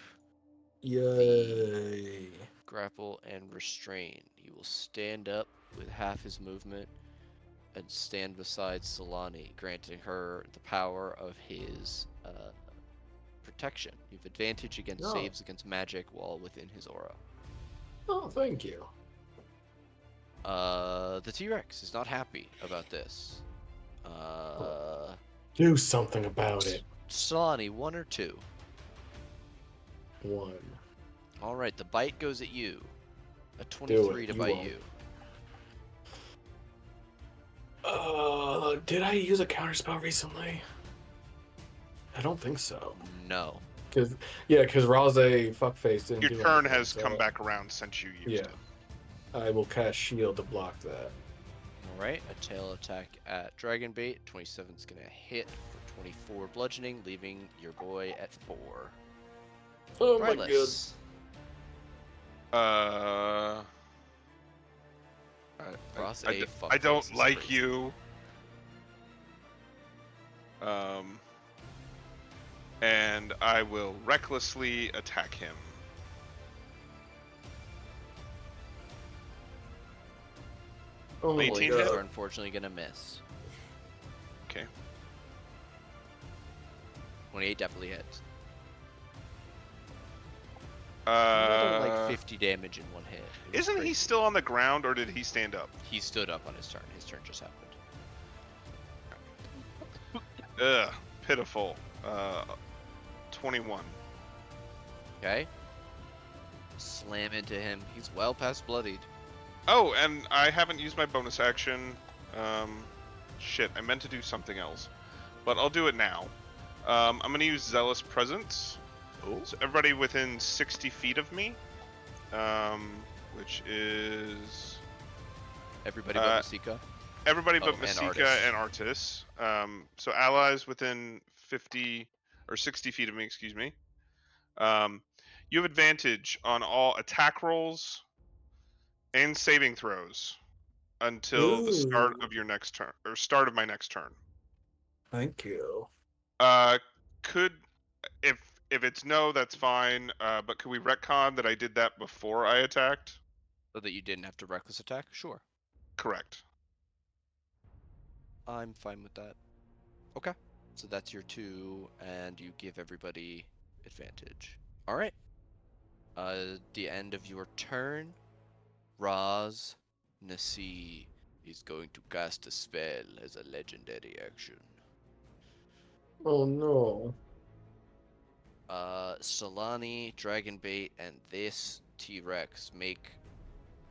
E: Yay.
A: Grapple and restrain. He will stand up with half his movement and stand beside Solani, granting her the power of his protection. You have advantage against
E: Oh.
A: saves against magic while within his aura.
E: Oh, thank you.
A: The T-Rex is not happy about this.
E: Do something about it.
A: Solani, 1 or 2?
E: 1.
A: All right, the bite goes at you. A
E: Do
A: 23
E: it,
A: to
E: you
A: bite
E: won't.
A: you.
E: Did I use a counterspell recently? I don't think so.
A: No.
E: Because Raze fuckface didn't
B: Your
E: do
B: turn
E: anything,
B: has
E: so
B: come back around since you used
E: Yeah.
B: it.
E: I will cast shield to block that.
A: All right, a tail attack at Dragon Bait. 27 is gonna hit for 24 bludgeoning, leaving your boy at 4.
E: Oh my god.
A: Brightlis.
B: Uh,
A: Ross
B: I
A: A.
B: d-
A: fuckface
B: I don't
A: is
B: like
A: crazy.
B: you. And I will recklessly attack him.
E: Oh my
B: 18
A: Poisons
B: hit?
A: are
E: god.
A: unfortunately gonna miss.
B: Okay.
A: 28 definitely hits. Another like
B: Uh,
A: 50 damage in one hit. It was
B: isn't he
A: crazy.
B: still on the ground, or did he stand up?
A: He stood up on his turn. His turn just happened.
B: Ugh, pitiful. 21.
A: Okay. Slam into him. He's well past bloodied.
B: Oh, and I haven't used my bonus action. Shit, I meant to do something else, but I'll do it now. I'm gonna use Zealous Presence.
A: Oh.
B: So everybody within 60 feet of me, which is
A: Everybody but Masika.
B: everybody but
A: and
B: Masika and Artis. So allies within 50 or 60 feet of me, excuse me. You have advantage on all attack rolls and saving throws until the start
E: Ooh.
B: of your next turn, or start of my next turn.
E: Thank you.
B: Could if it's no, that's fine. But could we retcon that I did that before I attacked?
A: So that you didn't have to reckless attack? Sure.
B: Correct.
A: I'm fine with that. Okay. So that's your 2, and you give everybody advantage. Alright. The end of your turn, Raz Nasi is going to cast a spell as a legendary action.
E: Oh no.
A: Solani, Dragonbait, and this T-Rex make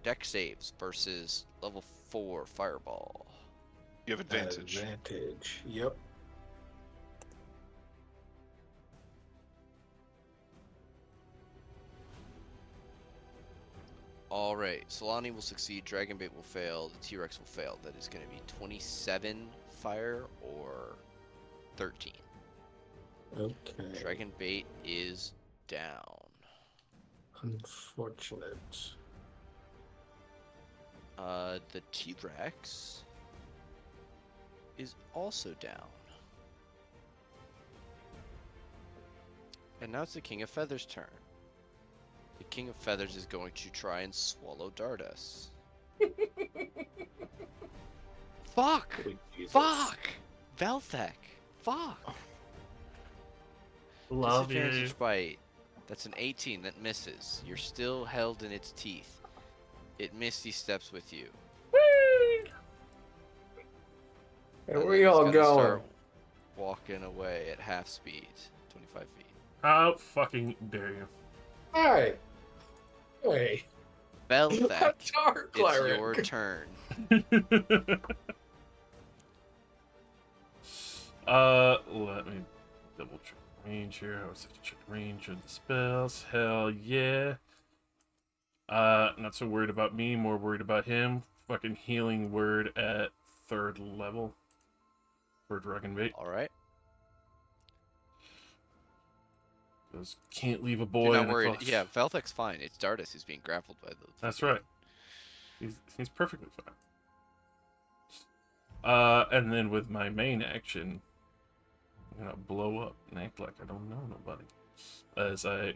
A: deck saves versus level 4 Fireball.
B: You have advantage.
E: Advantage. Yep.
A: All right, Solani will succeed. Dragonbait will fail. The T-Rex will fail. That is going to be 27 fire or 13.
E: Okay.
A: Dragonbait is down.
E: Unfortunate.
A: The T-Rex is also down. And now it's the King of Feathers' turn. The King of Feathers is going to try and swallow Dardus. Fuck!
E: Sweet Jesus.
A: Fuck! Velthek! Fuck!
C: Love you.
A: Disadvantage bite. That's an 18 that misses. You're still held in its teeth. It misty steps with you.
E: Hey,
A: And
E: where
A: then
E: y'all
A: it's gonna
E: going?
A: start walking away at half speed. 25 feet.
C: How fucking dare you?
E: Hey. Hey.
A: Velthek,
E: Dark
A: it's
E: cleric.
A: your turn.
C: Let me double check range here. I always have to check range of the spells. Hell yeah. Not so worried about me, more worried about him. Fucking healing word at 3rd level for Dragonbait.
A: Alright.
C: Because can't leave a
A: You're
C: boy
A: not
C: in a
A: worried.
C: clutch.
A: Yeah, Velthek's fine. It's Dardus who's being grappled by the.
C: That's right. He's perfectly fine. And then with my main action, I'm gonna blow up and act like I don't know nobody. As I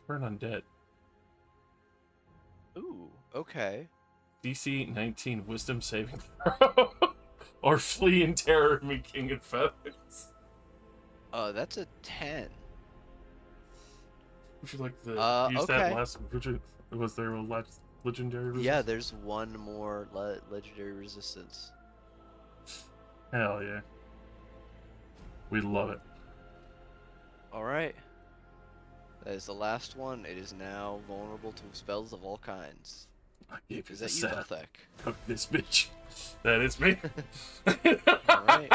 C: turn undead.
A: Ooh, okay.
C: DC 19 Wisdom saving throw. Or flee in terror, me King of Feathers.
A: That's a 10.
C: Would you like to use
A: okay.
C: that last? Was there a last legendary resistance?
A: Yeah, there's one more legendary resistance.
C: Hell yeah. We love it.
A: Alright. That is the last one. It is now vulnerable to spells of all kinds.
C: I gave you
A: Is
C: the
A: that you,
C: setup.
A: Velthek?
C: Cook this bitch. That is me.
A: Alright.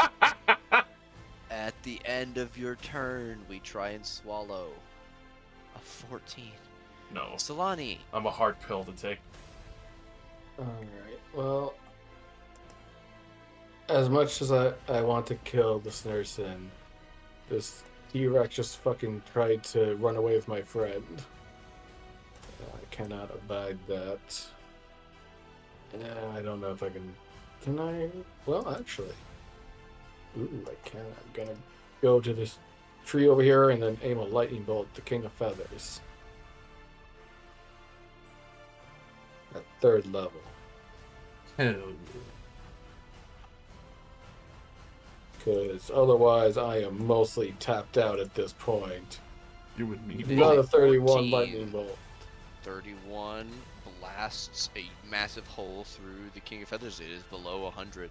A: At the end of your turn, we try and swallow a 14.
C: No,
A: Solani.
C: I'm a hard pill to take.
E: Alright, well, as much as I want to kill this nurse and this T-Rex just fucking tried to run away with my friend. I cannot abide that. I don't know if I can... Can I? Well, actually. Ooh, I can. I'm gonna go to this tree over here and then aim a lightning bolt at the King of Feathers. At 3rd level.
C: Hell yeah.
E: Because otherwise I am mostly tapped out at this point.
C: You would need
A: Did
C: it.
A: not-
E: Another 31
A: 14.
E: lightning bolt.
A: 31 blasts a massive hole through the King of Feathers. It is below 100.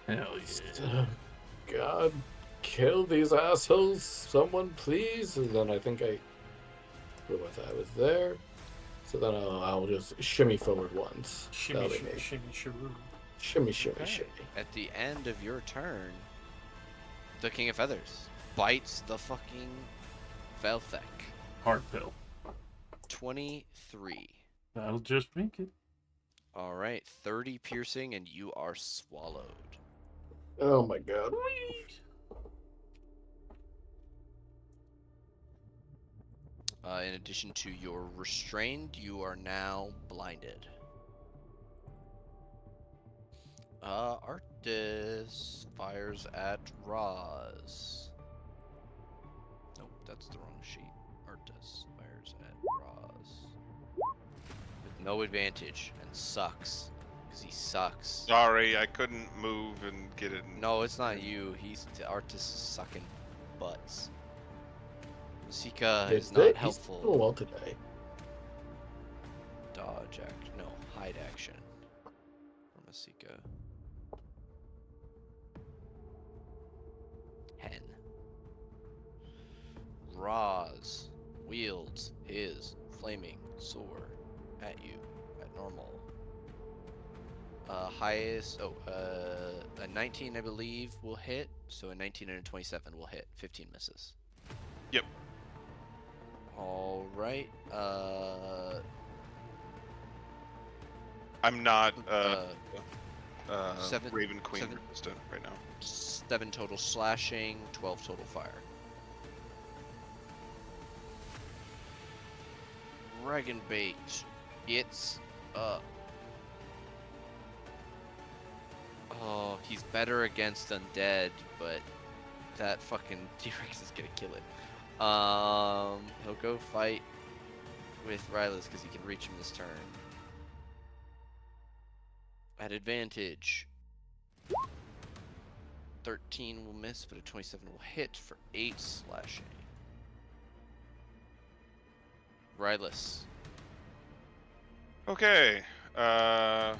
C: Hell yeah.
E: God, kill these assholes, someone please. And then I think I was there. So then I'll just shimmy forward once.
C: Shimmy,
E: That'll be
C: shimmy,
E: me.
C: shimmy, shimmy.
E: Shimmy, shimmy,
A: Okay.
E: shimmy.
A: At the end of your turn, the King of Feathers bites the fucking Velthek.
C: Hard pill.
A: 23.
C: That'll just make it.
A: Alright, 30 piercing, and you are swallowed.
E: Oh my god.
A: In addition to your restrained, you are now blinded. Arctis fires at Roz. Nope, that's the wrong sheet. Arctis fires at Roz. With no advantage, and sucks. Because he sucks.
B: Sorry, I couldn't move and get it.
A: No, it's not you. Arctis is sucking butts. Masika is not
E: He's doing
A: helpful.
E: well today.
A: Dodge action. No, hide action. For Masika. Hen. Roz wields his flaming sword at you at normal. Highest, a 19 I believe will hit, so a 19 and a 27 will hit. 15 misses.
B: Yep.
A: All right.
B: I'm not
A: Seven-
B: Raven Queen
A: seven-
B: resistant right now.
A: 7 total slashing, 12 total fire. Dragon bait. It's up. Oh, he's better against undead, but that fucking T-Rex is gonna kill it. He'll go fight with Rylus because he can reach him this turn. At advantage. 13 will miss, but a 27 will hit for 8 slashing. Rylus.
B: Okay. I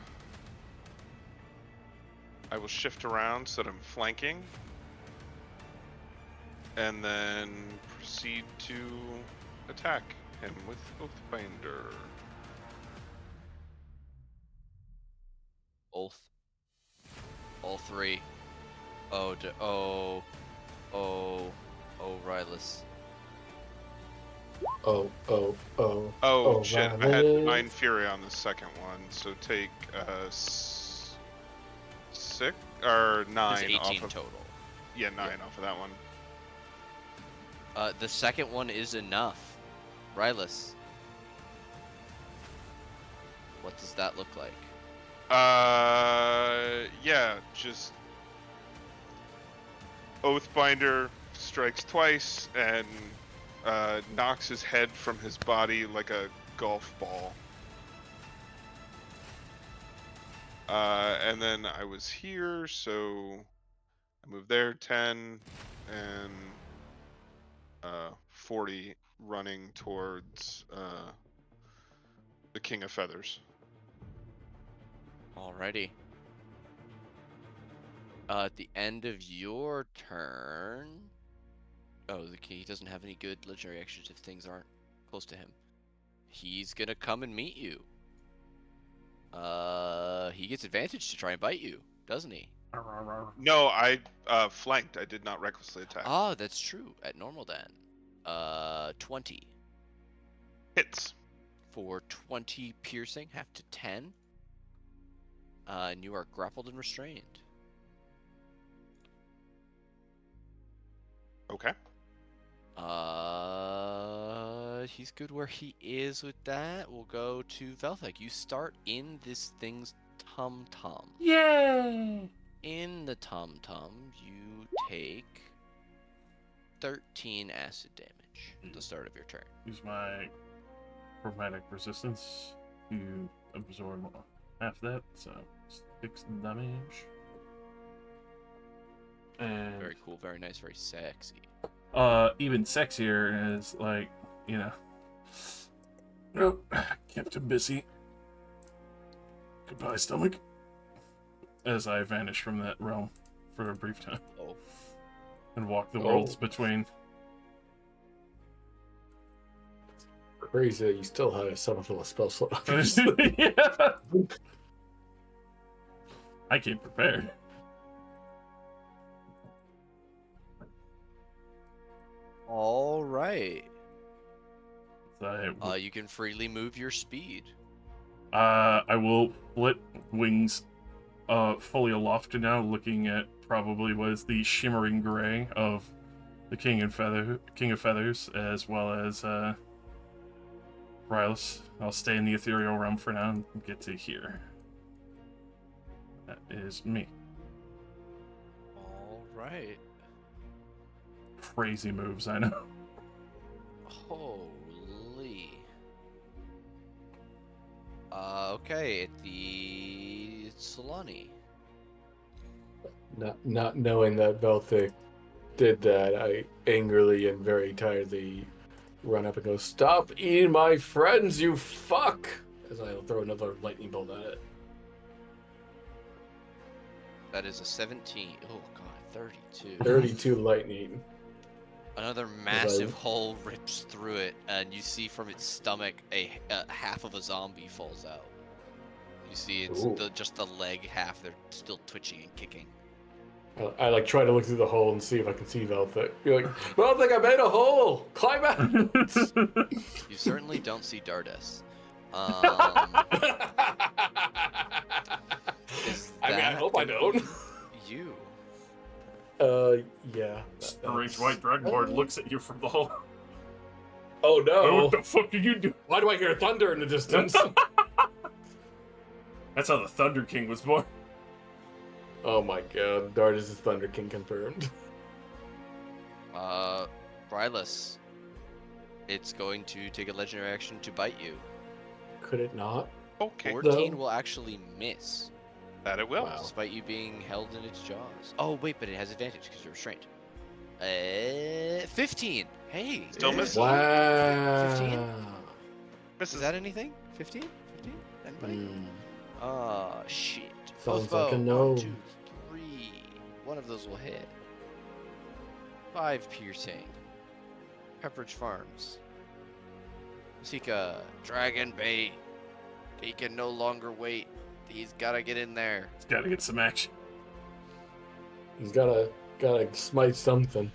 B: will shift around so that I'm flanking. And then proceed to attack him with Oathbinder.
A: Both. All 3. Oh, Rylus.
E: Oh,
B: Oh, shit. I had
E: Rylus.
B: Mind Fury on the second one, so take 6 or 9
A: There's 18
B: off of
A: total.
B: Yeah, 9 off of that one.
A: The second one is enough. Rylus. What does that look like?
B: Yeah, just Oathbinder strikes twice and knocks his head from his body like a golf ball. And then I was here, so I moved there 10 and 40 running towards the King of Feathers.
A: Alrighty. At the end of your turn... Oh, he doesn't have any good legendary actions if things aren't close to him. He's gonna come and meet you. He gets advantage to try and bite you, doesn't he?
B: No, I flanked. I did not recklessly attack.
A: Oh, that's true. At normal then. 20.
B: Hits.
A: For 20 piercing, half to 10. And you are grappled and restrained.
B: Okay.
A: He's good where he is with that. We'll go to Velthek. You start in this thing's tum-tum.
C: Yay!
A: In the tum-tum, you take 13 acid damage at the start of your turn.
C: Use my chromatic resistance to absorb half that, so 6 damage. And
A: Very cool, very nice, very sexy.
C: even sexier is like, you know. Nope, kept him busy. Goodbye, stomach. As I vanish from that realm for a brief time.
A: Oh.
C: And walk the worlds between.
E: Crazy that you still had a summon full of spell slot.
C: Yeah. I came prepared.
A: All right.
C: So
A: You can freely move your speed.
C: I will split wings fully aloft now, looking at probably what is the shimmering gray of the King of Feathers, as well as Rylus. I'll stay in the ethereal realm for now and get to here. That is me.
A: All right.
C: Crazy moves, I know.
A: Holy. Okay, it's Solani.
E: Not knowing that Velthic did that, I angrily and very tiredly run up and go, "Stop eating my friends, you fuck!" As I'll throw another lightning bolt at it.
A: That is a 17. Oh god, 32.
E: 32 lightning.
A: Another massive hole rips through it, and you see from its stomach a half of a zombie falls out. You see it's just the leg half. They're still twitching and kicking.
E: I like try to look through the hole and see if I can see Velthic. You're like, "Velthic, I made a hole! Climb out!"
A: You certainly don't see Dardes.
E: I don't.
A: You.
E: Yeah.
C: Strange white dragonborn looks at you from the hole.
E: Oh
C: Oh,
E: no!
C: what the fuck are you doing?
E: Why do I hear thunder in the distance?
C: That's how the Thunder King was born.
E: Oh my god, Dart is Thunder King confirmed.
A: Rylus. It's going to take a legendary action to bite you.
E: Could it not?
B: Okay,
A: 14
E: No.
A: will actually miss,
B: that it will.
E: Wow.
A: despite you being held in its jaws. Oh, wait, but it has advantage because you're restrained. 15. Hey.
B: Still
A: yeah.
B: misses.
E: Wow.
A: 15?
B: Misses.
A: Is that anything? 15? 15? Anybody? Shit.
E: Sounds
A: Both
E: like a
A: bow.
E: no.
A: 1, 2, 3. One of those will hit. 5 piercing. Pepperidge Farms. Sika, dragon bait. He can no longer wait. He's gotta get in there.
C: He's got to get some action.
E: He's gotta smite something.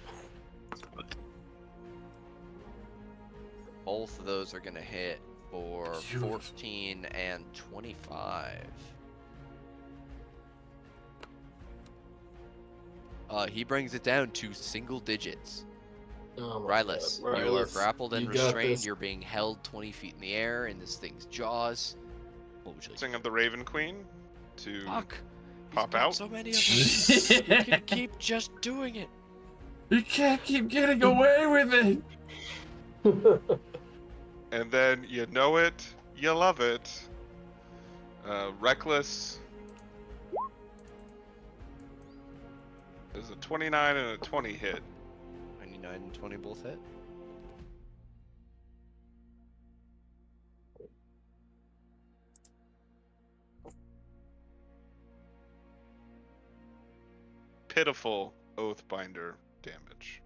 A: Both of those are gonna hit for
C: Beautiful.
A: 14 and 25. He brings it down to single digits.
E: Oh my
A: Rylus,
E: God.
A: you are
E: Rylus,
A: grappled and
E: you got
A: restrained.
E: this.
A: You're being held 20 feet in the air in this thing's jaws. What would you like?
B: Sing of the Raven Queen to
A: Fuck.
B: pop
A: He's got
B: out.
A: so many of them. You can keep just doing it.
C: You can't keep getting away with it.
B: And then you know it, you love it. Reckless. There's a 29 and a 20 hit.
A: 29 and 20 both hit.
B: Pitiful Oathbinder damage.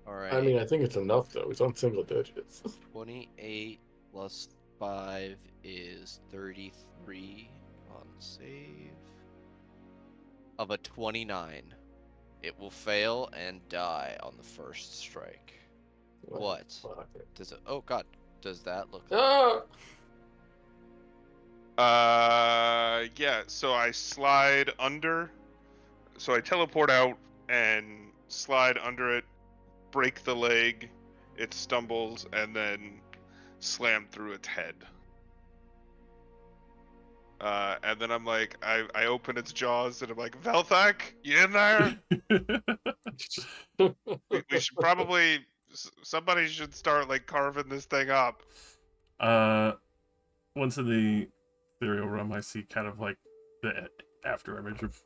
A: Alright.
E: I mean, I think it's enough though. It's on single digits.
A: 28 plus 5 is 33 on save. Of a 29. It will fail and die on the first strike. What?
E: Fuck it.
A: Does it? Oh god. Does that look?
E: Ah!
B: Yeah, so I slide under. So I teleport out and slide under it, break the leg, it stumbles, and then slam through its head. And then I'm like, I open its jaws and I'm like, Velthak, you in there? We should probably, somebody should start like carving this thing up.
C: Once in the ethereal realm, I see kind of like the after image of,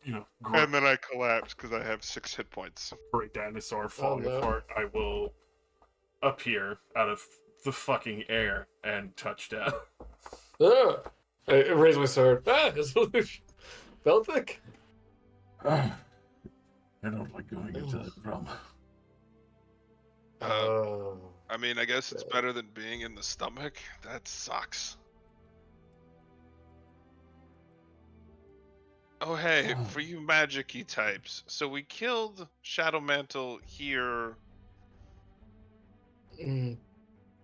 B: And then I collapse because I have 6 hit points.
C: great dinosaur falling
E: no.
C: apart. I will appear out of the fucking air and touch down.
E: Ah! I raise my sword. Ah! Velthic?
C: I don't like going into that realm.
E: Oh.
B: I mean, I guess it's better than being in the stomach. That sucks. Oh, hey, for you magic-y types. So we killed Shadow Mantle here,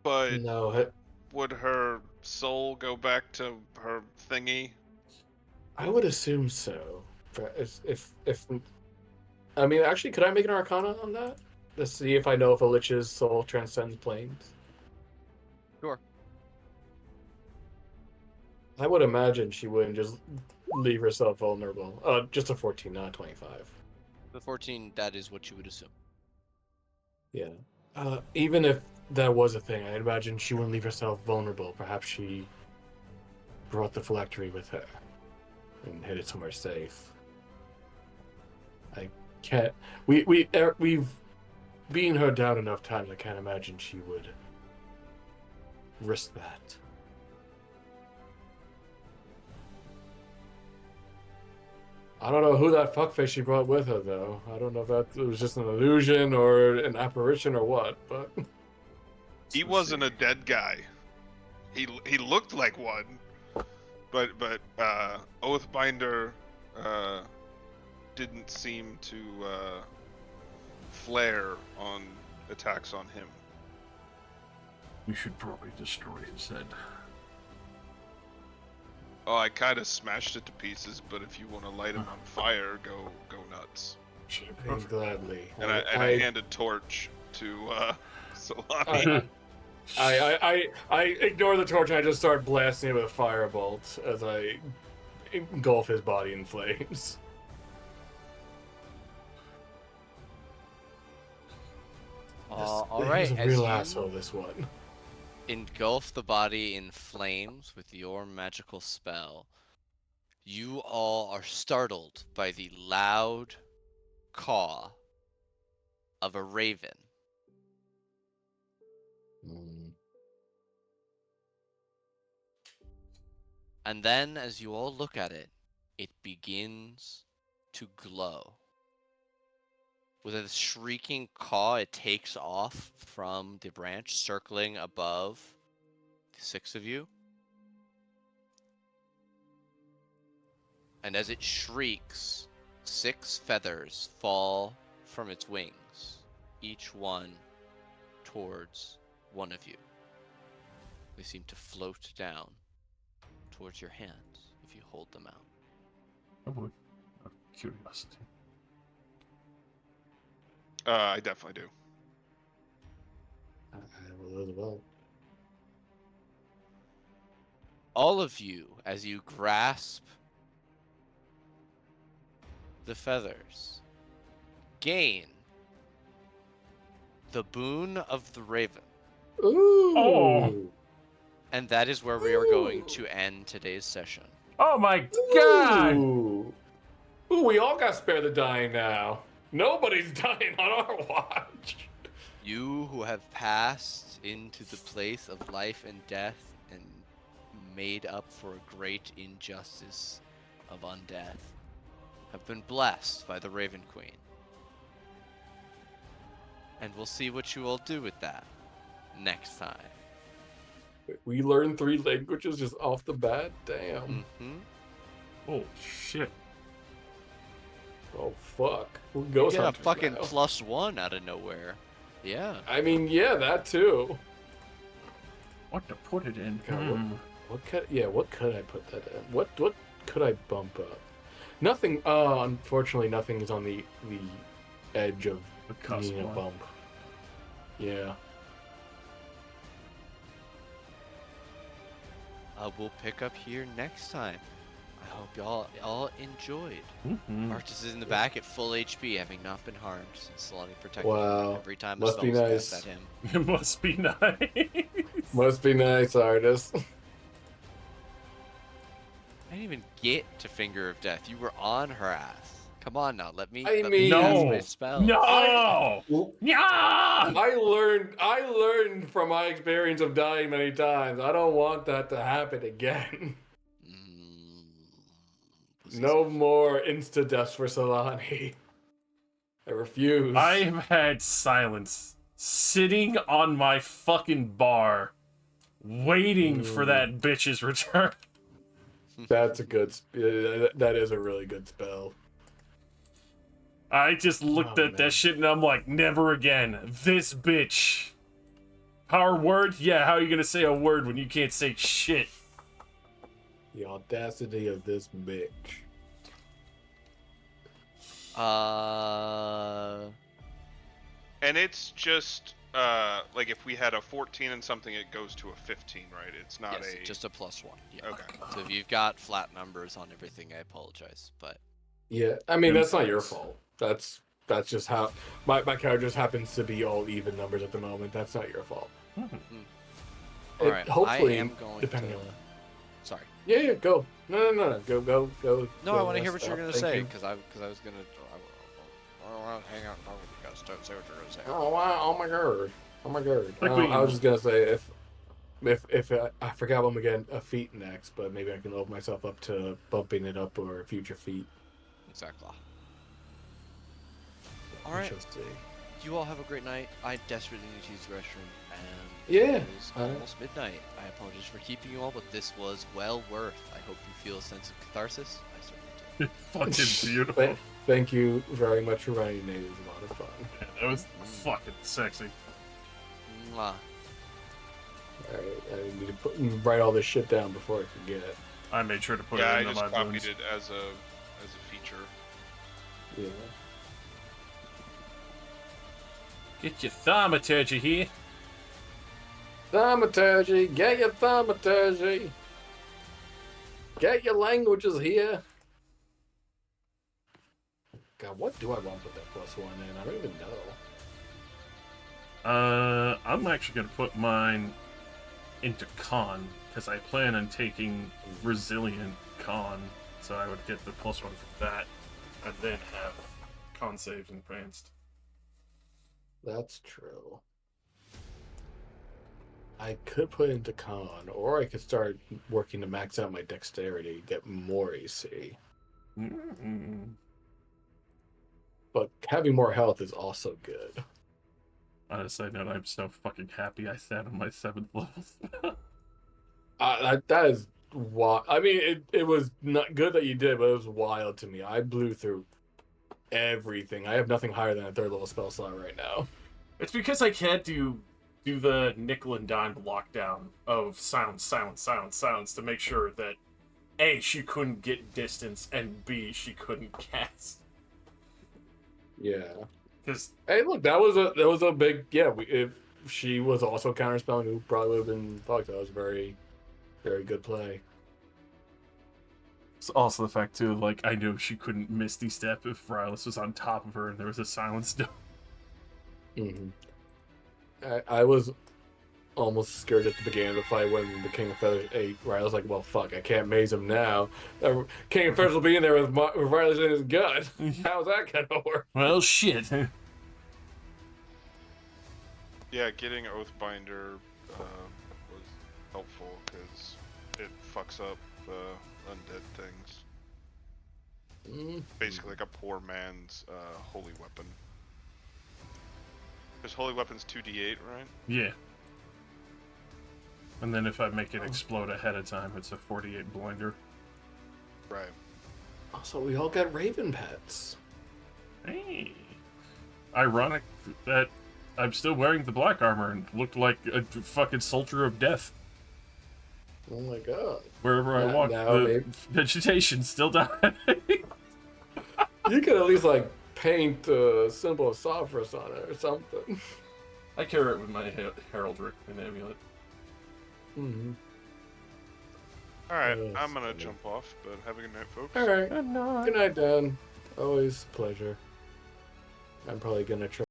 B: but
E: No,
B: would her soul go back to her thingy?
E: I would assume so. But if I mean, actually, could I make an Arcana on that to see if I know if a Lich's soul transcends planes?
A: Sure.
E: I would imagine she wouldn't just leave herself vulnerable. Just a 14, not a 25.
A: The 14. That is what you would assume.
E: Yeah. Even if that was a thing, I'd imagine she wouldn't leave herself vulnerable. Perhaps she brought the phylactery with her and hid it somewhere safe. I can't. We've beaten her down enough times. I can't imagine she would risk that. I don't know who that fuckface she brought with her, though. I don't know if that was just an illusion or an apparition or what, but...
B: He wasn't a dead guy. He looked like one, but Oathbinder didn't seem to flare on attacks on him.
C: We should probably destroy his head.
B: Oh, I kind of smashed it to pieces, but if you want to light him on fire, go nuts.
E: I mean, gladly.
B: And I hand a torch to Solani.
E: I ignore the torch and I just start blasting it with a firebolt as I engulf his body in flames.
A: All right,
E: He's a
A: as
E: real
A: you
E: asshole, this one.
A: engulf the body in flames with your magical spell, you all are startled by the loud caw of a raven.
D: Mm.
A: And then, as you all look at it, it begins to glow. With a shrieking caw, it takes off from the branch, circling above the 6 of you. And as it shrieks, 6 feathers fall from its wings, each one towards one of you. They seem to float down towards your hands if you hold them out.
C: I would. Out of curiosity.
B: I definitely do.
E: I will as well.
A: All of you, as you grasp the feathers, gain the boon of the raven.
E: Ooh.
C: Oh.
A: And that is where we are going to end today's session.
C: Oh my god!
E: Ooh. Ooh, we all got spare the dying now. Nobody's dying on our watch.
A: You who have passed into the place of life and death and made up for a great injustice of undeath have been blessed by the Raven Queen. And we'll see what you all do with that next time.
E: We learned 3 languages just off the bat? Damn.
A: Mm-hmm.
C: Oh shit.
E: Oh, fuck. We're
A: You
E: ghost
A: get a
E: hunters
A: fucking
E: now.
A: +1 out of nowhere. Yeah.
E: I mean, yeah, that too.
C: What to put it in?
E: God, what could I put that in? What could I bump up? Nothing. Unfortunately, nothing is on the edge of
C: The cusp
E: needing a
C: one.
E: bump. Yeah.
A: We'll pick up here next time. I hope y'all all enjoyed.
C: Mm-hmm.
A: Artis is in the back at full HP, having not been harmed since Solani protected
E: Wow.
A: him every time a
E: Must
A: spell
E: be
A: was
E: nice.
A: cast at him.
C: It must be nice.
E: Must be nice, artist.
A: I didn't even get to Finger of Death. You were on her ass. Come on now, let me
E: I
A: cast
E: mean-
A: my
C: No.
A: spell.
C: No.
E: Well,
C: Yeah.
E: I learned from my experience of dying many times. I don't want that to happen again.
A: Pussies.
E: No more insta deaths for Solani. I refuse.
C: I've had silence sitting on my fucking bar, waiting for that bitch's return.
E: That's a good. That is a really good spell.
C: I just looked
E: Oh,
C: at
E: man.
C: that shit and I'm like, never again. This bitch. Power word? Yeah, how are you gonna say a word when you can't say shit?
E: The audacity of this bitch.
B: And it's just like if we had a 14 and something, it goes to a 15, right? It's not
A: Yes,
B: a
A: just a +1. Yeah.
B: Okay.
A: So if you've got flat numbers on everything, I apologize, but
E: Yeah, I mean that's not your fault. That's just how my character just happens to be all even numbers at the moment. That's not your fault.
A: all right.
E: hopefully,
A: I am going
E: depending
A: to.
E: on.
A: Sorry.
E: Yeah, go. No, go.
A: No,
E: go,
A: I want to hear what
E: stop.
A: you're gonna
E: Thank
A: say
E: you.
A: because I was gonna. I don't want to hang out and talk with you guys. Don't say what you're gonna say.
E: Oh wow! Oh my god! Oh my god!
C: Like
E: I was just gonna say if I forgot one again, a feat next, but maybe I can open myself up to bumping it up or future feat.
A: Exactly.
E: We
A: All right.
E: shall see.
A: You all have a great night. I desperately need to use the restroom, and
E: Yeah,
A: it is
E: all right.
A: almost midnight. I apologize for keeping you all, but this was well worth. I hope you feel a sense of catharsis. I certainly do.
C: Fucking beautiful.
E: Thank you very much for running, Nate. It was a lot of fun.
C: Yeah, that was fucking sexy.
A: Mwah.
E: Alright, I need to write all this shit down before I forget.
C: I made sure to put
B: Yeah,
C: it
B: I
C: into
B: just
C: my
B: copied
C: boons.
B: it as a feature.
E: Yeah.
C: Get your thaumaturgy here.
E: Thaumaturgy, get your thaumaturgy. Get your languages here. God, what do I want with that +1 in? I don't even know.
C: I'm actually gonna put mine into con because I plan on taking resilient con, so I would get the +1 for that, and then have con saves advanced.
E: That's true. I could put into con, or I could start working to max out my dexterity, get more AC.
C: Mm-hmm.
E: But having more health is also good.
C: On a side note, I'm so fucking happy I sat on my 7th level spell.
E: That is wild. I mean, it was not good that you did, but it was wild to me. I blew through everything. I have nothing higher than a 3rd level spell slot right now.
C: It's because I can't do the nickel and dime lockdown of silence to make sure that A, she couldn't get distance, and B, she couldn't cast.
E: Yeah.
C: Because
E: Hey, look, that was a big if she was also counterspelling, who probably would have been fucked. That was very, very good play.
C: it's also the fact too, like I knew she couldn't Misty Step if Rylus was on top of her and there was a silence dome.
E: Mm-hmm. I was almost scared at the beginning of the fight when the King of Feathers ate. Right, I was like, well, fuck, I can't maze him now. King of Feathers will be in there with Rylus in his gut. How's that gonna work?
C: Well, shit.
B: Yeah, getting Oathbinder was helpful because it fucks up undead things. Basically, like a poor man's holy weapon. Because holy weapon's 2d8, right?
C: Yeah. And then if I make it explode ahead of time, it's a 48 blinder.
B: Right.
E: Also, we all got Raven pets.
C: Hey. Ironic that I'm still wearing the black armor and looked like a fucking soldier of death.
E: Oh my god.
C: Wherever I walk, the
E: maybe.
C: vegetation still dying.
E: You could at least like paint a symbol of Sophros on it or something.
C: I carry it with my heraldry and amulet.
E: Mm-hmm.
B: Alright,
E: Yes,
B: I'm gonna
E: yeah.
B: jump off, but have a good night, folks.
E: All right.
C: Good night.
E: Good night, Dan. Always a pleasure. I'm probably gonna try.